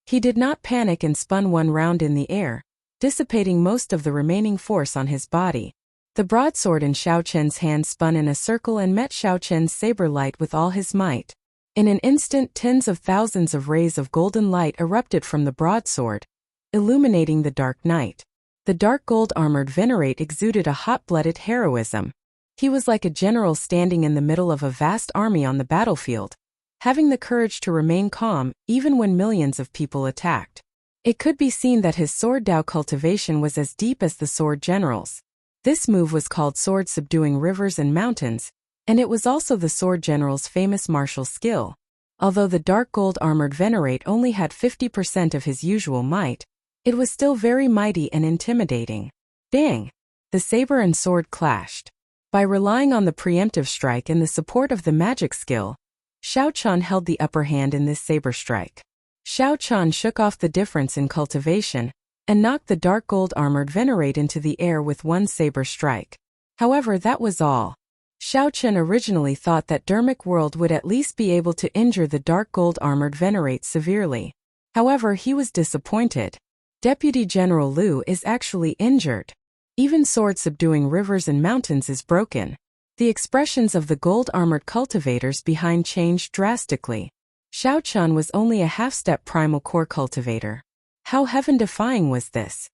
He did not panic and spun one round in the air, dissipating most of the remaining force on his body. The broadsword in Xiao Qian's hand spun in a circle and met Xiao Qian's saber light with all his might. In an instant, tens of thousands of rays of golden light erupted from the broadsword, illuminating the dark night. The dark gold-armored venerate exuded a hot-blooded heroism. He was like a general standing in the middle of a vast army on the battlefield, having the courage to remain calm even when millions of people attacked. It could be seen that his sword Dao cultivation was as deep as the sword general's. This move was called sword subduing rivers and mountains, and it was also the sword general's famous martial skill. Although the dark gold-armored venerate only had 50% of his usual might, it was still very mighty and intimidating. Bang! The saber and sword clashed. By relying on the preemptive strike and the support of the magic skill, Xiao Qian held the upper hand in this saber strike. Xiao Qian shook off the difference in cultivation and knocked the dark gold-armored venerate into the air with one saber strike. However, that was all. Xiao Qian originally thought that Dermic World would at least be able to injure the dark gold-armored venerate severely. However, he was disappointed. Deputy General Liu is actually injured. Even sword subduing rivers and mountains is broken. The expressions of the gold-armored cultivators behind changed drastically. Xiao Qian was only a half-step primal core cultivator. How heaven-defying was this?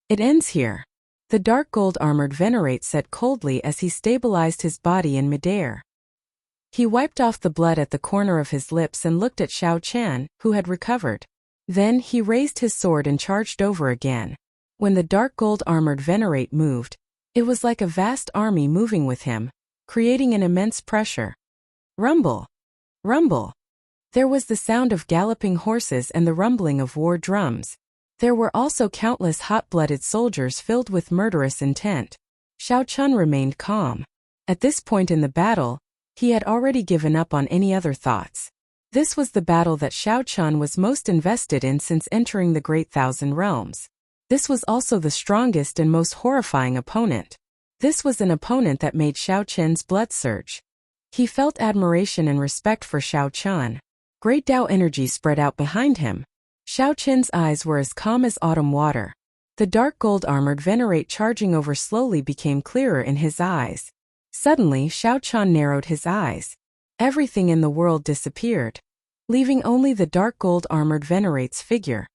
It ends here. The dark gold-armored venerate said coldly as he stabilized his body in midair. He wiped off the blood at the corner of his lips and looked at Xiao Qian, who had recovered. Then he raised his sword and charged over again. When the dark gold-armored venerate moved, it was like a vast army moving with him, creating an immense pressure. Rumble! Rumble! There was the sound of galloping horses and the rumbling of war drums. There were also countless hot-blooded soldiers filled with murderous intent. Xiao Qian remained calm. At this point in the battle, he had already given up on any other thoughts. This was the battle that Xiao Qian was most invested in since entering the Great Thousand Realms. This was also the strongest and most horrifying opponent. This was an opponent that made Xiao Qian's blood surge. He felt admiration and respect for Xiao Qian. Great Dao energy spread out behind him. Xiao Qian's eyes were as calm as autumn water. The dark gold-armored venerate charging over slowly became clearer in his eyes. Suddenly, Xiao Qian narrowed his eyes. Everything in the world disappeared, leaving only the dark gold-armored venerate's figure.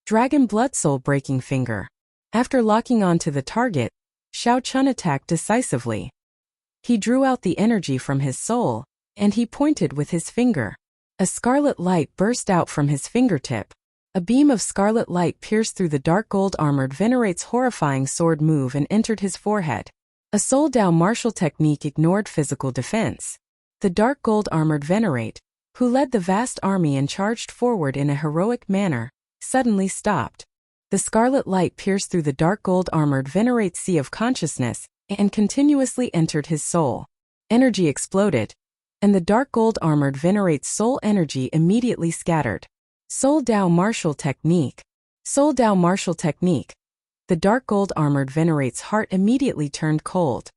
Dragon blood soul breaking finger. After locking onto the target, Xiao Chun attacked decisively. He drew out the energy from his soul, and he pointed with his finger. A scarlet light burst out from his fingertip. A beam of scarlet light pierced through the dark gold-armored Venerate's horrifying sword move and entered his forehead. A Soul Dao martial technique ignored physical defense. The dark gold-armored Venerate, who led the vast army and charged forward in a heroic manner, suddenly stopped. The scarlet light pierced through the dark gold-armored Venerate's sea of consciousness and continuously entered his soul. Energy exploded, and the dark gold-armored Venerate's soul energy immediately scattered. Soul Dao martial technique. Soul Dao martial technique. The dark gold-armored Venerate's heart immediately turned cold.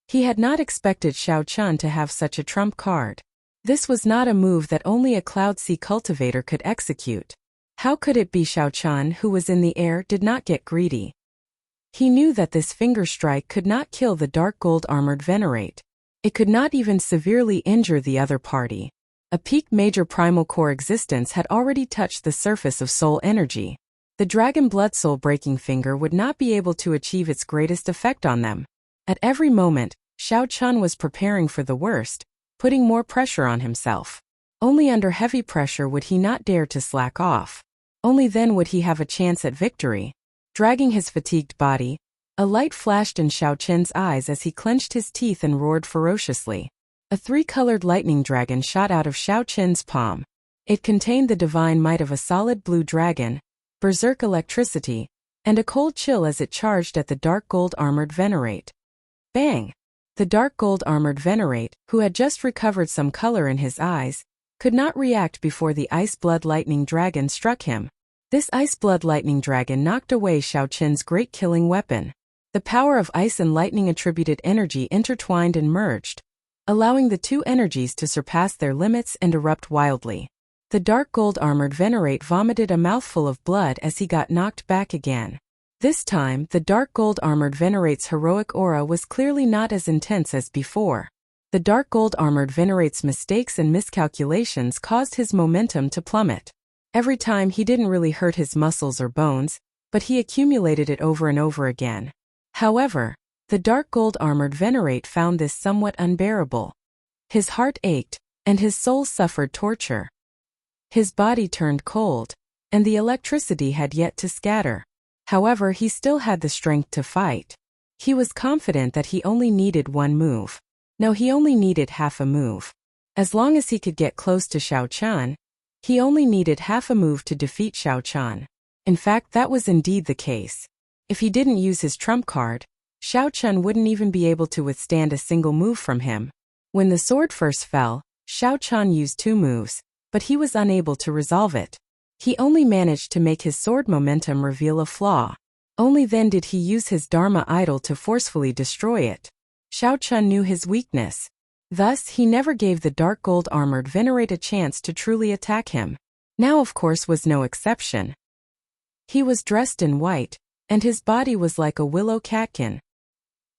He had not expected Xiao Chun to have such a trump card. This was not a move that only a Cloud Sea cultivator could execute. How could it be Xiao Chun, who was in the air, did not get greedy? He knew that this finger strike could not kill the dark gold-armored Venerate. It could not even severely injure the other party. A peak major primal core existence had already touched the surface of soul energy. The dragon blood soul breaking finger would not be able to achieve its greatest effect on them. At every moment, Xiao Chun was preparing for the worst, putting more pressure on himself. Only under heavy pressure would he not dare to slack off. Only then would he have a chance at victory. Dragging his fatigued body, a light flashed in Xiao Chun's eyes as he clenched his teeth and roared ferociously. A three-colored lightning dragon shot out of Xiao Chun's palm. It contained the divine might of a solid blue dragon, berserk electricity, and a cold chill as it charged at the dark gold-armored Venerate. Bang! The dark gold-armored Venerate, who had just recovered some color in his eyes, could not react before the ice-blood lightning dragon struck him. This ice-blood lightning dragon knocked away Xiao Chun's great killing weapon. The power of ice and lightning attributed energy intertwined and merged, allowing the two energies to surpass their limits and erupt wildly. The dark gold-armored Venerate vomited a mouthful of blood as he got knocked back again. This time, the dark gold-armored Venerate's heroic aura was clearly not as intense as before. The dark gold-armored Venerate's mistakes and miscalculations caused his momentum to plummet. Every time he didn't really hurt his muscles or bones, but he accumulated it over and over again. However, the dark gold-armored Venerate found this somewhat unbearable. His heart ached, and his soul suffered torture. His body turned cold, and the electricity had yet to scatter. However, he still had the strength to fight. He was confident that he only needed one move. No, he only needed half a move. As long as he could get close to Xiao Chun, he only needed half a move to defeat Xiao Chun. In fact, that was indeed the case. If he didn't use his trump card, Xiao Chun wouldn't even be able to withstand a single move from him. When the sword first fell, Xiao Chun used two moves, but he was unable to resolve it. He only managed to make his sword momentum reveal a flaw. Only then did he use his Dharma idol to forcefully destroy it. Xiao Chun knew his weakness. Thus, he never gave the dark gold-armored Venerate a chance to truly attack him. Now, of course, was no exception. He was dressed in white, and his body was like a willow catkin.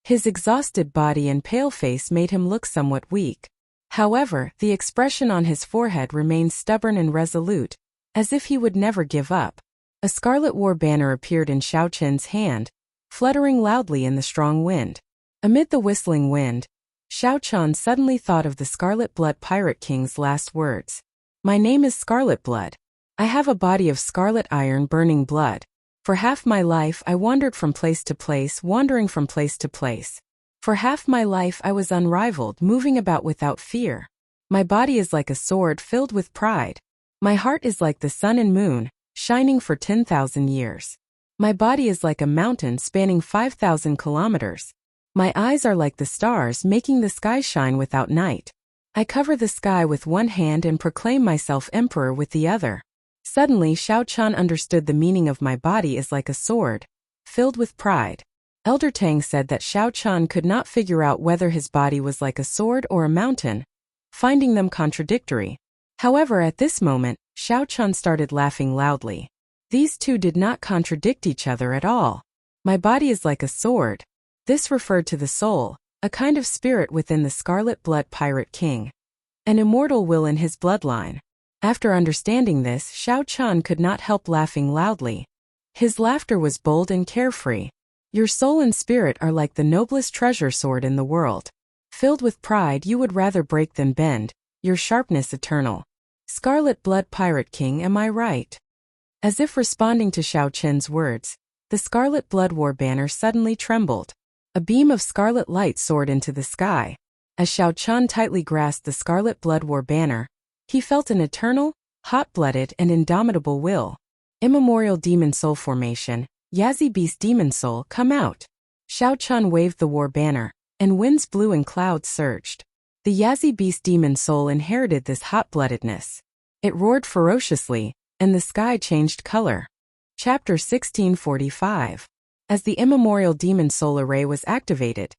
His exhausted body and pale face made him look somewhat weak. However, the expression on his forehead remained stubborn and resolute, as if he would never give up. A scarlet war banner appeared in Xiao Chun's hand, fluttering loudly in the strong wind. Amid the whistling wind, Xiao Chun suddenly thought of the Scarlet Blood Pirate King's last words. "My name is Scarlet Blood. I have a body of scarlet iron burning blood. For half my life I wandered from place to place, wandering from place to place. For half my life I was unrivaled, moving about without fear. My body is like a sword filled with pride. My heart is like the sun and moon, shining for 10,000 years. My body is like a mountain spanning 5,000 kilometers. My eyes are like the stars, making the sky shine without night. I cover the sky with one hand and proclaim myself emperor with the other." Suddenly, Xiao Chun understood the meaning of "my body is like a sword, filled with pride." Elder Tang said that Xiao Chun could not figure out whether his body was like a sword or a mountain, finding them contradictory. However, at this moment, Xiao Chun started laughing loudly. These two did not contradict each other at all. My body is like a sword. This referred to the soul, a kind of spirit within the Scarlet Blood Pirate King. An immortal will in his bloodline. After understanding this, Xiao Chun could not help laughing loudly. His laughter was bold and carefree. Your soul and spirit are like the noblest treasure sword in the world. Filled with pride, you would rather break than bend, your sharpness eternal. Scarlet Blood Pirate King, am I right? As if responding to Xiao Qin's words, the Scarlet Blood War banner suddenly trembled. A beam of scarlet light soared into the sky. As Xiao Qin tightly grasped the Scarlet Blood War banner, he felt an eternal, hot-blooded and indomitable will. Immemorial Demon Soul Formation, Yazi Beast Demon Soul, come out. Xiao Qin waved the war banner, and winds blew and clouds surged. The Yazi Beast Demon Soul inherited this hot-bloodedness. It roared ferociously, and the sky changed color. Chapter 1645. As the immemorial Demon Soul array was activated,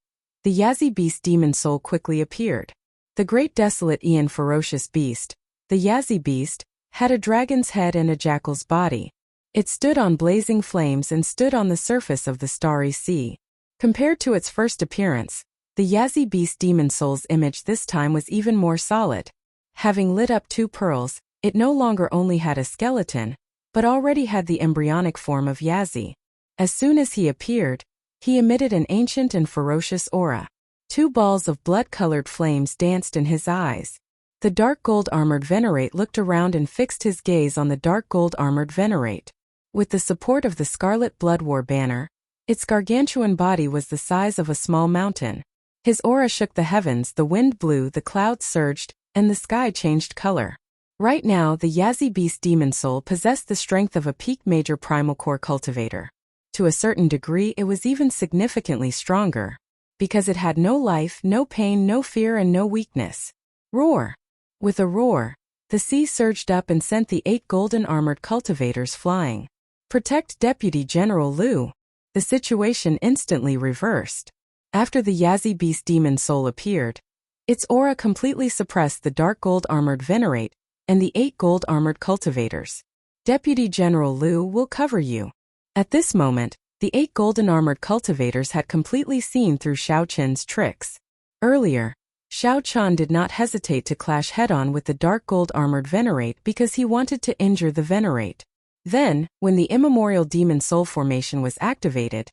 the Yazi Beast Demon Soul quickly appeared. The great desolate Aeon ferocious beast, the Yazi Beast, had a dragon's head and a jackal's body. It stood on blazing flames and stood on the surface of the starry sea. Compared to its first appearance, the Yazi Beast Demon Soul's image this time was even more solid. Having lit up 2 pearls, it no longer only had a skeleton, but already had the embryonic form of Yazi. As soon as he appeared, he emitted an ancient and ferocious aura. 2 balls of blood-colored flames danced in his eyes. The dark gold-armored Venerate looked around and fixed his gaze on the dark gold-armored Venerate. With the support of the Scarlet Blood War banner, its gargantuan body was the size of a small mountain. His aura shook the heavens, the wind blew, the clouds surged, and the sky changed color. Right now, the Yazi Beast Demon Soul possessed the strength of a peak major primal core cultivator. To a certain degree, it was even significantly stronger, because it had no life, no pain, no fear, and no weakness. Roar! With a roar, the sea surged up and sent the 8 golden-armored cultivators flying. Protect Deputy General Liu! The situation instantly reversed. After the Yazi Beast Demon Soul appeared, its aura completely suppressed the dark gold-armored Venerate and the 8 gold-armored cultivators. Deputy General Liu will cover you. At this moment, the 8 golden-armored cultivators had completely seen through Xiao Qin's tricks. Earlier, Xiao Qin did not hesitate to clash head-on with the dark gold-armored Venerate because he wanted to injure the Venerate. Then, when the immemorial Demon Soul formation was activated,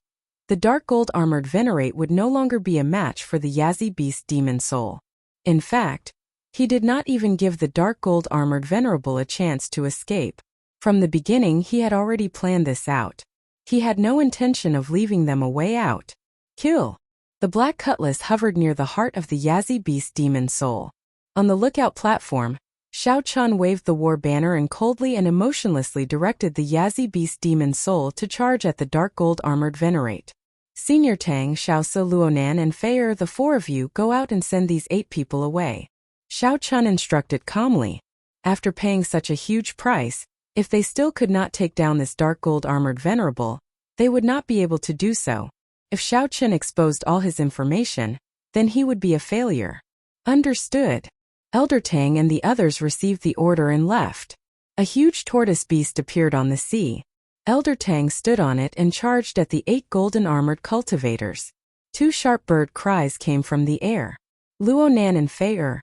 the dark gold-armored Venerate would no longer be a match for the Yazi Beast Demon Soul. In fact, he did not even give the dark gold-armored Venerable a chance to escape. From the beginning, he had already planned this out. He had no intention of leaving them a way out. Kill! The black cutlass hovered near the heart of the Yazi Beast Demon Soul. On the lookout platform, Xiao Qin waved the war banner and coldly and emotionlessly directed the Yazi Beast Demon Soul to charge at the dark gold-armored Venerate. Senior Tang, Xiaosi, Luonan, and Fei, the 4 of you go out and send these 8 people away. Xiao Qin instructed calmly. After paying such a huge price, if they still could not take down this dark gold-armored Venerable, they would not be able to do so. If Xiao Qin exposed all his information, then he would be a failure. Understood. Elder Tang and the others received the order and left. A huge tortoise beast appeared on the sea. Elder Tang stood on it and charged at the 8 golden-armored cultivators. 2 sharp bird cries came from the air. Luonan and Fei,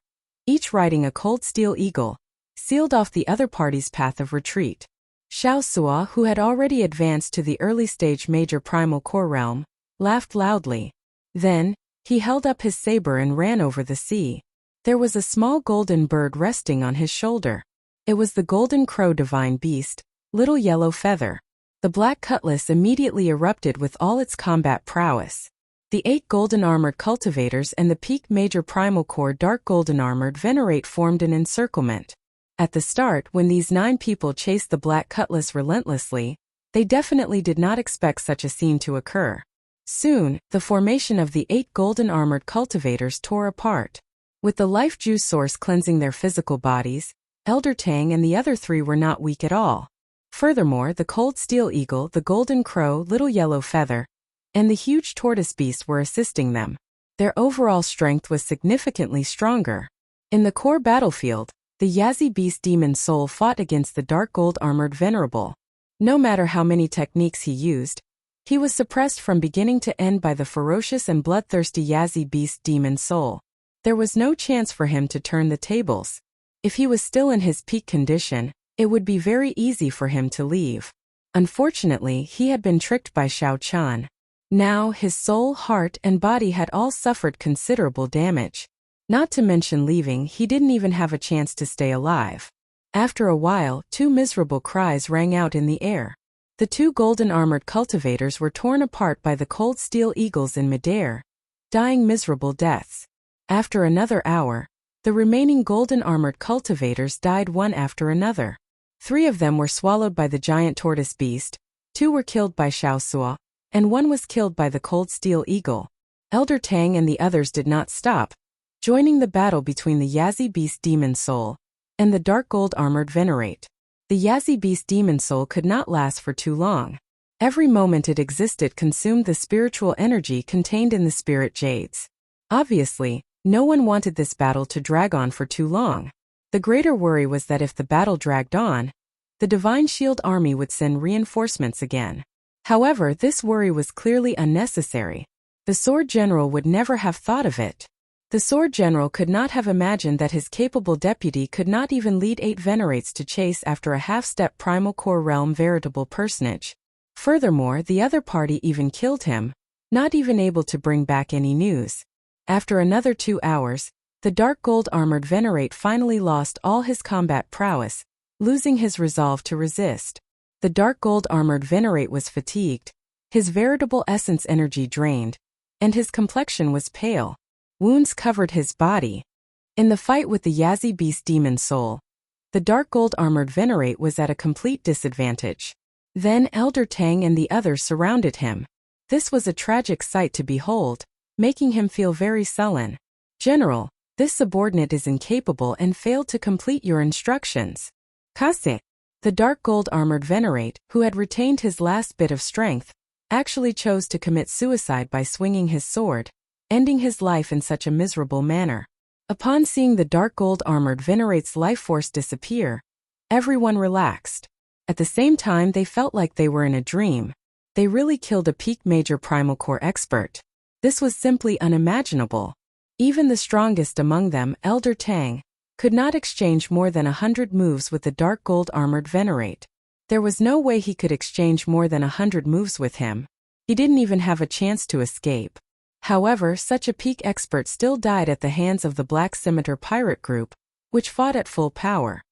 each riding a cold steel eagle, sealed off the other party's path of retreat. Xiao Sua, who had already advanced to the early stage major primal core realm, laughed loudly. Then, he held up his saber and ran over the sea. There was a small golden bird resting on his shoulder. It was the golden crow divine beast, Little Yellow Feather. The black cutlass immediately erupted with all its combat prowess. The 8 golden-armored cultivators and the peak major primal core dark golden-armored Venerate formed an encirclement. At the start, when these 9 people chased the black cutlass relentlessly, they definitely did not expect such a scene to occur. Soon, the formation of the 8 golden-armored cultivators tore apart. With the life juice source cleansing their physical bodies, Elder Tang and the other 3 were not weak at all. Furthermore, the cold steel eagle, the golden crow, Little Yellow Feather, and the huge tortoise beast were assisting them. Their overall strength was significantly stronger. In the core battlefield, the Yazi Beast Demon Soul fought against the dark gold-armored Venerable. No matter how many techniques he used, he was suppressed from beginning to end by the ferocious and bloodthirsty Yazi Beast Demon Soul. There was no chance for him to turn the tables. If he was still in his peak condition, it would be very easy for him to leave. Unfortunately, he had been tricked by Xiao Chan. Now, his soul, heart, and body had all suffered considerable damage. Not to mention leaving, he didn't even have a chance to stay alive. After a while, two miserable cries rang out in the air. The two golden-armored cultivators were torn apart by the cold steel eagles in midair, dying miserable deaths. After another hour, the remaining golden-armored cultivators died one after another. 3 of them were swallowed by the giant tortoise beast, 2 were killed by Xiao Sua, and 1 was killed by the cold steel eagle. Elder Tang and the others did not stop, joining the battle between the Yazi beast demon soul and the dark gold-armored venerate. The Yazi beast demon soul could not last for too long. Every moment it existed consumed the spiritual energy contained in the spirit jades. Obviously, no one wanted this battle to drag on for too long. The greater worry was that if the battle dragged on, the Divine Shield Army would send reinforcements again. However, this worry was clearly unnecessary. The Sword General would never have thought of it. The Sword General could not have imagined that his capable deputy could not even lead 8 venerates to chase after a half-step primal core realm veritable personage. Furthermore, the other party even killed him, not even able to bring back any news. After another 2 hours, the dark gold-armored venerate finally lost all his combat prowess, losing his resolve to resist. The dark gold-armored venerate was fatigued, his veritable essence energy drained, and his complexion was pale. Wounds covered his body. In the fight with the Yazi beast demon soul, the dark gold-armored venerate was at a complete disadvantage. Then Elder Tang and the others surrounded him. This was a tragic sight to behold, making him feel very sullen. "General, this subordinate is incapable and failed to complete your instructions." Kase, the dark gold-armored venerate, who had retained his last bit of strength, actually chose to commit suicide by swinging his sword, ending his life in such a miserable manner. Upon seeing the dark gold-armored venerate's life force disappear, everyone relaxed. At the same time, they felt like they were in a dream. They really killed a peak major primal core expert. This was simply unimaginable. Even the strongest among them, Elder Tang, could not exchange more than 100 moves with the dark gold-armored venerate. There was no way he could exchange more than 100 moves with him. He didn't even have a chance to escape. However, such a peak expert still died at the hands of the Black Scimitar pirate group, which fought at full power.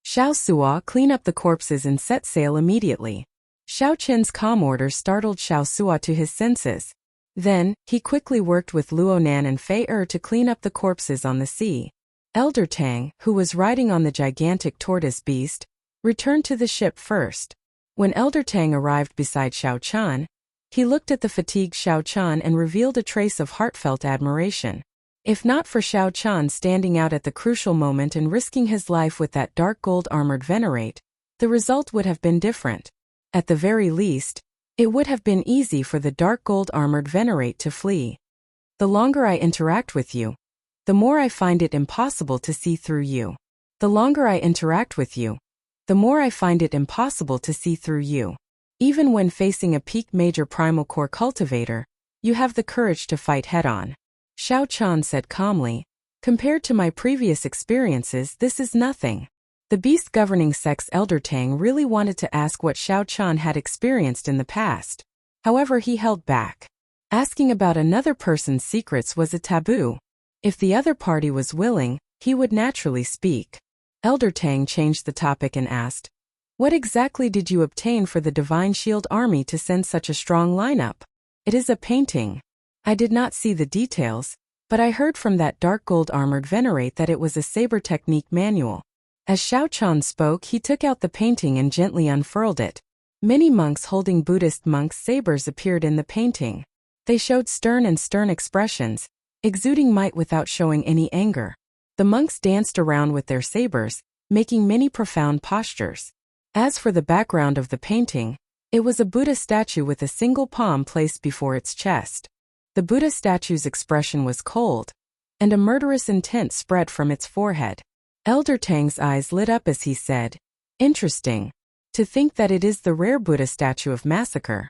Xiao Sua, clean up the corpses and set sail immediately. Xiao Qin's calm orders startled Xiao Sua to his senses. Then, he quickly worked with Luonan and Fei to clean up the corpses on the sea. Elder Tang, who was riding on the gigantic tortoise beast, returned to the ship first. When Elder Tang arrived beside Xiao Chan, he looked at the fatigued Xiao Chan and revealed a trace of heartfelt admiration. If not for Xiao Chan standing out at the crucial moment and risking his life with that dark gold-armored venerate, the result would have been different. At the very least, it would have been easy for the dark gold-armored venerate to flee. "The longer I interact with you, the more I find it impossible to see through you. The longer I interact with you, the more I find it impossible to see through you. Even when facing a peak major primal core cultivator, you have the courage to fight head-on." Xiao Chan said calmly, "Compared to my previous experiences, this is nothing." The beast governing sex Elder Tang really wanted to ask what Xiao Chan had experienced in the past. However, he held back. Asking about another person's secrets was a taboo. If the other party was willing, he would naturally speak. Elder Tang changed the topic and asked, "What exactly did you obtain for the Divine Shield Army to send such a strong lineup?" "It is a painting. I did not see the details, but I heard from that dark gold-armored venerate that it was a saber technique manual." As Xiao Chan spoke, he took out the painting and gently unfurled it. Many monks holding Buddhist monks' sabers appeared in the painting. They showed stern expressions, exuding might without showing any anger. The monks danced around with their sabers, making many profound postures. As for the background of the painting, it was a Buddha statue with a single palm placed before its chest. The Buddha statue's expression was cold, and a murderous intent spread from its forehead. Elder Tang's eyes lit up as he said, "Interesting. To think that it is the rare Buddha statue of massacre."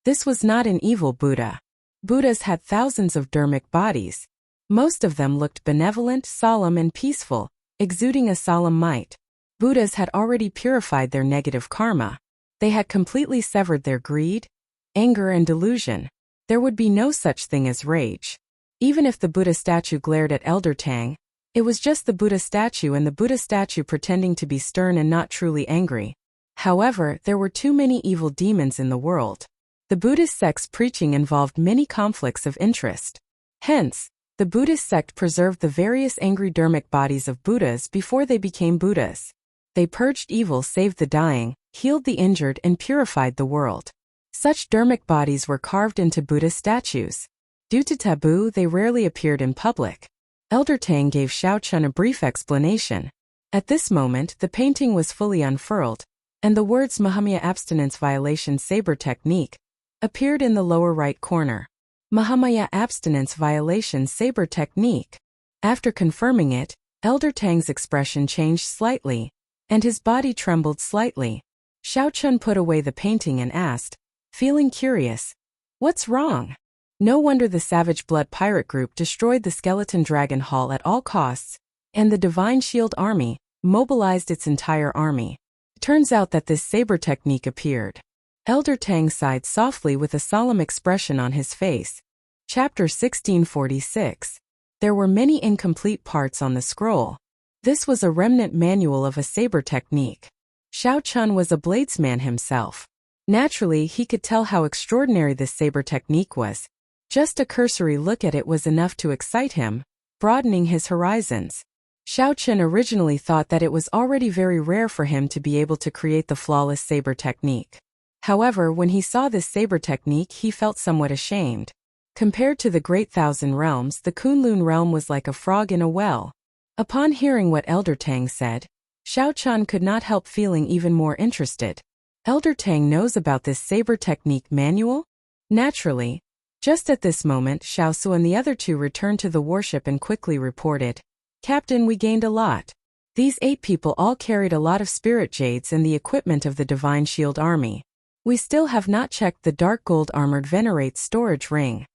This was not an evil Buddha. Buddhas had thousands of dharmic bodies. Most of them looked benevolent, solemn, and peaceful, exuding a solemn might. Buddhas had already purified their negative karma. They had completely severed their greed, anger, and delusion. There would be no such thing as rage. Even if the Buddha statue glared at Elder Tang, it was just the Buddha statue and the Buddha statue pretending to be stern and not truly angry. However, there were too many evil demons in the world. The Buddhist sect's preaching involved many conflicts of interest. Hence, the Buddhist sect preserved the various angry dharmic bodies of Buddhas before they became Buddhas. They purged evil, saved the dying, healed the injured, and purified the world. Such dharmic bodies were carved into Buddha statues. Due to taboo, they rarely appeared in public. Elder Tang gave Xiao Chun a brief explanation. At this moment, the painting was fully unfurled, and the words Mahamaya Abstinence Violation Saber Technique appeared in the lower right corner. Mahamaya Abstinence Violation Saber Technique. After confirming it, Elder Tang's expression changed slightly, and his body trembled slightly. Xiao Chun put away the painting and asked, feeling curious, "What's wrong?" No wonder the Savage Blood Pirate Group destroyed the Skeleton Dragon Hall at all costs, and the Divine Shield Army mobilized its entire army. Turns out that this saber technique appeared. Elder Tang sighed softly with a solemn expression on his face. Chapter 1646. There were many incomplete parts on the scroll. This was a remnant manual of a saber technique. Xiao Chun was a bladesman himself. Naturally, he could tell how extraordinary this saber technique was. Just a cursory look at it was enough to excite him, broadening his horizons. Xiao Chun originally thought that it was already very rare for him to be able to create the flawless saber technique. However, when he saw this saber technique, he felt somewhat ashamed. Compared to the Great Thousand Realms, the Kunlun realm was like a frog in a well. Upon hearing what Elder Tang said, Xiao Chun could not help feeling even more interested. Elder Tang knows about this saber technique manual? Naturally. Just at this moment, Xiao Su and the other two returned to the warship and quickly reported, "Captain, we gained a lot. These 8 people all carried a lot of spirit jades and the equipment of the Divine Shield Army. We still have not checked the dark gold armored Venerate storage ring."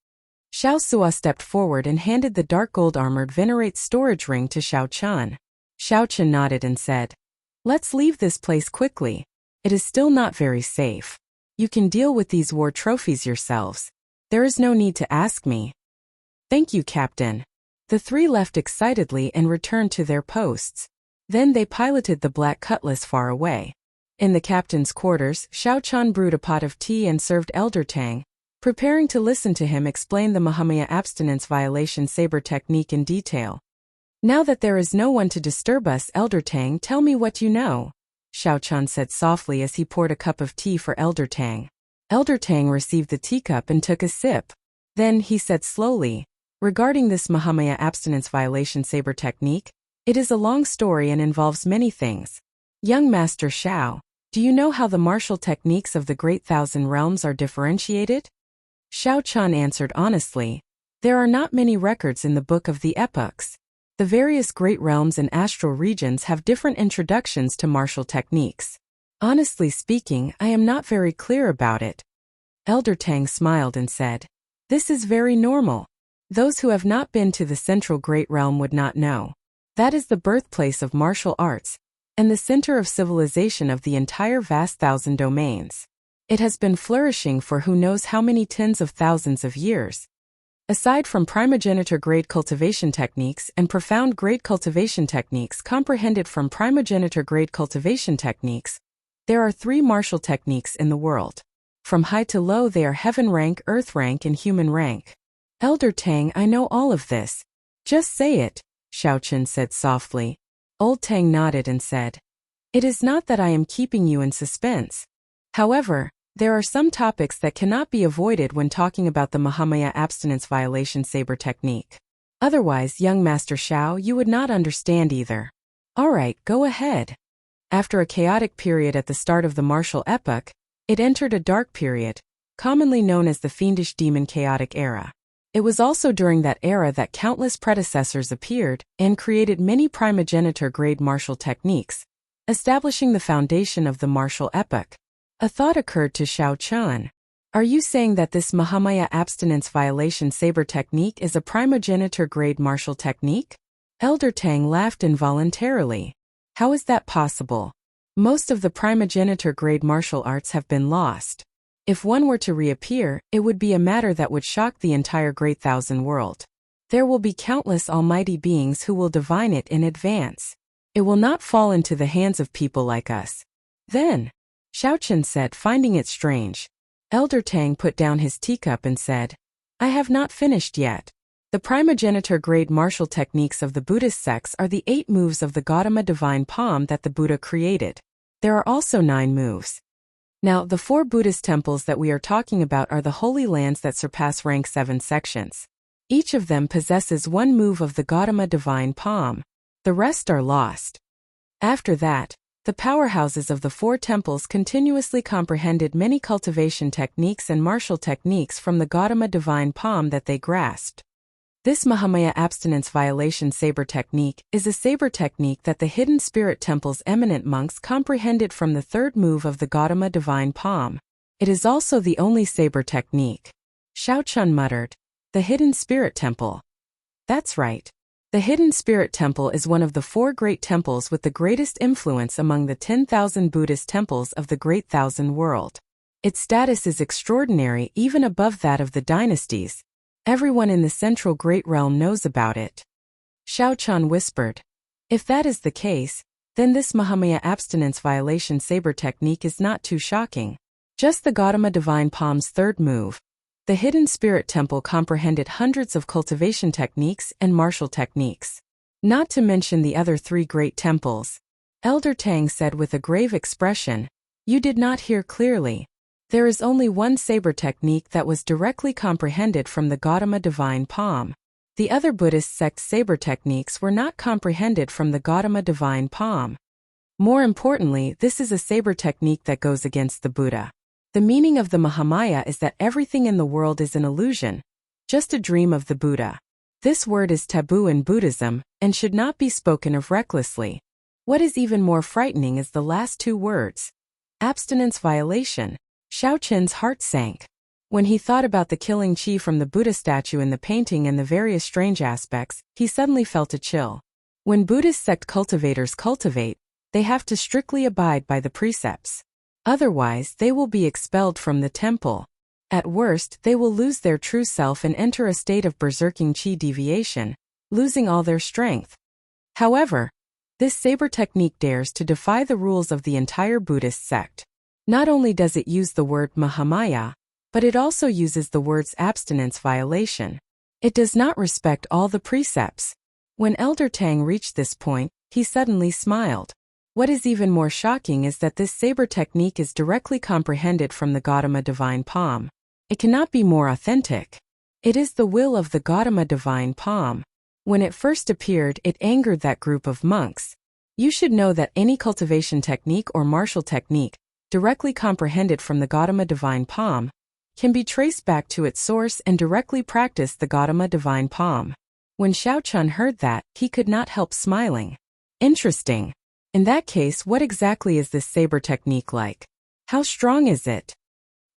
Xiao Sua stepped forward and handed the dark gold armored Venerate storage ring to Xiao Chun. Xiao Chun nodded and said, "Let's leave this place quickly. It is still not very safe. You can deal with these war trophies yourselves. There is no need to ask me." "Thank you, Captain." The 3 left excitedly and returned to their posts. Then they piloted the Black Cutlass far away. In the captain's quarters, Xiao Chun brewed a pot of tea and served Elder Tang, preparing to listen to him explain the Mahamaya Abstinence Violation Saber Technique in detail. "Now that there is no one to disturb us, Elder Tang, tell me what you know," Xiao Chun said softly as he poured a cup of tea for Elder Tang. Elder Tang received the teacup and took a sip. Then he said slowly, "Regarding this Mahamaya Abstinence Violation Saber Technique, it is a long story and involves many things. Young Master Xiao, do you know how the martial techniques of the Great Thousand Realms are differentiated?" Xiao Chun answered honestly, "There are not many records in the Book of the Epochs. The various great realms and astral regions have different introductions to martial techniques. Honestly speaking, I am not very clear about it." Elder Tang smiled and said, "This is very normal. Those who have not been to the central great realm would not know. That is the birthplace of martial arts, and the center of civilization of the entire vast thousand domains. It has been flourishing for who knows how many tens of thousands of years. Aside from primogenitor grade cultivation techniques and profound grade cultivation techniques comprehended from primogenitor grade cultivation techniques, there are 3 martial techniques in the world. From high to low they are heaven rank, earth rank, and human rank." "Elder Tang, I know all of this. Just say it," Xiao Chun said softly. Old Tang nodded and said, "It is not that I am keeping you in suspense. However, there are some topics that cannot be avoided when talking about the Mahamaya Abstinence Violation Saber Technique. Otherwise, young Master Xiao, you would not understand either." "All right, go ahead." After a chaotic period at the start of the martial epoch, it entered a dark period, commonly known as the Fiendish Demon Chaotic Era. It was also during that era that countless predecessors appeared and created many primogenitor grade martial techniques, establishing the foundation of the martial epoch. A thought occurred to Xiao Chun. "Are you saying that this Mahamaya Abstinence Violation Saber Technique is a primogenitor grade martial technique?" Elder Tang laughed involuntarily. "How is that possible?" Most of the primogenitor-grade martial arts have been lost. If one were to reappear, it would be a matter that would shock the entire Great Thousand World. There will be countless almighty beings who will divine it in advance. It will not fall into the hands of people like us. Then, Xiaochen said, finding it strange. Elder Tang put down his teacup and said, I have not finished yet. The primogenitor-grade martial techniques of the Buddhist sects are the 8 moves of the Gautama divine palm that the Buddha created. There are also 9 moves. Now, the 4 Buddhist temples that we are talking about are the holy lands that surpass rank 7 sections. Each of them possesses 1 move of the Gautama divine palm. The rest are lost. After that, the powerhouses of the 4 temples continuously comprehended many cultivation techniques and martial techniques from the Gautama divine palm that they grasped. This Mahamaya abstinence violation saber technique is a saber technique that the hidden spirit temple's eminent monks comprehended from the 3rd move of the Gautama divine palm. It is also the only saber technique. Xiaochen muttered, the hidden spirit temple. That's right. The hidden spirit temple is one of the 4 great temples with the greatest influence among the 10,000 Buddhist temples of the Great Thousand World. Its status is extraordinary, even above that of the dynasties. Everyone in the central Great Realm knows about it. Xiaochen whispered. If that is the case, then this Mahamaya abstinence violation saber technique is not too shocking. Just the Gautama divine palm's 3rd move. The hidden spirit temple comprehended hundreds of cultivation techniques and martial techniques. Not to mention the other 3 great temples. Elder Tang said with a grave expression, you did not hear clearly. There is only one saber technique that was directly comprehended from the Gautama divine palm. The other Buddhist sect saber techniques were not comprehended from the Gautama divine palm. More importantly, this is a saber technique that goes against the Buddha. The meaning of the Mahamaya is that everything in the world is an illusion, just a dream of the Buddha. This word is taboo in Buddhism and should not be spoken of recklessly. What is even more frightening is the last 2 words. Abstinence violation. Xiaochen's heart sank. When he thought about the killing chi from the Buddha statue in the painting and the various strange aspects, he suddenly felt a chill. When Buddhist sect cultivators cultivate, they have to strictly abide by the precepts. Otherwise, they will be expelled from the temple. At worst, they will lose their true self and enter a state of berserking chi deviation, losing all their strength. However, this saber technique dares to defy the rules of the entire Buddhist sect. Not only does it use the word Mahamaya, but it also uses the words abstinence violation. It does not respect all the precepts. When Elder Tang reached this point, he suddenly smiled. What is even more shocking is that this saber technique is directly comprehended from the Gautama divine palm. It cannot be more authentic. It is the will of the Gautama divine palm. When it first appeared, it angered that group of monks. You should know that any cultivation technique or martial technique, directly comprehended from the Gautama divine palm, can be traced back to its source and directly practice the Gautama divine palm. When Xiaochen heard that, he could not help smiling. Interesting. In that case, what exactly is this saber technique like? How strong is it?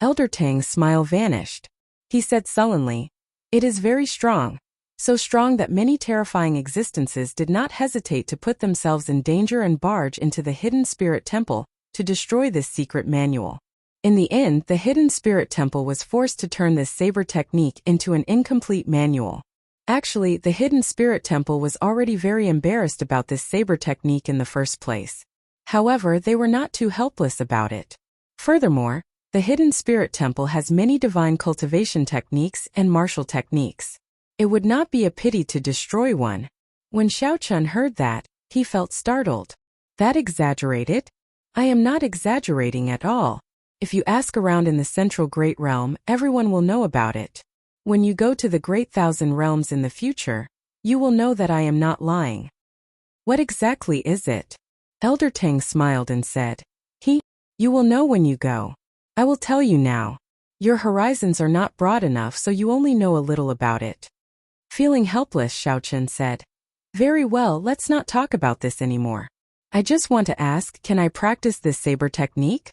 Elder Tang's smile vanished. He said sullenly, it is very strong. So strong that many terrifying existences did not hesitate to put themselves in danger and barge into the hidden spirit temple to destroy this secret manual. In the end, the hidden spirit temple was forced to turn this saber technique into an incomplete manual. Actually, the hidden spirit temple was already very embarrassed about this saber technique in the first place. However, they were not too helpless about it. Furthermore, the hidden spirit temple has many divine cultivation techniques and martial techniques. It would not be a pity to destroy one. When Xiaochen heard that, he felt startled. That exaggerated? I am not exaggerating at all. If you ask around in the central Great Realm, everyone will know about it. When you go to the Great Thousand Realms in the future, you will know that I am not lying. What exactly is it? Elder Tang smiled and said, You will know when you go. I will tell you now. Your horizons are not broad enough, so you only know a little about it. Feeling helpless, Xiaochen said, Very well, let's not talk about this anymore. I just want to ask, can I practice this saber technique?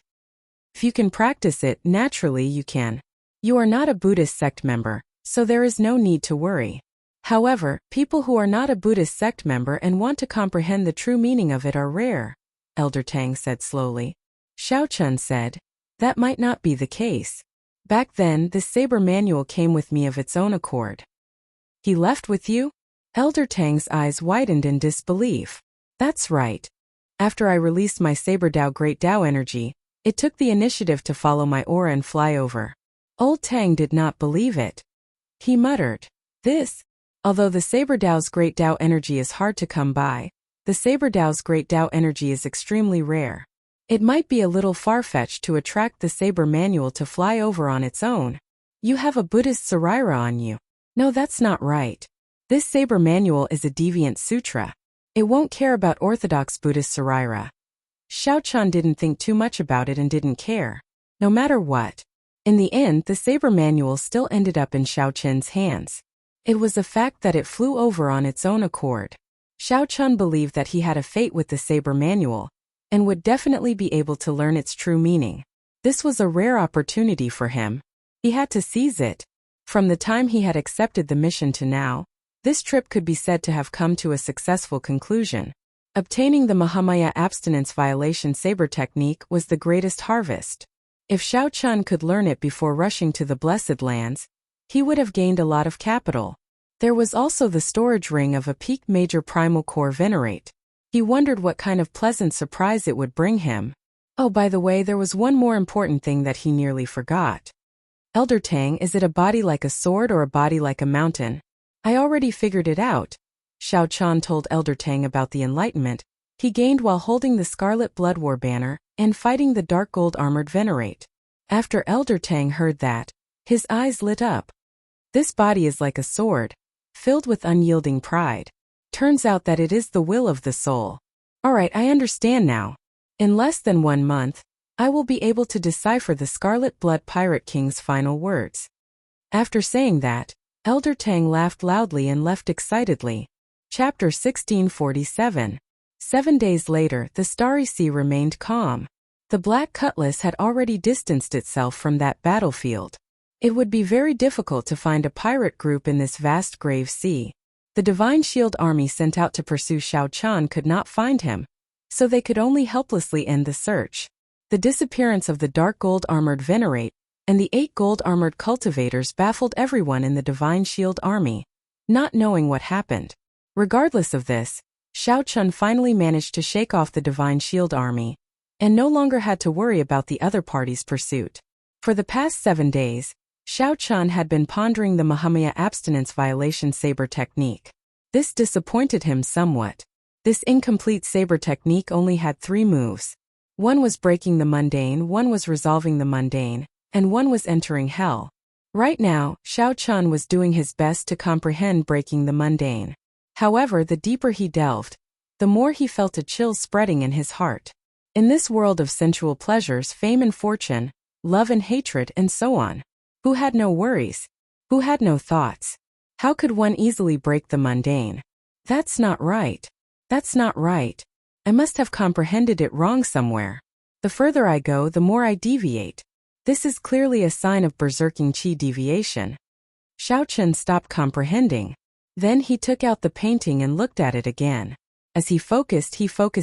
If you can practice it, naturally you can. You are not a Buddhist sect member, so there is no need to worry. However, people who are not a Buddhist sect member and want to comprehend the true meaning of it are rare. Elder Tang said slowly. Xiao Chun said, that might not be the case. Back then, this saber manual came with me of its own accord. He left with you? Elder Tang's eyes widened in disbelief. That's right. After I released my Saber Dao Great Dao energy, it took the initiative to follow my aura and fly over. Old Tang did not believe it. He muttered, although the Saber Dao's Great Dao energy is hard to come by, the Saber Dao's Great Dao energy is extremely rare. It might be a little far-fetched to attract the Saber manual to fly over on its own. You have a Buddhist Saraira on you. No, that's not right. This Saber manual is a deviant sutra. It won't care about orthodox Buddhist Saraira. Xiao Chun didn't think too much about it and didn't care. No matter what. In the end, the Saber manual still ended up in Xiao Chun's hands. It was a fact that it flew over on its own accord. Xiao Chun believed that he had a fate with the Saber manual, and would definitely be able to learn its true meaning. This was a rare opportunity for him. He had to seize it. From the time he had accepted the mission to now, this trip could be said to have come to a successful conclusion. Obtaining the Mahamaya abstinence violation saber technique was the greatest harvest. If Xiao Chun could learn it before rushing to the Blessed Lands, he would have gained a lot of capital. There was also the storage ring of a peak major primal core venerate. He wondered what kind of pleasant surprise it would bring him. Oh, by the way, there was one more important thing that he nearly forgot. Elder Tang, is it a body like a sword or a body like a mountain? I already figured it out. Xiao Chun told Elder Tang about the enlightenment he gained while holding the Scarlet Blood War banner and fighting the dark gold armored venerate. After Elder Tang heard that, his eyes lit up. This body is like a sword, filled with unyielding pride. Turns out that it is the will of the soul. Alright, I understand now. In less than 1 month, I will be able to decipher the Scarlet Blood Pirate King's final words. After saying that, Elder Tang laughed loudly and left excitedly. Chapter 1647. 7 days later, the Starry Sea remained calm. The Black Cutlass had already distanced itself from that battlefield. It would be very difficult to find a pirate group in this vast grave sea. The Divine Shield Army sent out to pursue Xiao Chun could not find him, so they could only helplessly end the search. The disappearance of the dark gold armored venerate and the 8 gold armored cultivators baffled everyone in the Divine Shield Army, not knowing what happened. Regardless of this, Xiao Chun finally managed to shake off the Divine Shield Army, and no longer had to worry about the other party's pursuit. For the past 7 days, Xiao Chun had been pondering the Mahamaya abstinence violation saber technique. This disappointed him somewhat. This incomplete saber technique only had 3 moves. One was breaking the mundane, one was resolving the mundane, and one was entering hell. Right now, Xiao Chun was doing his best to comprehend breaking the mundane. However, the deeper he delved, the more he felt a chill spreading in his heart. In this world of sensual pleasures, fame and fortune, love and hatred, and so on, who had no worries? Who had no thoughts? How could one easily break the mundane? That's not right. That's not right. I must have comprehended it wrong somewhere. The further I go, the more I deviate. This is clearly a sign of berserking chi deviation. Xiao Chun stopped comprehending. Then he took out the painting and looked at it again. As he focused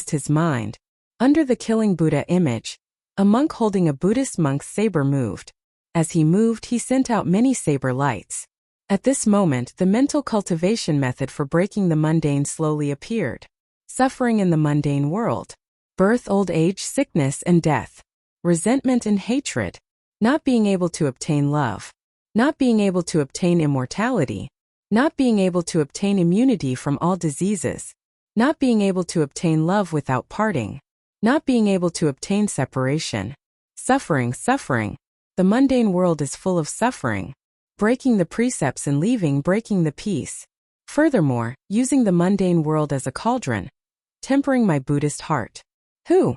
his mind. Under the killing Buddha image, a monk holding a Buddhist monk's saber moved. As he moved, he sent out many saber lights. At this moment, the mental cultivation method for breaking the mundane slowly appeared. Suffering in the mundane world. Birth, old age, sickness, and death. Resentment and hatred. Not being able to obtain love. Not being able to obtain immortality. Not being able to obtain immunity from all diseases. Not being able to obtain love without parting. Not being able to obtain separation. Suffering. The mundane world is full of suffering. Breaking the precepts and breaking the peace. Furthermore, using the mundane world as a cauldron. Tempering my Buddhist heart. Who?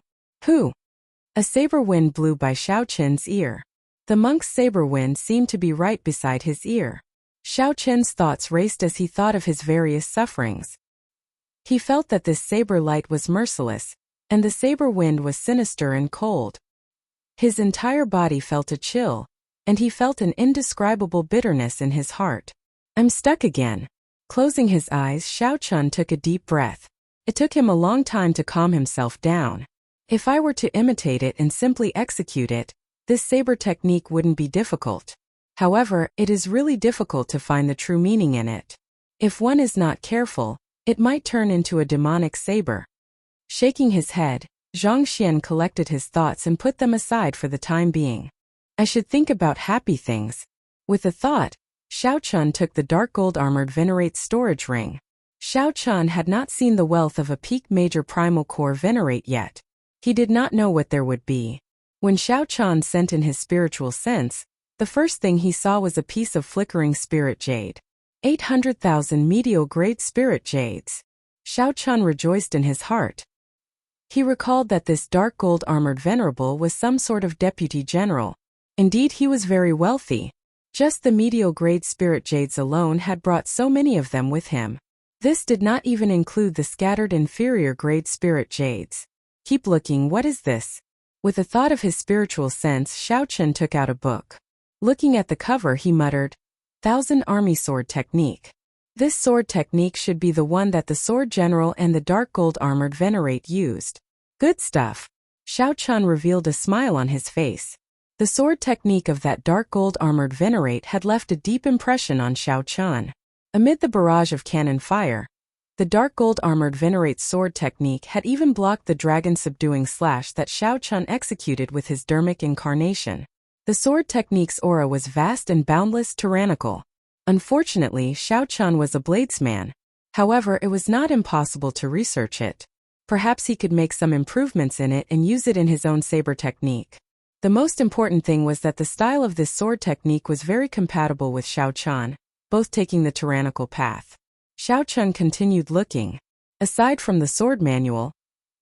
A saber wind blew by Xiao Chun's ear. The monk's saber wind seemed to be right beside his ear. Xiao Chun's thoughts raced as he thought of his various sufferings. He felt that this saber light was merciless, and the saber wind was sinister and cold. His entire body felt a chill, and he felt an indescribable bitterness in his heart. I'm stuck again. Closing his eyes, Xiao Chun took a deep breath. It took him a long time to calm himself down. If I were to imitate it and simply execute it, this saber technique wouldn't be difficult. However, it is really difficult to find the true meaning in it. If one is not careful, it might turn into a demonic saber. Shaking his head, Zhang Xian collected his thoughts and put them aside for the time being. I should think about happy things. With a thought, Xiao Chun took the dark gold armored Venerate's storage ring. Xiao Chun had not seen the wealth of a peak major primal core Venerate yet. He did not know what there would be. When Xiao Chun sent in his spiritual sense, the first thing he saw was a piece of flickering spirit jade. 800,000 meteor-grade spirit jades. Xiao Chun rejoiced in his heart. He recalled that this dark gold armored venerable was some sort of deputy general. Indeed, he was very wealthy. Just the meteor-grade spirit jades alone had brought so many of them with him. This did not even include the scattered inferior-grade spirit jades. Keep looking, what is this? With a thought of his spiritual sense, Xiao Chun took out a book. Looking at the cover, he muttered, "Thousand Army Sword Technique." This sword technique should be the one that the Sword General and the dark gold armored Venerate used. Good stuff. Xiao Chun revealed a smile on his face. The sword technique of that dark gold armored Venerate had left a deep impression on Xiao Chun. Amid the barrage of cannon fire, the dark gold armored Venerate's sword technique had even blocked the dragon subduing slash that Xiao Chun executed with his dermic incarnation. The sword technique's aura was vast and boundless, tyrannical. Unfortunately, Xiao Chun was a bladesman. However, it was not impossible to research it. Perhaps he could make some improvements in it and use it in his own saber technique. The most important thing was that the style of this sword technique was very compatible with Xiao Chun, both taking the tyrannical path. Xiao Chun continued looking. Aside from the sword manual,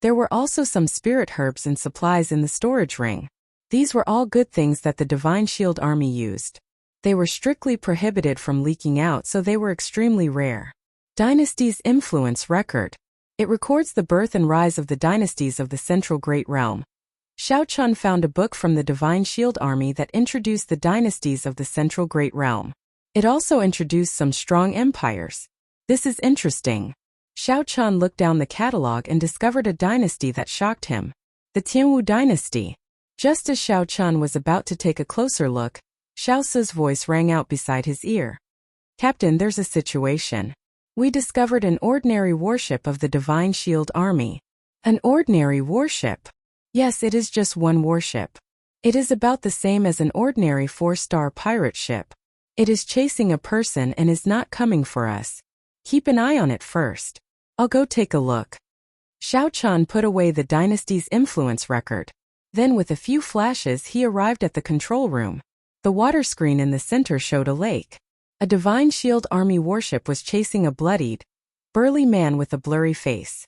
there were also some spirit herbs and supplies in the storage ring. These were all good things that the Divine Shield Army used. They were strictly prohibited from leaking out, so they were extremely rare. Dynasty's Influence Record. It records the birth and rise of the dynasties of the Central Great Realm. Xiao Chun found a book from the Divine Shield Army that introduced the dynasties of the Central Great Realm. It also introduced some strong empires. This is interesting. Xiao Chun looked down the catalog and discovered a dynasty that shocked him. The Tianwu dynasty. Just as Xiao Chun was about to take a closer look, Xiao Su's voice rang out beside his ear. "Captain, there's a situation. We discovered an ordinary warship of the Divine Shield Army." An ordinary warship? Yes, it is just one warship. It is about the same as an ordinary 4-star pirate ship. It is chasing a person and is not coming for us. Keep an eye on it first. I'll go take a look. Xiao Chun put away the dynasty's influence record. Then with a few flashes he arrived at the control room. The water screen in the center showed a lake. A Divine Shield Army warship was chasing a bloodied, burly man with a blurry face.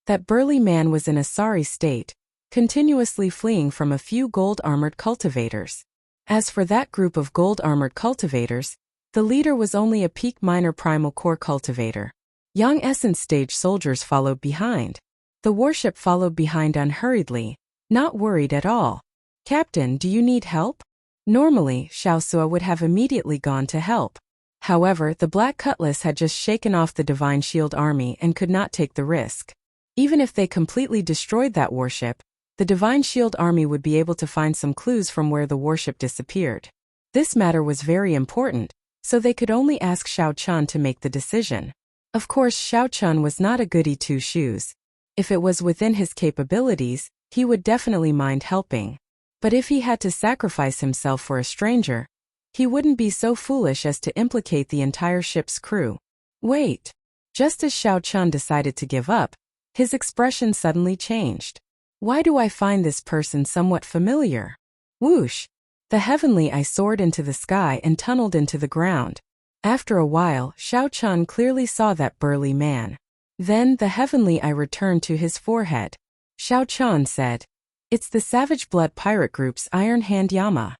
That burly man was in a sorry state, continuously fleeing from a few gold-armored cultivators. As for that group of gold-armored cultivators, the leader was only a peak minor primal core cultivator. Young Essence stage soldiers followed behind. The warship followed behind unhurriedly, not worried at all. "Captain, do you need help?" Normally, Xiao Sua would have immediately gone to help. However, the Black Cutlass had just shaken off the Divine Shield Army and could not take the risk. Even if they completely destroyed that warship, the Divine Shield Army would be able to find some clues from where the warship disappeared. This matter was very important, so they could only ask Xiao Chun to make the decision. Of course, Xiao Chun was not a goody two-shoes. If it was within his capabilities, he would definitely mind helping. But if he had to sacrifice himself for a stranger, he wouldn't be so foolish as to implicate the entire ship's crew. Wait. Just as Xiao Chun decided to give up, his expression suddenly changed. Why do I find this person somewhat familiar? Whoosh! The heavenly eye soared into the sky and tunneled into the ground. After a while, Xiao Chun clearly saw that burly man. Then the heavenly eye returned to his forehead. Xiao Chun said, "It's the Savage Blood Pirate Group's Iron Hand Yama."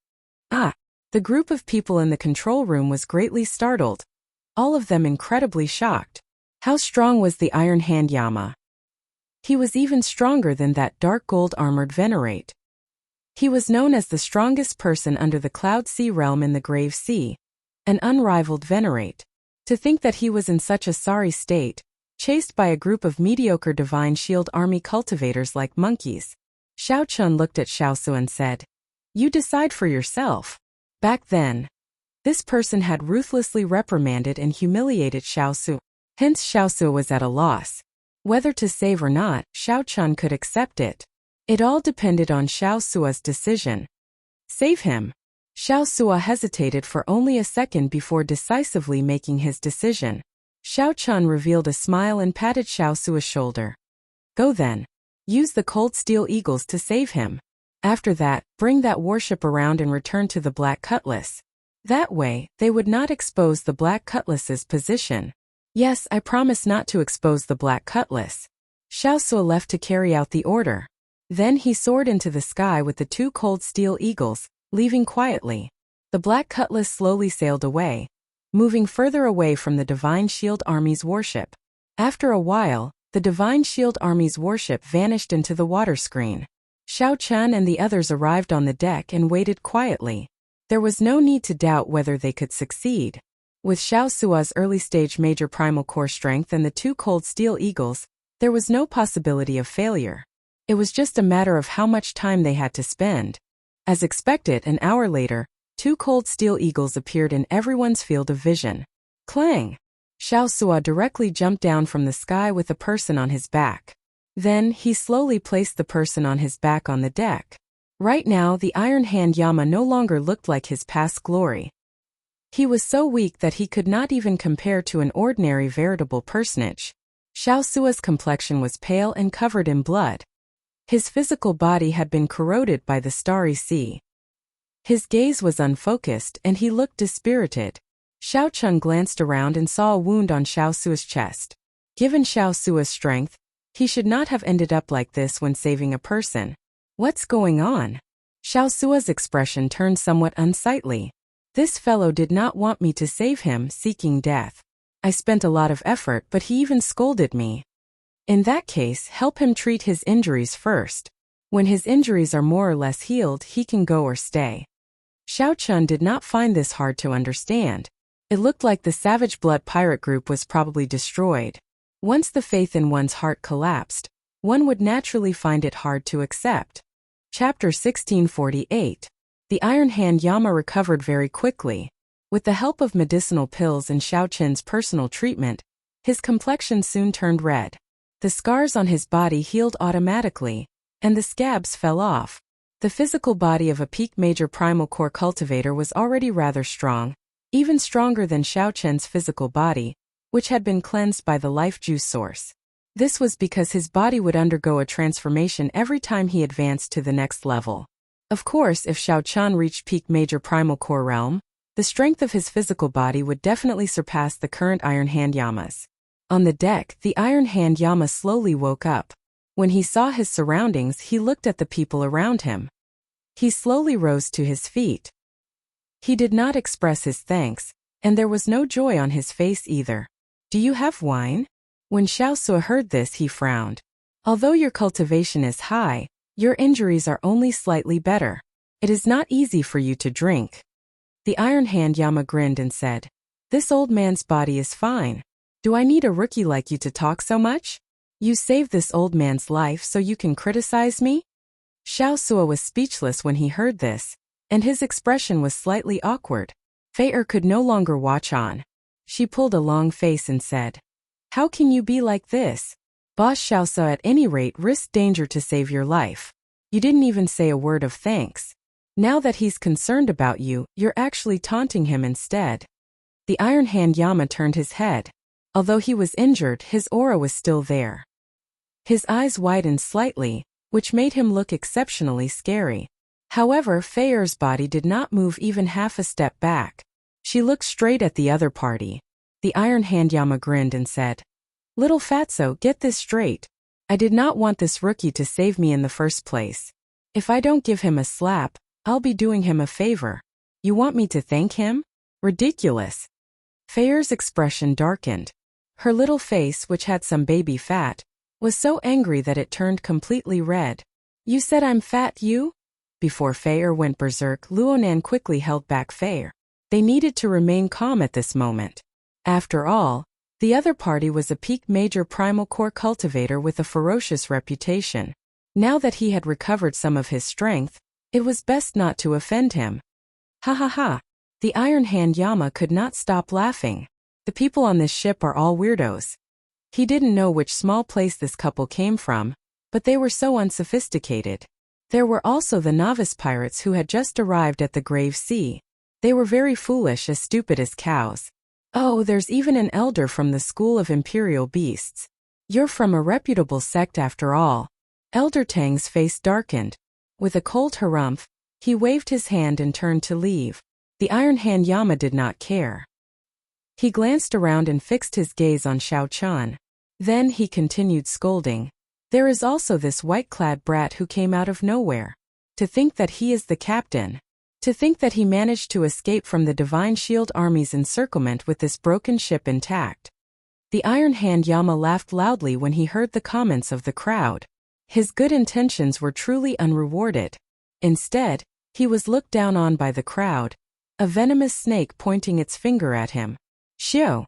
Ah! The group of people in the control room was greatly startled. All of them incredibly shocked. How strong was the Iron Hand Yama? He was even stronger than that dark gold-armored Venerate. He was known as the strongest person under the Cloud Sea realm in the Grave Sea, an unrivaled Venerate. To think that he was in such a sorry state, chased by a group of mediocre Divine Shield Army cultivators like monkeys. Xiao Chun looked at Xiao Su and said, "You decide for yourself." Back then, this person had ruthlessly reprimanded and humiliated Xiao Su. Hence Xiao Su was at a loss. Whether to save or not, Xiao Chun could accept it. It all depended on Xiao Su's decision. Save him. Xiao Su hesitated for only a second before decisively making his decision. Xiao Chun revealed a smile and patted Xiao Su's shoulder. Go then. Use the cold steel eagles to save him. After that, bring that warship around and return to the Black Cutlass. That way, they would not expose the Black Cutlass's position. Yes, I promise not to expose the Black Cutlass. Xiao Su left to carry out the order. Then he soared into the sky with the 2 cold steel eagles, leaving quietly. The Black Cutlass slowly sailed away, moving further away from the Divine Shield Army's warship. After a while, the Divine Shield Army's warship vanished into the water screen. Xiao Chun and the others arrived on the deck and waited quietly. There was no need to doubt whether they could succeed. With Xiao Su's early-stage major primal core strength and the 2 cold steel eagles, there was no possibility of failure. It was just a matter of how much time they had to spend. As expected, an hour later, 2 cold steel eagles appeared in everyone's field of vision. Clang! Xiao Su directly jumped down from the sky with a person on his back. Then, he slowly placed the person on his back on the deck. Right now, the Iron Hand Yama no longer looked like his past glory. He was so weak that he could not even compare to an ordinary veritable personage. Xiao Su's complexion was pale and covered in blood. His physical body had been corroded by the starry sea. His gaze was unfocused and he looked dispirited. Xiao Chun glanced around and saw a wound on Xiao Su's chest. Given Xiao Su's strength, he should not have ended up like this when saving a person. What's going on? Xiao Su's expression turned somewhat unsightly. This fellow did not want me to save him, seeking death. I spent a lot of effort, but he even scolded me. In that case, help him treat his injuries first. When his injuries are more or less healed, he can go or stay. Xiao Chun did not find this hard to understand. It looked like the Savage Blood pirate group was probably destroyed. Once the faith in one's heart collapsed, one would naturally find it hard to accept. Chapter 1648. The Iron Hand Yama recovered very quickly. With the help of medicinal pills and Xiao Chen's personal treatment, his complexion soon turned red. The scars on his body healed automatically, and the scabs fell off. The physical body of a peak major primal core cultivator was already rather strong, even stronger than Xiao Chen's physical body, which had been cleansed by the life juice source. This was because his body would undergo a transformation every time he advanced to the next level. Of course, if Xiao Chun reached peak major primal core realm, the strength of his physical body would definitely surpass the current Iron Hand Yamas. On the deck, the Iron Hand Yama slowly woke up. When he saw his surroundings, he looked at the people around him. He slowly rose to his feet. He did not express his thanks, and there was no joy on his face either. Do you have wine? When Xiao Su heard this, he frowned. Although your cultivation is high, your injuries are only slightly better. It is not easy for you to drink. The Iron Hand Yama grinned and said, This old man's body is fine. Do I need a rookie like you to talk so much? You saved this old man's life so you can criticize me? Xiao Su was speechless when he heard this, and his expression was slightly awkward. Fei could no longer watch on. She pulled a long face and said, How can you be like this? Boss Xiao Su at any rate risked danger to save your life. You didn't even say a word of thanks. Now that he's concerned about you, you're actually taunting him instead. The Iron Hand Yama turned his head. Although he was injured, his aura was still there. His eyes widened slightly, which made him look exceptionally scary. However, Fei's body did not move even half a step back. She looked straight at the other party. The Iron Hand Yama grinned and said, Little Fatso, get this straight. I did not want this rookie to save me in the first place. If I don't give him a slap, I'll be doing him a favor. You want me to thank him? Ridiculous. Fei's expression darkened. Her little face, which had some baby fat, was so angry that it turned completely red. You said I'm fat, you? Before Fei went berserk, Luonan quickly held back Fei. They needed to remain calm at this moment. After all, the other party was a peak major primal core cultivator with a ferocious reputation. Now that he had recovered some of his strength, it was best not to offend him. Ha ha ha. The Iron Hand Yama could not stop laughing. The people on this ship are all weirdos. He didn't know which small place this couple came from, but they were so unsophisticated. There were also the novice pirates who had just arrived at the Grave Sea. They were very foolish, as stupid as cows. Oh, there's even an elder from the School of Imperial Beasts. You're from a reputable sect after all. Elder Tang's face darkened. With a cold harumph, he waved his hand and turned to leave. The Iron Hand Yama did not care. He glanced around and fixed his gaze on Xiao Chan. Then he continued scolding. There is also this white-clad brat who came out of nowhere. To think that he is the captain. To think that he managed to escape from the Divine Shield Army's encirclement with this broken ship intact. The Iron Hand Yama laughed loudly when he heard the comments of the crowd. His good intentions were truly unrewarded. Instead, he was looked down on by the crowd, a venomous snake pointing its finger at him. Xiao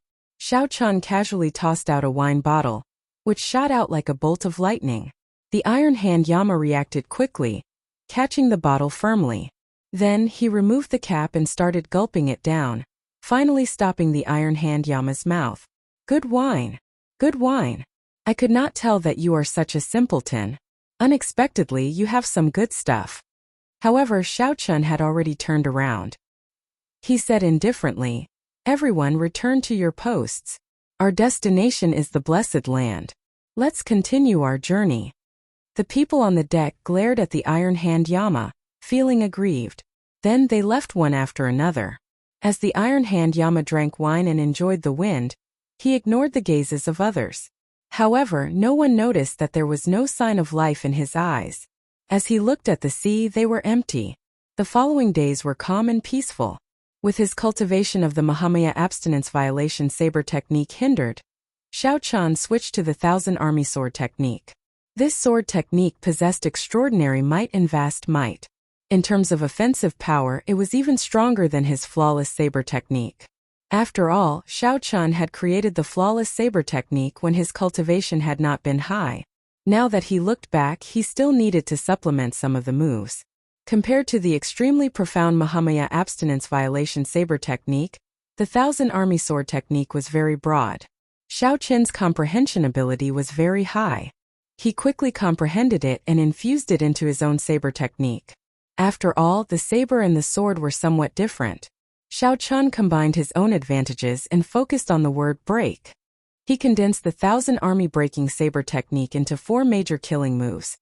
Chan casually tossed out a wine bottle, which shot out like a bolt of lightning. The Iron Hand Yama reacted quickly, catching the bottle firmly. Then he removed the cap and started gulping it down, finally stopping the Iron Hand Yama's mouth. Good wine. Good wine. I could not tell that you are such a simpleton. Unexpectedly, you have some good stuff. However, Xiao Chun had already turned around. He said indifferently, Everyone return to your posts. Our destination is the Blessed Land. Let's continue our journey. The people on the deck glared at the Iron Hand Yama, feeling aggrieved. Then they left one after another. As the Iron Hand Yama drank wine and enjoyed the wind, he ignored the gazes of others. However, no one noticed that there was no sign of life in his eyes. As he looked at the sea, they were empty. The following days were calm and peaceful. With his cultivation of the Mahamaya abstinence violation saber technique hindered, Xiao Chan switched to the Thousand Army Sword technique. This sword technique possessed extraordinary might and vast might. In terms of offensive power, it was even stronger than his flawless saber technique. After all, Xiao Chan had created the flawless saber technique when his cultivation had not been high. Now that he looked back, he still needed to supplement some of the moves. Compared to the extremely profound Mahamaya abstinence violation saber technique, the Thousand Army Sword technique was very broad. Xiao Chen's comprehension ability was very high. He quickly comprehended it and infused it into his own saber technique. After all, the saber and the sword were somewhat different. Xiao Chan combined his own advantages and focused on the word break. He condensed the Thousand Army breaking saber technique into 4 major killing moves: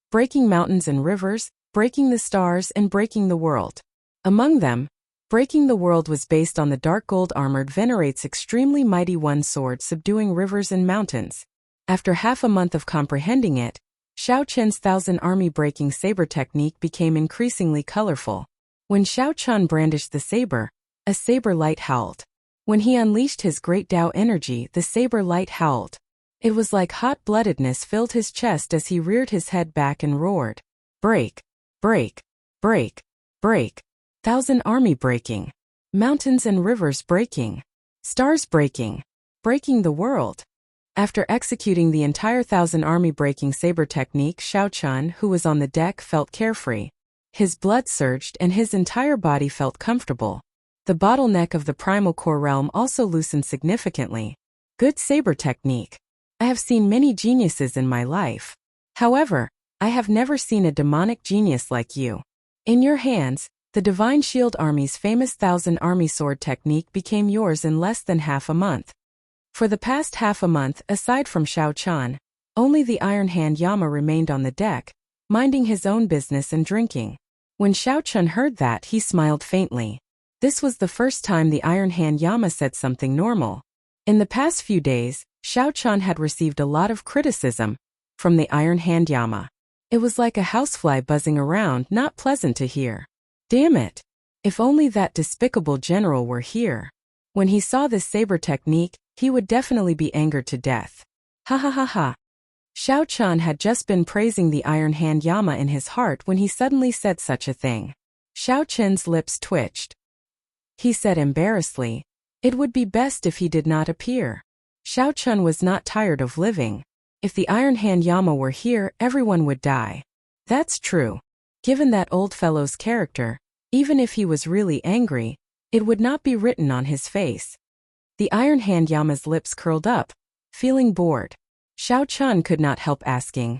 breaking mountains and rivers, breaking the stars, and breaking the world. Among them, breaking the world was based on the dark gold armored Venerate's extremely mighty one sword subduing rivers and mountains. After half a month of comprehending it, Xiao Chen's Thousand Army breaking saber technique became increasingly colorful. When Xiao Chan brandished the saber, a saber light howled. When he unleashed his great Tao energy, the saber light howled. It was like hot-bloodedness filled his chest as he reared his head back and roared. Break, break, break, break. Thousand Army breaking. Mountains and rivers breaking. Stars breaking. Breaking the world. After executing the entire Thousand Army breaking saber technique, Xiao Chan, who was on the deck, felt carefree. His blood surged and his entire body felt comfortable. The bottleneck of the primal core realm also loosened significantly. Good saber technique. I have seen many geniuses in my life. However, I have never seen a demonic genius like you. In your hands, the Divine Shield Army's famous Thousand Army Sword technique became yours in less than half a month. For the past half a month, aside from Xiao Chan, only the Iron Hand Yama remained on the deck, minding his own business and drinking. When Xiao Chan heard that, he smiled faintly. This was the first time the Iron Hand Yama said something normal. In the past few days, Xiao Chan had received a lot of criticism from the Iron Hand Yama. It was like a housefly buzzing around, not pleasant to hear. Damn it! If only that despicable general were here. When he saw this saber technique, he would definitely be angered to death. Ha ha ha ha. Xiao Chan had just been praising the Iron Hand Yama in his heart when he suddenly said such a thing. Xiao Chen's lips twitched. He said embarrassedly, it would be best if he did not appear. Xiao Chan was not tired of living. If the Iron Hand Yama were here, everyone would die. That's true. Given that old fellow's character, even if he was really angry, it would not be written on his face. The Iron Hand Yama's lips curled up, feeling bored. Xiao Chun could not help asking,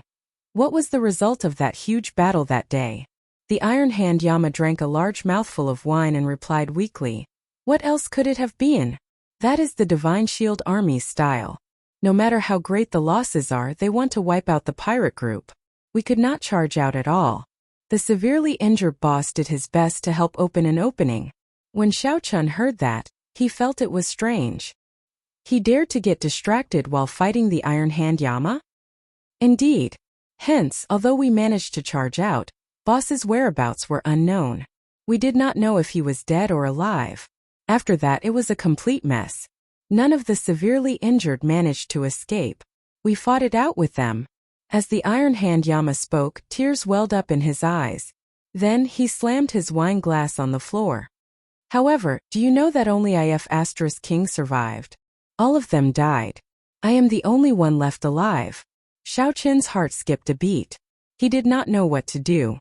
what was the result of that huge battle that day? The Iron Hand Yama drank a large mouthful of wine and replied weakly, what else could it have been? That is the Divine Shield Army's style. No matter how great the losses are, they want to wipe out the pirate group. We could not charge out at all. The severely injured boss did his best to help open an opening. When Xiao Chun heard that, he felt it was strange. He dared to get distracted while fighting the Iron Hand Yama? Indeed. Hence, although we managed to charge out, boss's whereabouts were unknown. We did not know if he was dead or alive. After that, it was a complete mess. None of the severely injured managed to escape. We fought it out with them. As the Iron Hand Yama spoke, tears welled up in his eyes. Then he slammed his wine glass on the floor. However, do you know that only IF Asterisk King survived? All of them died. I am the only one left alive. Xiao Qin's heart skipped a beat. He did not know what to do.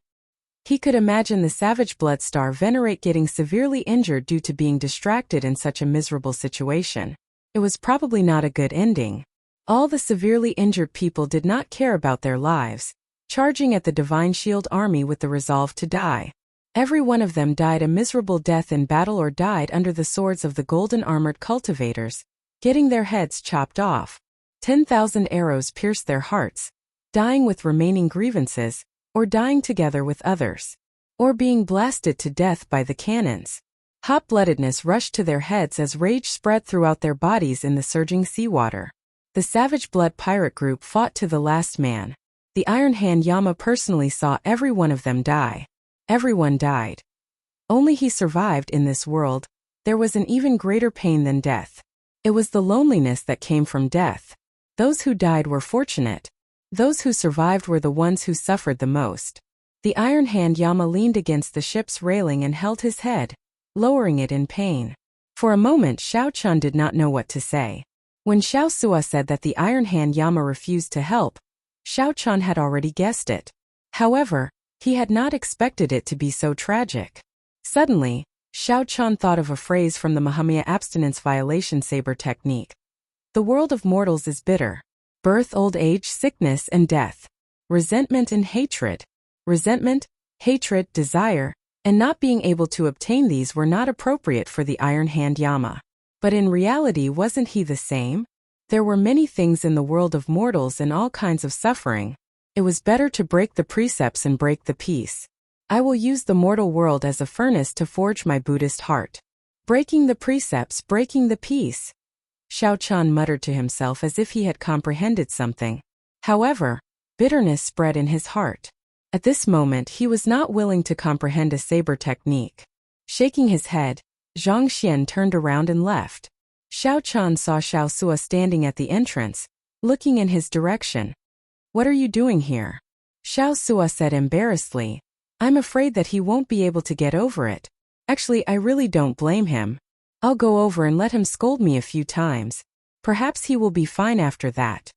He could imagine the Savage Blood Star Venerate getting severely injured due to being distracted in such a miserable situation. It was probably not a good ending. All the severely injured people did not care about their lives, charging at the Divine Shield Army with the resolve to die. Every one of them died a miserable death in battle or died under the swords of the golden armored cultivators, getting their heads chopped off. 10,000 arrows pierced their hearts, dying with remaining grievances, or dying together with others, or being blasted to death by the cannons. Hot-bloodedness rushed to their heads as rage spread throughout their bodies in the surging seawater. The Savage Blood Pirate group fought to the last man. The Iron Hand Yama personally saw every one of them die. Everyone died. Only he survived in this world. There was an even greater pain than death. It was the loneliness that came from death. Those who died were fortunate. Those who survived were the ones who suffered the most. The Iron Hand Yama leaned against the ship's railing and held his head, lowering it in pain. For a moment Xiao Chun did not know what to say. When Xiao Sua said that the Iron Hand Yama refused to help, Xiao Chun had already guessed it. However, he had not expected it to be so tragic. Suddenly, Xiao Chun thought of a phrase from the Mahamaya abstinence violation saber technique. The world of mortals is bitter. Birth, old age, sickness, and death. Resentment and hatred. Resentment, hatred, desire, and not being able to obtain these were not appropriate for the Iron Hand Yama. But in reality, wasn't he the same? There were many things in the world of mortals and all kinds of suffering. It was better to break the precepts and break the peace. I will use the mortal world as a furnace to forge my Buddhist heart. Breaking the precepts, breaking the peace. Xiao Chun muttered to himself as if he had comprehended something. However, bitterness spread in his heart. At this moment he was not willing to comprehend a saber technique. Shaking his head, Zhang Xian turned around and left. Xiao Chun saw Xiao Sua standing at the entrance, looking in his direction. What are you doing here? Xiao Sua said embarrassedly. I'm afraid that he won't be able to get over it. Actually, I really don't blame him. I'll go over and let him scold me a few times. Perhaps he will be fine after that.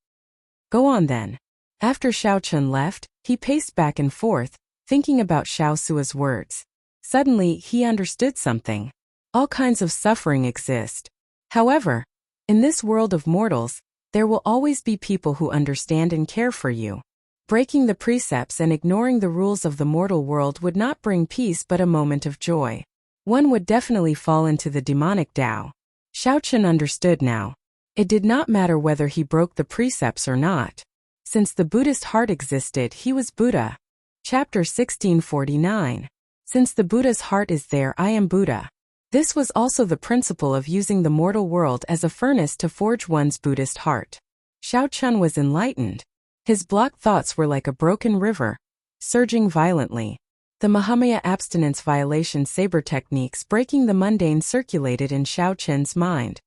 Go on then. After Xiao Chun left, he paced back and forth, thinking about Xiao Sua's words. Suddenly, he understood something. All kinds of suffering exist. However, in this world of mortals, there will always be people who understand and care for you. Breaking the precepts and ignoring the rules of the mortal world would not bring peace but a moment of joy. One would definitely fall into the demonic Tao. Xiao Chun understood now. It did not matter whether he broke the precepts or not. Since the Buddhist heart existed, he was Buddha. Chapter 1649. Since the Buddha's heart is there, I am Buddha. This was also the principle of using the mortal world as a furnace to forge one's Buddhist heart. Xiao Chun was enlightened. His blocked thoughts were like a broken river, surging violently. The Mahamaya abstinence violation saber techniques breaking the mundane circulated in Xiao Chun's mind.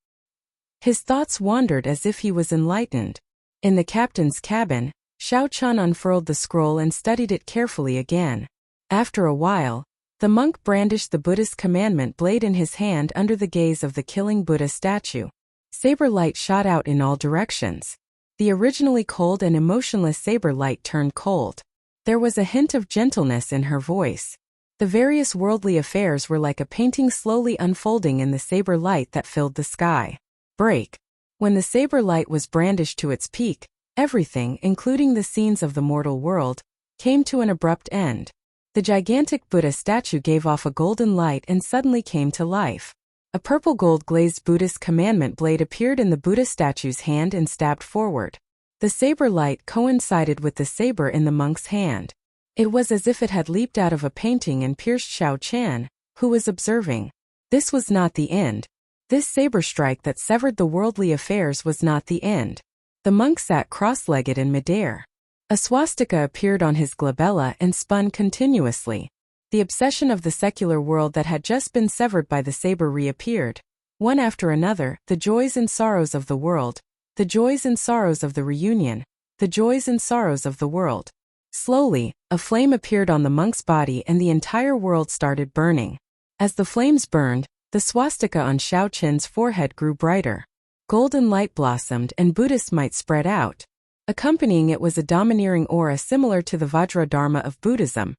His thoughts wandered as if he was enlightened. In the captain's cabin, Xiao Chun unfurled the scroll and studied it carefully again. After a while, the monk brandished the Buddhist commandment blade in his hand under the gaze of the killing Buddha statue. Saber light shot out in all directions. The originally cold and emotionless saber light turned cold. There was a hint of gentleness in her voice. The various worldly affairs were like a painting slowly unfolding in the saber light that filled the sky. Break. When the saber light was brandished to its peak, everything, including the scenes of the mortal world, came to an abrupt end. The gigantic Buddha statue gave off a golden light and suddenly came to life. A purple gold-glazed Buddhist commandment blade appeared in the Buddha statue's hand and stabbed forward. The saber light coincided with the saber in the monk's hand. It was as if it had leaped out of a painting and pierced Xiao Qian, who was observing. This was not the end. This saber strike that severed the worldly affairs was not the end. The monk sat cross-legged in midair. A swastika appeared on his glabella and spun continuously. The obsession of the secular world that had just been severed by the saber reappeared. One after another, the joys and sorrows of the world, the joys and sorrows of the reunion, the joys and sorrows of the world. Slowly, a flame appeared on the monk's body and the entire world started burning. As the flames burned, the swastika on Xiao Qian's forehead grew brighter. Golden light blossomed and Buddhist might spread out. Accompanying it was a domineering aura similar to the Vajra Dharma of Buddhism,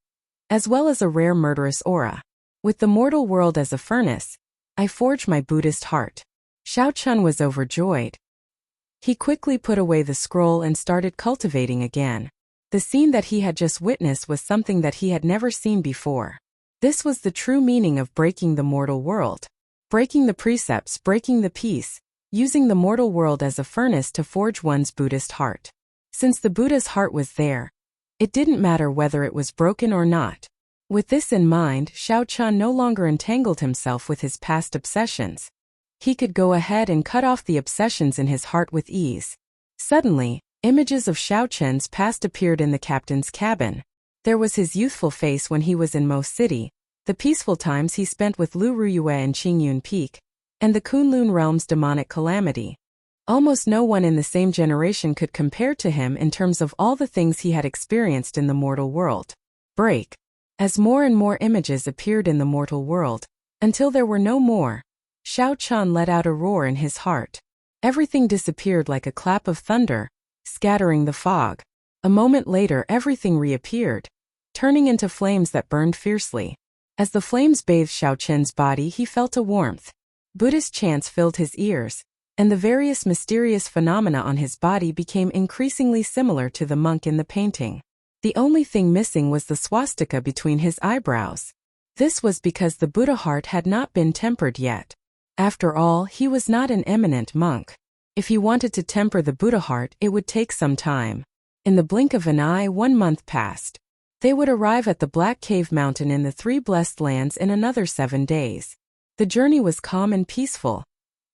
as well as a rare murderous aura. With the mortal world as a furnace, I forge my Buddhist heart. Xiao Qian was overjoyed. He quickly put away the scroll and started cultivating again. The scene that he had just witnessed was something that he had never seen before. This was the true meaning of breaking the mortal world. Breaking the precepts, breaking the peace, using the mortal world as a furnace to forge one's Buddhist heart. Since the Buddha's heart was there, it didn't matter whether it was broken or not. With this in mind, Xiao Qian no longer entangled himself with his past obsessions. He could go ahead and cut off the obsessions in his heart with ease. Suddenly, images of Xiao Qian's past appeared in the captain's cabin. There was his youthful face when he was in Mo City, the peaceful times he spent with Lu Ruyue and Qingyun Peak, and the Kunlun realm's demonic calamity. Almost no one in the same generation could compare to him in terms of all the things he had experienced in the mortal world. Break. As more and more images appeared in the mortal world, until there were no more, Xiao Qian let out a roar in his heart. Everything disappeared like a clap of thunder, scattering the fog. A moment later everything reappeared, turning into flames that burned fiercely. As the flames bathed Xiao Qian's body, he felt a warmth. Buddhist chants filled his ears, and the various mysterious phenomena on his body became increasingly similar to the monk in the painting. The only thing missing was the swastika between his eyebrows. This was because the Buddha heart had not been tempered yet. After all, he was not an eminent monk. If he wanted to temper the Buddha heart, it would take some time. In the blink of an eye, 1 month passed. They would arrive at the Black Cave Mountain in the Three Blessed Lands in another 7 days. The journey was calm and peaceful.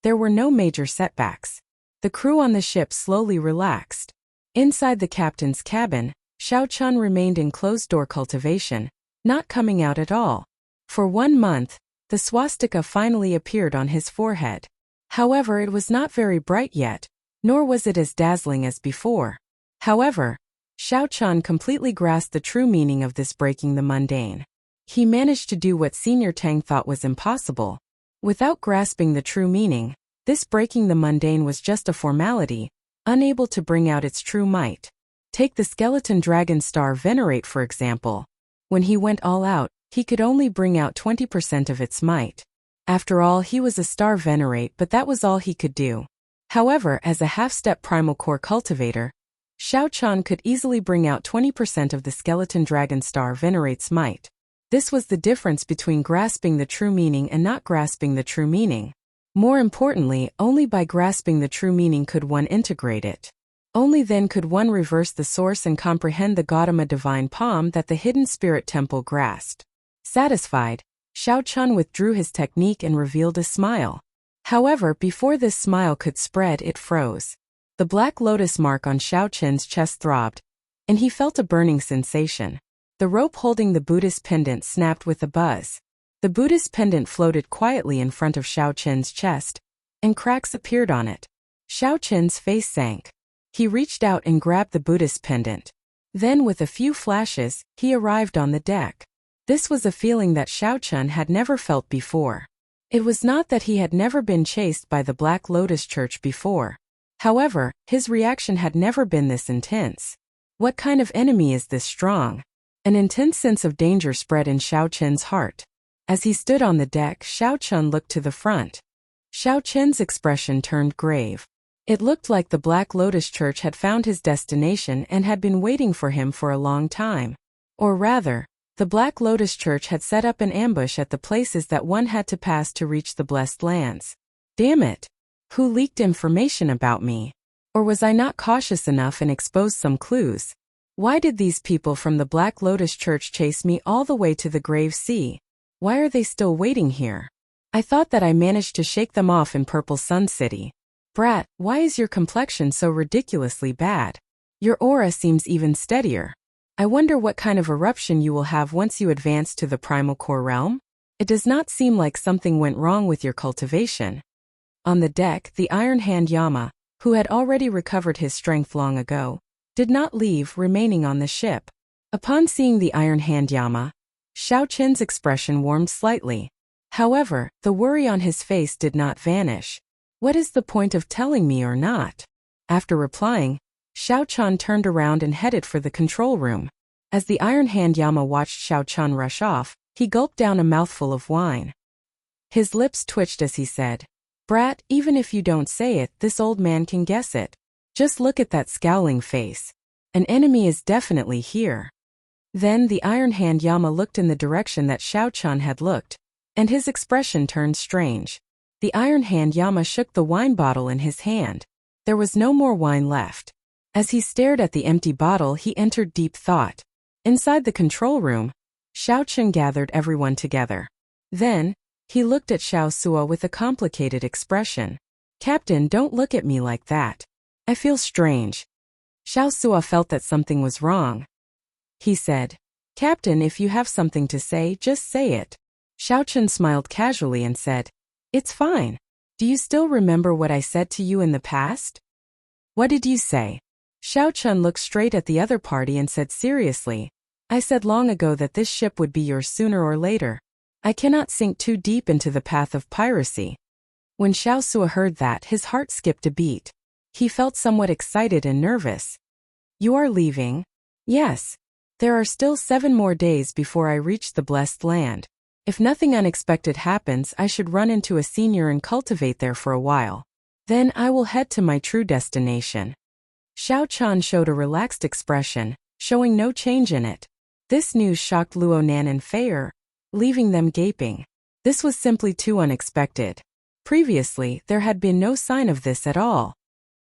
There were no major setbacks. The crew on the ship slowly relaxed. Inside the captain's cabin, Xiao Qian remained in closed-door cultivation, not coming out at all. For 1 month, the swastika finally appeared on his forehead. However, it was not very bright yet, nor was it as dazzling as before. However, Xiao Qian completely grasped the true meaning of this breaking the mundane. He managed to do what Senior Tang thought was impossible. Without grasping the true meaning, this breaking the mundane was just a formality, unable to bring out its true might. Take the skeleton dragon star Venerate for example. When he went all out, he could only bring out 20% of its might. After all, he was a star Venerate, but that was all he could do. However, as a half-step primal core cultivator, Xiao Qian could easily bring out 20% of the skeleton dragon star Venerate's might. This was the difference between grasping the true meaning and not grasping the true meaning. More importantly, only by grasping the true meaning could one integrate it. Only then could one reverse the source and comprehend the Gautama divine palm that the hidden spirit temple grasped. Satisfied, Xiao Qian withdrew his technique and revealed a smile. However, before this smile could spread, it froze. The black lotus mark on Xiao Qian's chest throbbed, and he felt a burning sensation. The rope holding the Buddhist pendant snapped with a buzz. The Buddhist pendant floated quietly in front of Xiao Qian's chest, and cracks appeared on it. Xiao Qian's face sank. He reached out and grabbed the Buddhist pendant. Then, with a few flashes, he arrived on the deck. This was a feeling that Xiao Qian had never felt before. It was not that he had never been chased by the Black Lotus Church before. However, his reaction had never been this intense. What kind of enemy is this strong? An intense sense of danger spread in Xiao Chen's heart. As he stood on the deck, Xiao Chen looked to the front. Xiao Chen's expression turned grave. It looked like the Black Lotus Church had found his destination and had been waiting for him for a long time. Or rather, the Black Lotus Church had set up an ambush at the places that one had to pass to reach the Blessed Lands. Damn it! Who leaked information about me? Or was I not cautious enough and exposed some clues? Why did these people from the Black Lotus Church chase me all the way to the Grave Sea? Why are they still waiting here? I thought that I managed to shake them off in Purple Sun City. Brat, why is your complexion so ridiculously bad? Your aura seems even steadier. I wonder what kind of eruption you will have once you advance to the Primal Core realm? It does not seem like something went wrong with your cultivation. On the deck, the Iron Hand Yama, who had already recovered his strength long ago, did not leave, remaining on the ship. Upon seeing the Iron Hand Yama, Xiao Chen's expression warmed slightly. However, the worry on his face did not vanish. What is the point of telling me or not? After replying, Xiao Chen turned around and headed for the control room. As the Iron Hand Yama watched Xiao Chen rush off, he gulped down a mouthful of wine. His lips twitched as he said, "Brat, even if you don't say it, this old man can guess it. Just look at that scowling face. An enemy is definitely here." Then the Iron Hand Yama looked in the direction that Xiao Chen had looked, and his expression turned strange. The Iron Hand Yama shook the wine bottle in his hand. There was no more wine left. As he stared at the empty bottle, he entered deep thought. Inside the control room, Xiao Chen gathered everyone together. Then, he looked at Xiao Suo with a complicated expression. "Captain, don't look at me like that. I feel strange." Xiao Suo felt that something was wrong. He said, "Captain, if you have something to say, just say it." Xiao Chen smiled casually and said, "It's fine. Do you still remember what I said to you in the past?" "What did you say?" Xiao Chen looked straight at the other party and said seriously, "I said long ago that this ship would be yours sooner or later. I cannot sink too deep into the path of piracy." When Xiao Suo heard that, his heart skipped a beat. He felt somewhat excited and nervous. "You are leaving?" "Yes. There are still 7 more days before I reach the Blessed Land. If nothing unexpected happens, I should run into a senior and cultivate there for a while. Then I will head to my true destination." Xiao Chen showed a relaxed expression, showing no change in it. This news shocked Luonan and Fei, leaving them gaping. This was simply too unexpected. Previously, there had been no sign of this at all.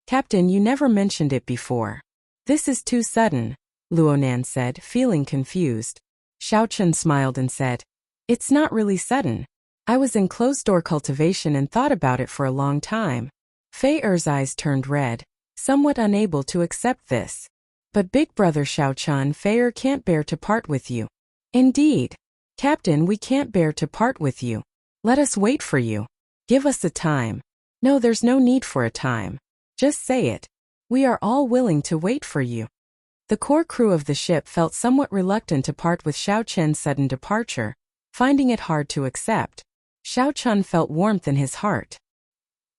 "Captain, you never mentioned it before." "This is too sudden," Luonan said, feeling confused. Xiao Chen smiled and said, "It's not really sudden. I was in closed-door cultivation and thought about it for a long time." Fei's eyes turned red, somewhat unable to accept this. "But big brother Xiao Chen, Fei can't bear to part with you." "Indeed. Captain, we can't bear to part with you. Let us wait for you. Give us a time." "No, there's no need for a time. Just say it. We are all willing to wait for you." The core crew of the ship felt somewhat reluctant to part with Xiao Chen's sudden departure, finding it hard to accept. Xiao Chen felt warmth in his heart.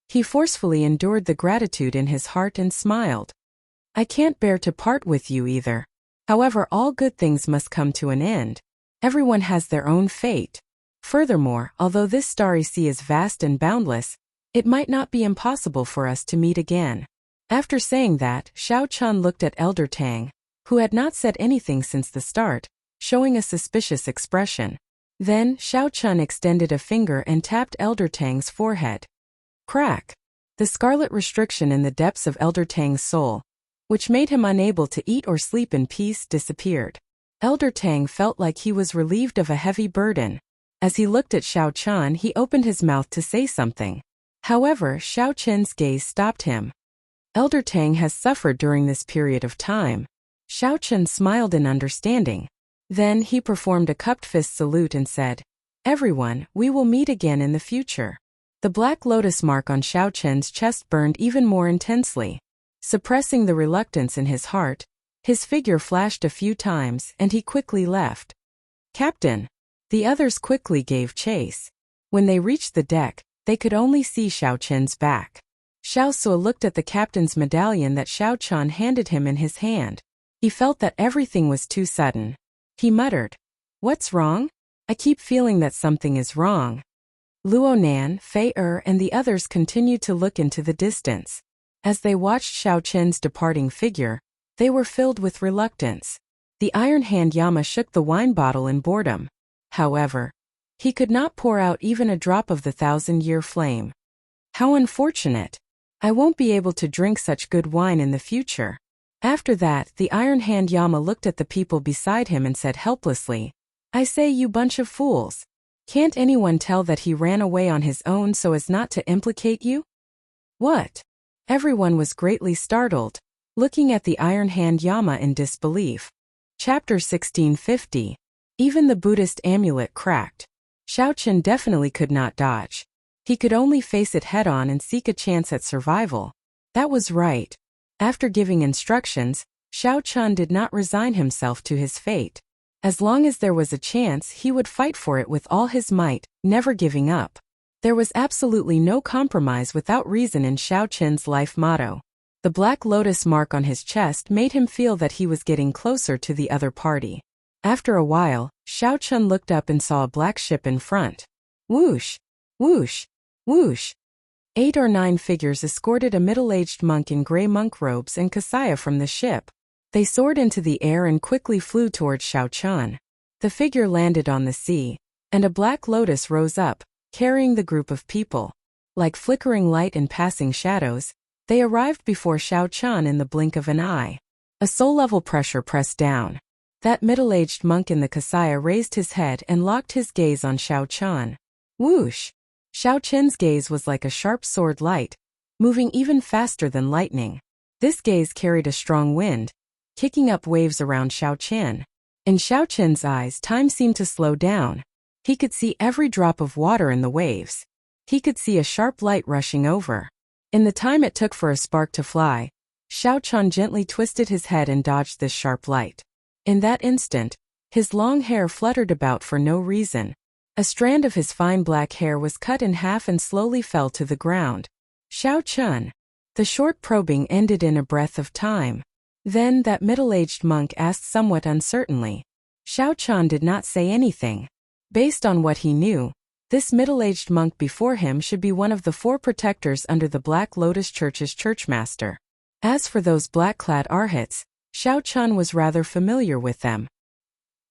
He forcefully endured the gratitude in his heart and smiled. "I can't bear to part with you either. However, all good things must come to an end. Everyone has their own fate. Furthermore, although this starry sea is vast and boundless, it might not be impossible for us to meet again." After saying that, Xiao Chen looked at Elder Tang, who had not said anything since the start, showing a suspicious expression. Then, Xiao Chen extended a finger and tapped Elder Tang's forehead. Crack! The scarlet restriction in the depths of Elder Tang's soul, which made him unable to eat or sleep in peace, disappeared. Elder Tang felt like he was relieved of a heavy burden. As he looked at Xiao Chen, he opened his mouth to say something. However, Xiao Chen's gaze stopped him. Elder Tang has suffered during this period of time. Xiao Chen smiled in understanding. Then he performed a cupped fist salute and said, "Everyone, we will meet again in the future." The black lotus mark on Xiao Chen's chest burned even more intensely. Suppressing the reluctance in his heart, his figure flashed a few times and he quickly left. "Captain!" The others quickly gave chase. When they reached the deck, they could only see Xiao Chen's back. Xiao Suo looked at the captain's medallion that Xiao Qian handed him in his hand. He felt that everything was too sudden. He muttered, "What's wrong? I keep feeling that something is wrong." Luo Nan, Fei and the others continued to look into the distance. As they watched Xiao Qian's departing figure, they were filled with reluctance. The Iron Hand Yama shook the wine bottle in boredom. However, he could not pour out even a drop of the 1,000-year flame. How unfortunate! I won't be able to drink such good wine in the future. After that, the Iron Hand Yama looked at the people beside him and said helplessly, "I say, you bunch of fools. Can't anyone tell that he ran away on his own so as not to implicate you?" "What?" Everyone was greatly startled, looking at the Iron Hand Yama in disbelief. Chapter 1650. Even the Buddhist amulet cracked. Xiao Qian definitely could not dodge. He could only face it head-on and seek a chance at survival. That was right. After giving instructions, Xiao Qian did not resign himself to his fate. As long as there was a chance, he would fight for it with all his might, never giving up. There was absolutely no compromise without reason in Xiao Qian's life motto. The black lotus mark on his chest made him feel that he was getting closer to the other party. After a while, Xiao Qian looked up and saw a black ship in front. Whoosh! Whoosh! Whoosh! 8 or 9 figures escorted a middle-aged monk in gray monk robes and kasaya from the ship. They soared into the air and quickly flew towards Xiao Qian. The figure landed on the sea, and a black lotus rose up, carrying the group of people. Like flickering light and passing shadows, they arrived before Xiao Qian in the blink of an eye. A soul-level pressure pressed down. That middle-aged monk in the kasaya raised his head and locked his gaze on Xiao Qian. Whoosh! Xiao Qian's gaze was like a sharp sword light, moving even faster than lightning. This gaze carried a strong wind, kicking up waves around Xiao Qian. In Xiao Qian's eyes, time seemed to slow down. He could see every drop of water in the waves. He could see a sharp light rushing over. In the time it took for a spark to fly, Xiao Qian gently twisted his head and dodged this sharp light. In that instant, his long hair fluttered about for no reason. A strand of his fine black hair was cut in half and slowly fell to the ground. Xiao Qian. The short probing ended in a breath of time. Then that middle-aged monk asked somewhat uncertainly. Xiao Qian did not say anything. Based on what he knew, this middle-aged monk before him should be one of the 4 protectors under the Black Lotus Church's churchmaster. As for those black-clad arhats, Xiao Qian was rather familiar with them.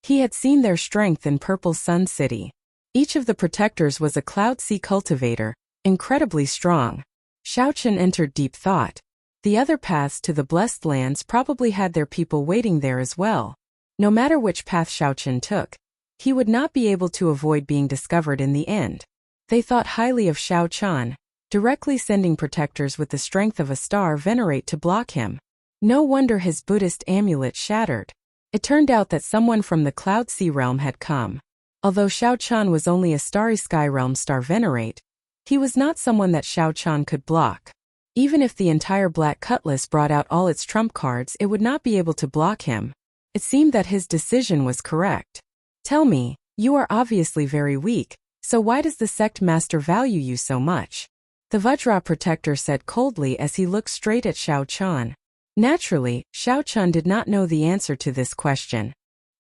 He had seen their strength in Purple Sun City. Each of the protectors was a Cloud Sea cultivator, incredibly strong. Xiao Qian entered deep thought. The other paths to the Blessed Lands probably had their people waiting there as well. No matter which path Xiao Qian took, he would not be able to avoid being discovered in the end. They thought highly of Xiao Qian, directly sending protectors with the strength of a star venerate to block him. No wonder his Buddhist amulet shattered. It turned out that someone from the Cloud Sea realm had come. Although Xiao Qian was only a Starry Sky realm star venerate, he was not someone that Xiao Qian could block. Even if the entire Black Cutlass brought out all its trump cards, it would not be able to block him. It seemed that his decision was correct. Tell me, you are obviously very weak, so why does the sect master value you so much? The Vajra protector said coldly as he looked straight at Xiao Qian. Naturally, Xiao Qian did not know the answer to this question.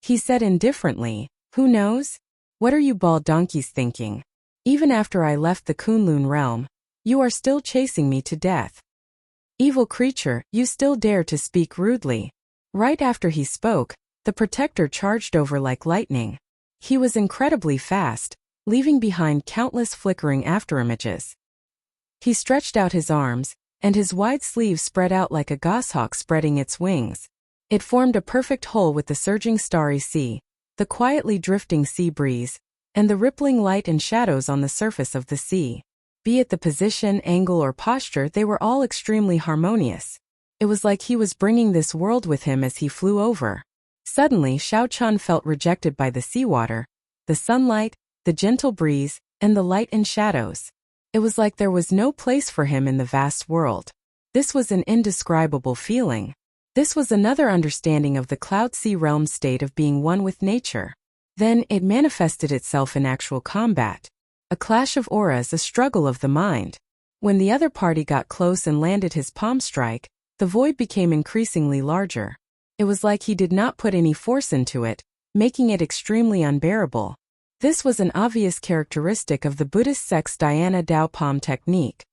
He said indifferently, "Who knows? What are you bald donkeys thinking? Even after I left the Kunlun realm, you are still chasing me to death. Evil creature, you still dare to speak rudely." Right after he spoke, the protector charged over like lightning. He was incredibly fast, leaving behind countless flickering afterimages. He stretched out his arms, and his wide sleeves spread out like a goshawk spreading its wings. It formed a perfect whole with the surging starry sea, the quietly drifting sea breeze, and the rippling light and shadows on the surface of the sea. Be it the position, angle, or posture, they were all extremely harmonious. It was like he was bringing this world with him as he flew over. Suddenly, Xiao Qian felt rejected by the seawater, the sunlight, the gentle breeze, and the light and shadows. It was like there was no place for him in the vast world. This was an indescribable feeling. This was another understanding of the Cloud Sea realm state of being one with nature. Then it manifested itself in actual combat. A clash of auras, a struggle of the mind. When the other party got close and landed his palm strike, the void became increasingly larger. It was like he did not put any force into it, making it extremely unbearable. This was an obvious characteristic of the Buddhist sect's Dhyana Dao palm technique.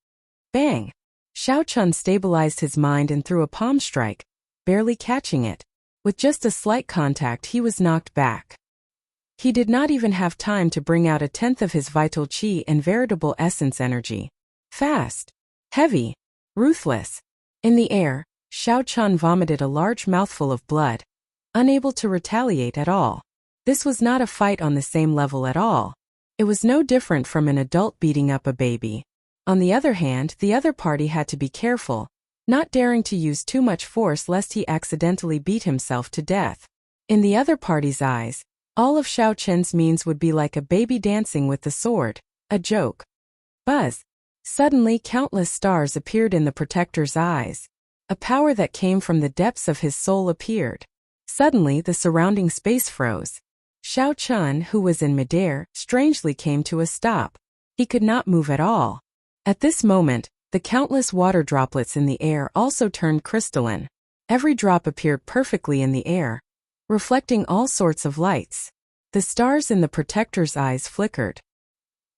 Bang! Xiao Chun stabilized his mind and threw a palm strike, barely catching it. With just a slight contact, he was knocked back. He did not even have time to bring out a tenth of his vital qi and veritable essence energy. Fast, heavy, ruthless. In the air, Xiao Chun vomited a large mouthful of blood, unable to retaliate at all. This was not a fight on the same level at all. It was no different from an adult beating up a baby. On the other hand, the other party had to be careful, not daring to use too much force lest he accidentally beat himself to death. In the other party's eyes, all of Xiao Chen's means would be like a baby dancing with the sword, a joke. Buzz. Suddenly, countless stars appeared in the protector's eyes. A power that came from the depths of his soul appeared. Suddenly, the surrounding space froze. Xiao Chun, who was in midair, strangely came to a stop. He could not move at all. At this moment, the countless water droplets in the air also turned crystalline. Every drop appeared perfectly in the air, reflecting all sorts of lights. The stars in the protector's eyes flickered.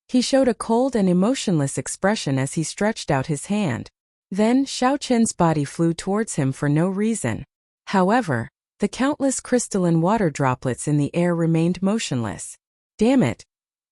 He showed a cold and emotionless expression as he stretched out his hand. Then, Xiao Chen's body flew towards him for no reason. However, the countless crystalline water droplets in the air remained motionless. Damn it!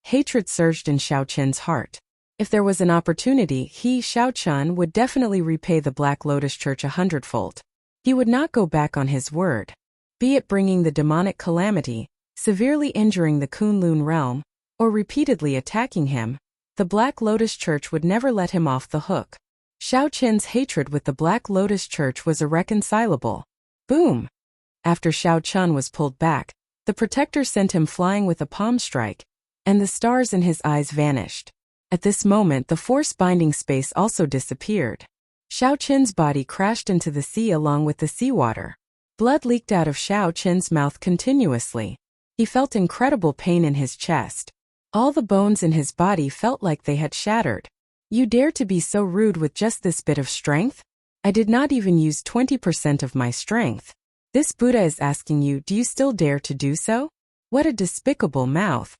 Hatred surged in Xiao Chen's heart. If there was an opportunity, he, Xiao Chun, would definitely repay the Black Lotus Church 100-fold. He would not go back on his word. Be it bringing the demonic calamity, severely injuring the Kunlun realm, or repeatedly attacking him, the Black Lotus Church would never let him off the hook. Xiao Chen's hatred with the Black Lotus Church was irreconcilable. Boom! After Xiao Chun was pulled back, the protector sent him flying with a palm strike, and the stars in his eyes vanished. At this moment, the force-binding space also disappeared. Xiao Chen's body crashed into the sea along with the seawater. Blood leaked out of Xiao Chen's mouth continuously. He felt incredible pain in his chest. All the bones in his body felt like they had shattered. You dare to be so rude with just this bit of strength? I did not even use 20% of my strength. This Buddha is asking you, do you still dare to do so? What a despicable mouth.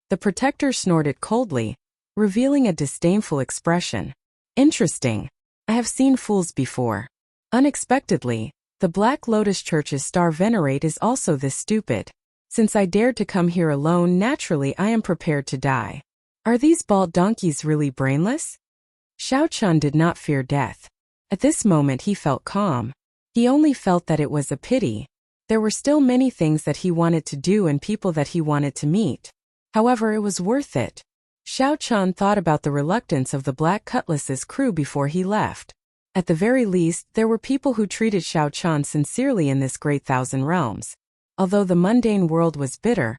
The protector snorted coldly, revealing a disdainful expression. Interesting. I have seen fools before. Unexpectedly, the Black Lotus Church's star venerate is also this stupid. Since I dared to come here alone, naturally I am prepared to die. Are these bald donkeys really brainless? Xiao Chun did not fear death. At this moment he felt calm. He only felt that it was a pity. There were still many things that he wanted to do and people that he wanted to meet. However, it was worth it. Xiao Chun thought about the reluctance of the Black Cutlass's crew before he left. At the very least, there were people who treated Xiao Chun sincerely in this great thousand realms. Although the mundane world was bitter,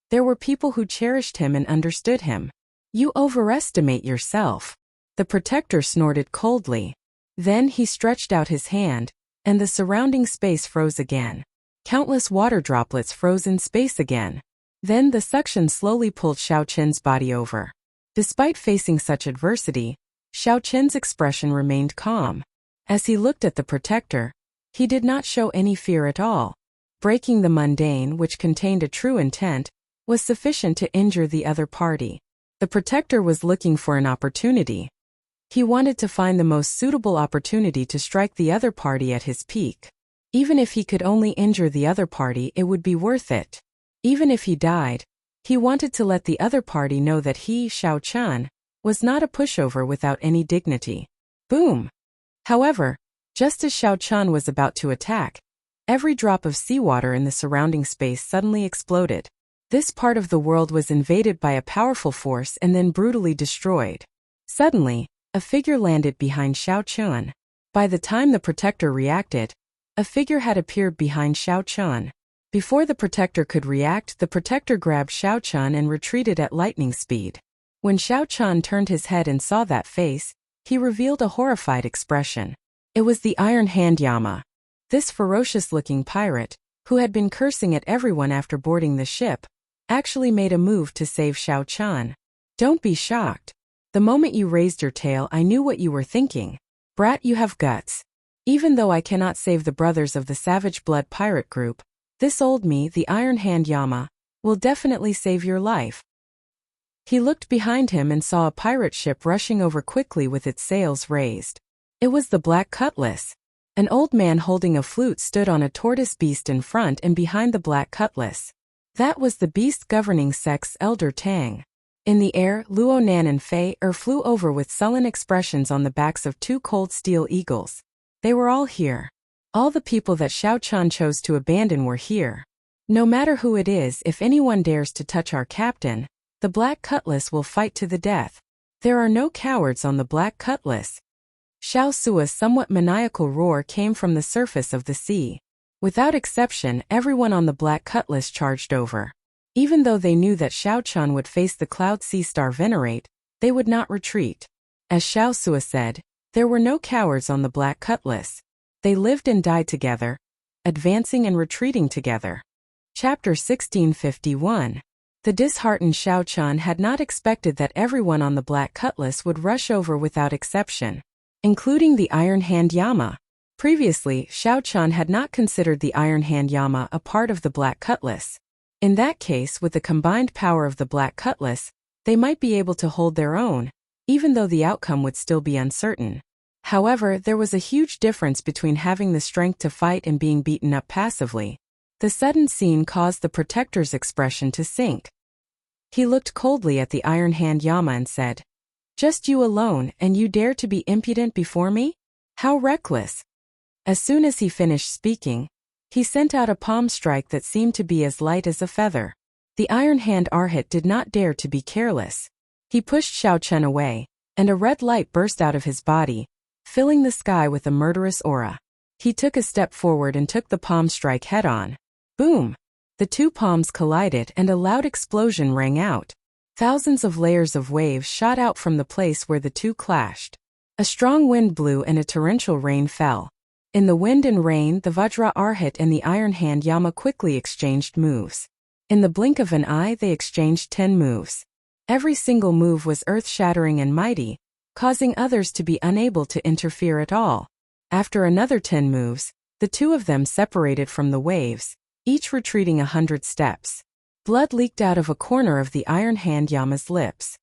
there were people who cherished him and understood him. You overestimate yourself. The protector snorted coldly. Then he stretched out his hand, and the surrounding space froze again. Countless water droplets froze in space again. Then the suction slowly pulled Xiao Chen's body over. Despite facing such adversity, Xiao Chen's expression remained calm. As he looked at the protector, he did not show any fear at all. Breaking the mundane, which contained a true intent, was sufficient to injure the other party. The protector was looking for an opportunity. He wanted to find the most suitable opportunity to strike the other party at his peak. Even if he could only injure the other party, it would be worth it. Even if he died, he wanted to let the other party know that he, Xiao Chun, was not a pushover without any dignity. Boom! However, just as Xiao Chun was about to attack, every drop of seawater in the surrounding space suddenly exploded. This part of the world was invaded by a powerful force and then brutally destroyed. Suddenly, a figure landed behind Xiao Chun. By the time the protector reacted, a figure had appeared behind Xiao Chun. Before the protector could react, the protector grabbed Xiao Chun and retreated at lightning speed. When Xiao Chun turned his head and saw that face, he revealed a horrified expression. It was the Iron Hand Yama. This ferocious-looking pirate, who had been cursing at everyone after boarding the ship, actually made a move to save Xiao Chun. Don't be shocked. The moment you raised your tail, I knew what you were thinking. Brat, you have guts. Even though I cannot save the brothers of the Savage Blood Pirate Group, this old me, the Iron Hand Yama, will definitely save your life. He looked behind him and saw a pirate ship rushing over quickly with its sails raised. It was the Black Cutlass. An old man holding a flute stood on a tortoise beast in front and behind the Black Cutlass. That was the beast governing sect's Elder Tang. In the air, Luo Nan and Fei flew over with sullen expressions on the backs of two cold steel eagles. They were all here. All the people that Xiao Chan chose to abandon were here. No matter who it is, if anyone dares to touch our captain, the Black Cutlass will fight to the death. There are no cowards on the Black Cutlass. Xiao Sua's somewhat maniacal roar came from the surface of the sea. Without exception, everyone on the Black Cutlass charged over. Even though they knew that Xiao Chan would face the Cloud Sea Star Venerate, they would not retreat. As Xiao Sua said, there were no cowards on the Black Cutlass. They lived and died together, advancing and retreating together. Chapter 1651. The disheartened Xiao Chan had not expected that everyone on the Black Cutlass would rush over without exception, including the Iron Hand Yama. Previously, Xiao Chan had not considered the Iron Hand Yama a part of the Black Cutlass. In that case, with the combined power of the Black Cutlass, they might be able to hold their own, even though the outcome would still be uncertain. However, there was a huge difference between having the strength to fight and being beaten up passively. The sudden scene caused the Protector's expression to sink. He looked coldly at the Iron Hand Yama and said, "Just you alone, and you dare to be impudent before me? How reckless!" As soon as he finished speaking, he sent out a palm strike that seemed to be as light as a feather. The Iron Hand Arhat did not dare to be careless. He pushed Xiao Chen away, and a red light burst out of his body, filling the sky with a murderous aura. He took a step forward and took the palm strike head-on. Boom! The two palms collided and a loud explosion rang out. Thousands of layers of waves shot out from the place where the two clashed. A strong wind blew and a torrential rain fell. In the wind and rain, the Vajra Arhat and the Iron Hand Yama quickly exchanged moves. In the blink of an eye, they exchanged 10 moves. Every single move was earth-shattering and mighty, causing others to be unable to interfere at all. After another 10 moves, the two of them separated from the waves, each retreating 100 steps. Blood leaked out of a corner of the Iron Hand Yama's lips.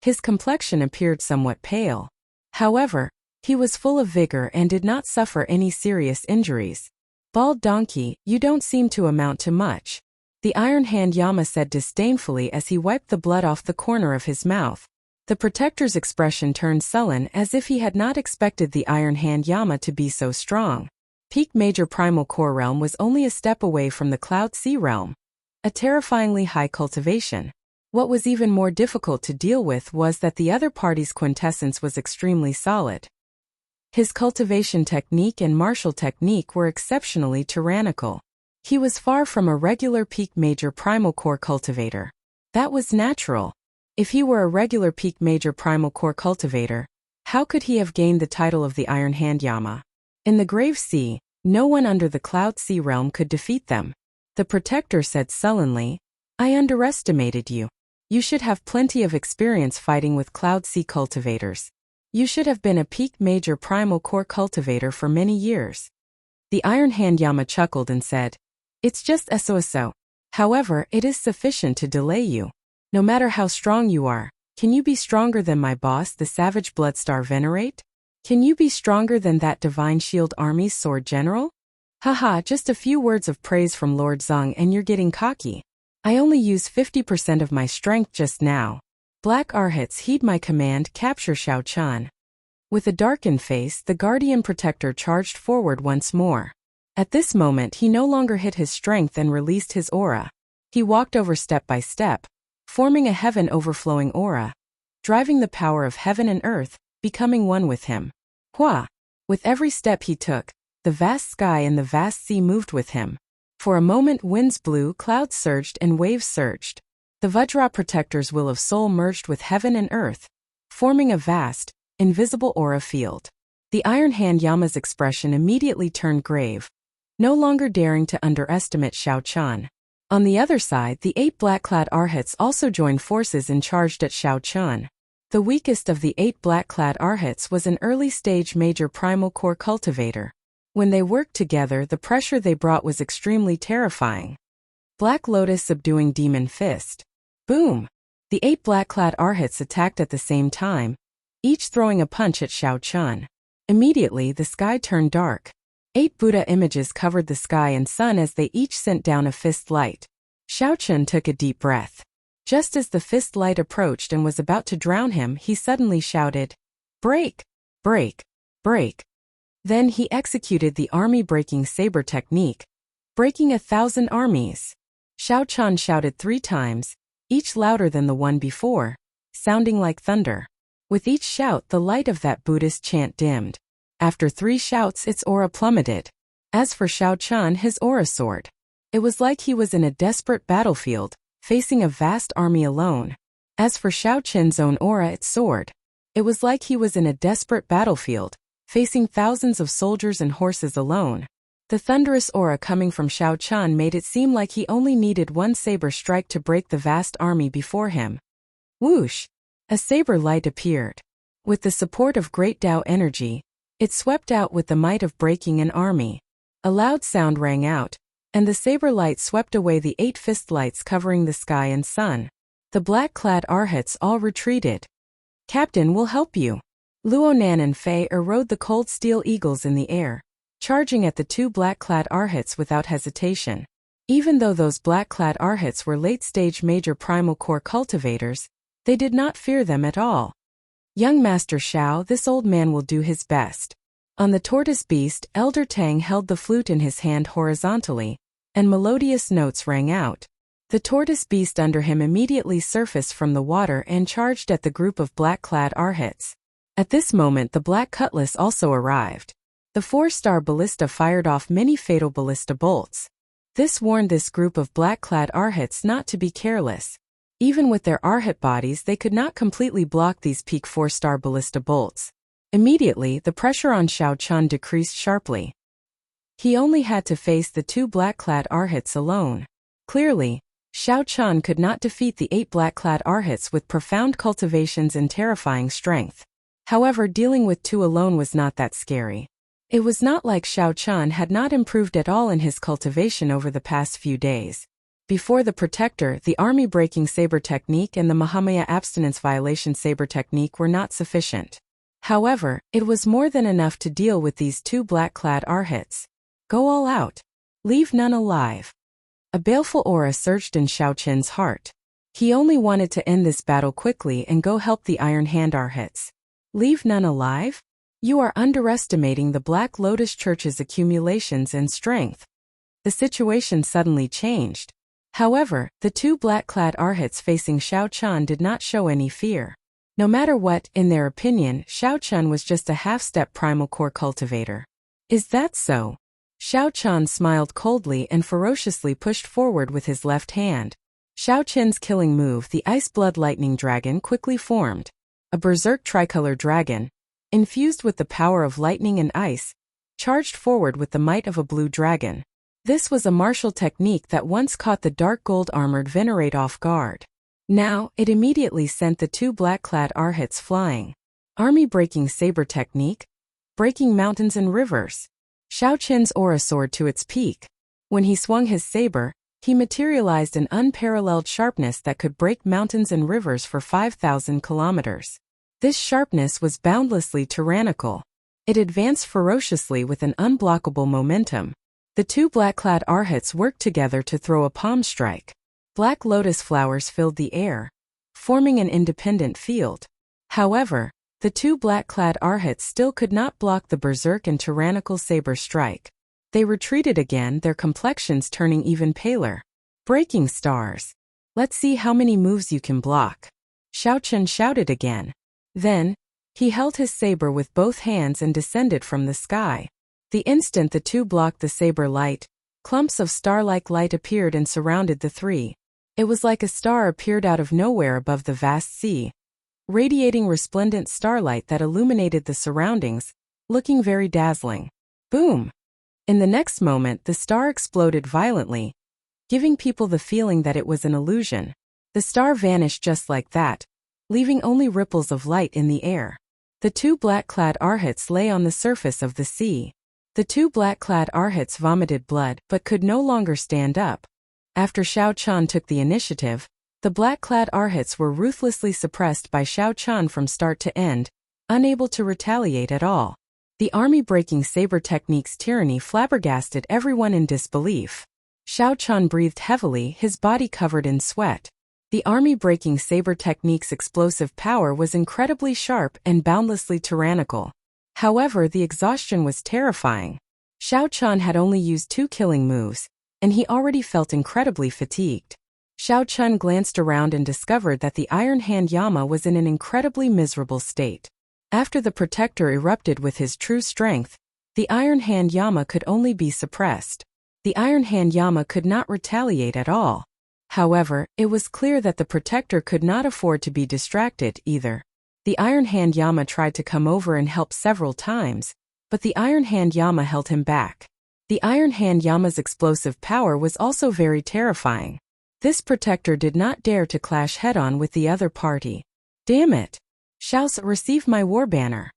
His complexion appeared somewhat pale. However, he was full of vigor and did not suffer any serious injuries. "Bald donkey, you don't seem to amount to much," the Iron Hand Yama said disdainfully as he wiped the blood off the corner of his mouth. The Protector's expression turned sullen as if he had not expected the Iron Hand Yama to be so strong. Peak Major Primal Core Realm was only a step away from the Cloud Sea Realm, a terrifyingly high cultivation. What was even more difficult to deal with was that the other party's quintessence was extremely solid. His cultivation technique and martial technique were exceptionally tyrannical. He was far from a regular Peak Major Primal Core cultivator. That was natural. If he were a regular Peak Major Primal Core cultivator, how could he have gained the title of the Iron Hand Yama? In the Grave Sea, no one under the Cloud Sea Realm could defeat them. The Protector said sullenly, "I underestimated you. You should have plenty of experience fighting with Cloud Sea cultivators. You should have been a Peak Major Primal Core cultivator for many years." The Iron Hand Yama chuckled and said, "It's just so. However, it is sufficient to delay you. No matter how strong you are, can you be stronger than my boss, the Savage Bloodstar Venerate? Can you be stronger than that Divine Shield Army's Sword General? Haha, just a few words of praise from Lord Zhang and you're getting cocky. I only used 50% of my strength just now. Black Arhats, heed my command, capture Xiao Chan." With a darkened face, the Guardian Protector charged forward once more. At this moment, he no longer hid his strength and released his aura. He walked over step by step, forming a heaven-overflowing aura, driving the power of heaven and earth, becoming one with him. Hua! With every step he took, the vast sky and the vast sea moved with him. For a moment winds blew, clouds surged and waves surged. The Vajra Protector's will of soul merged with heaven and earth, forming a vast, invisible aura field. The Iron Hand Yama's expression immediately turned grave, no longer daring to underestimate Xiao Chan. On the other side, the 8 black-clad Arhats also joined forces and charged at Xiao Chan. The weakest of the 8 black-clad Arhats was an early-stage major primal core cultivator. When they worked together, the pressure they brought was extremely terrifying. Black Lotus subduing Demon Fist. Boom! The 8 black-clad Arhats attacked at the same time, each throwing a punch at Xiao Chun. Immediately, the sky turned dark. 8 Buddha images covered the sky and sun as they each sent down a fist light. Xiao Chun took a deep breath. Just as the fist light approached and was about to drown him, he suddenly shouted, "Break! Break! Break!" Then he executed the army-breaking saber technique, breaking 1,000 armies. Xiao Chun shouted 3 times, each louder than the one before, sounding like thunder. With each shout, the light of that Buddhist chant dimmed. After 3 shouts, its aura plummeted. As for Xiao Chun, his aura soared. It was like he was in a desperate battlefield, facing a vast army alone. As for Xiao Chun's own aura, it soared. It was like he was in a desperate battlefield, facing thousands of soldiers and horses alone. The thunderous aura coming from Xiao Chun made it seem like he only needed one saber strike to break the vast army before him. Whoosh! A saber light appeared. With the support of great Tao energy, it swept out with the might of breaking an army. A loud sound rang out, and the saber light swept away the 8 fist lights covering the sky and sun. The black-clad Arhats all retreated. "Captain will help you." Luonan and Fei rode the cold steel eagles in the air, charging at the 2 black-clad Arhats without hesitation. Even though those black-clad Arhats were late-stage major primal core cultivators, they did not fear them at all. "Young Master Xiao, this old man will do his best." On the tortoise beast, Elder Tang held the flute in his hand horizontally, and melodious notes rang out. The tortoise beast under him immediately surfaced from the water and charged at the group of black-clad Arhats. At this moment, the Black Cutlass also arrived. The 4-star ballista fired off many fatal ballista bolts. This warned this group of black-clad Arhats not to be careless. Even with their Arhat bodies, they could not completely block these peak 4-star ballista bolts. Immediately, the pressure on Xiao Chun decreased sharply. He only had to face the 2 black-clad Arhats alone. Clearly, Xiao Chun could not defeat the 8 black-clad Arhats with profound cultivations and terrifying strength. However, dealing with 2 alone was not that scary. It was not like Xiao Chun had not improved at all in his cultivation over the past few days. Before the Protector, the army-breaking saber technique and the Mahamaya abstinence violation saber technique were not sufficient. However, it was more than enough to deal with these 2 black-clad Arhats. Go all out. Leave none alive. A baleful aura surged in Xiao Chun's heart. He only wanted to end this battle quickly and go help the Iron Hand Arhats. Leave none alive? You are underestimating the Black Lotus Church's accumulations and strength. The situation suddenly changed. However, the 2 black-clad Arhats facing Xiao Chun did not show any fear. No matter what, in their opinion, Xiao Chun was just a half-step primal core cultivator. Is that so? Xiao Chun smiled coldly and ferociously pushed forward with his left hand. Xiao Chun's killing move, the Ice Blood Lightning Dragon, quickly formed. A berserk tricolor dragon, infused with the power of lightning and ice, charged forward with the might of a blue dragon. This was a martial technique that once caught the dark gold-armored Venerate off guard. Now, it immediately sent the 2 black-clad Arhats flying. Army-breaking saber technique, breaking mountains and rivers. Xiao Chun's aura soared to its peak. When he swung his saber, he materialized an unparalleled sharpness that could break mountains and rivers for 5,000 kilometers. This sharpness was boundlessly tyrannical. It advanced ferociously with an unblockable momentum. The 2 black-clad Arhats worked together to throw a palm strike. Black lotus flowers filled the air, forming an independent field. However, the 2 black-clad Arhats still could not block the berserk and tyrannical saber strike. They retreated again, their complexions turning even paler. Breaking stars. Let's see how many moves you can block. Xiao Chun shouted again. Then, he held his saber with both hands and descended from the sky. The instant the 2 blocked the saber light, clumps of star-like light appeared and surrounded the 3. It was like a star appeared out of nowhere above the vast sea, radiating resplendent starlight that illuminated the surroundings, looking very dazzling. Boom! In the next moment, the star exploded violently, giving people the feeling that it was an illusion. The star vanished just like that, leaving only ripples of light in the air. The two black-clad arhats lay on the surface of the sea. The two black-clad arhats vomited blood but could no longer stand up. After Xiao Qian took the initiative, the black-clad arhats were ruthlessly suppressed by Xiao Qian from start to end, unable to retaliate at all. The army-breaking saber technique's tyranny flabbergasted everyone in disbelief. Xiao Qian breathed heavily, his body covered in sweat. The army-breaking saber technique's explosive power was incredibly sharp and boundlessly tyrannical. However, the exhaustion was terrifying. Xiao Qian had only used 2 killing moves, and he already felt incredibly fatigued. Xiao Qian glanced around and discovered that the Iron Hand Yama was in an incredibly miserable state. After the protector erupted with his true strength, the Iron Hand Yama could only be suppressed. The Iron Hand Yama could not retaliate at all. However, it was clear that the protector could not afford to be distracted either. The Iron Hand Yama tried to come over and help several times, but the Iron Hand Yama held him back. The Iron Hand Yama's explosive power was also very terrifying. This protector did not dare to clash head-on with the other party. Damn it! Xiao, receive my war banner.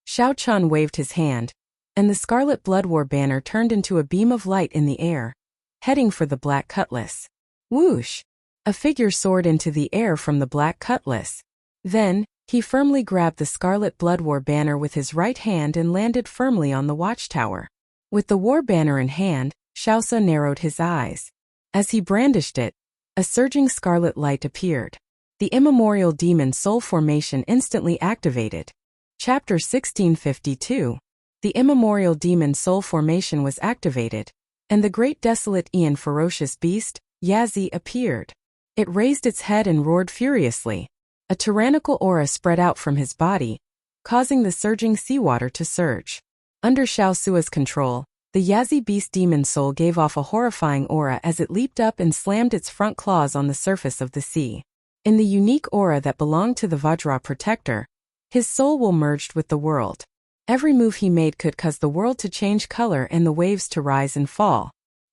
Xiao Qian waved his hand, and the Scarlet Blood War banner turned into a beam of light in the air, heading for the black cutlass. Whoosh! A figure soared into the air from the black cutlass. Then, he firmly grabbed the Scarlet Blood War banner with his right hand and landed firmly on the watchtower. With the war banner in hand, Xiao narrowed his eyes. As he brandished it, a surging scarlet light appeared. The immemorial demon soul formation instantly activated. Chapter 1652. The immemorial demon soul formation was activated, and the great desolate Aeon ferocious beast, Yazi, appeared. It raised its head and roared furiously. A tyrannical aura spread out from his body, causing the surging seawater to surge. Under Xiao Sua's control, the Yazi beast demon soul gave off a horrifying aura as it leaped up and slammed its front claws on the surface of the sea. In the unique aura that belonged to the Vajra protector, his soul will merged with the world. Every move he made could cause the world to change color and the waves to rise and fall.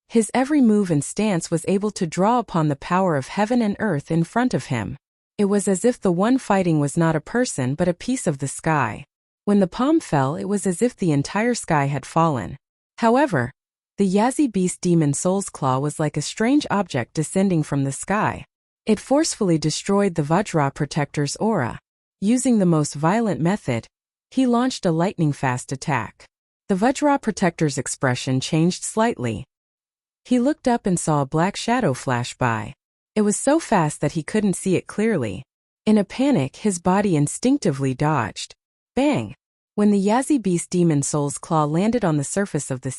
His every move and stance was able to draw upon the power of heaven and earth in front of him. It was as if the one fighting was not a person but a piece of the sky. When the palm fell, it was as if the entire sky had fallen. However, the Yazi beast demon soul's claw was like a strange object descending from the sky. It forcefully destroyed the Vajra protector's aura. Using the most violent method, he launched a lightning-fast attack. The Vajra protector's expression changed slightly. He looked up and saw a black shadow flash by. It was so fast that he couldn't see it clearly. In a panic, his body instinctively dodged. Bang! When the Yazi beast demon soul's claw landed on the surface of the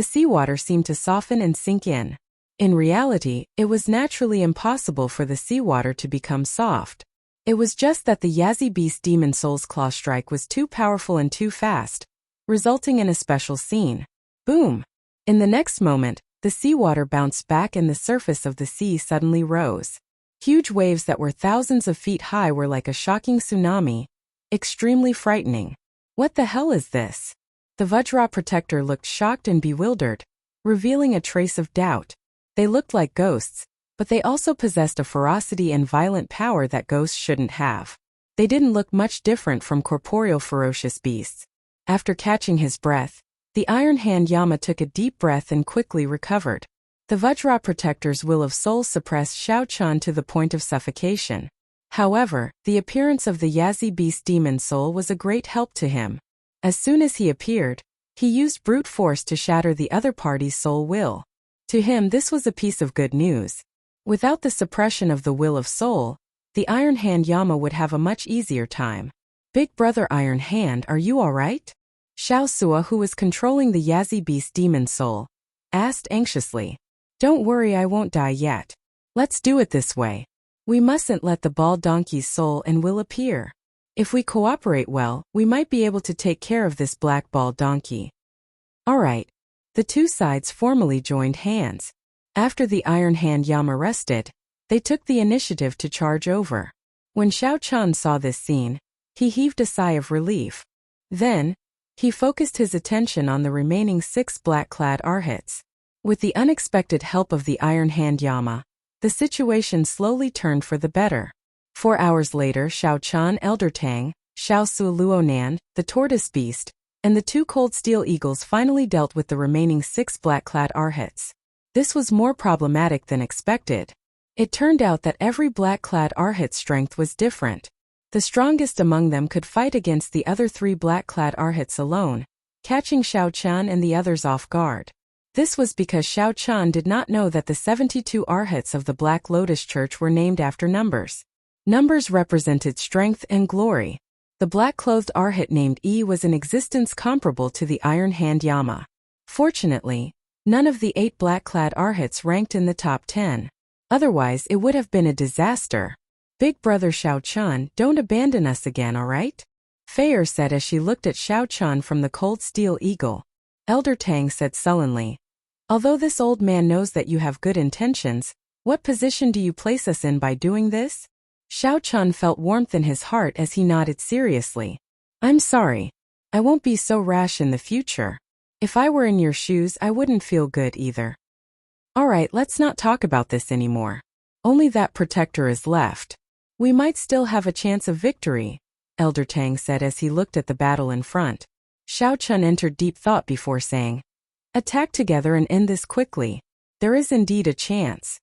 seawater seemed to soften and sink in. In reality, it was naturally impossible for the seawater to become soft. It was just that the Yazi beast demon soul's claw strike was too powerful and too fast, resulting in a special scene. Boom! In the next moment, the seawater bounced back and the surface of the sea suddenly rose. Huge waves that were thousands of feet high were like a shocking tsunami, extremely frightening. What the hell is this? The Vajra protector looked shocked and bewildered, revealing a trace of doubt. They looked like ghosts, but they also possessed a ferocity and violent power that ghosts shouldn't have. They didn't look much different from corporeal ferocious beasts. After catching his breath, the Iron Hand Yama took a deep breath and quickly recovered. The Vajra protector's will of soul suppressed Xiao Qian to the point of suffocation. However, the appearance of the Yazi beast demon soul was a great help to him. As soon as he appeared, he used brute force to shatter the other party's soul will. To him, this was a piece of good news. Without the suppression of the will of soul, the Iron Hand Yama would have a much easier time. Big brother Iron Hand, are you alright? Xiao Sua, who was controlling the Yazi beast demon soul, asked anxiously. Don't worry, I won't die yet. Let's do it this way. We mustn't let the bald donkey's soul and will appear. If we cooperate well, we might be able to take care of this black bald donkey. Alright. The two sides formally joined hands. After the Iron Hand Yama rested, they took the initiative to charge over. When Xiao Qian saw this scene, he heaved a sigh of relief. Then, he focused his attention on the remaining 6 black-clad arhats. With the unexpected help of the Iron Hand Yama, the situation slowly turned for the better. 4 hours later, Xiao Chan, Elder Tang, Xiao Su Luonan, the tortoise beast, and the 2 cold steel eagles finally dealt with the remaining 6 black-clad arhats. This was more problematic than expected. It turned out that every black-clad arhat's strength was different. The strongest among them could fight against the other 3 black-clad arhats alone, catching Xiao Chan and the others off guard. This was because Xiao Chan did not know that the 72 arhats of the Black Lotus Church were named after numbers. Numbers represented strength and glory. The black-clothed arhat named E was in existence comparable to the Iron Hand Yama. Fortunately, none of the 8 black-clad arhats ranked in the top 10. Otherwise, it would have been a disaster. Big brother Xiao Chan, don't abandon us again, alright? Feier said as she looked at Xiao Chan from the cold steel eagle. Elder Tang said sullenly, although this old man knows that you have good intentions, what position do you place us in by doing this? Xiao Chan felt warmth in his heart as he nodded seriously. I'm sorry. I won't be so rash in the future. If I were in your shoes, I wouldn't feel good either. Alright, let's not talk about this anymore. Only that protector is left. We might still have a chance of victory, Elder Tang said as he looked at the battle in front. Xiao Chan entered deep thought before saying, attack together and end this quickly. There is indeed a chance.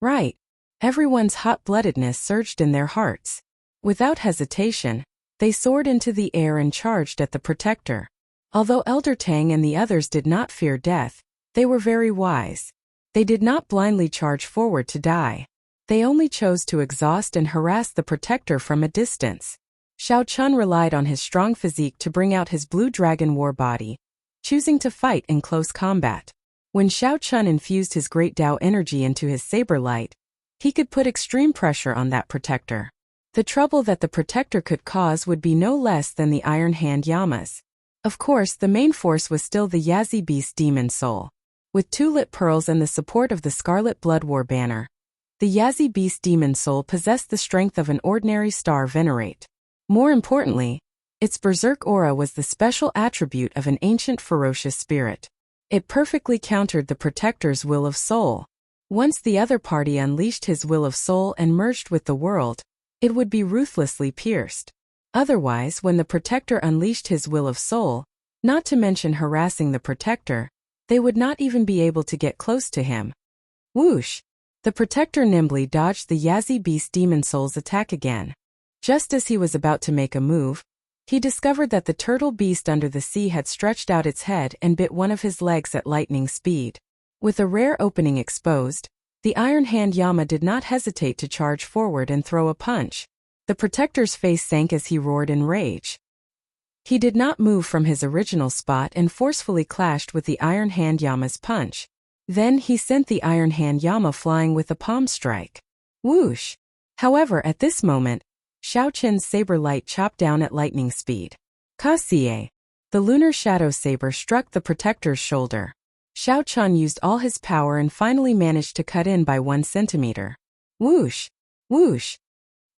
Right. Everyone's hot-bloodedness surged in their hearts. Without hesitation, they soared into the air and charged at the protector. Although Elder Tang and the others did not fear death, they were very wise. They did not blindly charge forward to die. They only chose to exhaust and harass the protector from a distance. Xiao Chan relied on his strong physique to bring out his blue dragon war body, choosing to fight in close combat. When Xiao Chan infused his great Dao energy into his saber light, he could put extreme pressure on that protector. The trouble that the protector could cause would be no less than the Iron Hand Yamas. Of course, the main force was still the Yazi Beast Demon Soul. With 2 lit pearls and the support of the Scarlet Blood War banner, the Yazi Beast Demon Soul possessed the strength of an ordinary star venerate. More importantly, its berserk aura was the special attribute of an ancient ferocious spirit. It perfectly countered the protector's will of soul. Once the other party unleashed his will of soul and merged with the world, it would be ruthlessly pierced. Otherwise, when the protector unleashed his will of soul, not to mention harassing the protector, they would not even be able to get close to him. Whoosh! The protector nimbly dodged the Yazi Beast Demon Soul's attack again. Just as he was about to make a move, he discovered that the turtle beast under the sea had stretched out its head and bit one of his legs at lightning speed. With a rare opening exposed, the Iron Hand Yama did not hesitate to charge forward and throw a punch. The protector's face sank as he roared in rage. He did not move from his original spot and forcefully clashed with the Iron Hand Yama's punch. Then he sent the Iron Hand Yama flying with a palm strike. Whoosh! However, at this moment, Xiao Chen's saber light chopped down at lightning speed. Kasie! The lunar shadow saber struck the protector's shoulder. Xiao Chan used all his power and finally managed to cut in by 1 centimeter. Whoosh! Whoosh!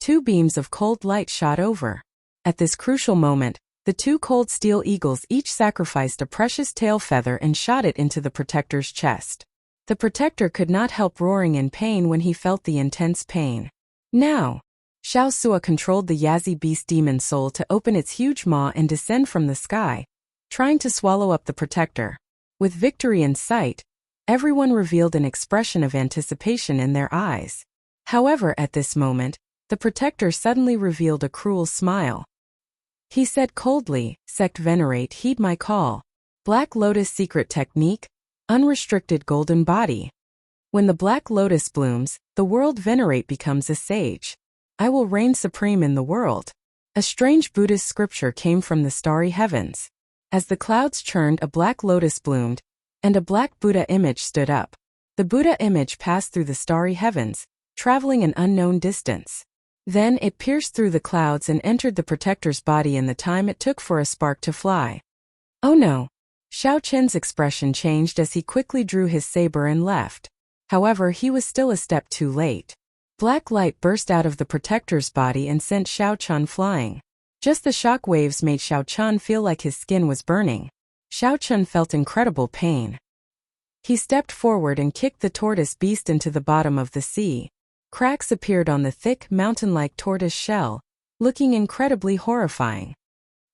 2 beams of cold light shot over. At this crucial moment, the 2 cold steel eagles each sacrificed a precious tail feather and shot it into the protector's chest. The protector could not help roaring in pain when he felt the intense pain. Now, Xiao Sua controlled the Yazi Beast Demon Soul to open its huge maw and descend from the sky, trying to swallow up the protector. With victory in sight, everyone revealed an expression of anticipation in their eyes. However, at this moment, the protector suddenly revealed a cruel smile. He said coldly, Sect Venerate, heed my call. Black Lotus secret technique, unrestricted golden body. When the Black Lotus blooms, the world venerate becomes a sage. I will reign supreme in the world. A strange Buddhist scripture came from the starry heavens. As the clouds churned, a black lotus bloomed, and a black Buddha image stood up. The Buddha image passed through the starry heavens, traveling an unknown distance. Then it pierced through the clouds and entered the protector's body in the time it took for a spark to fly. Oh no! Xiao Chen's expression changed as he quickly drew his saber and left. However, he was still a step too late. Black light burst out of the protector's body and sent Xiao Chan flying. Just the shock waves made Xiao Chan feel like his skin was burning. Xiao Chan felt incredible pain. He stepped forward and kicked the tortoise beast into the bottom of the sea. Cracks appeared on the thick, mountain-like tortoise shell, looking incredibly horrifying.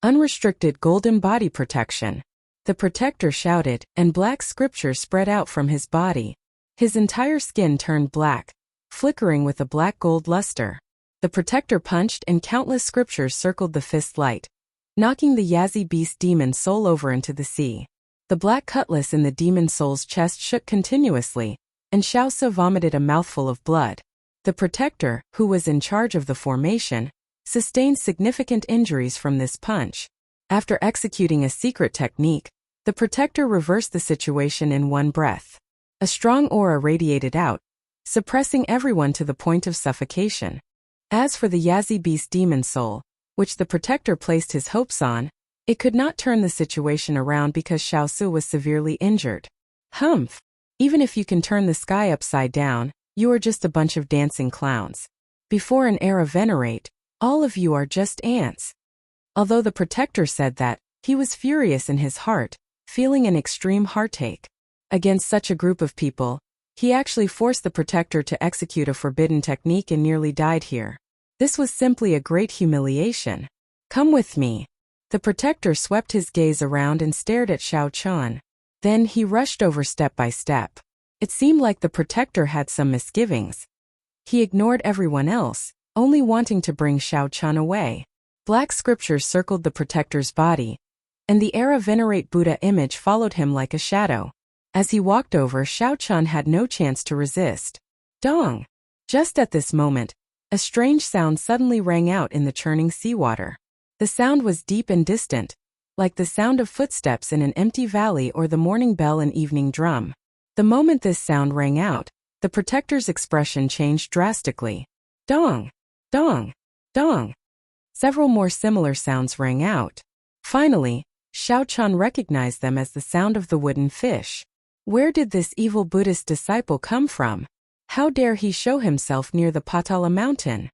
Unrestricted golden body protection. The protector shouted, and black scriptures spread out from his body. His entire skin turned black, flickering with a black-gold luster. The protector punched and countless scriptures circled the fist light, knocking the Yazzie beast demon soul over into the sea. The black cutlass in the demon soul's chest shook continuously, and Xiaosu vomited a mouthful of blood. The protector, who was in charge of the formation, sustained significant injuries from this punch. After executing a secret technique, the protector reversed the situation in one breath. A strong aura radiated out, suppressing everyone to the point of suffocation. As for the Yazzie beast demon soul, which the protector placed his hopes on, it could not turn the situation around because Xiaosu was severely injured. Humph! Even if you can turn the sky upside down, you are just a bunch of dancing clowns. Before an era venerate, all of you are just ants. Although the protector said that, he was furious in his heart, feeling an extreme heartache. Against such a group of people, he actually forced the protector to execute a forbidden technique and nearly died here. This was simply a great humiliation. Come with me. The protector swept his gaze around and stared at Xiao Chan. Then he rushed over step by step. It seemed like the protector had some misgivings. He ignored everyone else, only wanting to bring Xiao Chan away. Black scriptures circled the protector's body, and the Era Venerate Buddha image followed him like a shadow. As he walked over, Xiao Chan had no chance to resist. Dong! Just at this moment, a strange sound suddenly rang out in the churning seawater. The sound was deep and distant, like the sound of footsteps in an empty valley or the morning bell and evening drum. The moment this sound rang out, the protector's expression changed drastically. Dong! Dong! Dong! Several more similar sounds rang out. Finally, Xiao Chan recognized them as the sound of the wooden fish. Where did this evil Buddhist disciple come from? How dare he show himself near the Patala mountain?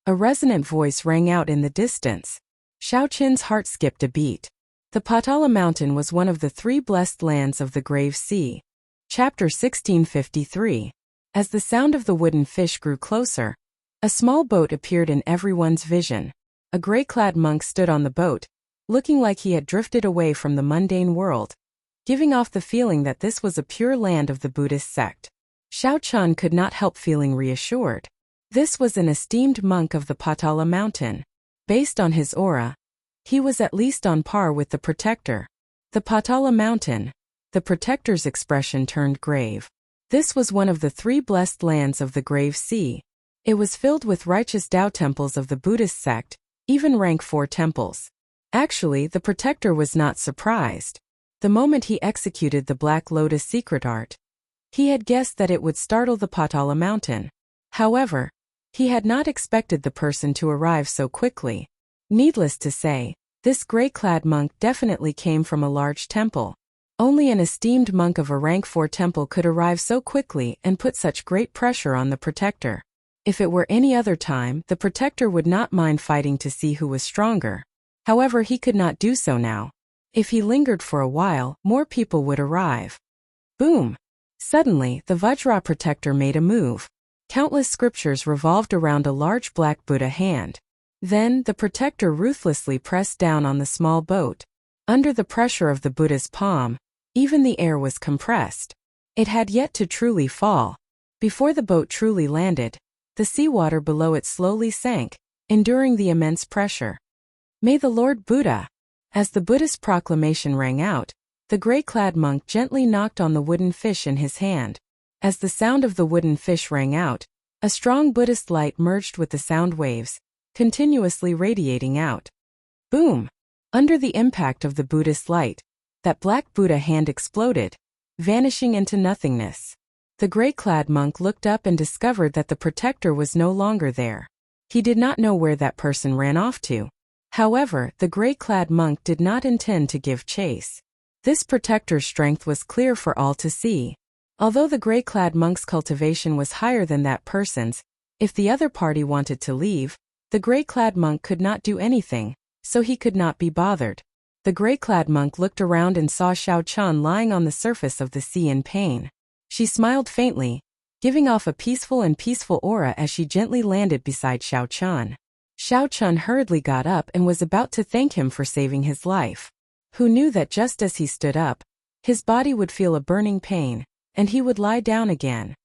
A resonant voice rang out in the distance. Xiao Chin's heart skipped a beat. The Patala mountain was one of the 3 blessed lands of the Grave Sea. Chapter 1653. As the sound of the wooden fish grew closer, a small boat appeared in everyone's vision. A gray-clad monk stood on the boat, looking like he had drifted away from the mundane world, giving off the feeling that this was a pure land of the Buddhist sect. Xiao Chan could not help feeling reassured. This was an esteemed monk of the Patala mountain. Based on his aura, he was at least on par with the protector. The Patala mountain. The protector's expression turned grave. This was one of the 3 blessed lands of the Grave Sea. It was filled with righteous Tao temples of the Buddhist sect, even rank 4 temples. Actually, the protector was not surprised. The moment he executed the Black Lotus secret art, he had guessed that it would startle the Patala mountain. However, he had not expected the person to arrive so quickly. Needless to say, this gray-clad monk definitely came from a large temple. Only an esteemed monk of a rank 4 temple could arrive so quickly and put such great pressure on the protector. If it were any other time, the protector would not mind fighting to see who was stronger. However, he could not do so now. If he lingered for a while, more people would arrive. Boom! Suddenly, the Vajra protector made a move. Countless scriptures revolved around a large black Buddha hand. Then, the protector ruthlessly pressed down on the small boat. Under the pressure of the Buddha's palm, even the air was compressed. It had yet to truly fall. Before the boat truly landed, the seawater below it slowly sank, enduring the immense pressure. May the Lord Buddha! As the Buddhist proclamation rang out, the gray-clad monk gently knocked on the wooden fish in his hand. As the sound of the wooden fish rang out, a strong Buddhist light merged with the sound waves, continuously radiating out. Boom! Under the impact of the Buddhist light, that black Buddha hand exploded, vanishing into nothingness. The gray-clad monk looked up and discovered that the protector was no longer there. He did not know where that person ran off to. However, the gray-clad monk did not intend to give chase. This protector's strength was clear for all to see. Although the gray-clad monk's cultivation was higher than that person's, if the other party wanted to leave, the gray-clad monk could not do anything, so he could not be bothered. The gray-clad monk looked around and saw Xiao Chan lying on the surface of the sea in pain. She smiled faintly, giving off a peaceful aura as she gently landed beside Xiao Chun. Xiao Chun hurriedly got up and was about to thank him for saving his life. Who knew that just as he stood up, his body would feel a burning pain, and he would lie down again.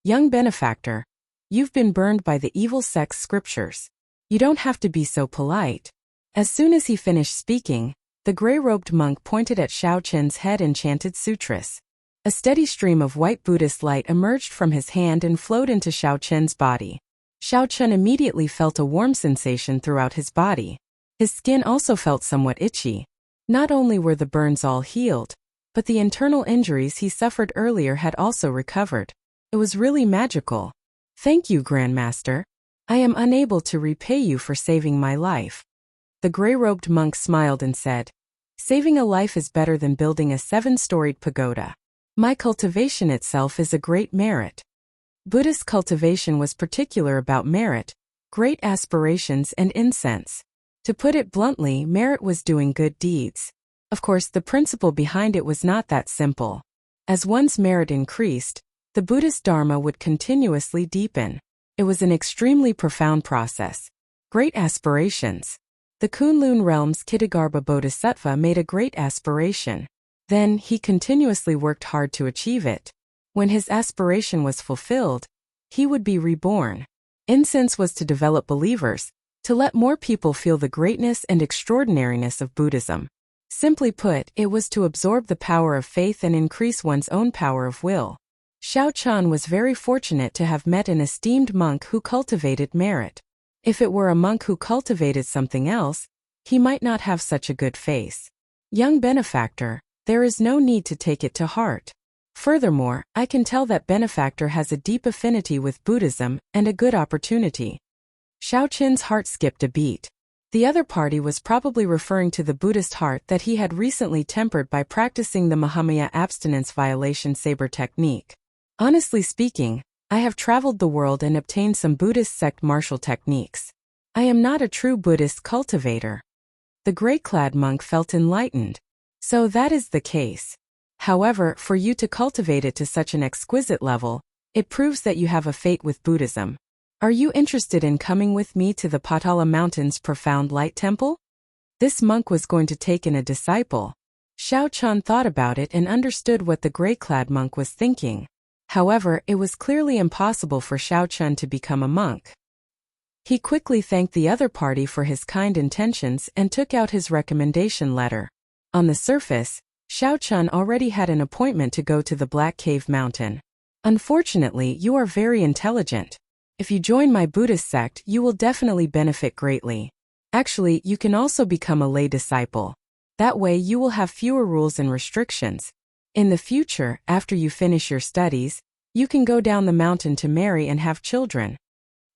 Young benefactor, you've been burned by the evil sect's scriptures. You don't have to be so polite. As soon as he finished speaking, the gray-robed monk pointed at Xiao Chun's head and chanted sutras. A steady stream of white Buddhist light emerged from his hand and flowed into Xiao Chun's body. Xiao Chun immediately felt a warm sensation throughout his body. His skin also felt somewhat itchy. Not only were the burns all healed, but the internal injuries he suffered earlier had also recovered. It was really magical. Thank you, Grandmaster. I am unable to repay you for saving my life. The gray-robed monk smiled and said, saving a life is better than building a 7-storied pagoda. My cultivation itself is a great merit. Buddhist cultivation was particular about merit, great aspirations and incense. To put it bluntly, merit was doing good deeds. Of course, the principle behind it was not that simple. As one's merit increased, the Buddhist Dharma would continuously deepen. It was an extremely profound process. Great aspirations. The Kunlun realm's Kitagarbha Bodhisattva made a great aspiration. Then, he continuously worked hard to achieve it. When his aspiration was fulfilled, he would be reborn. Incense was to develop believers, to let more people feel the greatness and extraordinariness of Buddhism. Simply put, it was to absorb the power of faith and increase one's own power of will. Xiao Chun was very fortunate to have met an esteemed monk who cultivated merit. If it were a monk who cultivated something else, he might not have such a good face. Young benefactor, there is no need to take it to heart. Furthermore, I can tell that benefactor has a deep affinity with Buddhism and a good opportunity. Xiao Chun's heart skipped a beat. The other party was probably referring to the Buddhist heart that he had recently tempered by practicing the Mahamaya abstinence violation saber technique. Honestly speaking, I have traveled the world and obtained some Buddhist sect martial techniques. I am not a true Buddhist cultivator. The gray-clad monk felt enlightened. So that is the case. However, for you to cultivate it to such an exquisite level, it proves that you have a fate with Buddhism. Are you interested in coming with me to the Patala Mountains Profound Light Temple? This monk was going to take in a disciple. Xiao Chun thought about it and understood what the gray-clad monk was thinking. However, it was clearly impossible for Xiao Chun to become a monk. He quickly thanked the other party for his kind intentions and took out his recommendation letter. On the surface, Xiao Chun already had an appointment to go to the Black Cave Mountain. Unfortunately, you are very intelligent. If you join my Buddhist sect, you will definitely benefit greatly. Actually, you can also become a lay disciple. That way you will have fewer rules and restrictions. In the future, after you finish your studies, you can go down the mountain to marry and have children.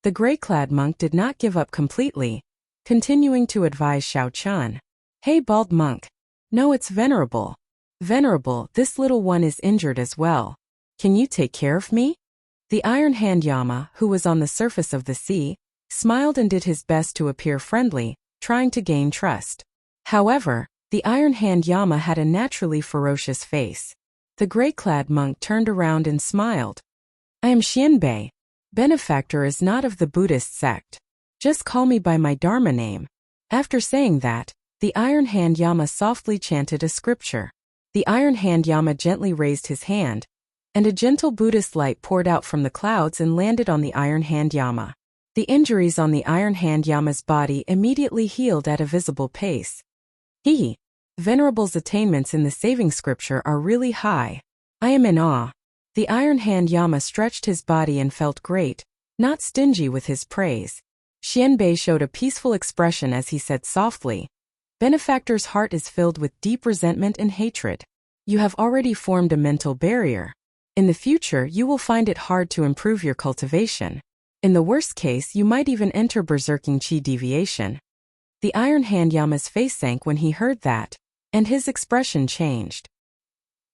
The gray-clad monk did not give up completely, continuing to advise Xiao Chun. Hey, bald monk. No, it's Venerable. Venerable, this little one is injured as well. Can you take care of me? The Iron Hand Yama, who was on the surface of the sea, smiled and did his best to appear friendly, trying to gain trust. However, the Iron Hand Yama had a naturally ferocious face. The gray-clad monk turned around and smiled. I am Xianbei. Benefactor is not of the Buddhist sect. Just call me by my Dharma name. After saying that, the Iron Hand Yama softly chanted a scripture. The Iron Hand Yama gently raised his hand, and a gentle Buddhist light poured out from the clouds and landed on the Iron Hand Yama. The injuries on the Iron Hand Yama's body immediately healed at a visible pace. Venerable's attainments in the saving scripture are really high. I am in awe. The Iron Hand Yama stretched his body and felt great, not stingy with his praise. Xianbei showed a peaceful expression as he said softly, Benefactor's heart is filled with deep resentment and hatred. You have already formed a mental barrier. In the future, you will find it hard to improve your cultivation. In the worst case, you might even enter berserking chi deviation. The Iron Hand Yama's face sank when he heard that, and his expression changed.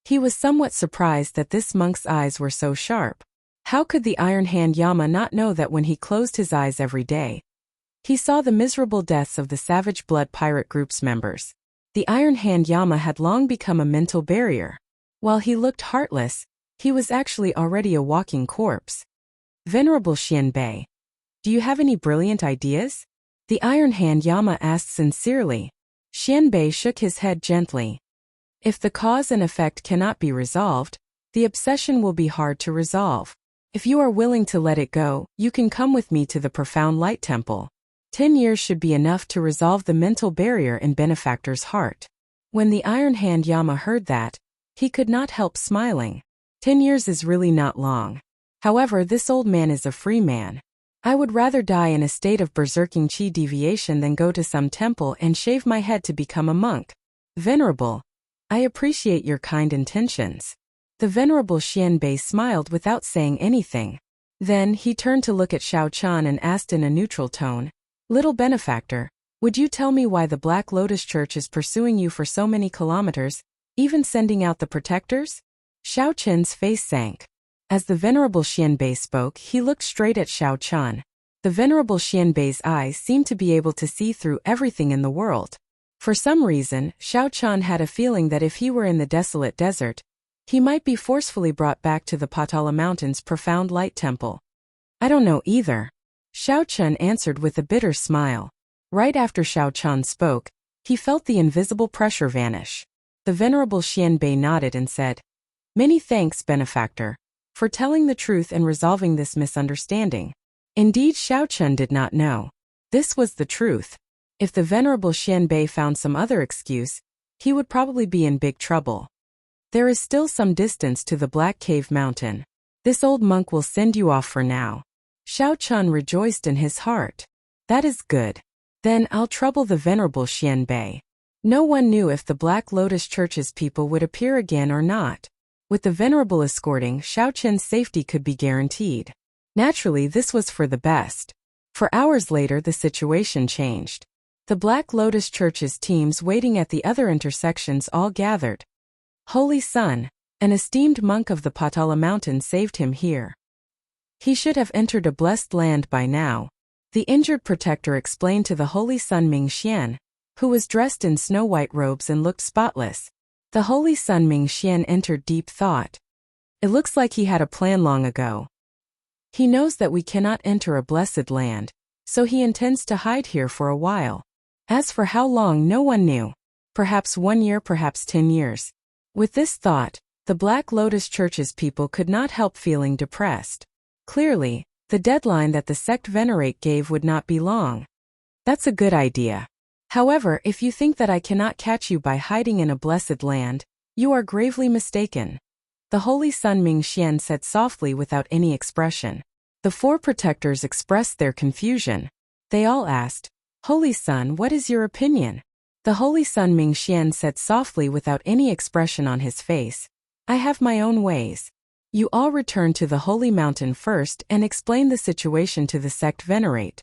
He was somewhat surprised that this monk's eyes were so sharp. How could the Iron Hand Yama not know that when he closed his eyes every day, he saw the miserable deaths of the Savage Blood Pirate Group's members? The Iron Hand Yama had long become a mental barrier. While he looked heartless, He was actually already a walking corpse. Venerable Xianbei, do you have any brilliant ideas? The Iron Hand Yama asked sincerely. Xianbei shook his head gently. If the cause and effect cannot be resolved, the obsession will be hard to resolve. If you are willing to let it go, you can come with me to the Profound Light Temple. 10 years should be enough to resolve the mental barrier in Benefactor's heart. When the Iron Hand Yama heard that, he could not help smiling. 10 years is really not long. However, this old man is a free man. I would rather die in a state of berserking chi deviation than go to some temple and shave my head to become a monk. Venerable, I appreciate your kind intentions. The Venerable Xianbei smiled without saying anything. Then he turned to look at Xiaochan and asked in a neutral tone, Little Benefactor, would you tell me why the Black Lotus Church is pursuing you for so many kilometers, even sending out the protectors? Xiaochan's face sank. As the Venerable Xianbei spoke, he looked straight at Xiaochan. The Venerable Xianbei's eyes seemed to be able to see through everything in the world. For some reason, Xiaochan had a feeling that if he were in the desolate desert, he might be forcefully brought back to the Patala Mountain's Profound Light Temple. I don't know either. Xiaochan answered with a bitter smile. Right after Xiaochan spoke, he felt the invisible pressure vanish. The Venerable Xianbei nodded and said, Many thanks, Benefactor, for telling the truth and resolving this misunderstanding. Indeed, Xiaochan did not know. This was the truth. If the Venerable Xianbei found some other excuse, he would probably be in big trouble. There is still some distance to the Black Cave Mountain. This old monk will send you off for now. Xiaochan rejoiced in his heart. That is good. Then I'll trouble the Venerable Xianbei. No one knew if the Black Lotus Church's people would appear again or not. With the Venerable escorting, Xiaochan's safety could be guaranteed. Naturally, this was for the best. For hours later, the situation changed. The Black Lotus Church's teams waiting at the other intersections all gathered. Holy Son, an esteemed monk of the Patala Mountain saved him here. He should have entered a blessed land by now. The injured protector explained to the Holy Son Mingxian, who was dressed in snow-white robes and looked spotless. The Holy Son Mingxian entered deep thought. It looks like he had a plan long ago. He knows that we cannot enter a blessed land, so he intends to hide here for a while. As for how long, no one knew. Perhaps 1 year, perhaps 10 years. With this thought, the Black Lotus Church's people could not help feeling depressed. Clearly, the deadline that the sect venerate gave would not be long. That's a good idea. However, if you think that I cannot catch you by hiding in a blessed land, you are gravely mistaken. The Holy Son Mingxian said softly without any expression. The 4 protectors expressed their confusion. They all asked, Holy Son, what is your opinion? The Holy Son Mingxian said softly without any expression on his face, I have my own ways. You all return to the Holy Mountain first and explain the situation to the sect venerate.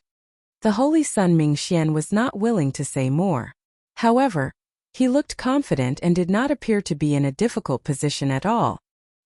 The Holy Son Mingxian was not willing to say more. However, he looked confident and did not appear to be in a difficult position at all.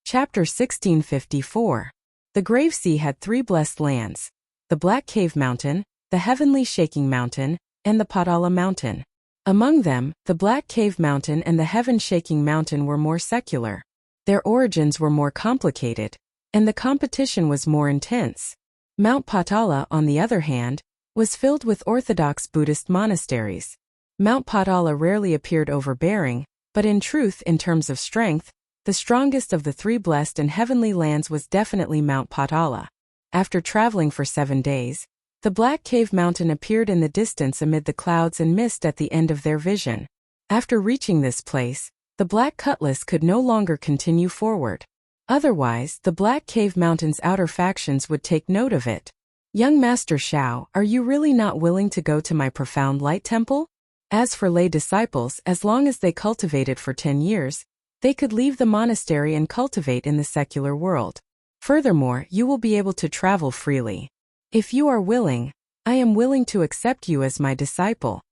Chapter 1654. The Grave Sea had 3 blessed lands: the Black Cave Mountain, the Heavenly Shaking Mountain, and the Patala Mountain. Among them, the Black Cave Mountain and the Heaven Shaking Mountain were more secular. Their origins were more complicated, and the competition was more intense. Mount Patala, on the other hand, was filled with orthodox Buddhist monasteries. Mount Patala rarely appeared overbearing, but in truth, in terms of strength, the strongest of the 3 blessed and heavenly lands was definitely Mount Patala. After traveling for 7 days, the Black Cave Mountain appeared in the distance amid the clouds and mist at the end of their vision. After reaching this place, the Black Cutlass could no longer continue forward. Otherwise, the Black Cave Mountain's outer factions would take note of it. Young Master Xiao, are you really not willing to go to my Profound Light Temple? As for lay disciples, as long as they cultivated for 10 years, they could leave the monastery and cultivate in the secular world. Furthermore, you will be able to travel freely. If you are willing, I am willing to accept you as my disciple.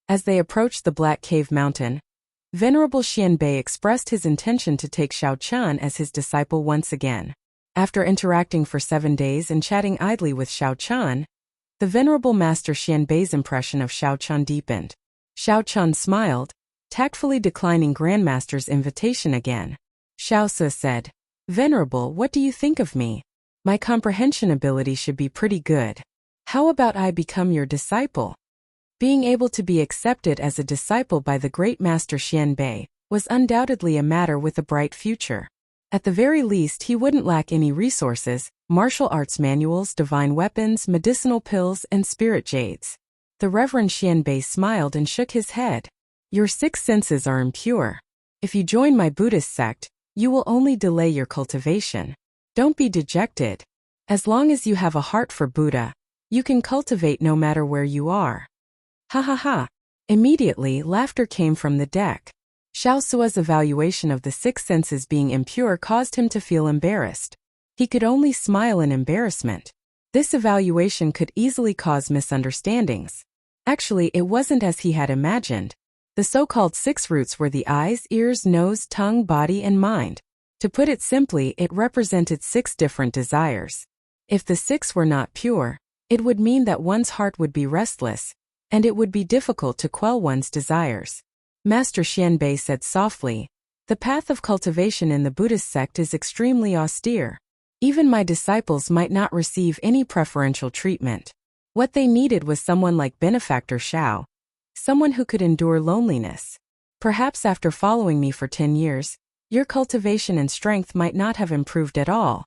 As they approached the Black Cave Mountain, Venerable Xianbei expressed his intention to take Xiaochan as his disciple once again. After interacting for 7 days and chatting idly with Xiaochan, the Venerable Master Xianbei's impression of Xiaochan deepened. Xiaochan smiled, tactfully declining Grandmaster's invitation again. Xiaosa said, Venerable, what do you think of me? My comprehension ability should be pretty good. How about I become your disciple? Being able to be accepted as a disciple by the great master Xianbei was undoubtedly a matter with a bright future. At the very least, he wouldn't lack any resources: martial arts manuals, divine weapons, medicinal pills, and spirit jades. The Reverend Xianbei smiled and shook his head. Your 6 senses are impure. If you join my Buddhist sect, you will only delay your cultivation. Don't be dejected. As long as you have a heart for Buddha, you can cultivate no matter where you are. Ha ha ha. Immediately, laughter came from the deck. Xiao Sua's evaluation of the 6 senses being impure caused him to feel embarrassed. He could only smile in embarrassment. This evaluation could easily cause misunderstandings. Actually, it wasn't as he had imagined. The so-called 6 roots were the eyes, ears, nose, tongue, body, and mind. To put it simply, it represented 6 different desires. If the 6 were not pure, it would mean that one's heart would be restless, and it would be difficult to quell one's desires. Master Xianbei said softly, "The path of cultivation in the Buddhist sect is extremely austere. Even my disciples might not receive any preferential treatment. What they needed was someone like Benefactor Xiao, someone who could endure loneliness. Perhaps after following me for 10 years, your cultivation and strength might not have improved at all.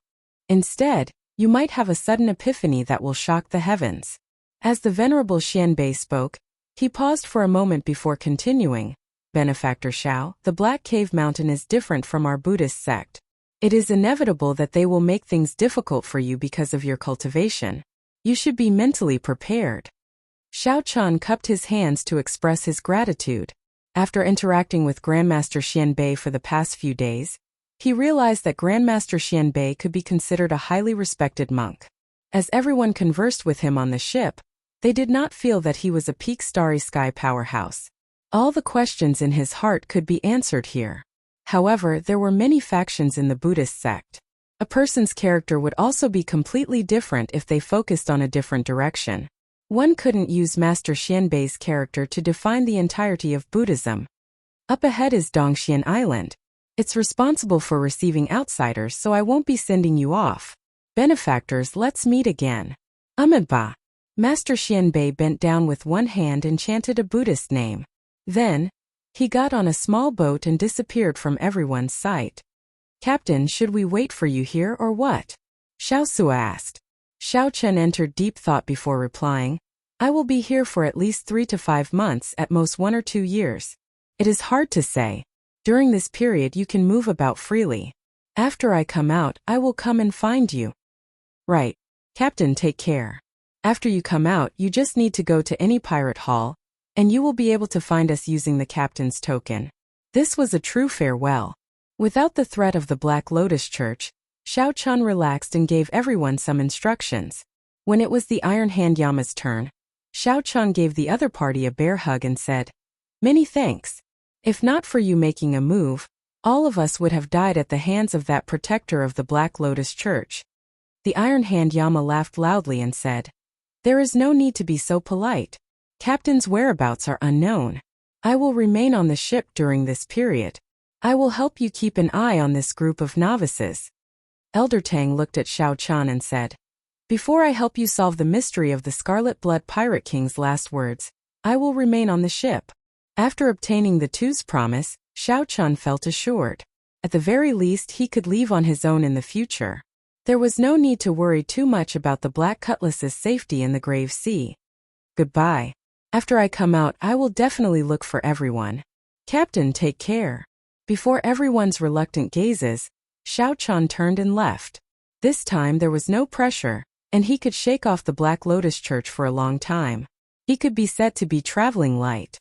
Instead, you might have a sudden epiphany that will shock the heavens." As the Venerable Xianbei spoke, he paused for a moment before continuing. "Benefactor Xiao, the Black Cave Mountain is different from our Buddhist sect. It is inevitable that they will make things difficult for you because of your cultivation. You should be mentally prepared." Xiao Chan cupped his hands to express his gratitude. After interacting with Grandmaster Xianbei for the past few days, he realized that Grandmaster Xianbei could be considered a highly respected monk. As everyone conversed with him on the ship, they did not feel that he was a peak starry sky powerhouse. All the questions in his heart could be answered here. However, there were many factions in the Buddhist sect. A person's character would also be completely different if they focused on a different direction. One couldn't use Master Xianbei's character to define the entirety of Buddhism. Up ahead is Dongxian Island. It's responsible for receiving outsiders, so I won't be sending you off. Benefactors, let's meet again. Amitabha. Master Xianbei bent down with one hand and chanted a Buddhist name. Then, he got on a small boat and disappeared from everyone's sight. "Captain, should we wait for you here or what?" Xiao Sua asked. Xiao Chen entered deep thought before replying, "I will be here for at least 3 to 5 months, at most 1 or 2 years. It is hard to say. During this period you can move about freely. After I come out, I will come and find you." "Right. Captain, take care. After you come out, you just need to go to any pirate hall, and you will be able to find us using the captain's token." This was a true farewell. Without the threat of the Black Lotus Church, Xiao Chan relaxed and gave everyone some instructions. When it was the Iron Hand Yama's turn, Xiao Chan gave the other party a bear hug and said, "Many thanks. If not for you making a move, all of us would have died at the hands of that protector of the Black Lotus Church." The Iron Hand Yama laughed loudly and said, "There is no need to be so polite. Captain's whereabouts are unknown. I will remain on the ship during this period. I will help you keep an eye on this group of novices." Elder Tang looked at Xiao Chan and said, "Before I help you solve the mystery of the Scarlet Blood Pirate King's last words, I will remain on the ship." After obtaining the two's promise, Xiao Chan felt assured. At the very least, he could leave on his own in the future. There was no need to worry too much about the Black Cutlass's safety in the Grave Sea. "Goodbye. After I come out, I will definitely look for everyone. Captain, take care." Before everyone's reluctant gazes, Xiao Chan turned and left. This time there was no pressure, and he could shake off the Black Lotus Church for a long time. He could be said to be traveling light.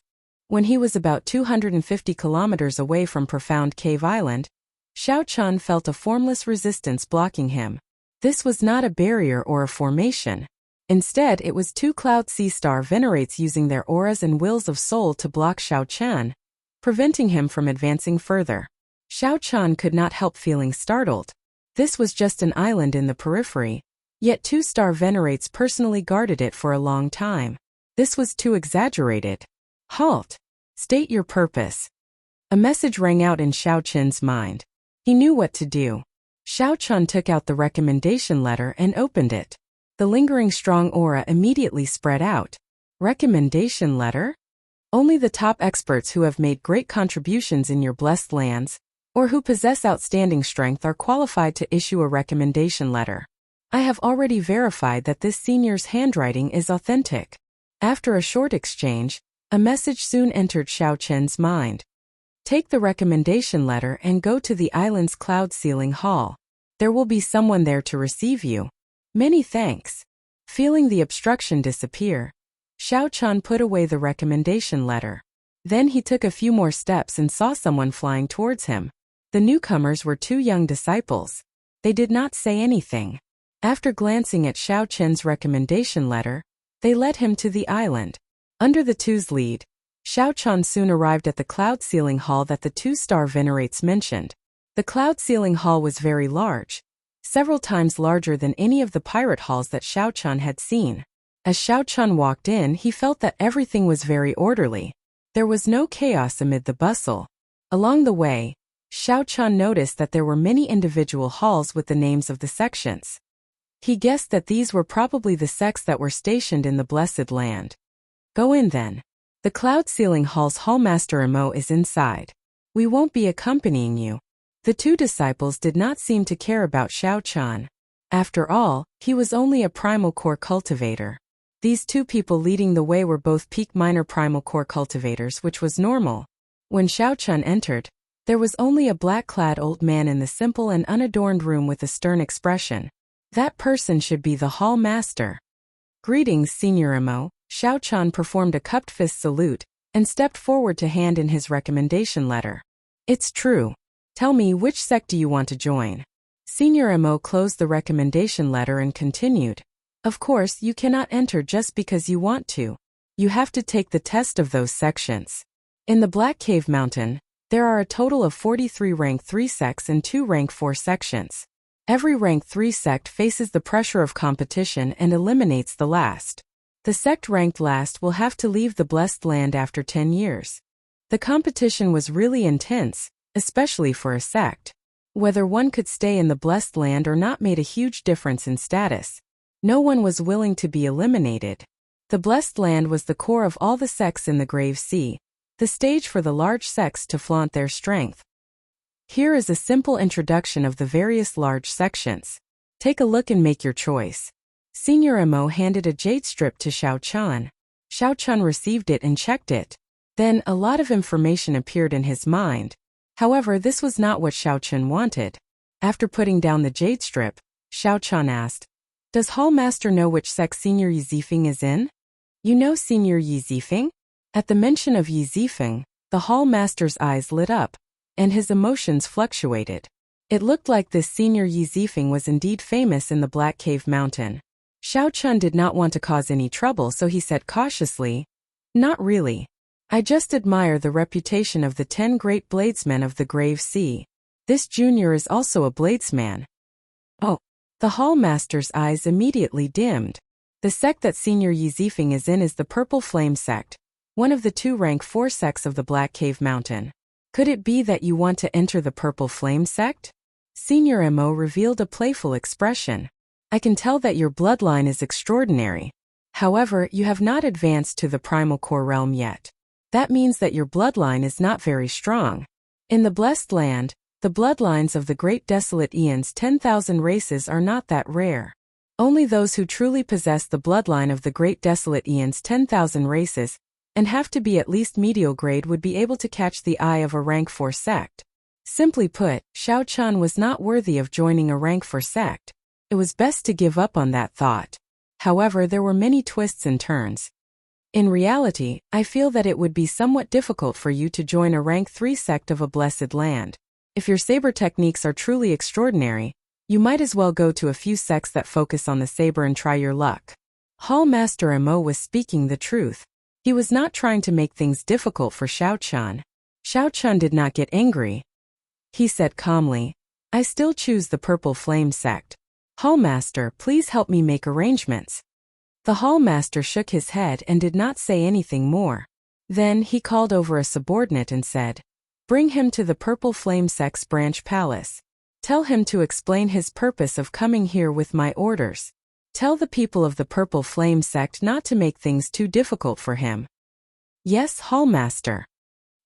When he was about 250 kilometers away from Profound Cave Island, Xiao Chan felt a formless resistance blocking him. This was not a barrier or a formation. Instead, it was 2 Cloud Sea Star Venerates using their auras and wills of soul to block Xiao Chan, preventing him from advancing further. Xiao Chan could not help feeling startled. This was just an island in the periphery, yet 2 Star Venerates personally guarded it for a long time. This was too exaggerated. "Halt! State your purpose." A message rang out in Xiao Chen's mind. He knew what to do. Xiao Chun took out the recommendation letter and opened it. The lingering strong aura immediately spread out. Recommendation letter? Only the top experts who have made great contributions in your blessed lands, or who possess outstanding strength, are qualified to issue a recommendation letter. I have already verified that this senior's handwriting is authentic. After a short exchange, a message soon entered Xiao Chen's mind. Take the recommendation letter and go to the island's cloud ceiling hall. There will be someone there to receive you. Many thanks. Feeling the obstruction disappear, Xiao Chun put away the recommendation letter. Then he took a few more steps and saw someone flying towards him. The newcomers were two young disciples. They did not say anything. After glancing at Xiao Chen's recommendation letter, they led him to the island. Under the two's lead, Xiao Chun soon arrived at the cloud ceiling hall that the two-star venerates mentioned. The cloud ceiling hall was very large, several times larger than any of the pirate halls that Xiao Chun had seen. As Xiao Chun walked in, he felt that everything was very orderly. There was no chaos amid the bustle. Along the way, Xiao Chun noticed that there were many individual halls with the names of the sections. He guessed that these were probably the sects that were stationed in the Blessed Land. Go in then. The Cloud Ceiling Hall's Hallmaster Emo is inside. We won't be accompanying you. The two disciples did not seem to care about Xiao Chun. After all, he was only a primal core cultivator. These two people leading the way were both peak minor primal core cultivators, which was normal. When Xiao Chun entered, there was only a black-clad old man in the simple and unadorned room with a stern expression. That person should be the Hall Master. Greetings, Senior Emo. Xiao Chun performed a cupped fist salute and stepped forward to hand in his recommendation letter. It's true. Tell me, which sect do you want to join? Senior Emo closed the recommendation letter and continued. Of course, you cannot enter just because you want to. You have to take the test of those sections. In the Black Cave Mountain, there are a total of 43 rank 3 sects and 2 rank 4 sections. Every rank 3 sect faces the pressure of competition and eliminates the last. The sect ranked last will have to leave the Blessed Land after 10 years. The competition was really intense, especially for a sect. Whether one could stay in the Blessed Land or not made a huge difference in status. No one was willing to be eliminated. The Blessed Land was the core of all the sects in the Grave Sea, the stage for the large sects to flaunt their strength. Here is a simple introduction of the various large sections. Take a look and make your choice. Senior Emo handed a jade strip to Xiao Chun. Xiao Chun received it and checked it. Then a lot of information appeared in his mind. However, this was not what Xiao Chun wanted. After putting down the jade strip, Xiao Chun asked, Does Hallmaster know which sect Senior Yi Zifeng is in? You know Senior Yi Zifeng? At the mention of Yi Zifeng, the Hallmaster's eyes lit up, and his emotions fluctuated. It looked like this Senior Yi Zifeng was indeed famous in the Black Cave Mountain. Xiao Chun did not want to cause any trouble, so he said cautiously, Not really. I just admire the reputation of the 10 great bladesmen of the Grave Sea. This junior is also a bladesman. Oh. The Hallmaster's eyes immediately dimmed. The sect that Senior Yi Zifeng is in is the Purple Flame sect, one of the 2 rank 4 sects of the Black Cave Mountain. Could it be that you want to enter the Purple Flame sect? Senior Emo revealed a playful expression. I can tell that your bloodline is extraordinary. However, you have not advanced to the Primal Core realm yet. That means that your bloodline is not very strong. In the Blessed Land, the bloodlines of the Great Desolate Aeon's 10,000 races are not that rare. Only those who truly possess the bloodline of the Great Desolate Aeon's 10,000 races, and have to be at least medial grade, would be able to catch the eye of a rank 4 sect. Simply put, Xiao Chun was not worthy of joining a rank 4 sect. It was best to give up on that thought. However, there were many twists and turns. In reality, I feel that it would be somewhat difficult for you to join a rank 3 sect of a Blessed Land. If your saber techniques are truly extraordinary, you might as well go to a few sects that focus on the saber and try your luck. Hallmaster Emo was speaking the truth. He was not trying to make things difficult for Xiao Chun. Xiao Chun did not get angry. He said calmly, I still choose the Purple Flame sect. Hallmaster, please help me make arrangements. The Hallmaster shook his head and did not say anything more. Then he called over a subordinate and said, Bring him to the Purple Flame sect's branch palace. Tell him to explain his purpose of coming here with my orders. Tell the people of the Purple Flame sect not to make things too difficult for him. Yes, Hallmaster.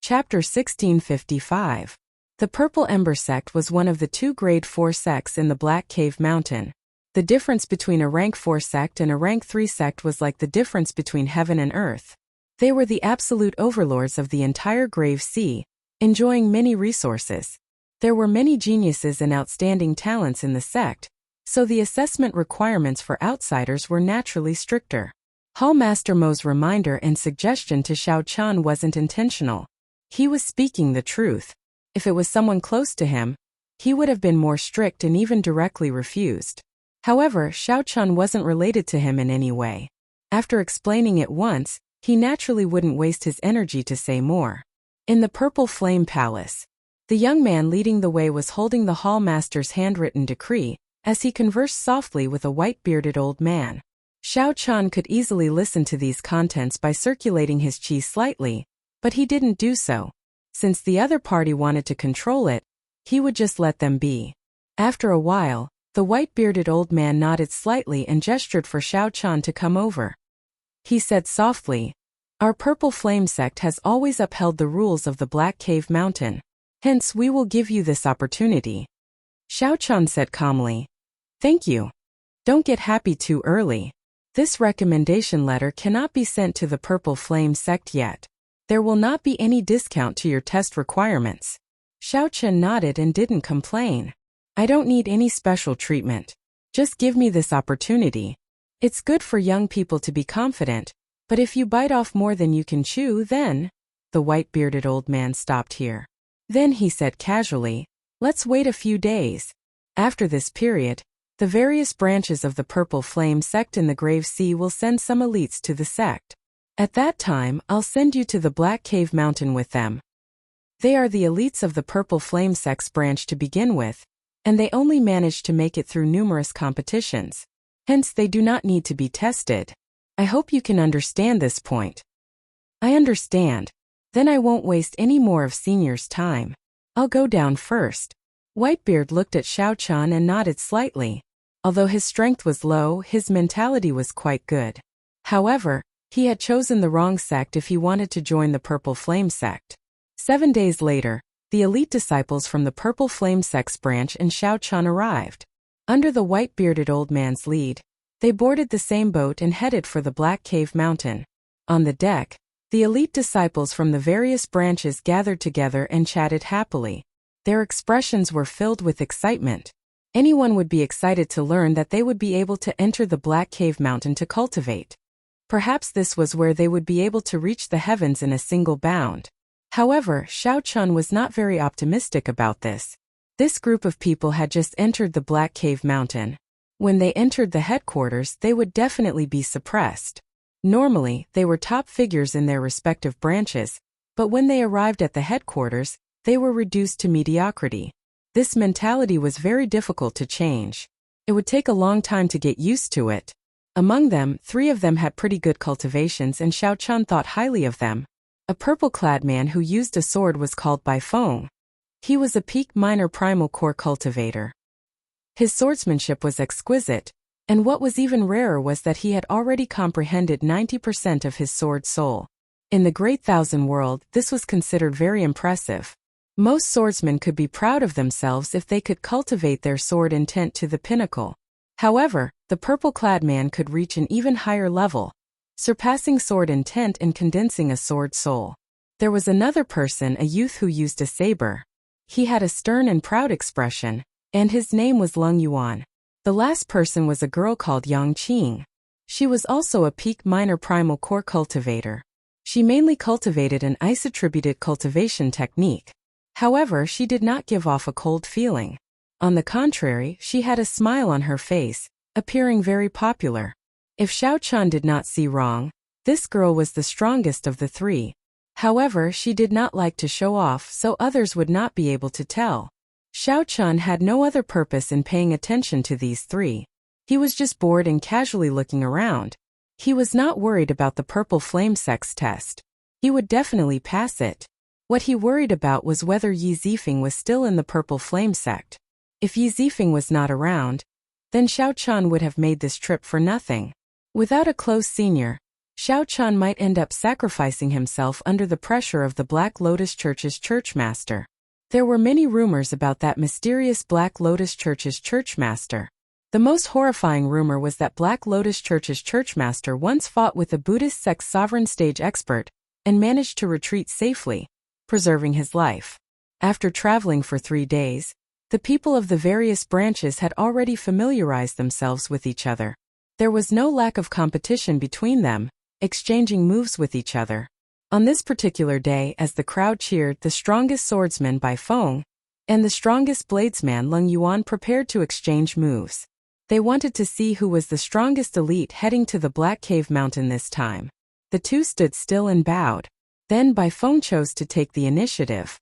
Chapter 1655. The Purple Ember sect was one of the 2 Grade 4 sects in the Black Cave Mountain. The difference between a Rank 4 sect and a Rank 3 sect was like the difference between heaven and earth. They were the absolute overlords of the entire Grave Sea, enjoying many resources. There were many geniuses and outstanding talents in the sect, so the assessment requirements for outsiders were naturally stricter. Hallmaster Mo's reminder and suggestion to Xiao Chan wasn't intentional. He was speaking the truth. If it was someone close to him, he would have been more strict and even directly refused. However, Xiao Chan wasn't related to him in any way. After explaining it once, he naturally wouldn't waste his energy to say more. In the Purple Flame Palace, the young man leading the way was holding the Hallmaster's handwritten decree, as he conversed softly with a white-bearded old man. Xiao Chan could easily listen to these contents by circulating his chi slightly, but he didn't do so. Since the other party wanted to control it, he would just let them be. After a while, the white-bearded old man nodded slightly and gestured for Xiao Chan to come over. He said softly, "Our Purple Flame sect has always upheld the rules of the Black Cave Mountain. Hence we will give you this opportunity." Xiao Chan said calmly, "Thank you. Don't get happy too early. This recommendation letter cannot be sent to the Purple Flame sect yet. There will not be any discount to your test requirements." Xiao Chan nodded and didn't complain. "I don't need any special treatment. Just give me this opportunity. It's good for young people to be confident, but if you bite off more than you can chew, then—" The white-bearded old man stopped here. Then he said casually, "Let's wait a few days. After this period, the various branches of the Purple Flame sect in the Grave Sea will send some elites to the sect. At that time, I'll send you to the Black Cave Mountain with them. They are the elites of the Purple Flame sect's branch to begin with, and they only managed to make it through numerous competitions. Hence they do not need to be tested. I hope you can understand this point." "I understand. Then I won't waste any more of Senior's time. I'll go down first." Whitebeard looked at Xiao Chan and nodded slightly. Although his strength was low, his mentality was quite good. However, he had chosen the wrong sect if he wanted to join the Purple Flame sect. 7 days later, the elite disciples from the Purple Flame sect's branch and Xiao Chan arrived. Under the white-bearded old man's lead, they boarded the same boat and headed for the Black Cave Mountain. On the deck, the elite disciples from the various branches gathered together and chatted happily. Their expressions were filled with excitement. Anyone would be excited to learn that they would be able to enter the Black Cave Mountain to cultivate. Perhaps this was where they would be able to reach the heavens in a single bound. However, Xiao Chan was not very optimistic about this. This group of people had just entered the Black Cave Mountain. When they entered the headquarters, they would definitely be suppressed. Normally, they were top figures in their respective branches, but when they arrived at the headquarters, they were reduced to mediocrity. This mentality was very difficult to change. It would take a long time to get used to it. Among them, 3 of them had pretty good cultivations and Xiao Chan thought highly of them. A purple-clad man who used a sword was called Bai Feng. He was a peak minor primal core cultivator. His swordsmanship was exquisite, and what was even rarer was that he had already comprehended 90% of his sword soul. In the Great Thousand World, this was considered very impressive. Most swordsmen could be proud of themselves if they could cultivate their sword intent to the pinnacle. However, the purple-clad man could reach an even higher level, surpassing sword intent and condensing a sword soul. There was another person, a youth who used a saber. He had a stern and proud expression, and his name was Lung Yuan. The last person was a girl called Yang Qing. She was also a peak minor primal core cultivator. She mainly cultivated an ice-attributed cultivation technique. However, she did not give off a cold feeling. On the contrary, she had a smile on her face, appearing very popular. If Xiao Chan did not see wrong, this girl was the strongest of the 3. However, she did not like to show off so others would not be able to tell. Xiao Chan had no other purpose in paying attention to these 3. He was just bored and casually looking around. He was not worried about the Purple Flame Sect's test. He would definitely pass it. What he worried about was whether Yi Zifeng was still in the Purple Flame sect. If Yi Zifeng was not around, then Xiao Qian would have made this trip for nothing. Without a close senior, Xiao Qian might end up sacrificing himself under the pressure of the Black Lotus Church's churchmaster. There were many rumors about that mysterious Black Lotus Church's churchmaster. The most horrifying rumor was that Black Lotus Church's churchmaster once fought with a Buddhist sect's sovereign stage expert and managed to retreat safely, preserving his life. After traveling for 3 days, the people of the various branches had already familiarized themselves with each other. There was no lack of competition between them, exchanging moves with each other. On this particular day, as the crowd cheered, the strongest swordsman Bai Feng and the strongest bladesman Leng Yuan prepared to exchange moves. They wanted to see who was the strongest elite heading to the Black Cave Mountain this time. The two stood still and bowed. Then Bai Feng chose to take the initiative.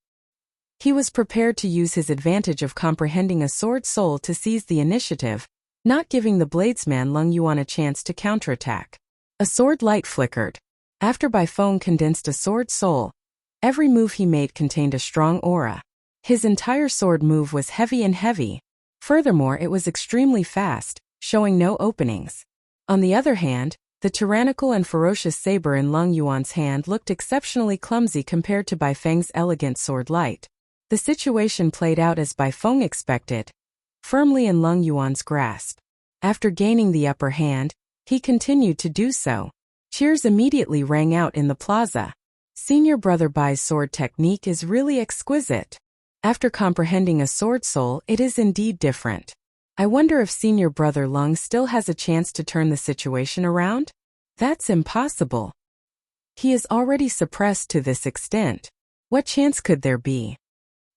He was prepared to use his advantage of comprehending a sword soul to seize the initiative, not giving the bladesman Leng Yuan a chance to counterattack. A sword light flickered. After Bai Feng condensed a sword soul, every move he made contained a strong aura. His entire sword move was heavy and heavy. Furthermore, it was extremely fast, showing no openings. On the other hand, the tyrannical and ferocious saber in Leng Yuan's hand looked exceptionally clumsy compared to Bai Feng's elegant sword light. The situation played out as Bai Feng expected, firmly in Leng Yuan's grasp. After gaining the upper hand, he continued to do so. Cheers immediately rang out in the plaza. Senior brother Bai's sword technique is really exquisite. After comprehending a sword soul, it is indeed different. I wonder if senior brother Leng still has a chance to turn the situation around? That's impossible. He is already suppressed to this extent. What chance could there be?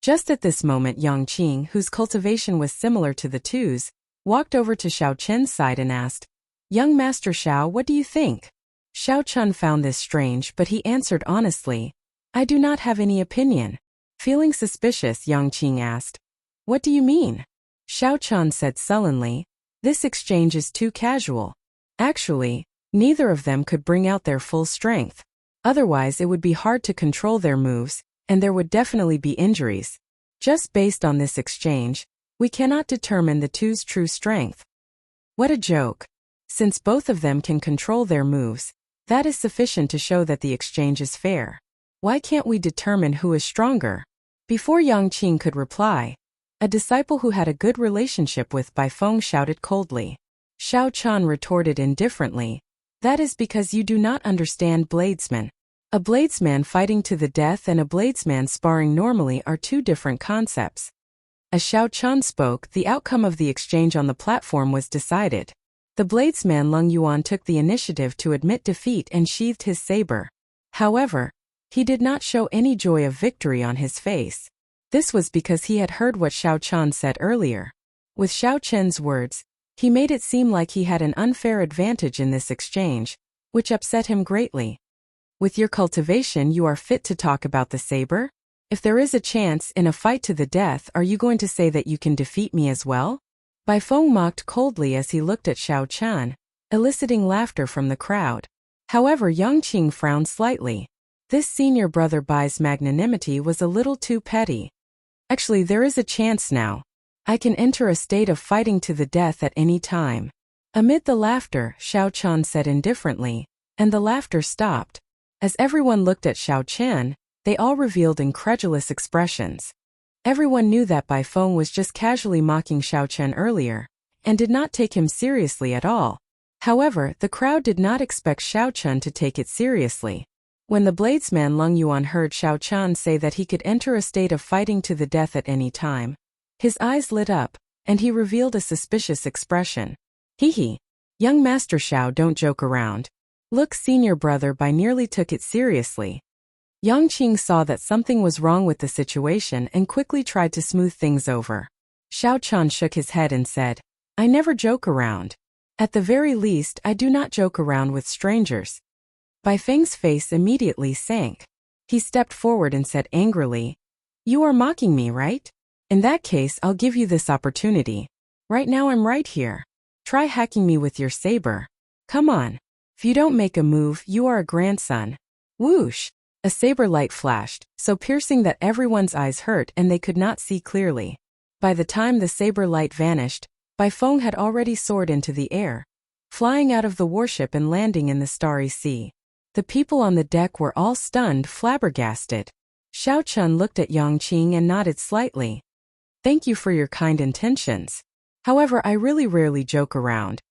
Just at this moment, Yang Qing, whose cultivation was similar to the two's, walked over to Xiao Chen's side and asked, "Young Master Xiao, what do you think?" Xiao Chen found this strange, but he answered honestly, "I do not have any opinion." Feeling suspicious, Yang Qing asked, "What do you mean?" Xiao Chen said sullenly, "This exchange is too casual. Actually, neither of them could bring out their full strength. Otherwise, it would be hard to control their moves, and there would definitely be injuries. Just based on this exchange, we cannot determine the two's true strength." What a joke. Since both of them can control their moves, that is sufficient to show that the exchange is fair. Why can't we determine who is stronger? Before Yang Qing could reply, a disciple who had a good relationship with Bai Feng shouted coldly. Xiao Qian retorted indifferently, "That is because you do not understand bladesmen. A bladesman fighting to the death and a bladesman sparring normally are two different concepts." As Xiao Qian spoke, the outcome of the exchange on the platform was decided. The bladesman Leng Yuan took the initiative to admit defeat and sheathed his saber. However, he did not show any joy of victory on his face. This was because he had heard what Xiao Qian said earlier. With Xiao Chen's words, he made it seem like he had an unfair advantage in this exchange, which upset him greatly. "With your cultivation, you are fit to talk about the saber? If there is a chance in a fight to the death, are you going to say that you can defeat me as well?" Bai Feng mocked coldly as he looked at Xiao Qian, eliciting laughter from the crowd. However, Yang Qing frowned slightly. This senior brother Bai's magnanimity was a little too petty. "Actually, there is a chance now. I can enter a state of fighting to the death at any time." Amid the laughter, Xiao Qian said indifferently, and the laughter stopped. As everyone looked at Xiao Qian, they all revealed incredulous expressions. Everyone knew that Bai Feng was just casually mocking Xiao Qian earlier, and did not take him seriously at all. However, the crowd did not expect Xiao Qian to take it seriously. When the bladesman Leng Yuan heard Xiao Qian say that he could enter a state of fighting to the death at any time, his eyes lit up, and he revealed a suspicious expression. "Hee. Young Master Xiao, don't joke around. Look, senior brother Bai nearly took it seriously." Yang Qing saw that something was wrong with the situation and quickly tried to smooth things over. Xiao Qian shook his head and said, "I never joke around. At the very least, I do not joke around with strangers." Bai Feng's face immediately sank. He stepped forward and said angrily, "You are mocking me, right? In that case, I'll give you this opportunity. Right now I'm right here. Try hacking me with your saber. Come on. If you don't make a move, you are a grandson." Whoosh! A saber light flashed, so piercing that everyone's eyes hurt and they could not see clearly. By the time the saber light vanished, Bai Feng had already soared into the air, flying out of the warship and landing in the starry sea. The people on the deck were all stunned, flabbergasted. Xiao Chun looked at Yang Qing and nodded slightly. Thank you for your kind intentions. However, I really rarely joke around.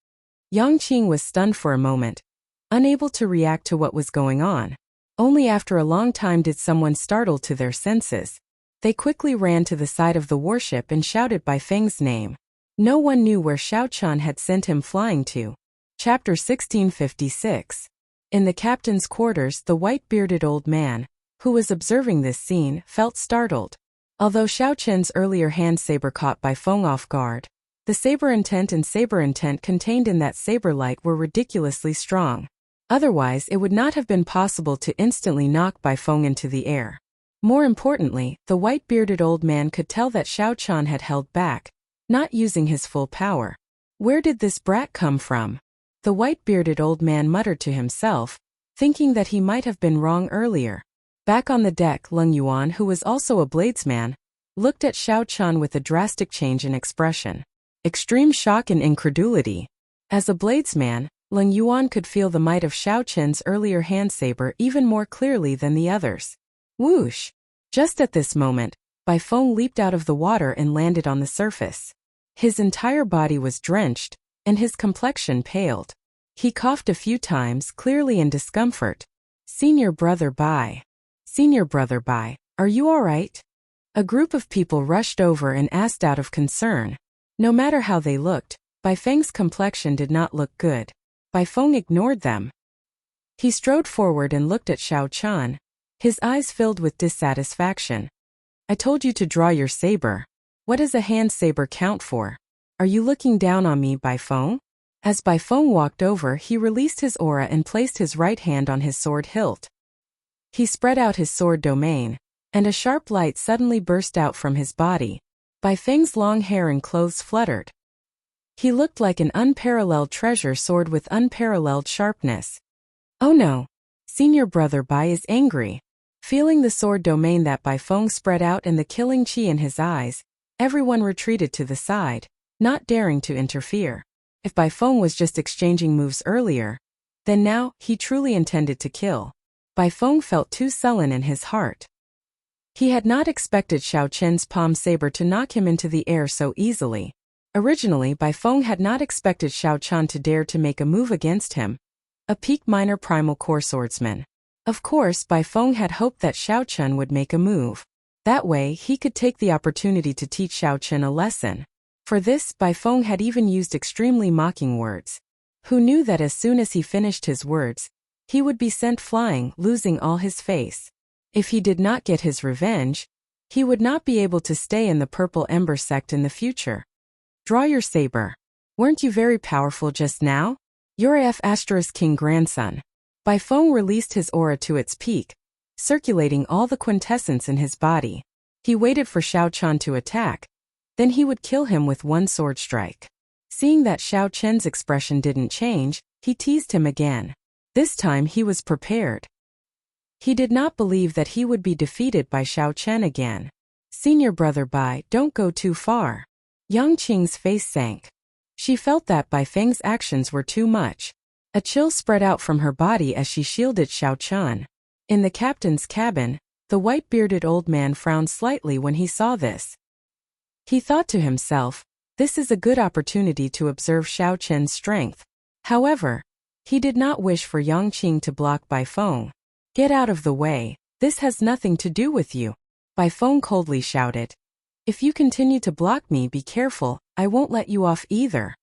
Yang Qing was stunned for a moment, unable to react to what was going on. Only after a long time did someone startle to their senses. They quickly ran to the side of the warship and shouted Bai Feng's name. No one knew where Xiao Chun had sent him flying to. Chapter 1656. In the captain's quarters, the white-bearded old man, who was observing this scene, felt startled. Although Xiao Chen's earlier hand saber caught Bai Feng off guard, the saber intent and saber intent contained in that saber light were ridiculously strong. Otherwise, it would not have been possible to instantly knock Bai Feng into the air. More importantly, the white-bearded old man could tell that Xiao Chun had held back, not using his full power. Where did this brat come from? The white-bearded old man muttered to himself, thinking that he might have been wrong earlier. Back on the deck, Leng Yuan, who was also a bladesman, looked at Xiao Chun with a drastic change in expression. Extreme shock and incredulity. As a bladesman, Leng Yuan could feel the might of Xiao Chen's earlier hand saber even more clearly than the others. Whoosh! Just at this moment, Bai Feng leaped out of the water and landed on the surface. His entire body was drenched, and his complexion paled. He coughed a few times, clearly in discomfort. Senior Brother Bai. Senior Brother Bai, are you all right? A group of people rushed over and asked out of concern. No matter how they looked, Bai Feng's complexion did not look good. Bai Feng ignored them. He strode forward and looked at Xiao Chun, his eyes filled with dissatisfaction. I told you to draw your saber. What does a hand saber count for? Are you looking down on me, Bai Feng? As Bai Feng walked over, he released his aura and placed his right hand on his sword hilt. He spread out his sword domain, and a sharp light suddenly burst out from his body. Bai Feng's long hair and clothes fluttered. He looked like an unparalleled treasure sword with unparalleled sharpness. Oh no! Senior Brother Bai is angry. Feeling the sword domain that Bai Feng spread out and the killing chi in his eyes, everyone retreated to the side, not daring to interfere. If Bai Feng was just exchanging moves earlier, then now, he truly intended to kill. Bai Feng felt too sullen in his heart. He had not expected Xiao Chen's palm saber to knock him into the air so easily. Originally, Bai Feng had not expected Xiao Chun to dare to make a move against him, a peak minor primal core swordsman. Of course, Bai Feng had hoped that Xiao Chun would make a move. That way, he could take the opportunity to teach Xiao Chun a lesson. For this, Bai Feng had even used extremely mocking words. Who knew that as soon as he finished his words, he would be sent flying, losing all his face. If he did not get his revenge, he would not be able to stay in the Purple Ember sect in the future. Draw your saber. Weren't you very powerful just now? You're F** King grandson. Bai Feng released his aura to its peak, circulating all the quintessence in his body. He waited for Xiao Chun to attack, then he would kill him with one sword strike. Seeing that Xiao Chen's expression didn't change, he teased him again. This time he was prepared. He did not believe that he would be defeated by Xiao Chen again. Senior Brother Bai, don't go too far. Yang Qing's face sank. She felt that Bai Feng's actions were too much. A chill spread out from her body as she shielded Xiao Chun. In the captain's cabin, the white-bearded old man frowned slightly when he saw this. He thought to himself, this is a good opportunity to observe Xiao Chen's strength. However, he did not wish for Yang Qing to block Bai Feng. Get out of the way, this has nothing to do with you. Bai Feng coldly shouted. If you continue to block me, be careful, I won't let you off either.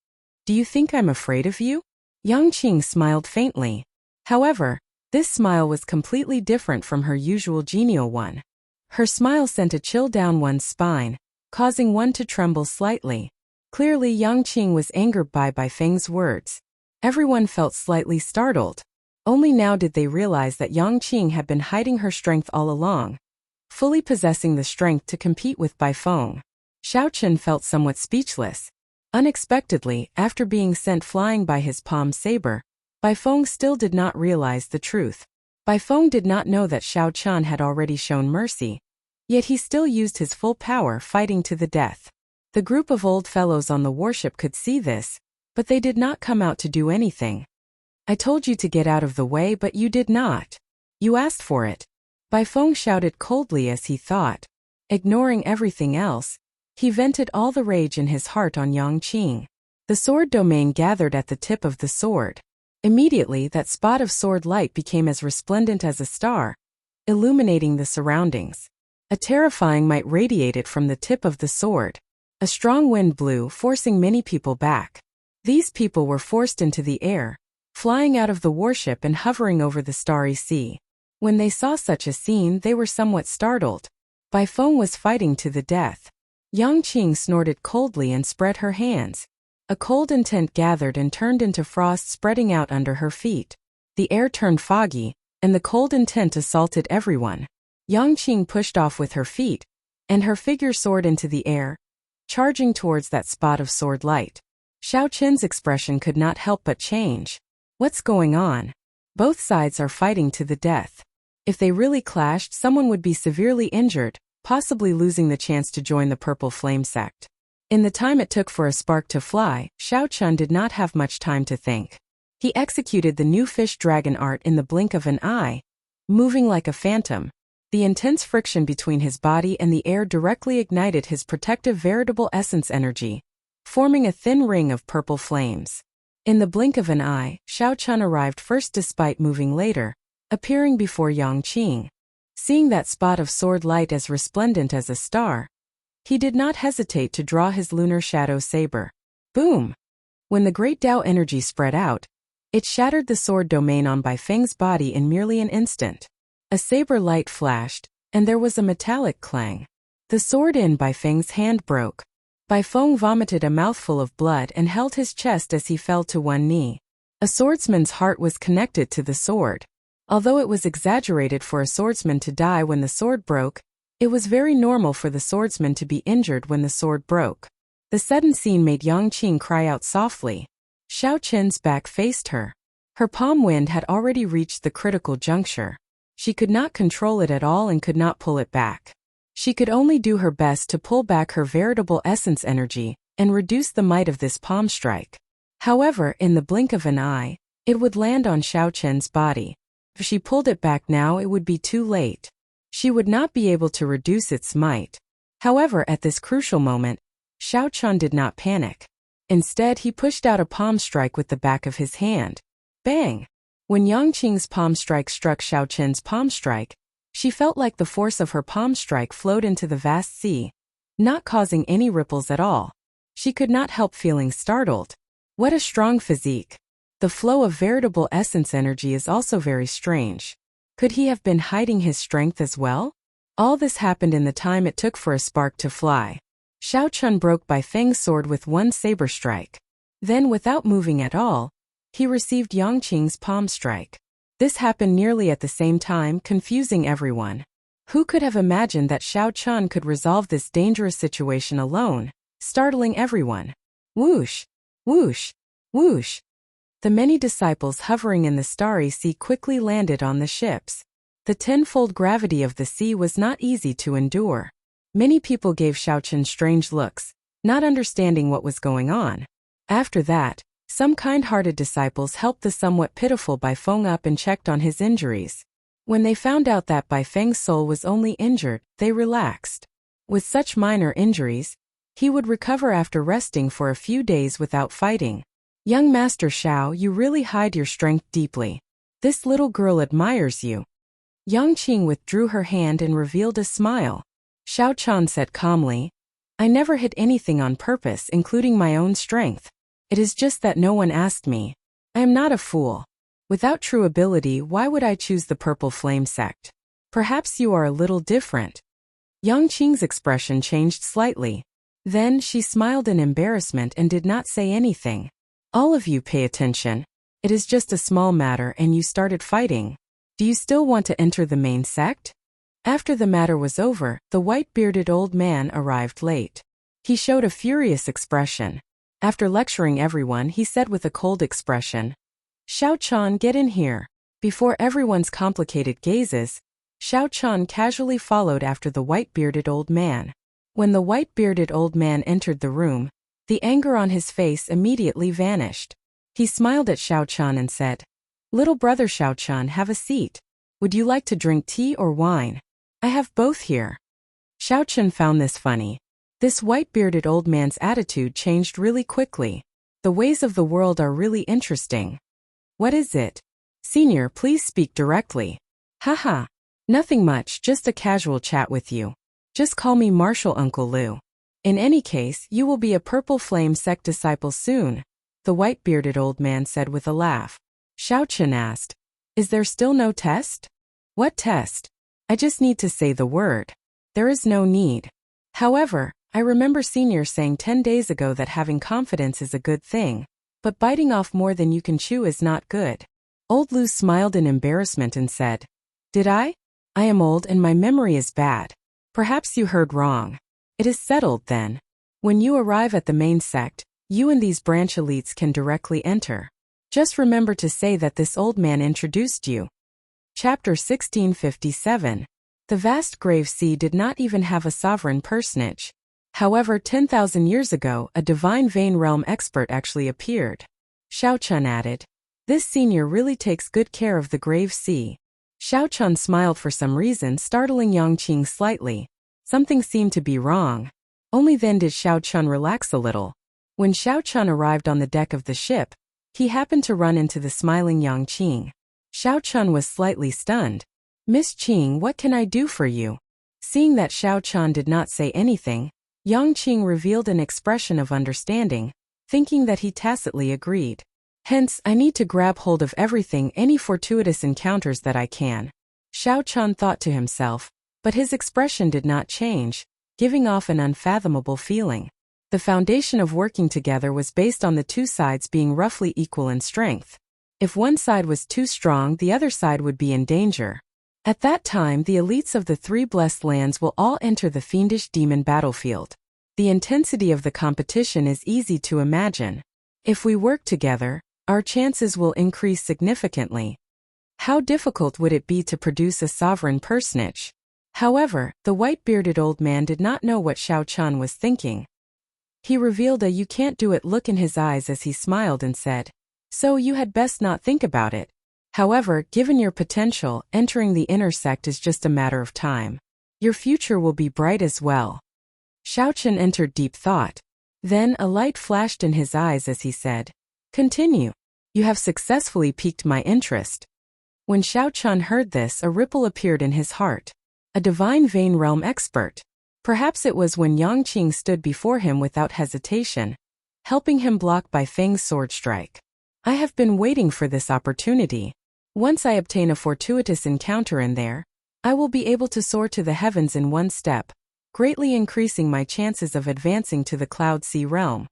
Do you think I'm afraid of you? Yang Qing smiled faintly. However, this smile was completely different from her usual genial one. Her smile sent a chill down one's spine, causing one to tremble slightly. Clearly, Yang Qing was angered by Bai Feng's words. Everyone felt slightly startled. Only now did they realize that Yang Qing had been hiding her strength all along, fully possessing the strength to compete with Bai Feng. Xiao Chun felt somewhat speechless. Unexpectedly, after being sent flying by his palm saber, Bai Feng still did not realize the truth. Bai Feng did not know that Xiao Chun had already shown mercy, yet he still used his full power, fighting to the death. The group of old fellows on the warship could see this, but they did not come out to do anything. I told you to get out of the way, but you did not. You asked for it. Bai Feng shouted coldly as he thought. Ignoring everything else, he vented all the rage in his heart on Yang Qing. The sword domain gathered at the tip of the sword. Immediately, that spot of sword light became as resplendent as a star, illuminating the surroundings. A terrifying might radiated from the tip of the sword. A strong wind blew, forcing many people back. These people were forced into the air, flying out of the warship and hovering over the starry sea. When they saw such a scene, they were somewhat startled. Bai Feng was fighting to the death. Yang Qing snorted coldly and spread her hands. A cold intent gathered and turned into frost spreading out under her feet. The air turned foggy, and the cold intent assaulted everyone. Yang Qing pushed off with her feet, and her figure soared into the air, charging towards that spot of sword light. Xiao Qin's expression could not help but change. What's going on? Both sides are fighting to the death. If they really clashed, someone would be severely injured, possibly losing the chance to join the Purple Flame sect. In the time it took for a spark to fly, Xiao Qin did not have much time to think. He executed the new fish dragon art in the blink of an eye, moving like a phantom. The intense friction between his body and the air directly ignited his protective veritable essence energy, forming a thin ring of purple flames. In the blink of an eye, Xiao Qin arrived first despite moving later, appearing before Yang Qing. Seeing that spot of sword light as resplendent as a star, he did not hesitate to draw his lunar shadow saber. Boom! When the great Tao energy spread out, it shattered the sword domain on Bai Feng's body in merely an instant. A saber light flashed, and there was a metallic clang. The sword in Bai Feng's hand broke. Bai Feng vomited a mouthful of blood and held his chest as he fell to one knee. A swordsman's heart was connected to the sword. Although it was exaggerated for a swordsman to die when the sword broke, it was very normal for the swordsman to be injured when the sword broke. The sudden scene made Yang Qing cry out softly. Xiao Qin's back faced her. Her palm wind had already reached the critical juncture. She could not control it at all and could not pull it back. She could only do her best to pull back her veritable essence energy and reduce the might of this palm strike. However, in the blink of an eye, it would land on Xiao Qin's body. If she pulled it back now, it would be too late. She would not be able to reduce its might. However, at this crucial moment, Xiao Qin did not panic. Instead, he pushed out a palm strike with the back of his hand. Bang! When Yang Qing's palm strike struck Xiao Qin's palm strike, she felt like the force of her palm strike flowed into the vast sea, not causing any ripples at all. She could not help feeling startled. What a strong physique! The flow of veritable essence energy is also very strange. Could he have been hiding his strength as well? All this happened in the time it took for a spark to fly. Xiao Qin broke Bai Feng's sword with one saber strike. Then, without moving at all, he received Yang Qing's palm strike. This happened nearly at the same time, confusing everyone. Who could have imagined that Xiao Qin could resolve this dangerous situation alone, startling everyone? Whoosh! Whoosh! Whoosh! The many disciples hovering in the starry sea quickly landed on the ships. The tenfold gravity of the sea was not easy to endure. Many people gave Xiao Qin strange looks, not understanding what was going on. After that, some kind-hearted disciples helped the somewhat pitiful Bai Feng up and checked on his injuries. When they found out that Bai Feng's soul was only injured, they relaxed. With such minor injuries, he would recover after resting for a few days without fighting. Young Master Xiao, you really hide your strength deeply. This little girl admires you. Yang Qing withdrew her hand and revealed a smile. Xiao Qin said calmly, I never hid anything on purpose, including my own strength. It is just that no one asked me. I am not a fool. Without true ability, why would I choose the Purple Flame sect? Perhaps you are a little different. Yang Qing's expression changed slightly. Then she smiled in embarrassment and did not say anything. All of you pay attention. It is just a small matter and you started fighting. Do you still want to enter the main sect? After the matter was over, the white-bearded old man arrived late. He showed a furious expression. After lecturing everyone, he said with a cold expression, Xiao Qin, get in here. Before everyone's complicated gazes, Xiao Qin casually followed after the white-bearded old man. When the white-bearded old man entered the room, the anger on his face immediately vanished. He smiled at Xiao Chan and said, "Little brother Xiao Chan, have a seat. Would you like to drink tea or wine? I have both here." Xiao Chan found this funny. This white-bearded old man's attitude changed really quickly. The ways of the world are really interesting. "What is it? Senior, please speak directly." "Haha. Nothing much, just a casual chat with you. Just call me Marshal Uncle Lu. In any case, you will be a Purple Flame sect disciple soon," the white-bearded old man said with a laugh. Xiao Chan asked, "Is there still no test?" "What test? I just need to say the word. There is no need. However, I remember Senior saying 10 days ago that having confidence is a good thing, but biting off more than you can chew is not good." Old Lu smiled in embarrassment and said, "Did I? I am old and my memory is bad. Perhaps you heard wrong. It is settled then. When you arrive at the main sect, you and these branch elites can directly enter. Just remember to say that this old man introduced you." Chapter 1657. The vast grave sea did not even have a sovereign personage. However, 10,000 years ago, a divine vein realm expert actually appeared. Xiao Chan added, "This senior really takes good care of the grave sea." Xiao Chan smiled for some reason, startling Yang Qing slightly. Something seemed to be wrong. Only then did Xiao Chan relax a little. When Xiao Chan arrived on the deck of the ship, he happened to run into the smiling Yang Qing. Xiao Chan was slightly stunned. "Miss Qing, what can I do for you?" Seeing that Xiao Chan did not say anything, Yang Qing revealed an expression of understanding, thinking that he tacitly agreed. "Hence, I need to grab hold of everything, any fortuitous encounters that I can." Xiao Chan thought to himself, but his expression did not change, giving off an unfathomable feeling. The foundation of working together was based on the two sides being roughly equal in strength. If one side was too strong, the other side would be in danger. At that time, the elites of the three blessed lands will all enter the fiendish demon battlefield. The intensity of the competition is easy to imagine. If we work together, our chances will increase significantly. How difficult would it be to produce a sovereign personage? However, the white-bearded old man did not know what Xiao Chan was thinking. He revealed a "you can't do it" look in his eyes as he smiled and said, "So you had best not think about it. However, given your potential, entering the inner sect is just a matter of time. Your future will be bright as well." Xiao Chan entered deep thought. Then a light flashed in his eyes as he said, "Continue. You have successfully piqued my interest." When Xiao Chan heard this, a ripple appeared in his heart. A divine vein realm expert. Perhaps it was when Yang Qing stood before him without hesitation, helping him block Bai Feng's sword strike. "I have been waiting for this opportunity. Once I obtain a fortuitous encounter in there, I will be able to soar to the heavens in one step, greatly increasing my chances of advancing to the Cloud Sea realm."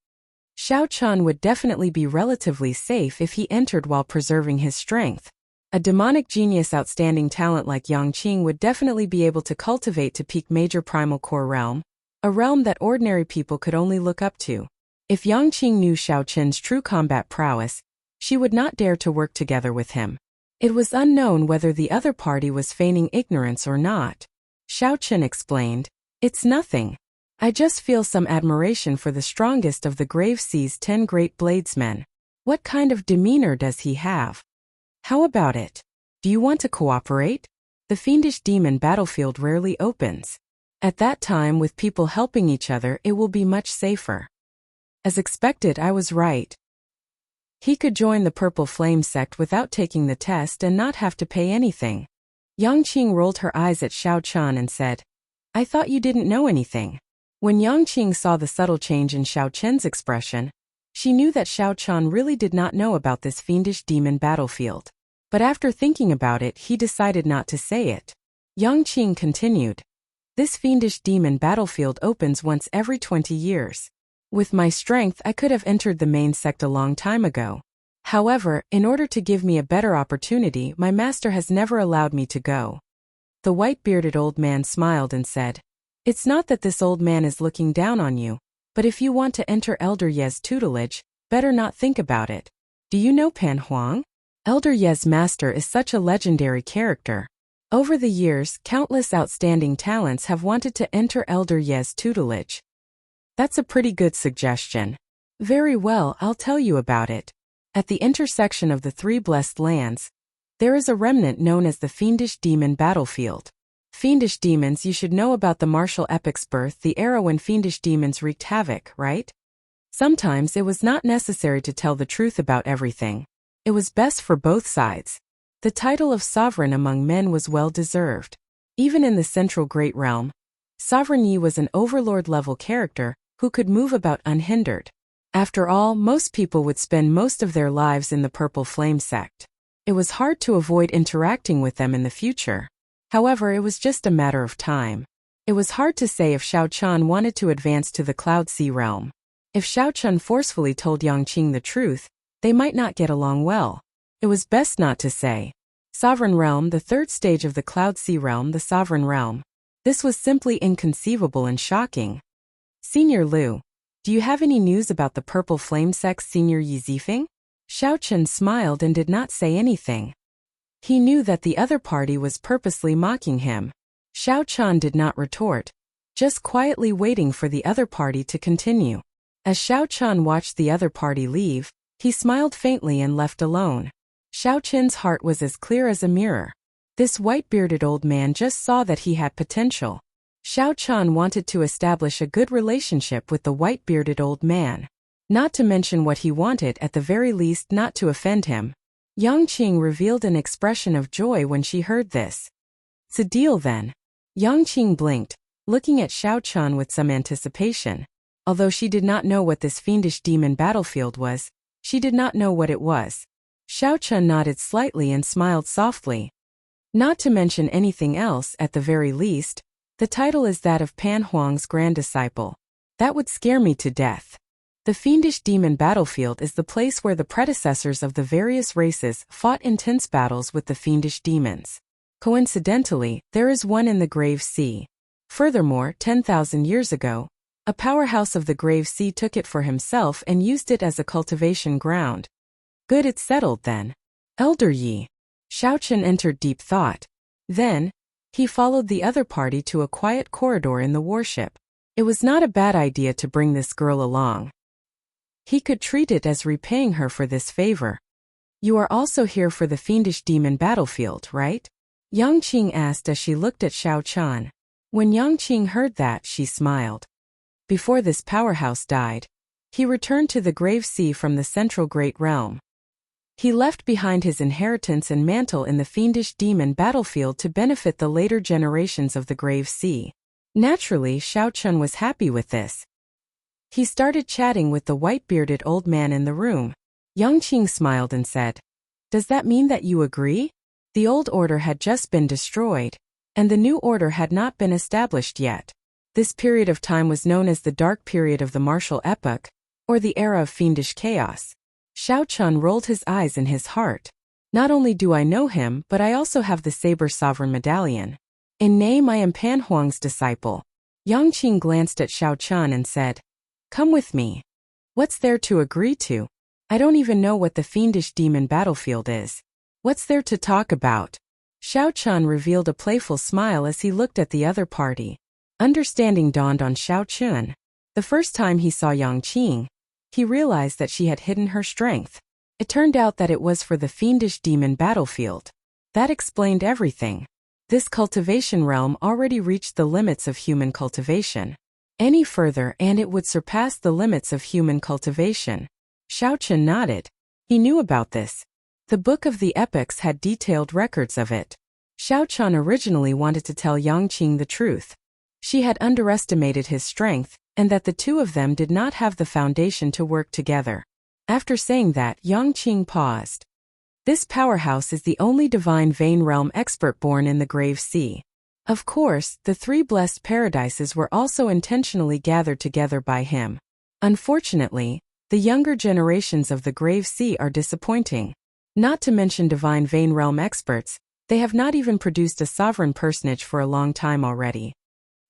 Xiao Chan would definitely be relatively safe if he entered while preserving his strength. A demonic genius outstanding talent like Yang Qing would definitely be able to cultivate to peak major primal core realm, a realm that ordinary people could only look up to. If Yang Qing knew Xiao Chen's true combat prowess, she would not dare to work together with him. It was unknown whether the other party was feigning ignorance or not. Xiao Chen explained, "It's nothing. I just feel some admiration for the strongest of the Grave Sea's 10 great bladesmen. What kind of demeanor does he have? How about it? Do you want to cooperate? The fiendish demon battlefield rarely opens. At that time, with people helping each other, it will be much safer." As expected, I was right. He could join the Purple Flame sect without taking the test and not have to pay anything. Yang Qing rolled her eyes at Xiao Chan and said, "I thought you didn't know anything." When Yang Qing saw the subtle change in Xiao Chen's expression, she knew that Xiao Chan really did not know about this fiendish demon battlefield. But after thinking about it, he decided not to say it. Yang Qing continued, "This fiendish demon battlefield opens once every 20 years. With my strength, I could have entered the main sect a long time ago. However, in order to give me a better opportunity, my master has never allowed me to go." The white-bearded old man smiled and said, "It's not that this old man is looking down on you, but if you want to enter Elder Ye's tutelage, better not think about it. Do you know Pan Huang? Elder Ye's master is such a legendary character. Over the years, countless outstanding talents have wanted to enter Elder Ye's tutelage. That's a pretty good suggestion. Very well, I'll tell you about it. At the intersection of the three blessed lands, there is a remnant known as the Fiendish Demon Battlefield. Fiendish demons, you should know about the martial epic's birth, the era when fiendish demons wreaked havoc, right? Sometimes it was not necessary to tell the truth about everything. It was best for both sides. The title of sovereign among men was well deserved. Even in the central great realm, Sovereign Yi was an overlord-level character who could move about unhindered. After all, most people would spend most of their lives in the Purple Flame sect. It was hard to avoid interacting with them in the future. However, it was just a matter of time. It was hard to say if Xiao Qian wanted to advance to the Cloud Sea realm. If Xiao Qian forcefully told Yangqing the truth, they might not get along well. It was best not to say. Sovereign Realm, the third stage of the Cloud Sea realm, the Sovereign Realm. This was simply inconceivable and shocking. Senior Liu, do you have any news about the Purple Flame sect's Senior Yi Zifeng? Xiao Qian smiled and did not say anything. He knew that the other party was purposely mocking him. Xiao Qian did not retort, just quietly waiting for the other party to continue. As Xiao Qian watched the other party leave, he smiled faintly and left alone. Xiao Qian's heart was as clear as a mirror. This white-bearded old man just saw that he had potential. Xiao Qian wanted to establish a good relationship with the white-bearded old man. Not to mention what he wanted, at the very least not to offend him. Yangqing revealed an expression of joy when she heard this. It's a deal then. Yangqing blinked, looking at Xiao Qian with some anticipation. Although she did not know what this fiendish demon battlefield was, she did not know what it was. Xiao Qian nodded slightly and smiled softly. Not to mention anything else, at the very least, the title is that of Pan Huang's grand disciple. That would scare me to death. The fiendish demon battlefield is the place where the predecessors of the various races fought intense battles with the fiendish demons. Coincidentally, there is one in the Grave Sea. Furthermore, 10,000 years ago, a powerhouse of the Grave Sea took it for himself and used it as a cultivation ground. Good, it's settled then. Elder Yi. Xiao Qian entered deep thought. Then, he followed the other party to a quiet corridor in the warship. It was not a bad idea to bring this girl along. He could treat it as repaying her for this favor. You are also here for the fiendish demon battlefield, right? Yangqing asked as she looked at Xiao Qian. When Yangqing heard that, she smiled. Before this powerhouse died, he returned to the Grave Sea from the Central Great Realm. He left behind his inheritance and mantle in the fiendish demon battlefield to benefit the later generations of the Grave Sea. Naturally, Xiao Qian was happy with this. He started chatting with the white-bearded old man in the room. Yangqing smiled and said, "Does that mean that you agree? The old order had just been destroyed, and the new order had not been established yet. This period of time was known as the Dark Period of the Martial Epoch, or the Era of Fiendish Chaos." Xiao Qian rolled his eyes in his heart. Not only do I know him, but I also have the Saber Sovereign Medallion. In name, I am Pan Huang's disciple. Yangqing glanced at Xiao Qian and said, "Come with me. What's there to agree to? I don't even know what the fiendish demon battlefield is. What's there to talk about?" Xiao Qian revealed a playful smile as he looked at the other party. Understanding dawned on Xiao Qian. The first time he saw Yangqing, he realized that she had hidden her strength. It turned out that it was for the fiendish demon battlefield. That explained everything. This cultivation realm already reached the limits of human cultivation. Any further and it would surpass the limits of human cultivation. Xiao Qian nodded. He knew about this. The Book of the Epochs had detailed records of it. Xiao Qian originally wanted to tell Yangqing the truth. She had underestimated his strength, and that the two of them did not have the foundation to work together. After saying that, Yangqing paused. This powerhouse is the only divine vein realm expert born in the Grave Sea. Of course, the three blessed paradises were also intentionally gathered together by him. Unfortunately, the younger generations of the Grave Sea are disappointing. Not to mention divine vein realm experts, they have not even produced a sovereign personage for a long time already.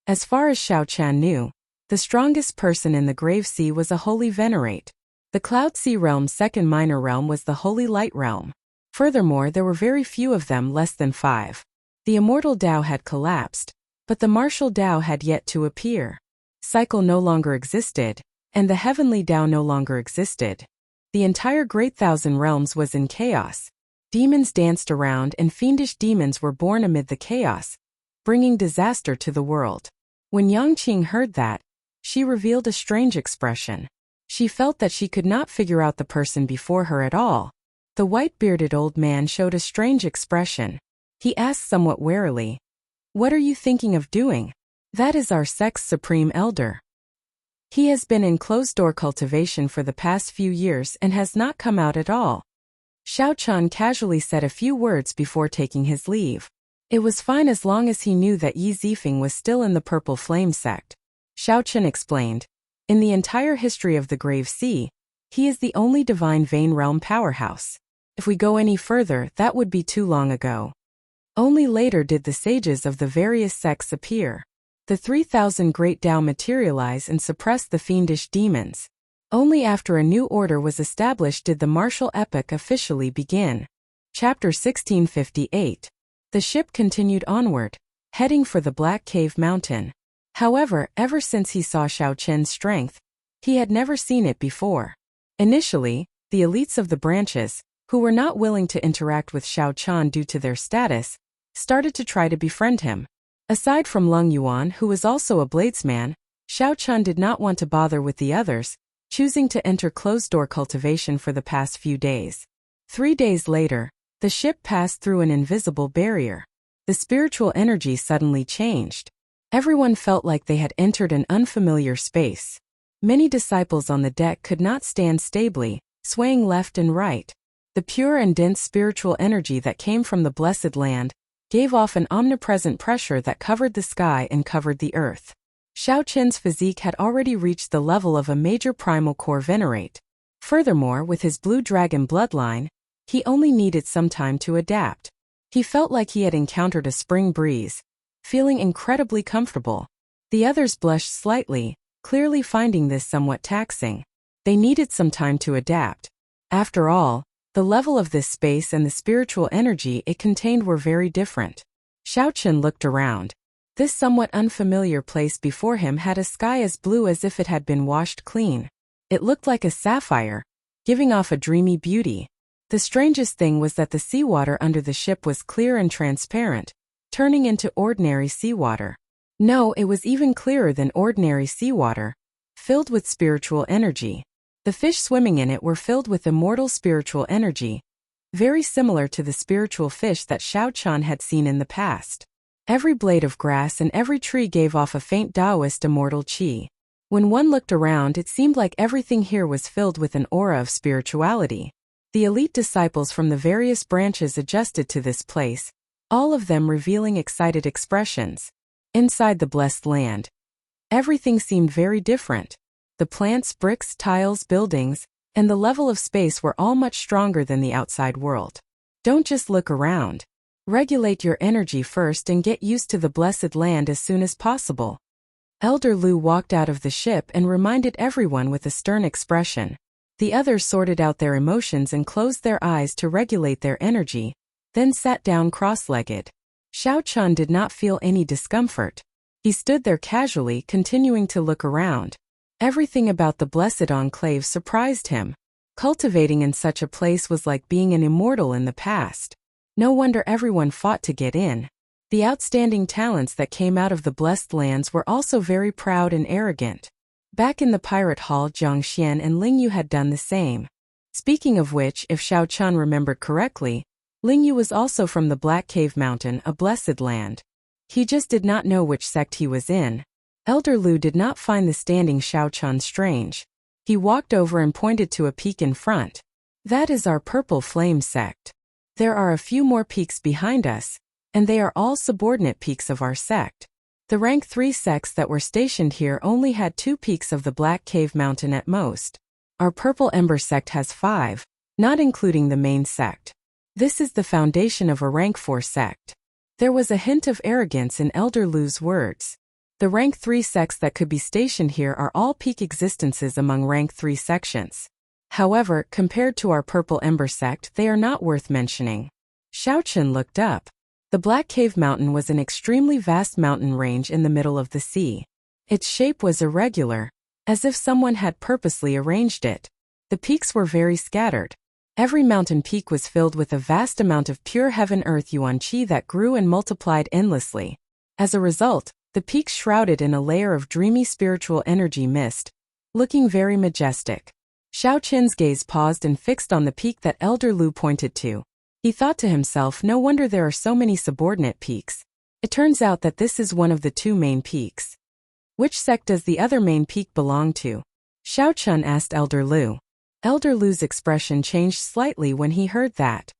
As far as Xiao Qian knew, the strongest person in the Grave Sea was a holy venerate. The Cloud Sea realm's second minor realm was the Holy Light realm. Furthermore, there were very few of them, less than 5. The immortal Tao had collapsed, but the martial Tao had yet to appear. Cycle no longer existed, and the heavenly Tao no longer existed. The entire Great Thousand Realms was in chaos. Demons danced around and fiendish demons were born amid the chaos, bringing disaster to the world. When Yangqing heard that, she revealed a strange expression. She felt that she could not figure out the person before her at all. The white-bearded old man showed a strange expression. He asked somewhat warily, "What are you thinking of doing?" "That is our sect's supreme elder. He has been in closed-door cultivation for the past few years and has not come out at all." Xiao Chen casually said a few words before taking his leave. It was fine as long as he knew that Yi Zifeng was still in the Purple Flame sect. Xiao Chen explained, "In the entire history of the Grave Sea, he is the only divine Vein Realm powerhouse. If we go any further, that would be too long ago." Only later did the sages of the various sects appear. The 3,000 Great Tao materialize and suppress the fiendish demons. Only after a new order was established did the martial epoch officially begin. Chapter 1658. The ship continued onward, heading for the Black Cave Mountain. However, ever since he saw Xiao Chen's strength, he had never seen it before. Initially, the elites of the branches, who were not willing to interact with Xiao Chen due to their status, started to try to befriend him. Aside from Lung Yuan, who was also a bladesman, Xiao Chen did not want to bother with the others, choosing to enter closed-door cultivation for the past few days. 3 days later, the ship passed through an invisible barrier. The spiritual energy suddenly changed. Everyone felt like they had entered an unfamiliar space. Many disciples on the deck could not stand stably, swaying left and right. The pure and dense spiritual energy that came from the blessed land gave off an omnipresent pressure that covered the sky and covered the earth. Xiao Chen's physique had already reached the level of a major primal core venerate. Furthermore, with his blue dragon bloodline, he only needed some time to adapt. He felt like he had encountered a spring breeze, feeling incredibly comfortable. The others blushed slightly, clearly finding this somewhat taxing. They needed some time to adapt. After all, the level of this space and the spiritual energy it contained were very different. Xiao Chen looked around. This somewhat unfamiliar place before him had a sky as blue as if it had been washed clean. It looked like a sapphire, giving off a dreamy beauty. The strangest thing was that the seawater under the ship was clear and transparent, turning into ordinary seawater. No, it was even clearer than ordinary seawater, filled with spiritual energy. The fish swimming in it were filled with immortal spiritual energy, very similar to the spiritual fish that Xiao Chen had seen in the past. Every blade of grass and every tree gave off a faint Taoist immortal qi. When one looked around, it seemed like everything here was filled with an aura of spirituality. The elite disciples from the various branches adjusted to this place, all of them revealing excited expressions. Inside the blessed land, everything seemed very different. The plants, bricks, tiles, buildings, and the level of space were all much stronger than the outside world. Don't just look around. Regulate your energy first and get used to the blessed land as soon as possible. Elder Lu walked out of the ship and reminded everyone with a stern expression. The others sorted out their emotions and closed their eyes to regulate their energy, then sat down cross-legged. Xiao Chen did not feel any discomfort. He stood there casually, continuing to look around. Everything about the blessed enclave surprised him. Cultivating in such a place was like being an immortal in the past. No wonder everyone fought to get in. The outstanding talents that came out of the blessed lands were also very proud and arrogant. Back in the pirate hall, Jiang Xian and Ling Yu had done the same. Speaking of which, if Xiao Chen remembered correctly, Ling Yu was also from the Black Cave Mountain, a blessed land. He just did not know which sect he was in. Elder Lu did not find the standing Xiao Chen strange. He walked over and pointed to a peak in front. That is our Purple Flame sect. There are a few more peaks behind us, and they are all subordinate peaks of our sect. The rank 3 sects that were stationed here only had 2 peaks of the Black Cave Mountain at most. Our Purple Ember sect has 5, not including the main sect. This is the foundation of a rank 4 sect. There was a hint of arrogance in Elder Lu's words. The rank 3 sects that could be stationed here are all peak existences among rank 3 sections. However, compared to our Purple Ember sect, they are not worth mentioning. Xiao Chen looked up. The Black Cave Mountain was an extremely vast mountain range in the middle of the sea. Its shape was irregular, as if someone had purposely arranged it. The peaks were very scattered. Every mountain peak was filled with a vast amount of pure heaven-earth yuan qi that grew and multiplied endlessly. As a result, the peaks shrouded in a layer of dreamy spiritual energy mist, looking very majestic. Xiao Qin's gaze paused and fixed on the peak that Elder Lu pointed to. He thought to himself, no wonder there are so many subordinate peaks. It turns out that this is one of the two main peaks. Which sect does the other main peak belong to? Xiao Qin asked Elder Lu. Elder Lu's expression changed slightly when he heard that.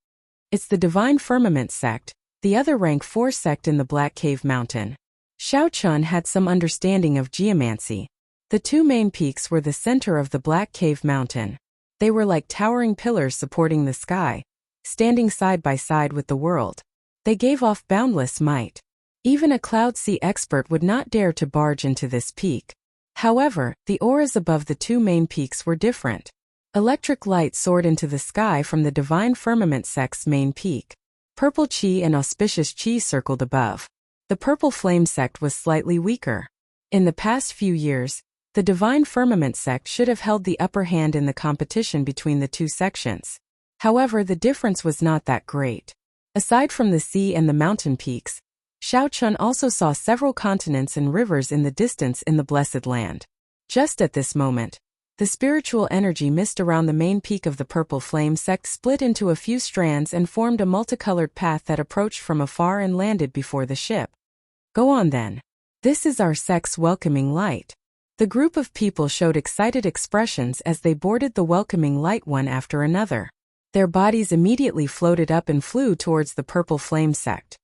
It's the Divine Firmament sect, the other rank 4 sect in the Black Cave Mountain. Xiao Qin had some understanding of geomancy. The two main peaks were the center of the Black Cave Mountain. They were like towering pillars supporting the sky, standing side by side with the world. They gave off boundless might. Even a cloud sea expert would not dare to barge into this peak. However, the auras above the two main peaks were different. Electric light soared into the sky from the Divine Firmament sect's main peak. Purple qi and auspicious qi circled above. The Purple Flame sect was slightly weaker. In the past few years, the Divine Firmament sect should have held the upper hand in the competition between the two sections. However, the difference was not that great. Aside from the sea and the mountain peaks, Xiao Qin also saw several continents and rivers in the distance in the Blessed Land. Just at this moment, the spiritual energy mist around the main peak of the Purple Flame sect split into a few strands and formed a multicolored path that approached from afar and landed before the ship. Go on then. This is our sect's welcoming light. The group of people showed excited expressions as they boarded the welcoming light one after another. Their bodies immediately floated up and flew towards the Purple Flame sect.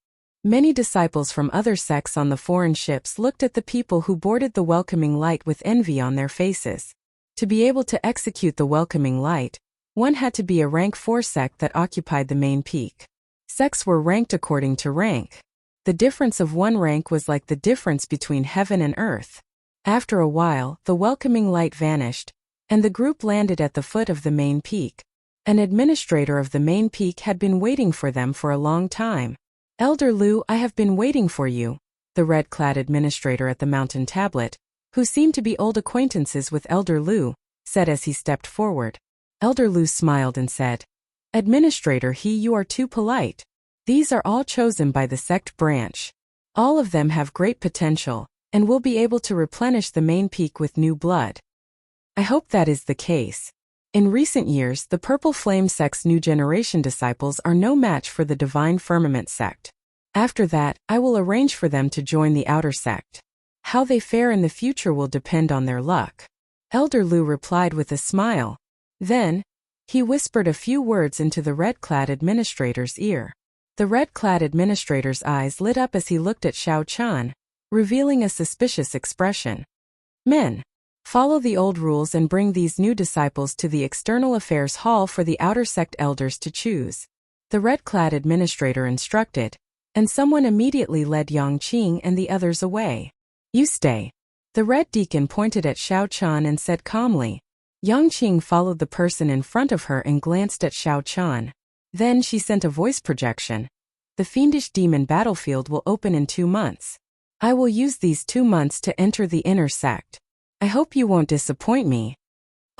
Many disciples from other sects on the foreign ships looked at the people who boarded the welcoming light with envy on their faces. To be able to execute the welcoming light, one had to be a rank 4 sect that occupied the main peak. Sects were ranked according to rank. The difference of one rank was like the difference between heaven and earth. After a while, the welcoming light vanished, and the group landed at the foot of the main peak. An administrator of the main peak had been waiting for them for a long time. Elder Lu, I have been waiting for you, the red-clad administrator at the mountain tablet, who seemed to be old acquaintances with Elder Lu, said as he stepped forward. Elder Lu smiled and said, Administrator you are too polite. These are all chosen by the sect branch. All of them have great potential, and will be able to replenish the main peak with new blood. I hope that is the case. In recent years, the Purple Flame sect's new generation disciples are no match for the Divine Firmament sect. After that, I will arrange for them to join the outer sect. How they fare in the future will depend on their luck. Elder Lu replied with a smile. Then, he whispered a few words into the red-clad administrator's ear. The red-clad administrator's eyes lit up as he looked at Xiao Qin, revealing a suspicious expression. Men, follow the old rules and bring these new disciples to the External Affairs Hall for the outer sect elders to choose. The red-clad administrator instructed, and someone immediately led Yang Qing and the others away. You stay. The red deacon pointed at Xiao Qin and said calmly. Yang Qing followed the person in front of her and glanced at Xiao Qin. Then she sent a voice projection. The fiendish demon battlefield will open in 2 months. I will use these 2 months to enter the inner sect. I hope you won't disappoint me.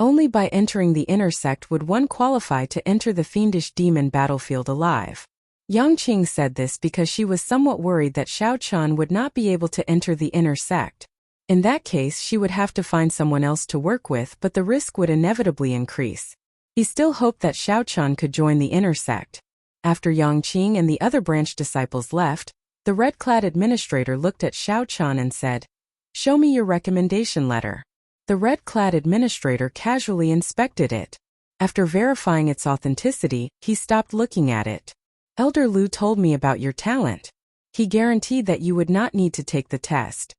Only by entering the inner sect would one qualify to enter the fiendish demon battlefield alive. Yang Qing said this because she was somewhat worried that Xiao Qin would not be able to enter the inner sect. In that case, she would have to find someone else to work with, but the risk would inevitably increase. He still hoped that Xiao Qin could join the inner sect. After Yang Qing and the other branch disciples left, the red-clad administrator looked at Xiao Qin and said, Show me your recommendation letter. The red-clad administrator casually inspected it. After verifying its authenticity, he stopped looking at it. Elder Lu told me about your talent. He guaranteed that you would not need to take the test.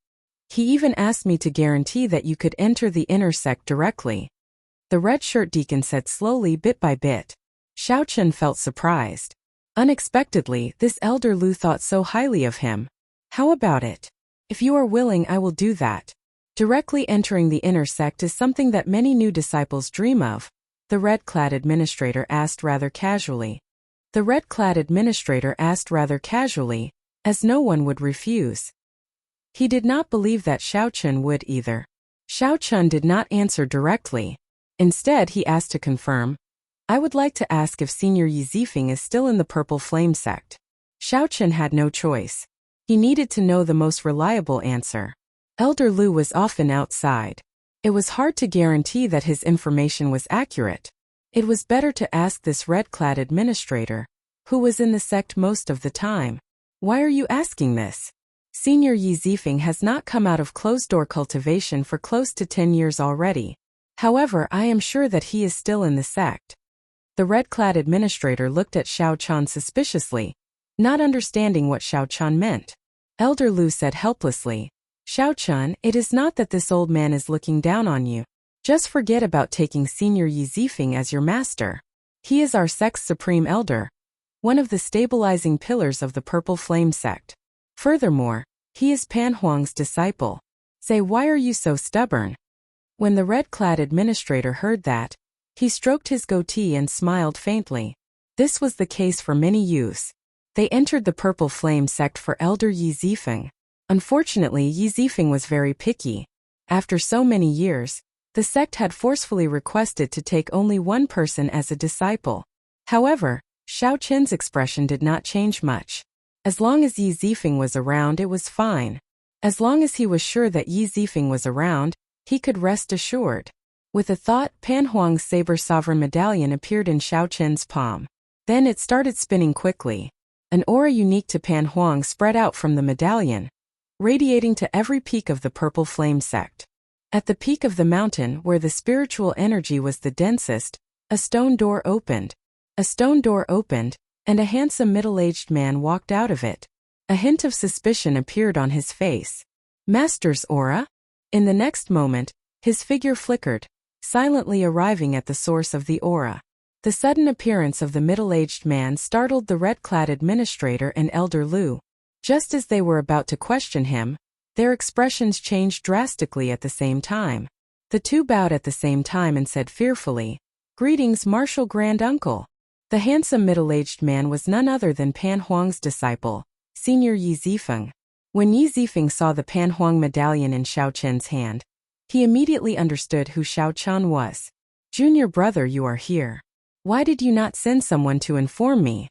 He even asked me to guarantee that you could enter the inner sect directly. The red shirt deacon said slowly, bit by bit. Xiao Qin felt surprised. Unexpectedly, this Elder Lu thought so highly of him. How about it? If you are willing, I will do that. Directly entering the inner sect is something that many new disciples dream of, the red-clad administrator asked rather casually. The red-clad administrator asked rather casually, as no one would refuse. He did not believe that Xiao Chun would either. Xiao Chun did not answer directly. Instead, he asked to confirm, "I would like to ask if Senior Yi Zifeng is still in the Purple Flame sect." Xiao Chun had no choice. He needed to know the most reliable answer. Elder Lu was often outside. It was hard to guarantee that his information was accurate. It was better to ask this red-clad administrator, who was in the sect most of the time. "Why are you asking this? Senior Yi Zifeng has not come out of closed-door cultivation for close to 10 years already. However, I am sure that he is still in the sect." The red-clad administrator looked at Xiao Chun suspiciously, not understanding what Xiao Chun meant. Elder Lu said helplessly, "Xiao Chun, it is not that this old man is looking down on you. Just forget about taking Senior Yi Zifeng as your master. He is our sect's supreme elder, one of the stabilizing pillars of the Purple Flame sect. Furthermore, he is Pan Huang's disciple. Say, why are you so stubborn?" When the red-clad administrator heard that, he stroked his goatee and smiled faintly. This was the case for many youths. They entered the Purple Flame sect for Elder Yi Zifeng. Unfortunately, Yi Zifeng was very picky. After so many years, the sect had forcefully requested to take only one person as a disciple. However, Xiao Chen's expression did not change much. As long as Yi Zifeng was around, it was fine. As long as he was sure that Yi Zifeng was around, he could rest assured. With a thought, Pan Huang's saber sovereign medallion appeared in Xiao Chen's palm. Then it started spinning quickly. An aura unique to Pan Huang spread out from the medallion, radiating to every peak of the Purple Flame sect. At the peak of the mountain, where the spiritual energy was the densest, a stone door opened. A stone door opened, and a handsome middle-aged man walked out of it. A hint of suspicion appeared on his face. "Master's aura?" In the next moment, his figure flickered, silently arriving at the source of the aura. The sudden appearance of the middle-aged man startled the red-clad administrator and Elder Lu. Just as they were about to question him, their expressions changed drastically at the same time. The two bowed at the same time and said fearfully, "Greetings, Martial Grand Uncle." The handsome middle-aged man was none other than Pan Huang's disciple, Senior Yi Zifeng. When Yi Zifeng saw the Pan Huang medallion in Xiao Chen's hand, he immediately understood who Xiao Chun was. "Junior brother, you are here. Why did you not send someone to inform me?"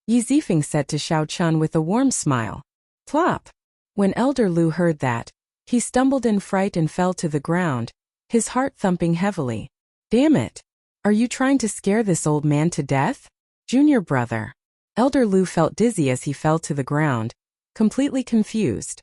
Yi Zifeng said to Xiao Chun with a warm smile. Plop! When Elder Lu heard that, he stumbled in fright and fell to the ground, his heart thumping heavily. "Damn it! Are you trying to scare this old man to death? Junior brother." Elder Lu felt dizzy as he fell to the ground, completely confused.